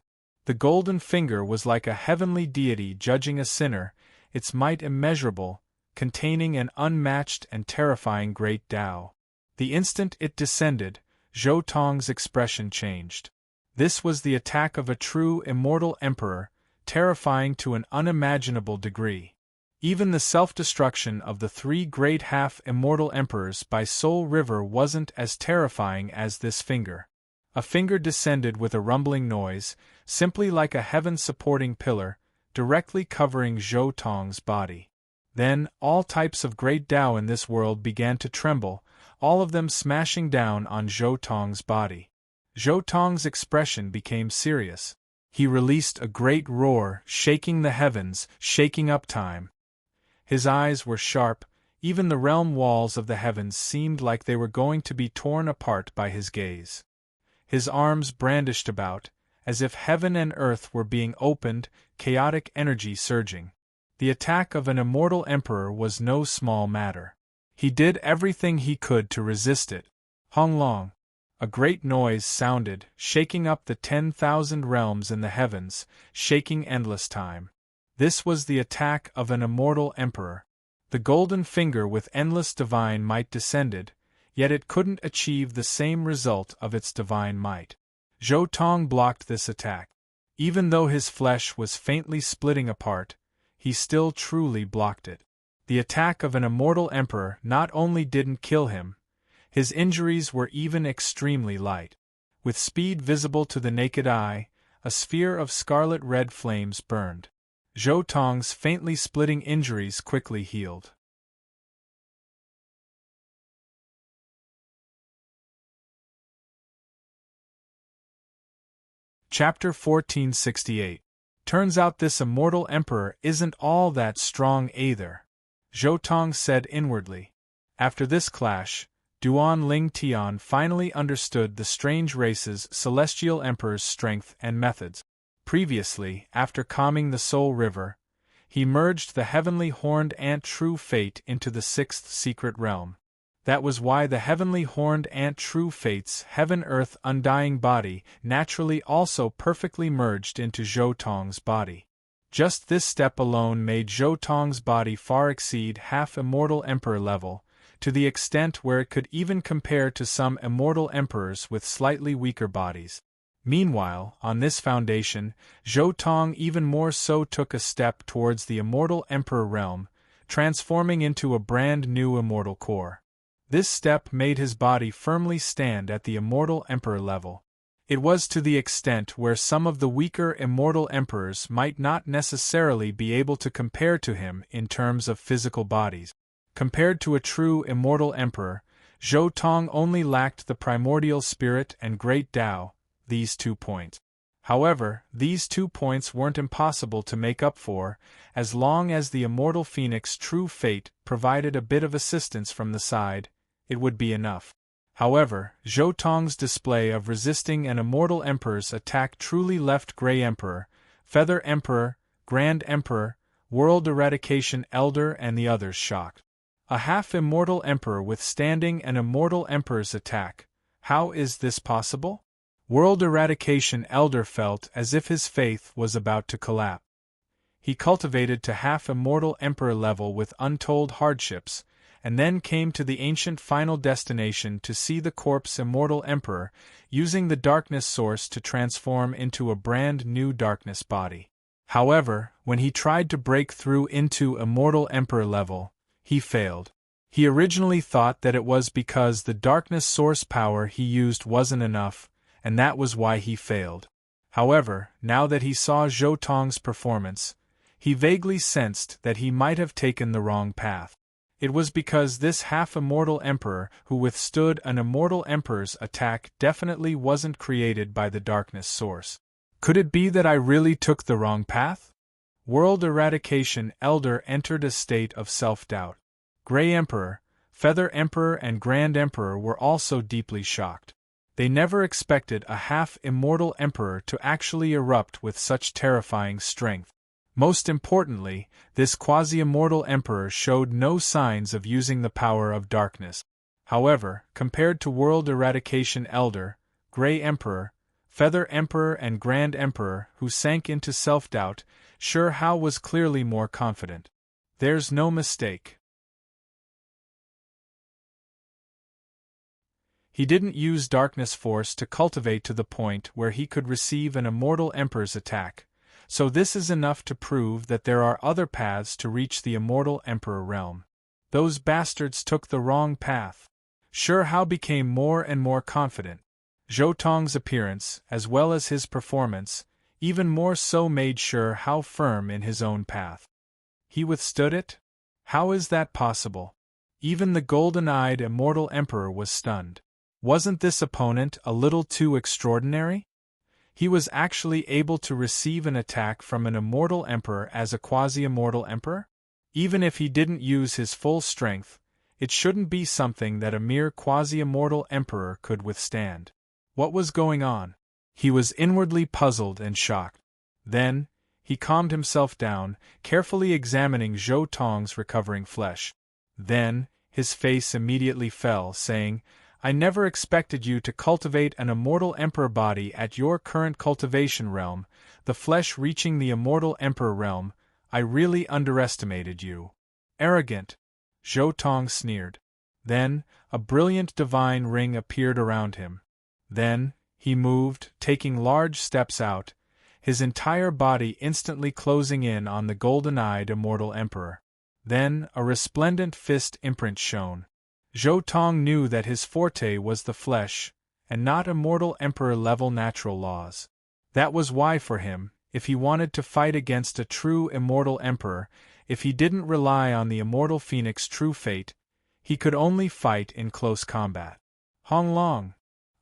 The golden finger was like a heavenly deity judging a sinner, its might immeasurable, containing an unmatched and terrifying great Tao. The instant it descended, Zhou Tong's expression changed. This was the attack of a true immortal emperor, terrifying to an unimaginable degree. Even the self-destruction of the three great half-immortal emperors by Soul River wasn't as terrifying as this finger. A finger descended with a rumbling noise, simply like a heaven-supporting pillar, directly covering Zhou Tong's body. Then, all types of great Tao in this world began to tremble, all of them smashing down on Zhou Tong's body. Zhou Tong's expression became serious. He released a great roar, shaking the heavens, shaking up time. His eyes were sharp, even the realm walls of the heavens seemed like they were going to be torn apart by his gaze. His arms brandished about, as if heaven and earth were being opened, chaotic energy surging. The attack of an immortal emperor was no small matter. He did everything he could to resist it. Honglong. A great noise sounded, shaking up the 10,000 realms in the heavens, shaking endless time. This was the attack of an immortal emperor. The golden finger with endless divine might descended, yet it couldn't achieve the same result of its divine might. Zhou Tong blocked this attack. Even though his flesh was faintly splitting apart, he still truly blocked it. The attack of an immortal emperor not only didn't kill him, his injuries were even extremely light. With speed visible to the naked eye, a sphere of scarlet-red flames burned. Zhou Tong's faintly splitting injuries quickly healed. Chapter 1468. Turns out this immortal emperor isn't all that strong either, Zhou Tong said inwardly. After this clash, Duan Ling Tian finally understood the strange race's celestial emperor's strength and methods. Previously, after calming the Soul River, he merged the heavenly horned ant True Fate into the sixth secret realm. That was why the heavenly horned ant True Fate's heaven-earth undying body naturally also perfectly merged into Zhou Tong's body. Just this step alone made Zhou Tong's body far exceed half-immortal emperor level, to the extent where it could even compare to some immortal emperors with slightly weaker bodies. Meanwhile, on this foundation, Zhou Tong even more so took a step towards the immortal emperor realm, transforming into a brand new immortal core. This step made his body firmly stand at the immortal emperor level. It was to the extent where some of the weaker immortal emperors might not necessarily be able to compare to him in terms of physical bodies. Compared to a true immortal emperor, Zhou Tong only lacked the primordial spirit and great Tao, these 2 points. However, these 2 points weren't impossible to make up for, as long as the immortal phoenix True Fate provided a bit of assistance from the side, it would be enough. However, Zhou Tong's display of resisting an immortal emperor's attack truly left Grey Emperor, Feather Emperor, Grand Emperor, World Eradication Elder and the others shocked. A half-immortal emperor withstanding an immortal emperor's attack. How is this possible? World Eradication Elder felt as if his faith was about to collapse. He cultivated to half-immortal emperor level with untold hardships, and then came to the ancient final destination to see the corpse immortal emperor, using the darkness source to transform into a brand new darkness body. However, when he tried to break through into immortal emperor level, he failed. He originally thought that it was because the darkness source power he used wasn't enough, and that was why he failed. However, now that he saw Zhou Tong's performance, he vaguely sensed that he might have taken the wrong path. It was because this half-immortal emperor who withstood an immortal emperor's attack definitely wasn't created by the darkness source. Could it be that I really took the wrong path? World Eradication Elder entered a state of self-doubt. Grey Emperor, Feather Emperor and Grand Emperor were also deeply shocked. They never expected a half-immortal emperor to actually erupt with such terrifying strength. Most importantly, this quasi-immortal emperor showed no signs of using the power of darkness. However, compared to World Eradication Elder, Grey Emperor, Feather Emperor and Grand Emperor, who sank into self-doubt, Sure Hao was clearly more confident. There's no mistake. He didn't use darkness force to cultivate to the point where he could receive an immortal emperor's attack, so this is enough to prove that there are other paths to reach the immortal emperor realm. Those bastards took the wrong path. Sure Hao became more and more confident. Zhou Tong's appearance, as well as his performance, even more so made Sure Hao firm in his own path. He withstood it? How is that possible? Even the golden-eyed immortal emperor was stunned. Wasn't this opponent a little too extraordinary? He was actually able to receive an attack from an immortal emperor as a quasi-immortal emperor? Even if he didn't use his full strength, it shouldn't be something that a mere quasi-immortal emperor could withstand. What was going on? He was inwardly puzzled and shocked. Then, he calmed himself down, carefully examining Zhou Tong's recovering flesh. Then, his face immediately fell, saying, I never expected you to cultivate an immortal emperor body at your current cultivation realm, the flesh reaching the immortal emperor realm. I really underestimated you. Arrogant. Zhou Tong sneered. Then, a brilliant divine ring appeared around him. Then, he moved, taking large steps out, his entire body instantly closing in on the golden-eyed immortal emperor. Then, a resplendent fist imprint shone. Zhou Tong knew that his forte was the flesh, and not immortal emperor-level natural laws. That was why for him, if he wanted to fight against a true immortal emperor, if he didn't rely on the immortal phoenix's true fate, he could only fight in close combat. Hong Long.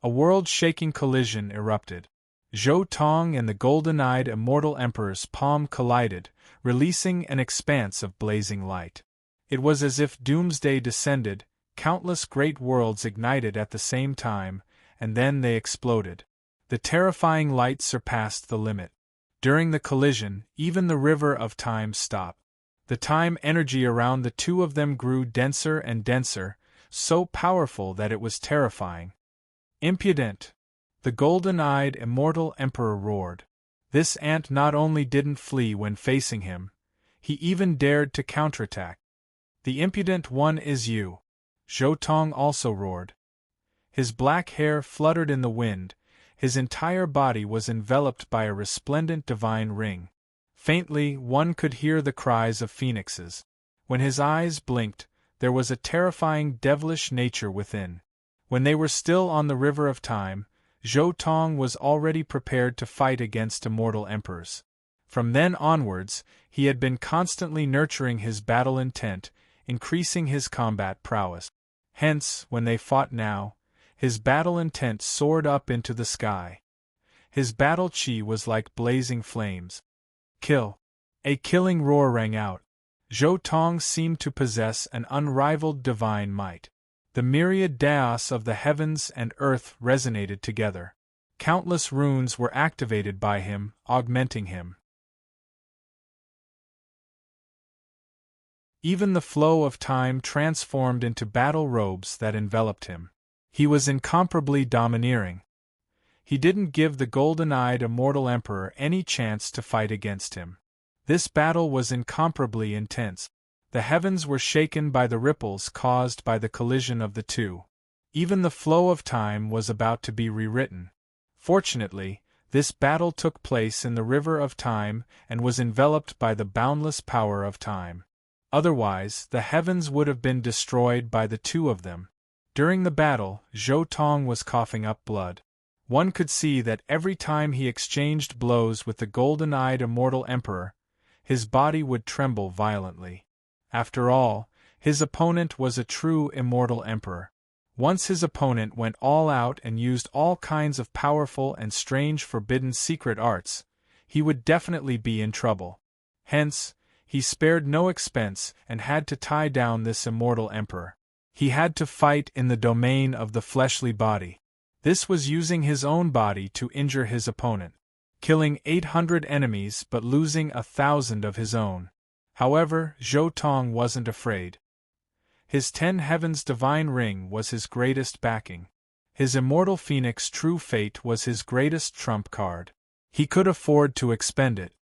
A world-shaking collision erupted. Zhou Tong and the golden-eyed immortal emperor's palm collided, releasing an expanse of blazing light. It was as if doomsday descended, countless great worlds ignited at the same time, and then they exploded. The terrifying light surpassed the limit. During the collision, even the river of time stopped. The time energy around the two of them grew denser and denser, so powerful that it was terrifying. Impudent! The golden-eyed immortal emperor roared. This ant not only didn't flee when facing him, he even dared to counterattack. The impudent one is you. Zhou Tong also roared. His black hair fluttered in the wind, his entire body was enveloped by a resplendent divine ring. Faintly, one could hear the cries of phoenixes. When his eyes blinked, there was a terrifying devilish nature within. When they were still on the river of time, Zhou Tong was already prepared to fight against immortal emperors. From then onwards, he had been constantly nurturing his battle intent, increasing his combat prowess. Hence, when they fought now, his battle intent soared up into the sky. His battle chi was like blazing flames. Kill! A killing roar rang out. Zhou Tong seemed to possess an unrivaled divine might. The myriad daos of the heavens and earth resonated together. Countless runes were activated by him, augmenting him. Even the flow of time transformed into battle robes that enveloped him. He was incomparably domineering. He didn't give the golden-eyed immortal emperor any chance to fight against him. This battle was incomparably intense. The heavens were shaken by the ripples caused by the collision of the two. Even the flow of time was about to be rewritten. Fortunately, this battle took place in the river of time and was enveloped by the boundless power of time. Otherwise, the heavens would have been destroyed by the two of them. During the battle, Zhou Tong was coughing up blood. One could see that every time he exchanged blows with the golden-eyed immortal emperor, his body would tremble violently. After all, his opponent was a true immortal emperor. Once his opponent went all out and used all kinds of powerful and strange forbidden secret arts, he would definitely be in trouble. Hence, he spared no expense and had to tie down this immortal emperor. He had to fight in the domain of the fleshly body. This was using his own body to injure his opponent, killing 800 enemies but losing 1,000 of his own. However, Zhou Tong wasn't afraid. His 10 Heavens divine ring was his greatest backing. His immortal phoenix true fate was his greatest trump card. He could afford to expend it.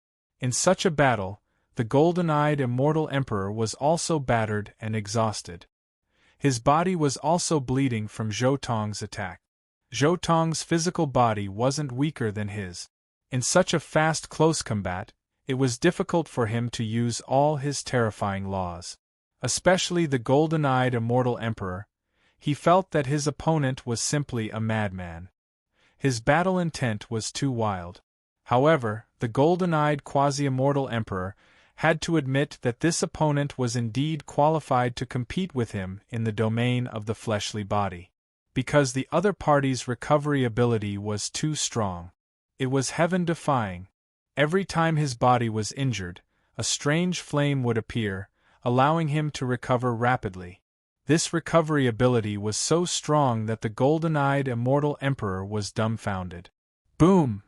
In such a battle, the golden-eyed immortal emperor was also battered and exhausted. His body was also bleeding from Zhou Tong's attack. Zhou Tong's physical body wasn't weaker than his. In such a fast close combat, it was difficult for him to use all his terrifying laws. Especially the golden-eyed immortal emperor. He felt that his opponent was simply a madman. His battle intent was too wild. However, the golden-eyed quasi-immortal emperor had to admit that this opponent was indeed qualified to compete with him in the domain of the fleshly body. Because the other party's recovery ability was too strong. It was heaven-defying. Every time his body was injured, a strange flame would appear, allowing him to recover rapidly. This recovery ability was so strong that the golden-eyed immortal emperor was dumbfounded. Boom!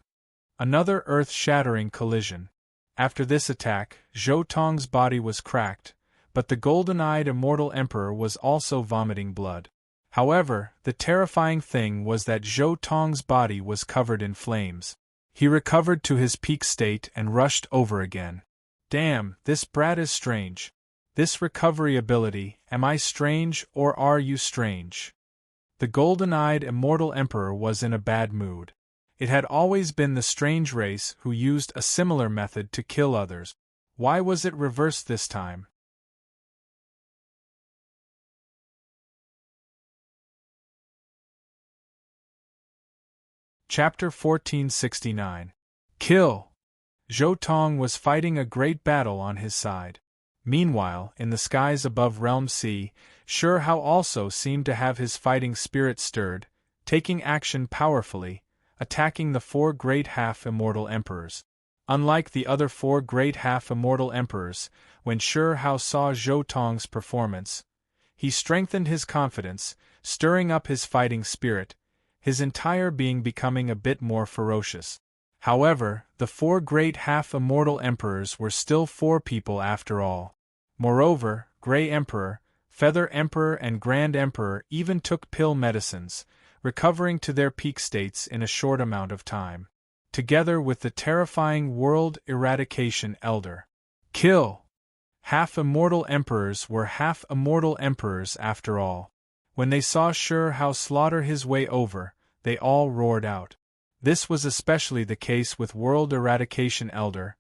Another earth-shattering collision. After this attack, Zhou Tong's body was cracked, but the golden-eyed immortal emperor was also vomiting blood. However, the terrifying thing was that Zhou Tong's body was covered in flames. He recovered to his peak state and rushed over again. Damn, this brat is strange. This recovery ability, am I strange or are you strange? The golden-eyed immortal emperor was in a bad mood. It had always been the strange race who used a similar method to kill others. Why was it reversed this time? Chapter 1469. Kill! Zhou Tong was fighting a great battle on his side. Meanwhile, in the skies above Realm C, Sure Hao also seemed to have his fighting spirit stirred, taking action powerfully, attacking the 4 great half-immortal emperors. Unlike the other 4 great half-immortal emperors, when Sure Hao saw Zhou Tong's performance, he strengthened his confidence, stirring up his fighting spirit, his entire being becoming a bit more ferocious. However, the 4 great half-immortal emperors were still 4 people after all. Moreover, Grey Emperor, Feather Emperor and Grand Emperor even took pill medicines, recovering to their peak states in a short amount of time. Together with the terrifying World Eradication Elder. Kill! Half-immortal emperors were half-immortal emperors after all. When they saw Sure Hao slaughter his way over, they all roared out. This was especially the case with World Eradication Elder.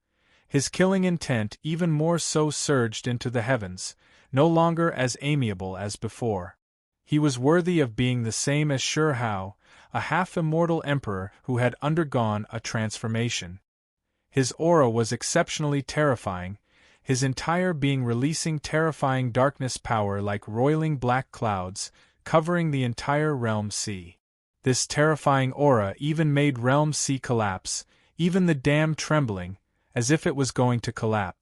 His killing intent even more so surged into the heavens, no longer as amiable as before. He was worthy of being the same as Sure Hao, a half-immortal emperor who had undergone a transformation. His aura was exceptionally terrifying, his entire being releasing terrifying darkness power like roiling black clouds, covering the entire Realm C. This terrifying aura even made Realm C collapse, even the dam trembling, as if it was going to collapse.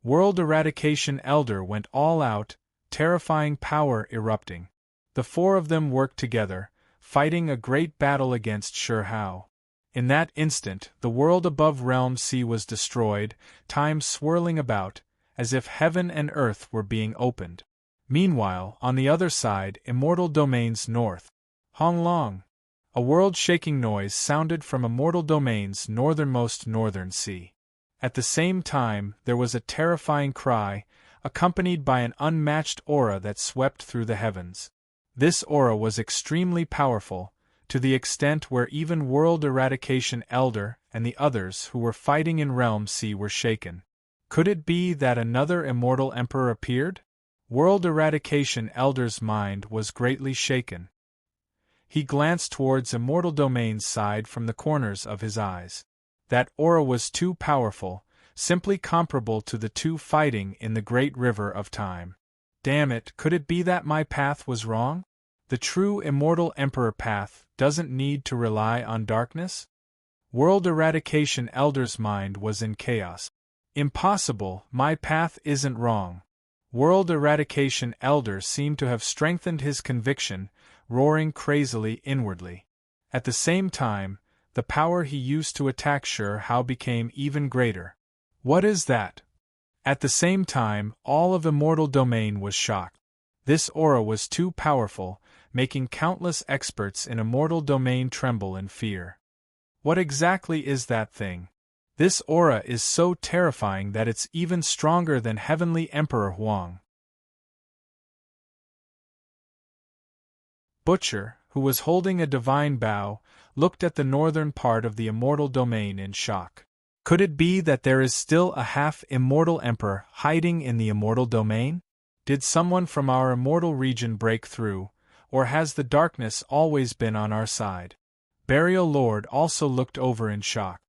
World Eradication Elder went all out, terrifying power erupting. The 4 of them worked together, fighting a great battle against Sure Hao. In that instant, the world above Realm C was destroyed, time swirling about, as if heaven and earth were being opened. Meanwhile, on the other side, Immortal Domains North. Hong Long. A world-shaking noise sounded from Immortal Domains' northernmost northern sea. At the same time, there was a terrifying cry, accompanied by an unmatched aura that swept through the heavens. This aura was extremely powerful, to the extent where even World Eradication Elder and the others who were fighting in Realm C were shaken. Could it be that another immortal emperor appeared? World Eradication Elder's mind was greatly shaken. He glanced towards Immortal Domain's side from the corners of his eyes. That aura was too powerful, simply comparable to the 2 fighting in the Great River of Time. Damn it, could it be that my path was wrong? The true Immortal Emperor path doesn't need to rely on darkness? World Eradication Elder's mind was in chaos. Impossible, my path isn't wrong. World Eradication Elder seemed to have strengthened his conviction, roaring crazily inwardly. At the same time, the power he used to attack Sure Hao became even greater. What is that? At the same time, all of Immortal Domain was shocked. This aura was too powerful, making countless experts in immortal domain tremble in fear. What exactly is that thing? This aura is so terrifying that it's even stronger than Heavenly Emperor Huang. Butcher, who was holding a divine bow, looked at the northern part of the immortal domain in shock. Could it be that there is still a half-immortal emperor hiding in the immortal domain? Did someone from our immortal region break through, or has the darkness always been on our side? Burial Lord also looked over in shock.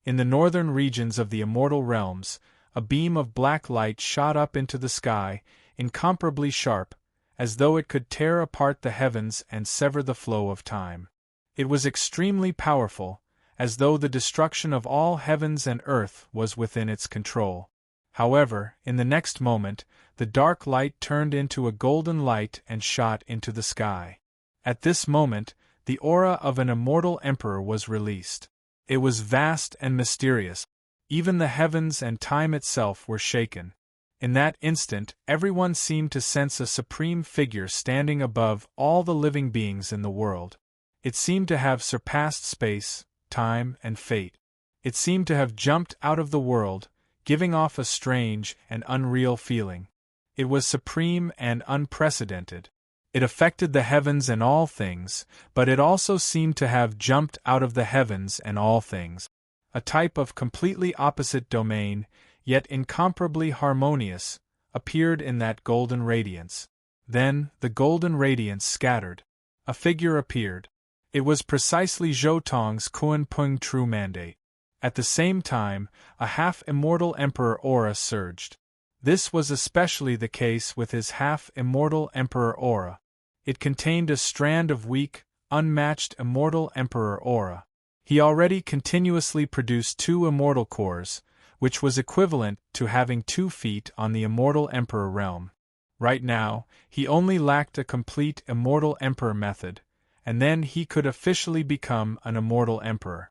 In the northern regions of the immortal realms, a beam of black light shot up into the sky, incomparably sharp, as though it could tear apart the heavens and sever the flow of time. It was extremely powerful, as though the destruction of all heavens and earth was within its control. However, in the next moment, the dark light turned into a golden light and shot into the sky. At this moment, the aura of an immortal emperor was released. It was vast and mysterious. Even the heavens and time itself were shaken. In that instant, everyone seemed to sense a supreme figure standing above all the living beings in the world. It seemed to have surpassed space, time, and fate. It seemed to have jumped out of the world, giving off a strange and unreal feeling. It was supreme and unprecedented. It affected the heavens and all things, but it also seemed to have jumped out of the heavens and all things. A type of completely opposite domain, yet incomparably harmonious, appeared in that golden radiance. Then, the golden radiance scattered. A figure appeared. It was precisely Zhou Tong's Kunpeng true mandate. At the same time, a half-immortal emperor aura surged. This was especially the case with his half-immortal emperor aura. It contained a strand of weak, unmatched immortal emperor aura. He already continuously produced 2 immortal cores, which was equivalent to having 2 feet on the immortal emperor realm. Right now, he only lacked a complete immortal emperor method, and then he could officially become an immortal emperor.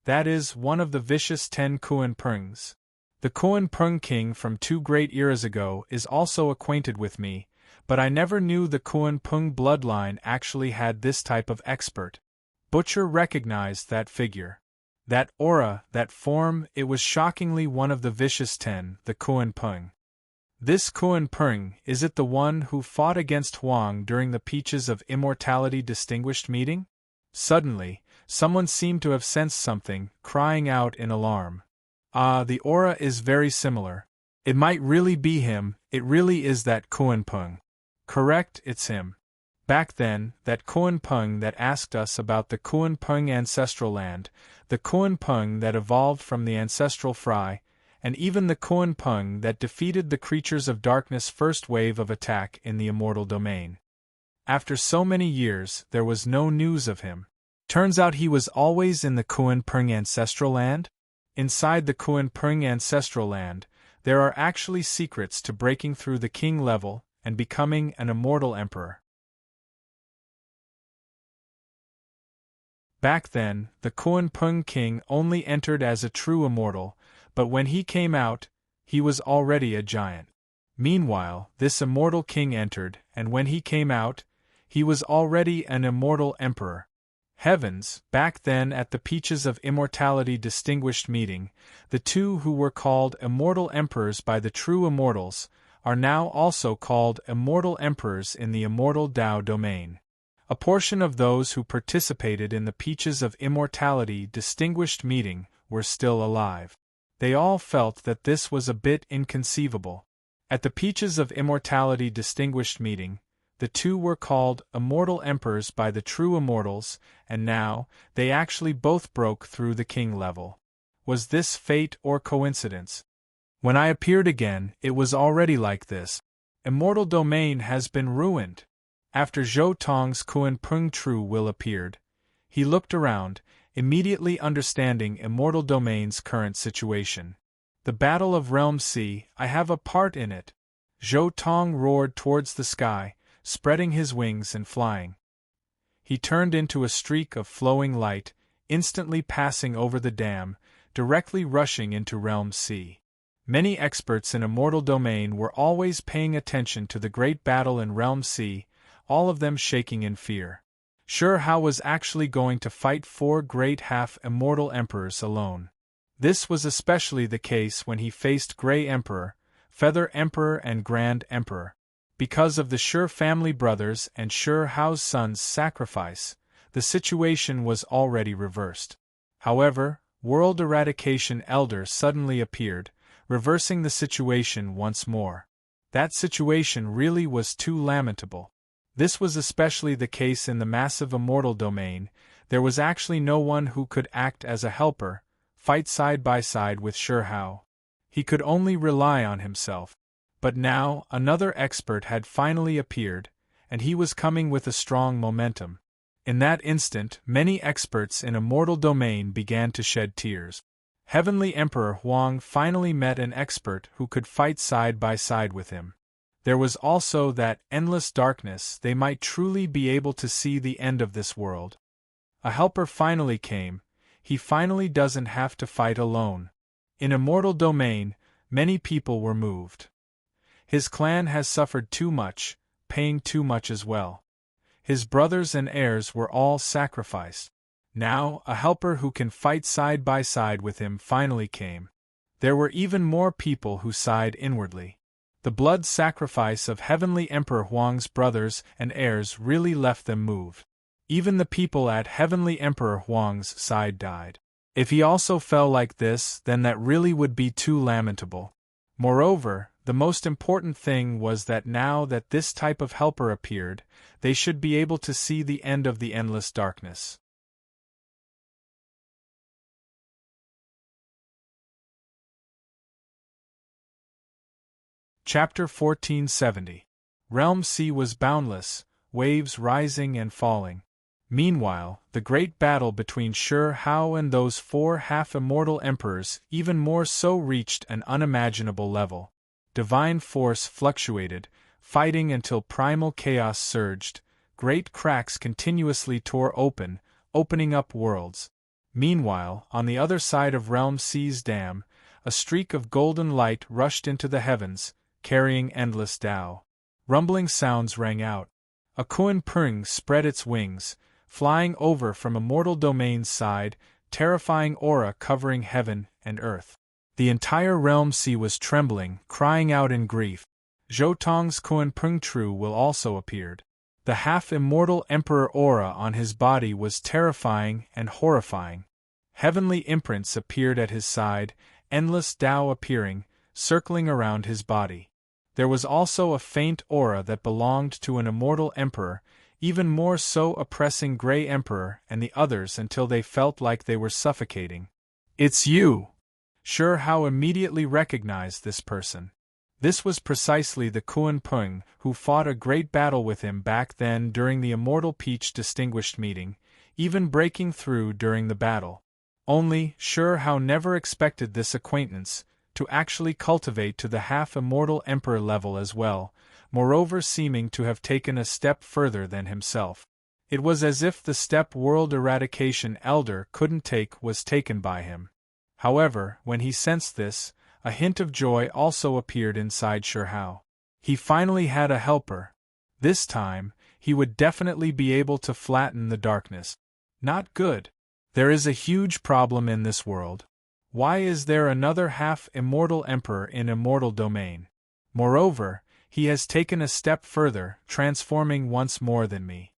That is one of the vicious 10 Kunpengs. The Kunpeng king from 2 great eras ago is also acquainted with me, but I never knew the Kunpeng bloodline actually had this type of expert. Butcher recognized that figure. That aura, that form, it was shockingly one of the vicious 10, the Kunpeng. This Kunpeng, is it the one who fought against Huang during the Peaches of Immortality distinguished meeting? Suddenly, someone seemed to have sensed something, crying out in alarm. Ah, the aura is very similar. It might really be him, it really is that Kunpeng. Correct, it's him. Back then, that Kunpeng that asked us about the Kunpeng ancestral land, the Kunpeng that evolved from the ancestral Fry, and even the Kunpeng that defeated the creatures of darkness' first wave of attack in the immortal domain. After so many years, there was no news of him. Turns out he was always in the Kunpeng ancestral land? Inside the Kunpeng ancestral land, there are actually secrets to breaking through the king level and becoming an immortal emperor. Back then, the Kunpeng king only entered as a true immortal, but when he came out, he was already a giant. Meanwhile, this immortal king entered, and when he came out, he was already an immortal emperor. Heavens, back then at the Peaches of Immortality distinguished meeting, the 2 who were called immortal emperors by the true immortals, are now also called immortal emperors in the immortal Tao domain. A portion of those who participated in the Peaches of Immortality distinguished meeting were still alive. They all felt that this was a bit inconceivable. At the Peaches of Immortality distinguished meeting, the 2 were called immortal emperors by the true immortals, and now, they actually both broke through the king level. Was this fate or coincidence? When I appeared again, it was already like this. Immortal domain has been ruined. After Zhou Tong's Kunpeng true will appeared, he looked around, immediately understanding immortal domain's current situation. The Battle of Realm C, I have a part in it. Zhou Tong roared towards the sky, spreading his wings and flying. He turned into a streak of flowing light, instantly passing over the dam, directly rushing into Realm C. Many experts in immortal domain were always paying attention to the great battle in Realm C, all of them shaking in fear. Sure Hao was actually going to fight 4 great half-immortal emperors alone. This was especially the case when he faced Grey Emperor, Feather Emperor and Grand Emperor. Because of the Sure family brothers and Sure Hao's son's sacrifice, the situation was already reversed. However, World Eradication Elder suddenly appeared, reversing the situation once more. That situation really was too lamentable. This was especially the case in the massive immortal domain. There was actually no one who could act as a helper, fight side by side with Sure Hao. He could only rely on himself. But now, another expert had finally appeared, and he was coming with a strong momentum. In that instant, many experts in immortal domain began to shed tears. Heavenly Emperor Huang finally met an expert who could fight side by side with him. There was also that endless darkness. They might truly be able to see the end of this world. A helper finally came. He finally doesn't have to fight alone. In immortal domain, many people were moved. His clan has suffered too much, paying too much as well. His brothers and heirs were all sacrificed. Now, a helper who can fight side by side with him finally came. There were even more people who sighed inwardly. The blood sacrifice of Heavenly Emperor Huang's brothers and heirs really left them moved. Even the people at Heavenly Emperor Huang's side died. If he also fell like this, then that really would be too lamentable. Moreover, the most important thing was that now that this type of helper appeared, they should be able to see the end of the endless darkness. Chapter 1470. Realm Sea was boundless, waves rising and falling. Meanwhile, the great battle between Sure Hao and those 4 half-immortal emperors even more so reached an unimaginable level. Divine force fluctuated, fighting until primal chaos surged. Great cracks continuously tore open, opening up worlds. Meanwhile, on the other side of Realm Sea's dam, a streak of golden light rushed into the heavens, carrying endless Tao. Rumbling sounds rang out. A Kuan Pung spread its wings, flying over from immortal domain's side, terrifying aura covering heaven and earth. The entire Realm Sea was trembling, crying out in grief. Zhou Tong's Kuan Pung Tru will also appeared. The half-immortal emperor aura on his body was terrifying and horrifying. Heavenly imprints appeared at his side, endless Tao appearing, circling around his body. There was also a faint aura that belonged to an immortal emperor, even more so oppressing Grey Emperor and the others until they felt like they were suffocating. "It's you!" Sure Hao immediately recognized this person. This was precisely the Kuan Pung who fought a great battle with him back then during the Immortal Peach Distinguished Meeting, even breaking through during the battle. Only, Sure Hao never expected this acquaintance to actually cultivate to the half-immortal emperor level as well, moreover seeming to have taken a step further than himself. It was as if the step World Eradication Elder couldn't take was taken by him. However, when he sensed this, a hint of joy also appeared inside Sure Hao. He finally had a helper. This time, he would definitely be able to flatten the darkness. Not good. There is a huge problem in this world. Why is there another half-immortal emperor in immortal domain? Moreover, he has taken a step further, transforming once more than me.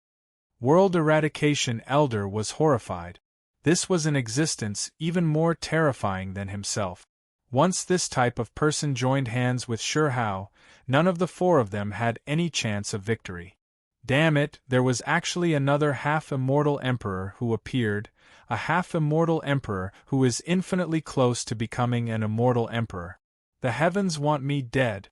World Eradication Elder was horrified. This was an existence even more terrifying than himself. Once this type of person joined hands with Sure Hao, none of the 4 of them had any chance of victory. Damn it, there was actually another half-immortal emperor who appeared, a half-immortal emperor who is infinitely close to becoming an immortal emperor. The heavens want me dead.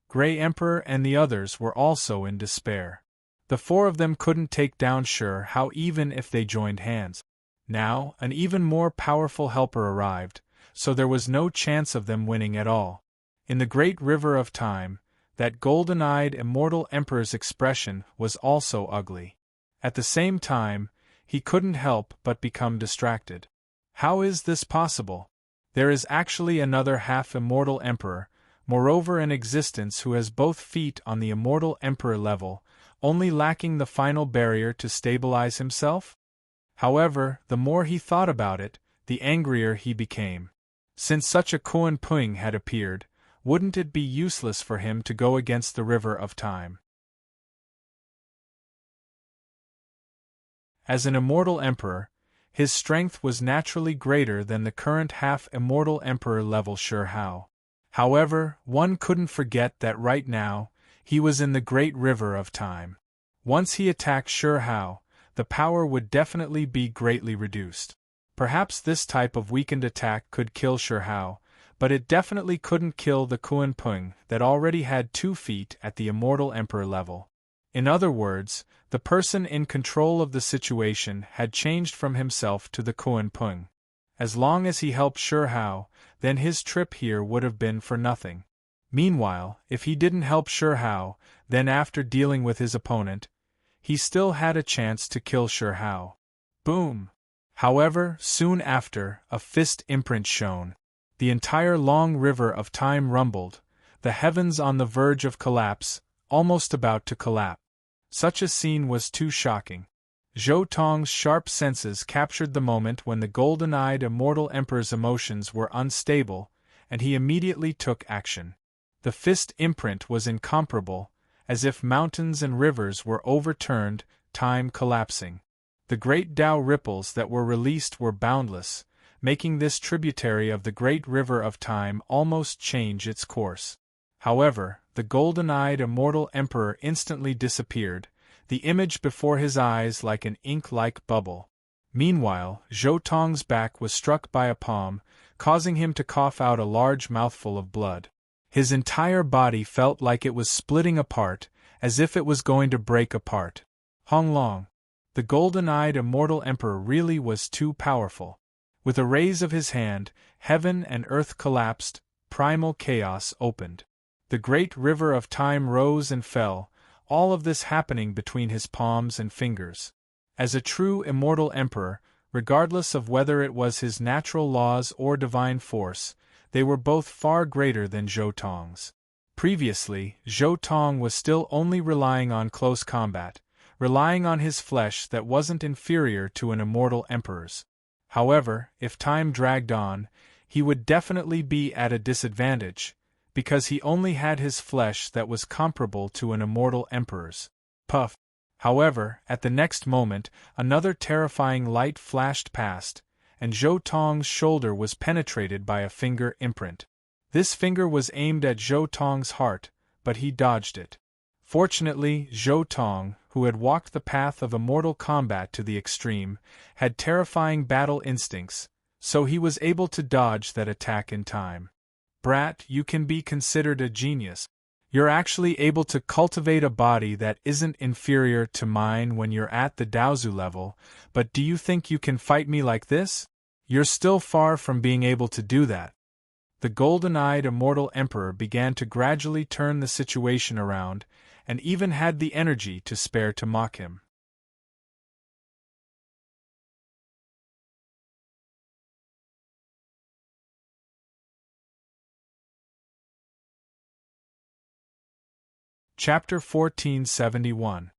Grey Emperor and the others were also in despair. The 4 of them couldn't take down Sure Hao even if they joined hands. Now, an even more powerful helper arrived, so there was no chance of them winning at all. In the great river of time, that golden-eyed immortal emperor's expression was also ugly. At the same time, he couldn't help but become distracted. How is this possible? There is actually another half-immortal emperor, moreover an existence who has both feet on the immortal emperor level, only lacking the final barrier to stabilize himself? However, the more he thought about it, the angrier he became. Since such a Kuan Pung had appeared, wouldn't it be useless for him to go against the river of time? As an immortal emperor, his strength was naturally greater than the current half-immortal emperor-level Shi Hao. However, one couldn't forget that right now, he was in the great river of time. Once he attacked Shi Hao, the power would definitely be greatly reduced. Perhaps this type of weakened attack could kill Shi Hao, but it definitely couldn't kill the Kuan Pung that already had 2 feet at the immortal emperor level. In other words, the person in control of the situation had changed from himself to the Kuan Pung. As long as he helped Shi Hao, then his trip here would have been for nothing. Meanwhile, if he didn't help Shi Hao, then after dealing with his opponent, he still had a chance to kill Shi Hao. Boom! However, soon after, a fist imprint shone. The entire long river of time rumbled, the heavens on the verge of collapse, almost about to collapse. Such a scene was too shocking. Zhou Tong's sharp senses captured the moment when the golden-eyed immortal emperor's emotions were unstable, and he immediately took action. The fist imprint was incomparable, as if mountains and rivers were overturned, time collapsing. The great Tao ripples that were released were boundless, making this tributary of the great river of time almost change its course. However, the golden-eyed immortal emperor instantly disappeared, the image before his eyes like an ink-like bubble. Meanwhile, Zhou Tong's back was struck by a palm, causing him to cough out a large mouthful of blood. His entire body felt like it was splitting apart, as if it was going to break apart. Honglong. The golden-eyed immortal emperor really was too powerful. With a raise of his hand, heaven and earth collapsed, primal chaos opened. The great river of time rose and fell, all of this happening between his palms and fingers. As a true immortal emperor, regardless of whether it was his natural laws or divine force, they were both far greater than Zhou Tong's. Previously, Zhou Tong was still only relying on close combat, relying on his flesh that wasn't inferior to an immortal emperor's. However, if time dragged on, he would definitely be at a disadvantage, because he only had his flesh that was comparable to an immortal emperor's. Puff! However, at the next moment, another terrifying light flashed past, and Zhou Tong's shoulder was penetrated by a finger imprint. This finger was aimed at Zhou Tong's heart, but he dodged it. Fortunately, Zhou Tong, who had walked the path of immortal combat to the extreme, had terrifying battle instincts, so he was able to dodge that attack in time. Brat, you can be considered a genius. You're actually able to cultivate a body that isn't inferior to mine when you're at the Daozu level, but do you think you can fight me like this? You're still far from being able to do that. The golden-eyed immortal emperor began to gradually turn the situation around, and even had the energy to spare to mock him. Chapter 1471.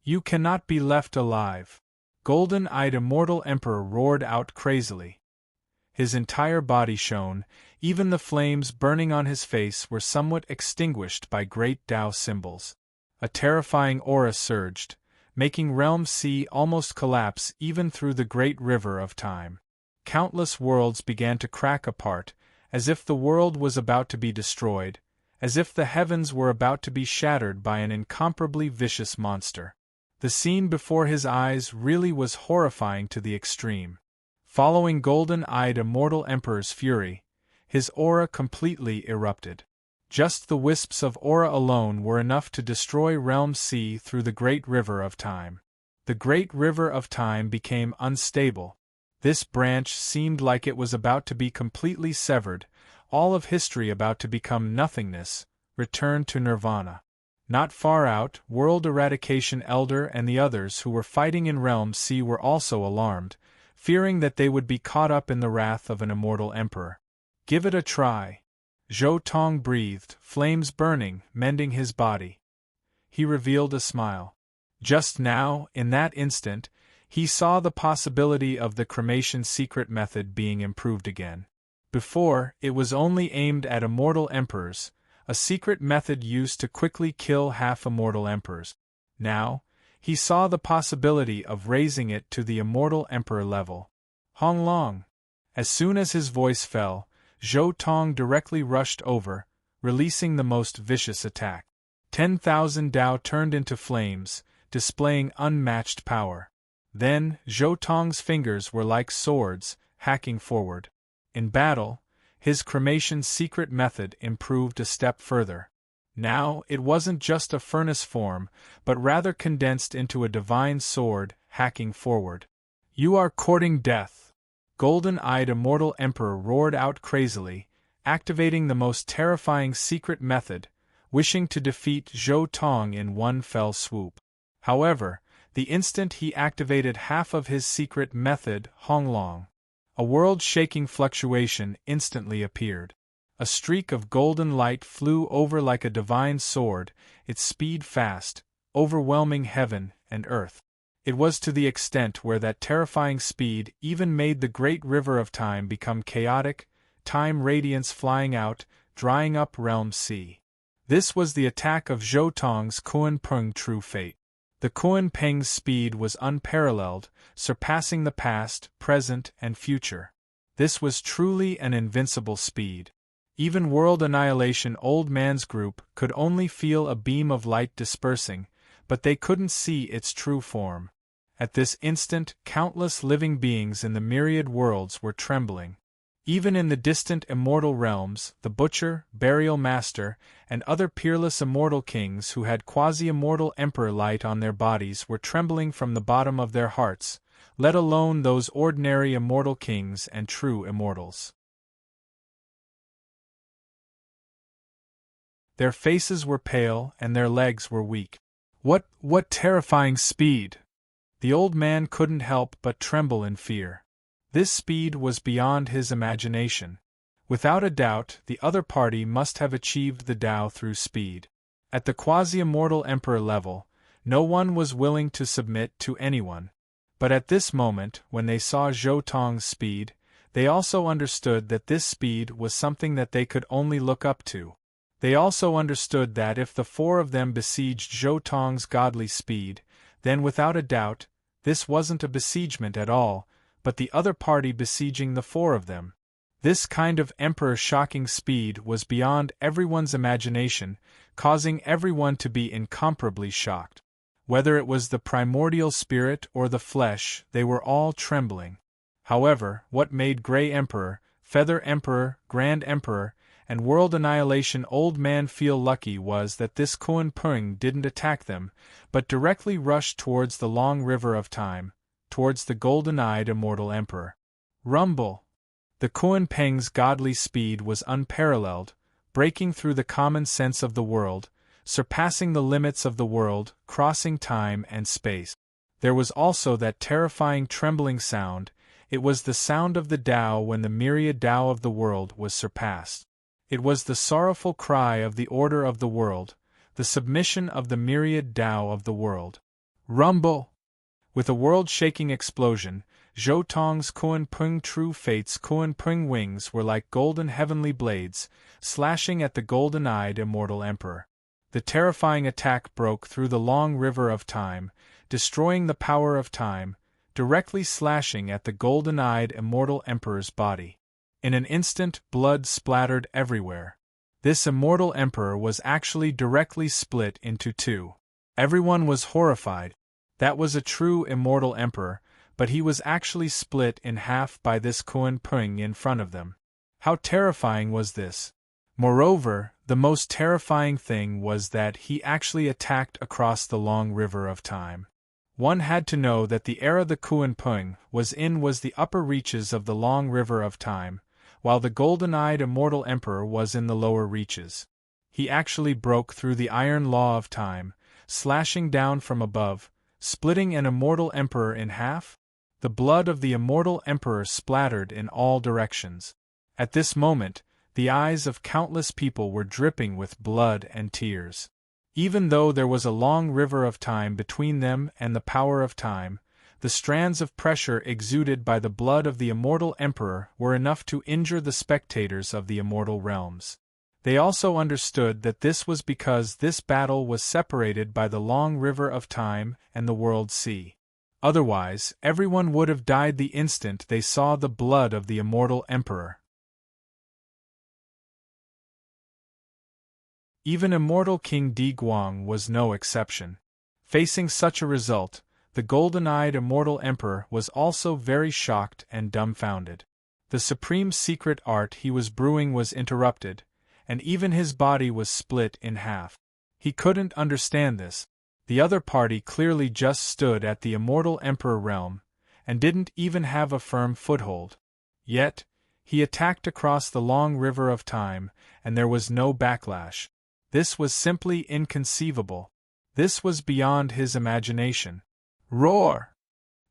You cannot be left alive. Golden-eyed immortal emperor roared out crazily. His entire body shone, even the flames burning on his face were somewhat extinguished by great Tao symbols. A terrifying aura surged, making Realm C almost collapse even through the great river of time. Countless worlds began to crack apart, as if the world was about to be destroyed, as if the heavens were about to be shattered by an incomparably vicious monster. The scene before his eyes really was horrifying to the extreme. Following golden-eyed immortal emperor's fury, his aura completely erupted. Just the wisps of aura alone were enough to destroy Realm C through the great river of time. The great river of time became unstable. This branch seemed like it was about to be completely severed, all of history about to become nothingness, return to nirvana. Not far out, World Eradication Elder and the others who were fighting in Realm C were also alarmed, fearing that they would be caught up in the wrath of an immortal emperor. Give it a try. Zhou Tong breathed, flames burning, mending his body. He revealed a smile. Just now, in that instant, he saw the possibility of the cremation secret method being improved again. Before, it was only aimed at immortal emperors, a secret method used to quickly kill half-immortal emperors. Now, he saw the possibility of raising it to the immortal emperor level. Hong Long. As soon as his voice fell, Zhou Tong directly rushed over, releasing the most vicious attack. 10,000 Dao turned into flames, displaying unmatched power. Then, Zhou Tong's fingers were like swords, hacking forward. In battle, his cremation secret method improved a step further. Now, it wasn't just a furnace form, but rather condensed into a divine sword, hacking forward. "You are courting death!" Golden-eyed immortal emperor roared out crazily, activating the most terrifying secret method, wishing to defeat Zhou Tong in one fell swoop. However, the instant he activated half of his secret method, Hong Long, a world-shaking fluctuation instantly appeared. A streak of golden light flew over like a divine sword, its speed fast, overwhelming heaven and earth. It was to the extent where that terrifying speed even made the great river of time become chaotic, time radiance flying out, drying up realm sea. This was the attack of Zhou Tong's Kuan Peng true fate. The Kuan Peng's speed was unparalleled, surpassing the past, present, and future. This was truly an invincible speed. Even World Annihilation Old Man's group could only feel a beam of light dispersing, but they couldn't see its true form. At this instant, countless living beings in the myriad worlds were trembling. Even in the distant immortal realms, the Butcher, Burial Master, and other peerless immortal kings who had quasi-immortal emperor light on their bodies were trembling from the bottom of their hearts, let alone those ordinary immortal kings and true immortals. Their faces were pale and their legs were weak. What terrifying speed! The old man couldn't help but tremble in fear. This speed was beyond his imagination. Without a doubt, the other party must have achieved the Tao through speed. At the quasi-immortal emperor level, no one was willing to submit to anyone. But at this moment, when they saw Zhou Tong's speed, they also understood that this speed was something that they could only look up to. They also understood that if the four of them besieged Zhou Tong's godly speed, then without a doubt, this wasn't a besiegement at all, but the other party besieging the four of them. This kind of emperor-shocking speed was beyond everyone's imagination, causing everyone to be incomparably shocked. Whether it was the primordial spirit or the flesh, they were all trembling. However, what made Grey Emperor, Feather Emperor, Grand Emperor, and World Annihilation Old Man feel lucky was that this Kuan Peng didn't attack them, but directly rushed towards the long river of time, towards the golden-eyed immortal emperor. Rumble! The Kuan Peng's godly speed was unparalleled, breaking through the common sense of the world, surpassing the limits of the world, crossing time and space. There was also that terrifying trembling sound. It was the sound of the Tao when the myriad Tao of the world was surpassed. It was the sorrowful cry of the order of the world, the submission of the myriad Tao of the world. Rumble! With a world-shaking explosion, Zhou Tong's Kuan Peng true fate's Kuan Peng wings were like golden heavenly blades, slashing at the golden-eyed immortal emperor. The terrifying attack broke through the long river of time, destroying the power of time, directly slashing at the golden-eyed immortal emperor's body. In an instant, blood splattered everywhere. This immortal emperor was actually directly split into two. Everyone was horrified. That was a true immortal emperor, but he was actually split in half by this Kuan Peng in front of them. How terrifying was this? Moreover, the most terrifying thing was that he actually attacked across the long river of time. One had to know that the era the Kuan Peng was in was the upper reaches of the long river of time, while the golden-eyed immortal emperor was in the lower reaches. He actually broke through the iron law of time, slashing down from above, splitting an immortal emperor in half. The blood of the immortal emperor splattered in all directions. At this moment, the eyes of countless people were dripping with blood and tears. Even though there was a long river of time between them and the power of time, the strands of pressure exuded by the blood of the immortal emperor were enough to injure the spectators of the immortal realms. They also understood that this was because this battle was separated by the long river of time and the world sea. Otherwise, everyone would have died the instant they saw the blood of the immortal emperor. Even immortal King Di Guang was no exception. Facing such a result, the golden-eyed immortal emperor was also very shocked and dumbfounded. The supreme secret art he was brewing was interrupted, and even his body was split in half. He couldn't understand this. The other party clearly just stood at the immortal emperor realm, and didn't even have a firm foothold. Yet, he attacked across the long river of time, and there was no backlash. This was simply inconceivable. This was beyond his imagination. Roar!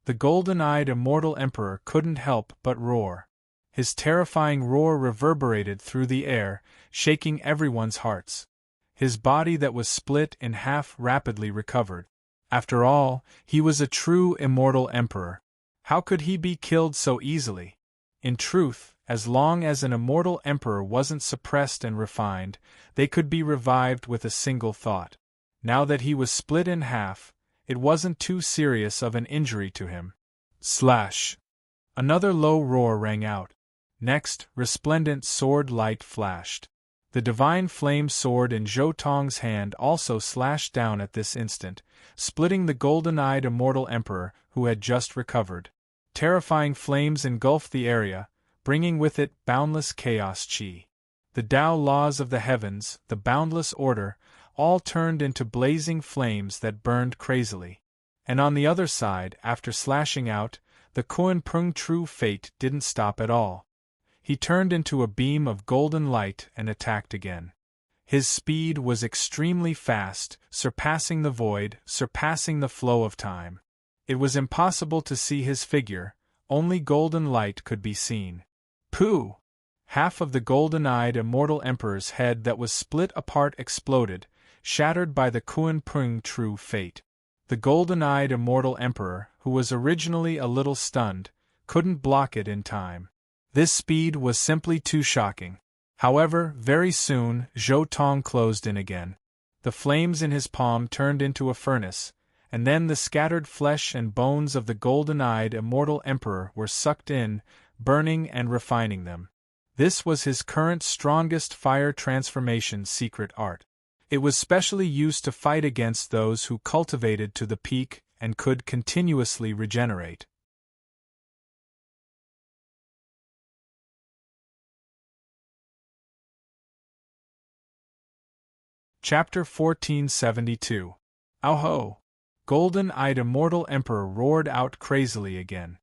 The golden-eyed immortal emperor couldn't help but roar. His terrifying roar reverberated through the air, shaking everyone's hearts. His body that was split in half rapidly recovered. After all, he was a true immortal emperor. How could he be killed so easily? In truth, as long as an immortal emperor wasn't suppressed and refined, they could be revived with a single thought. Now that he was split in half, it wasn't too serious of an injury to him. Slash! Another low roar rang out. Next, resplendent sword light flashed. The divine flame sword in Zhou Tong's hand also slashed down at this instant, splitting the golden-eyed immortal emperor who had just recovered. Terrifying flames engulfed the area, bringing with it boundless chaos chi. The Tao laws of the heavens, the boundless order, all turned into blazing flames that burned crazily. And on the other side, after slashing out, the Kunpeng true fate didn't stop at all. He turned into a beam of golden light and attacked again. His speed was extremely fast, surpassing the void, surpassing the flow of time. It was impossible to see his figure, only golden light could be seen. Pooh! Half of the golden-eyed immortal emperor's head that was split apart exploded, shattered by the Kunpeng true fate. The golden-eyed immortal emperor, who was originally a little stunned, couldn't block it in time. This speed was simply too shocking. However, very soon, Zhou Tong closed in again. The flames in his palm turned into a furnace, and then the scattered flesh and bones of the golden-eyed immortal emperor were sucked in, burning and refining them. This was his current strongest fire transformation secret art. It was specially used to fight against those who cultivated to the peak and could continuously regenerate. Chapter 1472. Oho! Golden-eyed immortal emperor roared out crazily again.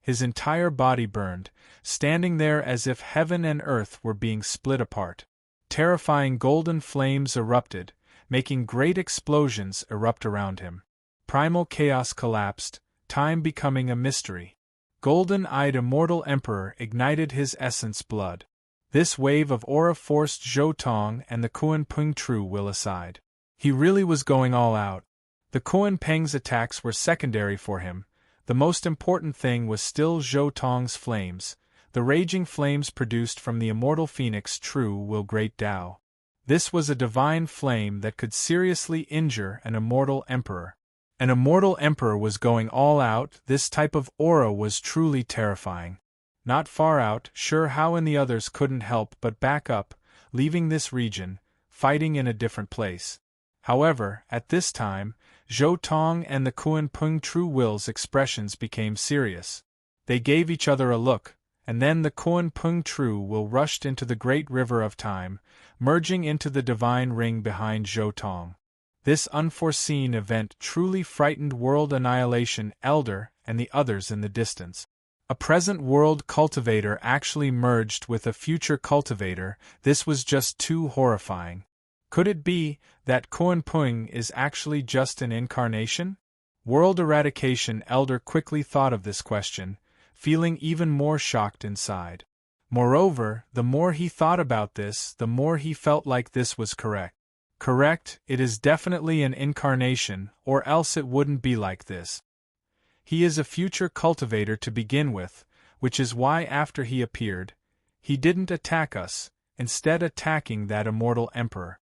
His entire body burned, standing there as if heaven and earth were being split apart. Terrifying golden flames erupted, making great explosions erupt around him. Primal chaos collapsed, time becoming a mystery. Golden-eyed immortal emperor ignited his essence blood. This wave of aura forced Zhou Tong and the Kunpeng true will aside. He really was going all out. The Kunpeng's attacks were secondary for him. The most important thing was still Zhou Tong's flames, the raging flames produced from the immortal phoenix true will great Tao. This was a divine flame that could seriously injure an immortal emperor. An immortal emperor was going all out. This type of aura was truly terrifying. Not far out, sure how and the others couldn't help but back up, leaving this region, fighting in a different place. However, at this time, Zhou Tong and the Kunpeng true will's expressions became serious. They gave each other a look, and then the Kunpeng true will rushed into the great river of time, merging into the divine ring behind Zhou Tong. This unforeseen event truly frightened World Annihilation Elder and the others in the distance. A present world cultivator actually merged with a future cultivator. This was just too horrifying. Could it be that Kunpeng is actually just an incarnation? World Eradication Elder quickly thought of this question, feeling even more shocked inside. Moreover, the more he thought about this, the more he felt like this was correct. Correct, it is definitely an incarnation, or else it wouldn't be like this. He is a future cultivator to begin with, which is why after he appeared, he didn't attack us, instead attacking that immortal emperor.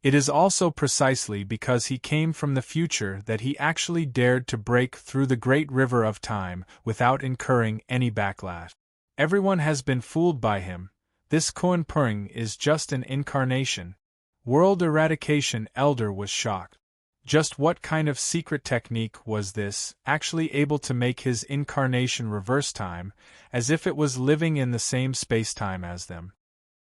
It is also precisely because he came from the future that he actually dared to break through the great river of time without incurring any backlash. Everyone has been fooled by him. This Kuan-Pung is just an incarnation. World Eradication Elder was shocked. Just what kind of secret technique was this, actually able to make his incarnation reverse time, as if it was living in the same space-time as them?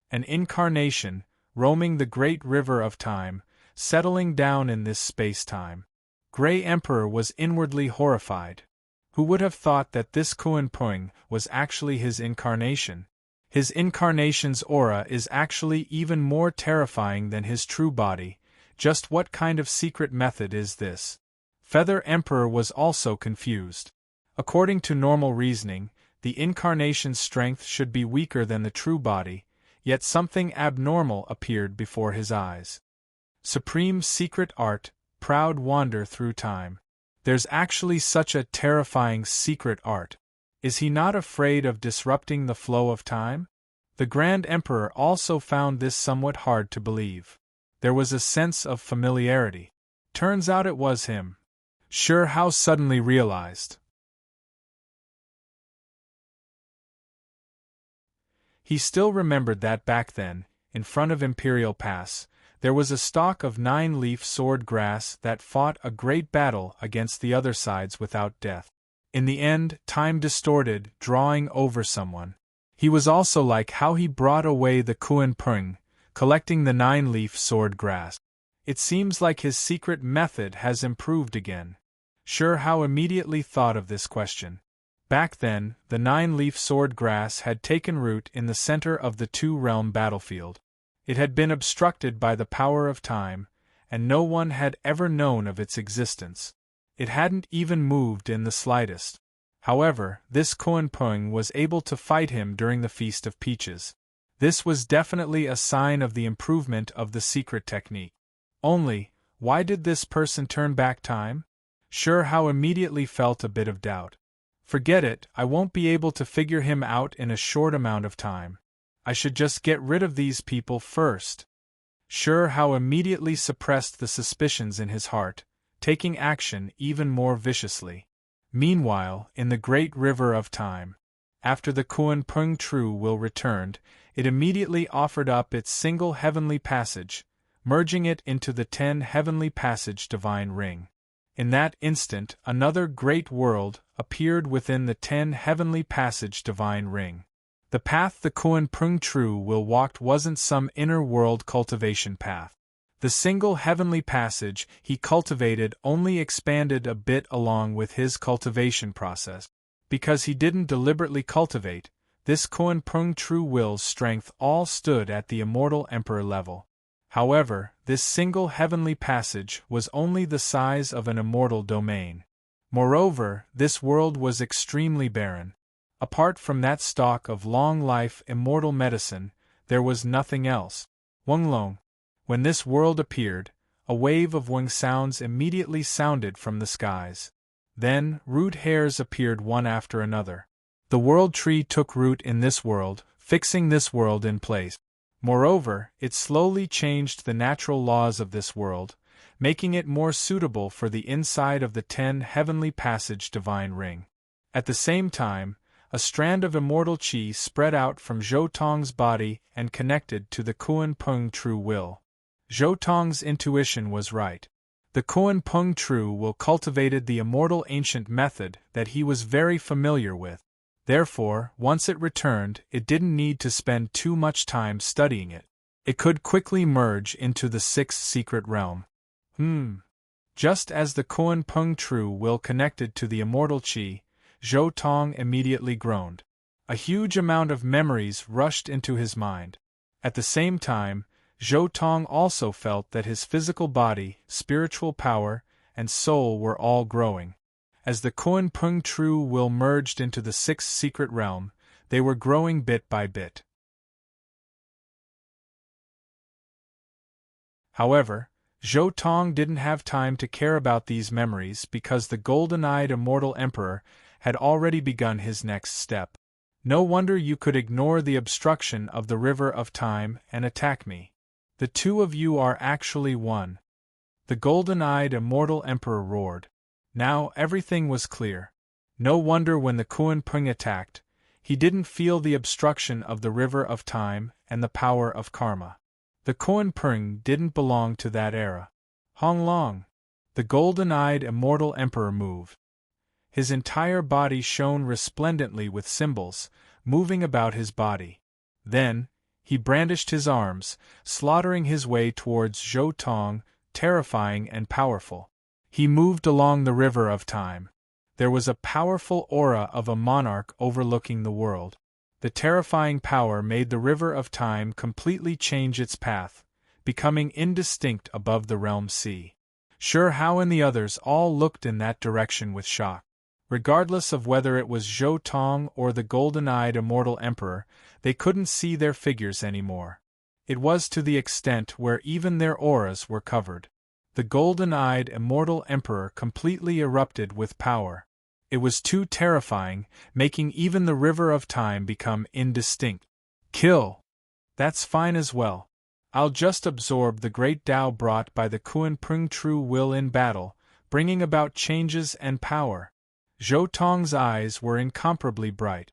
An incarnation, roaming the great river of time, settling down in this space-time. Grey Emperor was inwardly horrified. Who would have thought that this Kuan-Pung was actually his incarnation? His incarnation's aura is actually even more terrifying than his true body. Just what kind of secret method is this? Feather Emperor was also confused. According to normal reasoning, the incarnation's strength should be weaker than the true body, yet something abnormal appeared before his eyes. Supreme secret art, proud wander through time. There's actually such a terrifying secret art. Is he not afraid of disrupting the flow of time? The Grand Emperor also found this somewhat hard to believe. There was a sense of familiarity. Turns out it was him. Sure, how suddenly realized. He still remembered that back then, in front of Imperial Pass, there was a stalk of 9-leaf sword grass that fought a great battle against the other sides without death. In the end, time distorted, drawing over someone. He was also like how he brought away the Kuan-Pung, collecting the 9-leaf sword grass. It seems like his secret method has improved again. Sure, how immediately thought of this question. Back then, the 9-leaf sword grass had taken root in the center of the two-realm battlefield. It had been obstructed by the power of time, and no one had ever known of its existence. It hadn't even moved in the slightest. However, this Kuan-Pung was able to fight him during the Feast of Peaches. This was definitely a sign of the improvement of the secret technique. Only, why did this person turn back time? Sure, how immediately felt a bit of doubt. Forget it, I won't be able to figure him out in a short amount of time. I should just get rid of these people first. Sure, how immediately suppressed the suspicions in his heart, taking action even more viciously. Meanwhile, in the great river of time, after the Kuan-Pung True Will returned, it immediately offered up its single heavenly passage, merging it into the 10 heavenly passage divine ring. In that instant, another great world appeared within the 10 heavenly passage divine ring. The path the Kuan-Pung True Will walked wasn't some inner world cultivation path. The single heavenly passage he cultivated only expanded a bit along with his cultivation process. Because he didn't deliberately cultivate, this Kuan-Pung True Will's strength all stood at the immortal emperor level. However, this single heavenly passage was only the size of an immortal domain. Moreover, this world was extremely barren. Apart from that stalk of long-life immortal medicine, there was nothing else. Wenglong. When this world appeared, a wave of wing sounds immediately sounded from the skies. Then, root hairs appeared one after another. The world tree took root in this world, fixing this world in place. Moreover, it slowly changed the natural laws of this world, making it more suitable for the inside of the 10 heavenly passage divine ring. At the same time, a strand of immortal qi spread out from Zhou Tong's body and connected to the Kuan-Pung True Will. Zhou Tong's intuition was right. The Kuan-Pung True Will cultivated the immortal ancient method that he was very familiar with. Therefore, once it returned, it didn't need to spend too much time studying it. It could quickly merge into the 6th secret realm. Just as the Kuan-Pung True Will connected to the immortal qi, Zhou Tong immediately groaned. A huge amount of memories rushed into his mind. At the same time, Zhou Tong also felt that his physical body, spiritual power, and soul were all growing. As the Kuan-Pung True Will merged into the 6th secret realm, they were growing bit by bit. However, Zhou Tong didn't have time to care about these memories because the golden-eyed immortal emperor had already begun his next step. No wonder you could ignore the obstruction of the river of time and attack me. The two of you are actually one. The golden-eyed immortal emperor roared. Now everything was clear. No wonder when the Kuan Ping attacked, he didn't feel the obstruction of the river of time and the power of karma. The Kuan Ping didn't belong to that era. Hong Long. The golden-eyed immortal emperor moved. His entire body shone resplendently with symbols, moving about his body. Then, he brandished his arms, slaughtering his way towards Zhou Tong, terrifying and powerful. He moved along the river of time. There was a powerful aura of a monarch overlooking the world. The terrifying power made the river of time completely change its path, becoming indistinct above the realm sea. Sure, Hao and the others all looked in that direction with shock. Regardless of whether it was Zhou Tong or the golden-eyed immortal emperor, they couldn't see their figures anymore. It was to the extent where even their auras were covered. The golden-eyed immortal emperor completely erupted with power. It was too terrifying, making even the river of time become indistinct. Kill! That's fine as well. I'll just absorb the great Tao brought by the Kuan Ping true will in battle, bringing about changes and power. Zhou Tong's eyes were incomparably bright.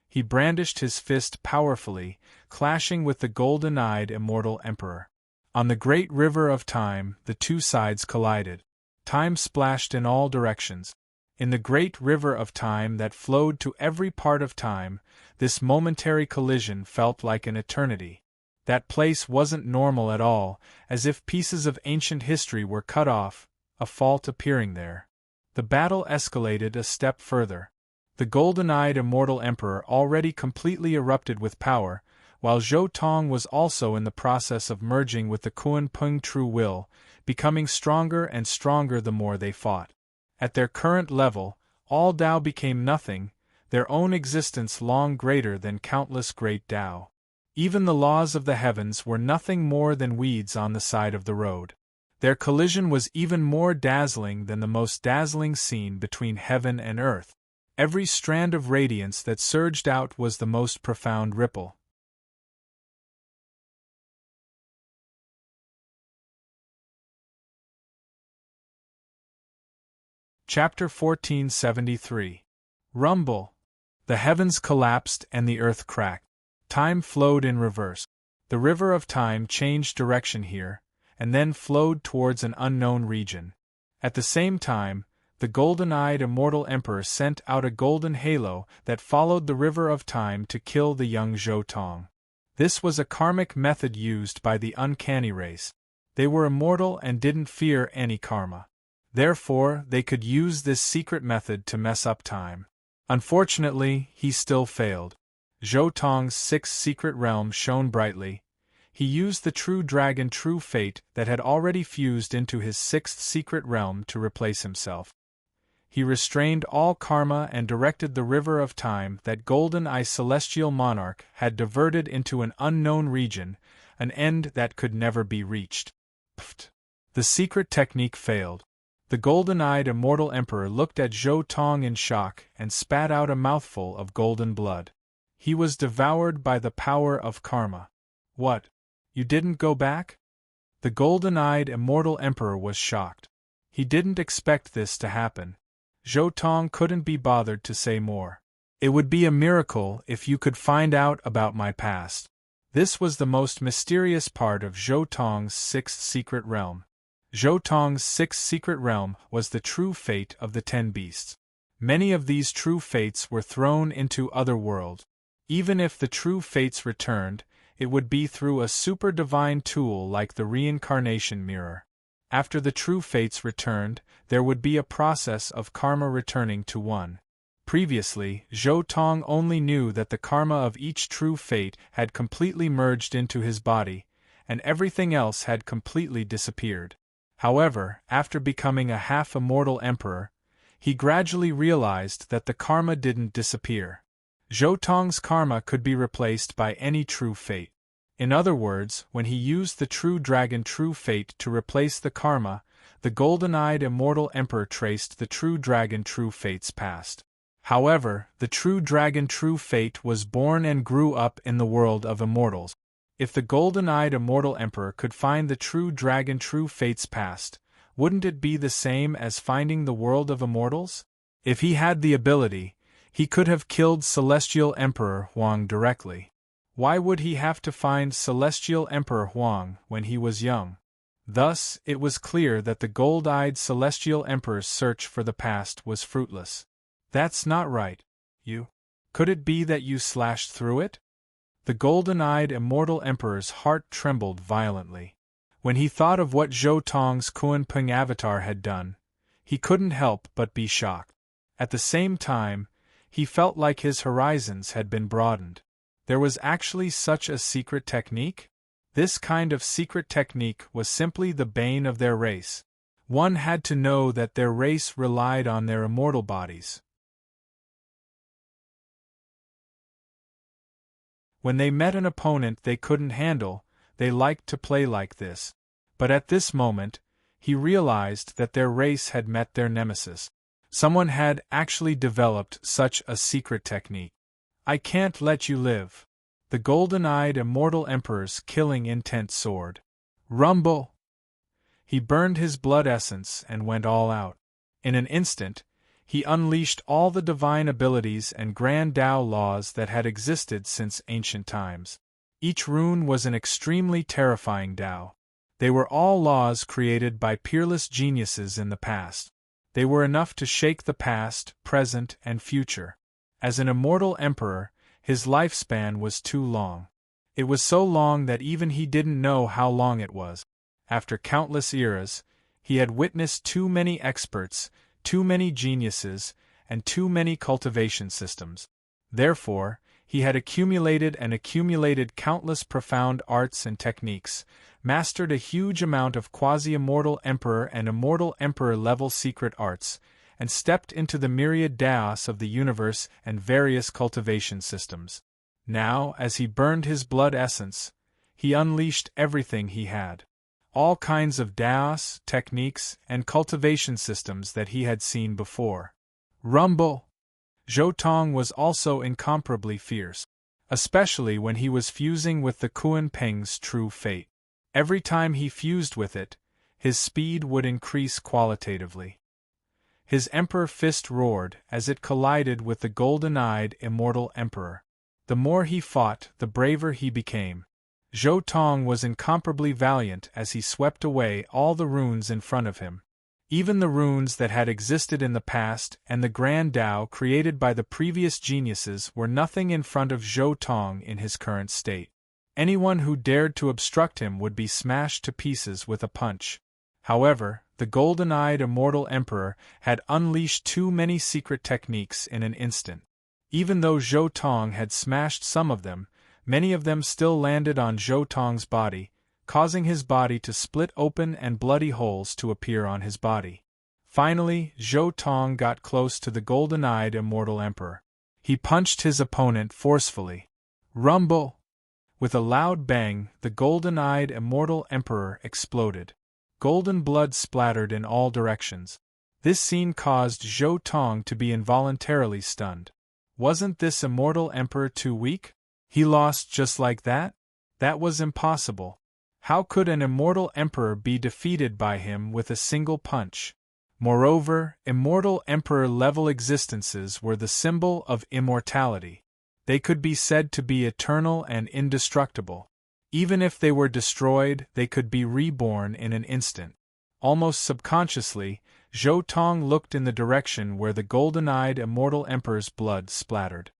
He brandished his fist powerfully, clashing with the golden-eyed immortal emperor. On the great river of time, the two sides collided. Time splashed in all directions. In the great river of time that flowed to every part of time, this momentary collision felt like an eternity. That place wasn't normal at all, as if pieces of ancient history were cut off, a fault appearing there. The battle escalated a step further. The golden-eyed immortal emperor already completely erupted with power, while Zhou Tong was also in the process of merging with the Kuan Ping true will, becoming stronger and stronger the more they fought. At their current level, all Tao became nothing, their own existence long greater than countless great Tao. Even the laws of the heavens were nothing more than weeds on the side of the road. Their collision was even more dazzling than the most dazzling scene between heaven and earth. Every strand of radiance that surged out was the most profound ripple. Chapter 1473. Rumble. The heavens collapsed and the earth cracked. Time flowed in reverse. The river of time changed direction here, and then flowed towards an unknown region. At the same time, the golden-eyed immortal emperor sent out a golden halo that followed the river of time to kill the young Zhou Tong. This was a karmic method used by the uncanny race. They were immortal and didn't fear any karma. Therefore, they could use this secret method to mess up time. Unfortunately, he still failed. Zhou Tong's sixth secret realm shone brightly. He used the true dragon true fate that had already fused into his sixth secret realm to replace himself. He restrained all karma and directed the river of time that golden-eye celestial monarch had diverted into an unknown region, an end that could never be reached. Pfft. The secret technique failed. The golden-eyed immortal emperor looked at Zhou Tong in shock and spat out a mouthful of golden blood. He was devoured by the power of karma. What? You didn't go back? The golden-eyed immortal emperor was shocked. He didn't expect this to happen. Zhou Tong couldn't be bothered to say more. It would be a miracle if you could find out about my past. This was the most mysterious part of Zhou Tong's sixth secret realm. Zhou Tong's sixth secret realm was the true fate of the 10 beasts. Many of these true fates were thrown into other worlds. Even if the true fates returned, it would be through a super divine tool like the reincarnation mirror. After the true fates returned, there would be a process of karma returning to one. Previously, Zhou Tong only knew that the karma of each true fate had completely merged into his body, and everything else had completely disappeared. However, after becoming a half-immortal emperor, he gradually realized that the karma didn't disappear. Zhou Tong's karma could be replaced by any true fate. In other words, when he used the true dragon true fate to replace the karma, the golden-eyed immortal emperor traced the true dragon true fate's past. However, the true dragon true fate was born and grew up in the world of immortals. If the golden-eyed immortal emperor could find the true dragon true fate's past, wouldn't it be the same as finding the world of immortals? If he had the ability, he could have killed Celestial Emperor Huang directly. Why would he have to find Celestial Emperor Huang when he was young? Thus, it was clear that the gold-eyed Celestial Emperor's search for the past was fruitless. That's not right. Could it be that you slashed through it? The golden-eyed immortal emperor's heart trembled violently. When he thought of what Zhou Tong's Kunpeng avatar had done, he couldn't help but be shocked. At the same time, he felt like his horizons had been broadened. There was actually such a secret technique? This kind of secret technique was simply the bane of their race. One had to know that their race relied on their immortal bodies. When they met an opponent they couldn't handle, they liked to play like this. But at this moment, he realized that their race had met their nemesis. Someone had actually developed such a secret technique. I can't let you live. The golden-eyed immortal emperor's killing intent soared. Rumble! He burned his blood essence and went all out. In an instant, he unleashed all the divine abilities and grand Tao laws that had existed since ancient times. Each rune was an extremely terrifying Tao. They were all laws created by peerless geniuses in the past. They were enough to shake the past, present, and future. As an immortal emperor, his lifespan was too long. It was so long that even he didn't know how long it was. After countless eras, he had witnessed too many experts, too many geniuses, and too many cultivation systems. Therefore, he had accumulated countless profound arts and techniques, mastered a huge amount of quasi-immortal emperor and immortal emperor-level secret arts, and stepped into the myriad chaos of the universe and various cultivation systems. Now, as he burned his blood essence, he unleashed everything he had. All kinds of chaos, techniques, and cultivation systems that he had seen before. Rumble! Zhou Tong was also incomparably fierce, especially when he was fusing with the Kunpeng's true fate. Every time he fused with it, his speed would increase qualitatively. His emperor fist roared as it collided with the golden-eyed immortal emperor. The more he fought, the braver he became. Zhou Tong was incomparably valiant as he swept away all the runes in front of him. Even the runes that had existed in the past and the grand Tao created by the previous geniuses were nothing in front of Zhou Tong in his current state. Anyone who dared to obstruct him would be smashed to pieces with a punch. However, the golden-eyed immortal emperor had unleashed too many secret techniques in an instant. Even though Zhou Tong had smashed some of them, many of them still landed on Zhou Tong's body, causing his body to split open and bloody holes to appear on his body. Finally, Zhou Tong got close to the golden-eyed immortal emperor. He punched his opponent forcefully. Rumble! With a loud bang, the golden-eyed immortal emperor exploded. Golden blood splattered in all directions. This scene caused Zhou Tong to be involuntarily stunned. Wasn't this immortal emperor too weak? He lost just like that? That was impossible. How could an immortal emperor be defeated by him with a single punch? Moreover, immortal emperor-level existences were the symbol of immortality. They could be said to be eternal and indestructible. Even if they were destroyed, they could be reborn in an instant. Almost subconsciously, Zhou Tong looked in the direction where the golden-eyed immortal emperor's blood splattered.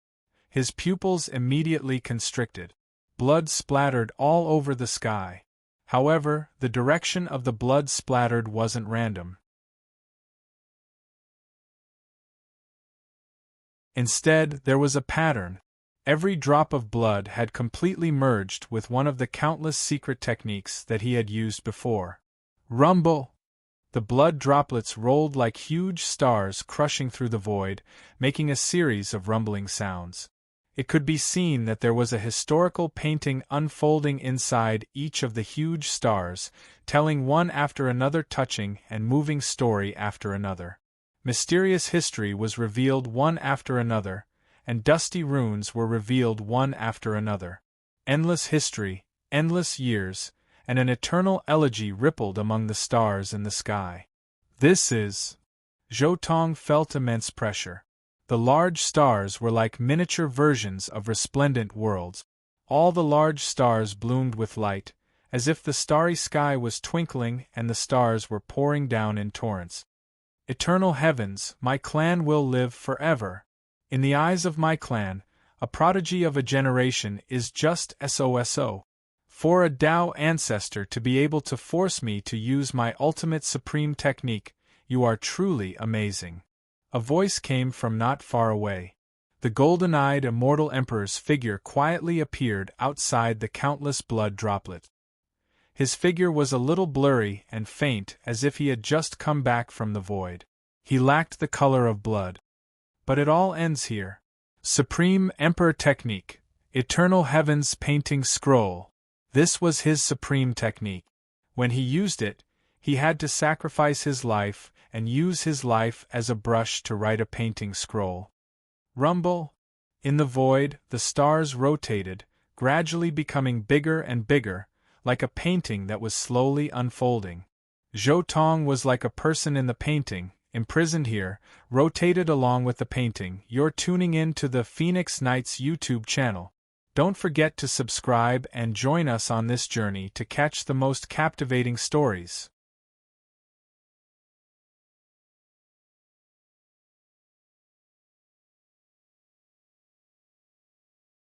His pupils immediately constricted. Blood splattered all over the sky. However, the direction of the blood splattered wasn't random. Instead, there was a pattern. Every drop of blood had completely merged with one of the countless secret techniques that he had used before. Rumble! The blood droplets rolled like huge stars crushing through the void, making a series of rumbling sounds. It could be seen that there was a historical painting unfolding inside each of the huge stars, telling one after another touching and moving story after another. Mysterious history was revealed one after another, and dusty runes were revealed one after another. Endless history, endless years, and an eternal elegy rippled among the stars in the sky. This is... Zhou Tong felt immense pressure. The large stars were like miniature versions of resplendent worlds. All the large stars bloomed with light, as if the starry sky was twinkling and the stars were pouring down in torrents. Eternal heavens, my clan will live forever. In the eyes of my clan, a prodigy of a generation is just SOSO. For a Tao ancestor to be able to force me to use my ultimate supreme technique, you are truly amazing. A voice came from not far away. The golden-eyed immortal emperor's figure quietly appeared outside the countless blood droplets. His figure was a little blurry and faint, as if he had just come back from the void. He lacked the color of blood. But it all ends here. Supreme Emperor Technique, Eternal Heavens Painting Scroll. This was his supreme technique. When he used it, he had to sacrifice his life and use his life as a brush to write a painting scroll. Rumble. In the void, the stars rotated, gradually becoming bigger and bigger, like a painting that was slowly unfolding. Zhou Tong was like a person in the painting, imprisoned here, rotated along with the painting. You're tuning in to the Phoenix Nights YouTube channel. Don't forget to subscribe and join us on this journey to catch the most captivating stories.